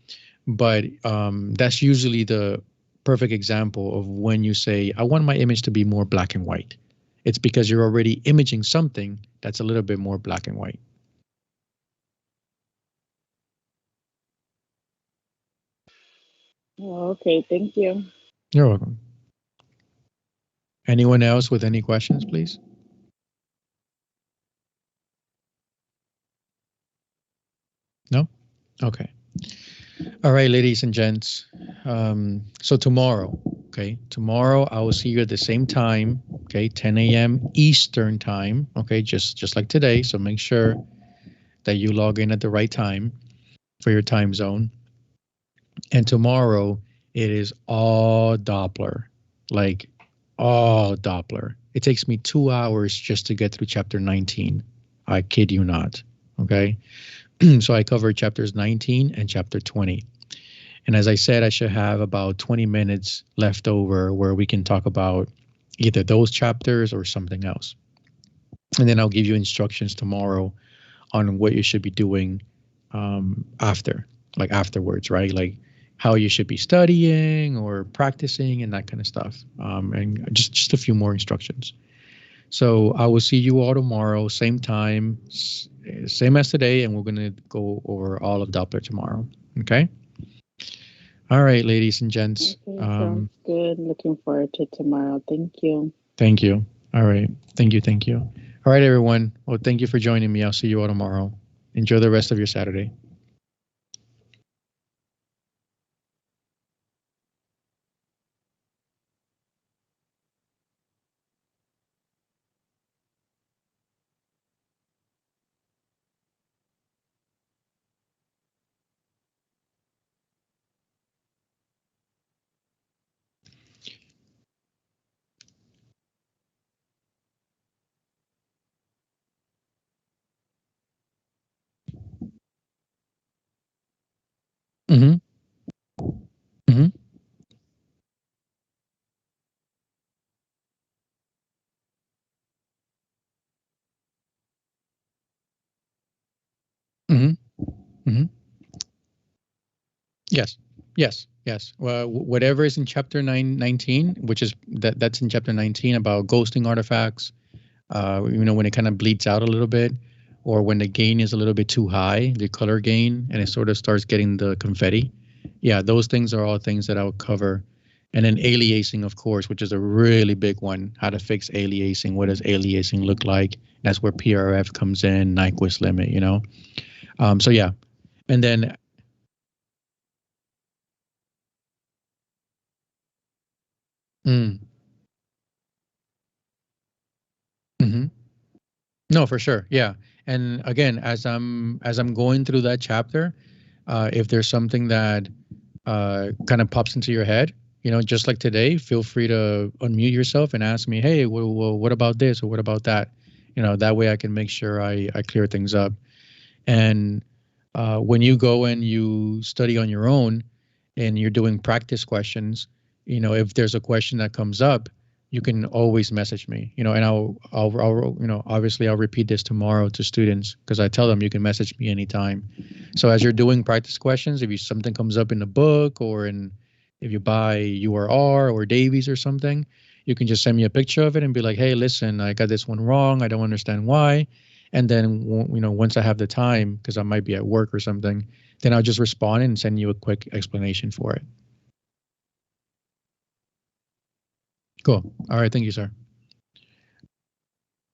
A: But that's usually the perfect example of when you say, I want my image to be more black and white. It's because you're already imaging something that's a little bit more black and white.
B: Oh, okay, thank you.
A: You're welcome. Anyone else with any questions, please? No? Okay. All right, ladies and gents. So tomorrow, okay, tomorrow I will see you at the same time, okay, 10 a.m. Eastern time, okay, just like today. So make sure that you log in at the right time for your time zone. And tomorrow it is all Doppler, like all Doppler. It takes me 2 hours just to get through chapter 19. I kid you not. Okay. So I covered chapters 19 and chapter 20. And as I said, I should have about 20 minutes left over where we can talk about either those chapters or something else. And then I'll give you instructions tomorrow on what you should be doing after, like afterwards, right? Like how you should be studying or practicing and that kind of stuff. And just a few more instructions. So I will see you all tomorrow, same time, same as today, and we're going to go over all of Doppler tomorrow. Okay. All right, ladies and gents.
B: Okay, sounds good. Looking forward to tomorrow. Thank you.
A: Thank you. All right. Thank you. Thank you. All right, everyone. Well, thank you for joining me. I'll see you all tomorrow. Enjoy the rest of your Saturday. Mm-hmm. Mm-hmm. Mm-hmm. Mm-hmm. Yes. Yes. Yes. Well, whatever is in chapter 19, which is that's in chapter 19 about ghosting artifacts, when it kind of bleeds out a little bit, or when the gain is a little bit too high, the color gain, and it sort of starts getting the confetti. Yeah, those things are all things that I'll cover. And then aliasing, of course, which is a really big one. How to fix aliasing? What does aliasing look like? That's where PRF comes in, Nyquist limit. So yeah, and then mm, hmm no, for sure, yeah. And again, as I'm going through that chapter, if there's something that kind of pops into your head, just like today, feel free to unmute yourself and ask me, hey, well, what about this or what about that? That way I can make sure I clear things up. And when you go and you study on your own and you're doing practice questions, if there's a question that comes up, you can always message me, and I'll obviously I'll repeat this tomorrow to students because I tell them you can message me anytime. So as you're doing practice questions, if you something comes up in the book or in if you buy URR or Davies or something, you can just send me a picture of it and be like, hey, listen, I got this one wrong. I don't understand why. And then, once I have the time, because I might be at work or something, then I'll just respond and send you a quick explanation for it. Cool. All right. Thank you, sir.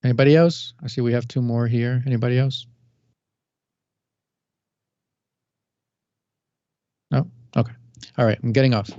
A: Anybody else? I see we have two more here. Anybody else? No? Okay. All right. I'm getting off.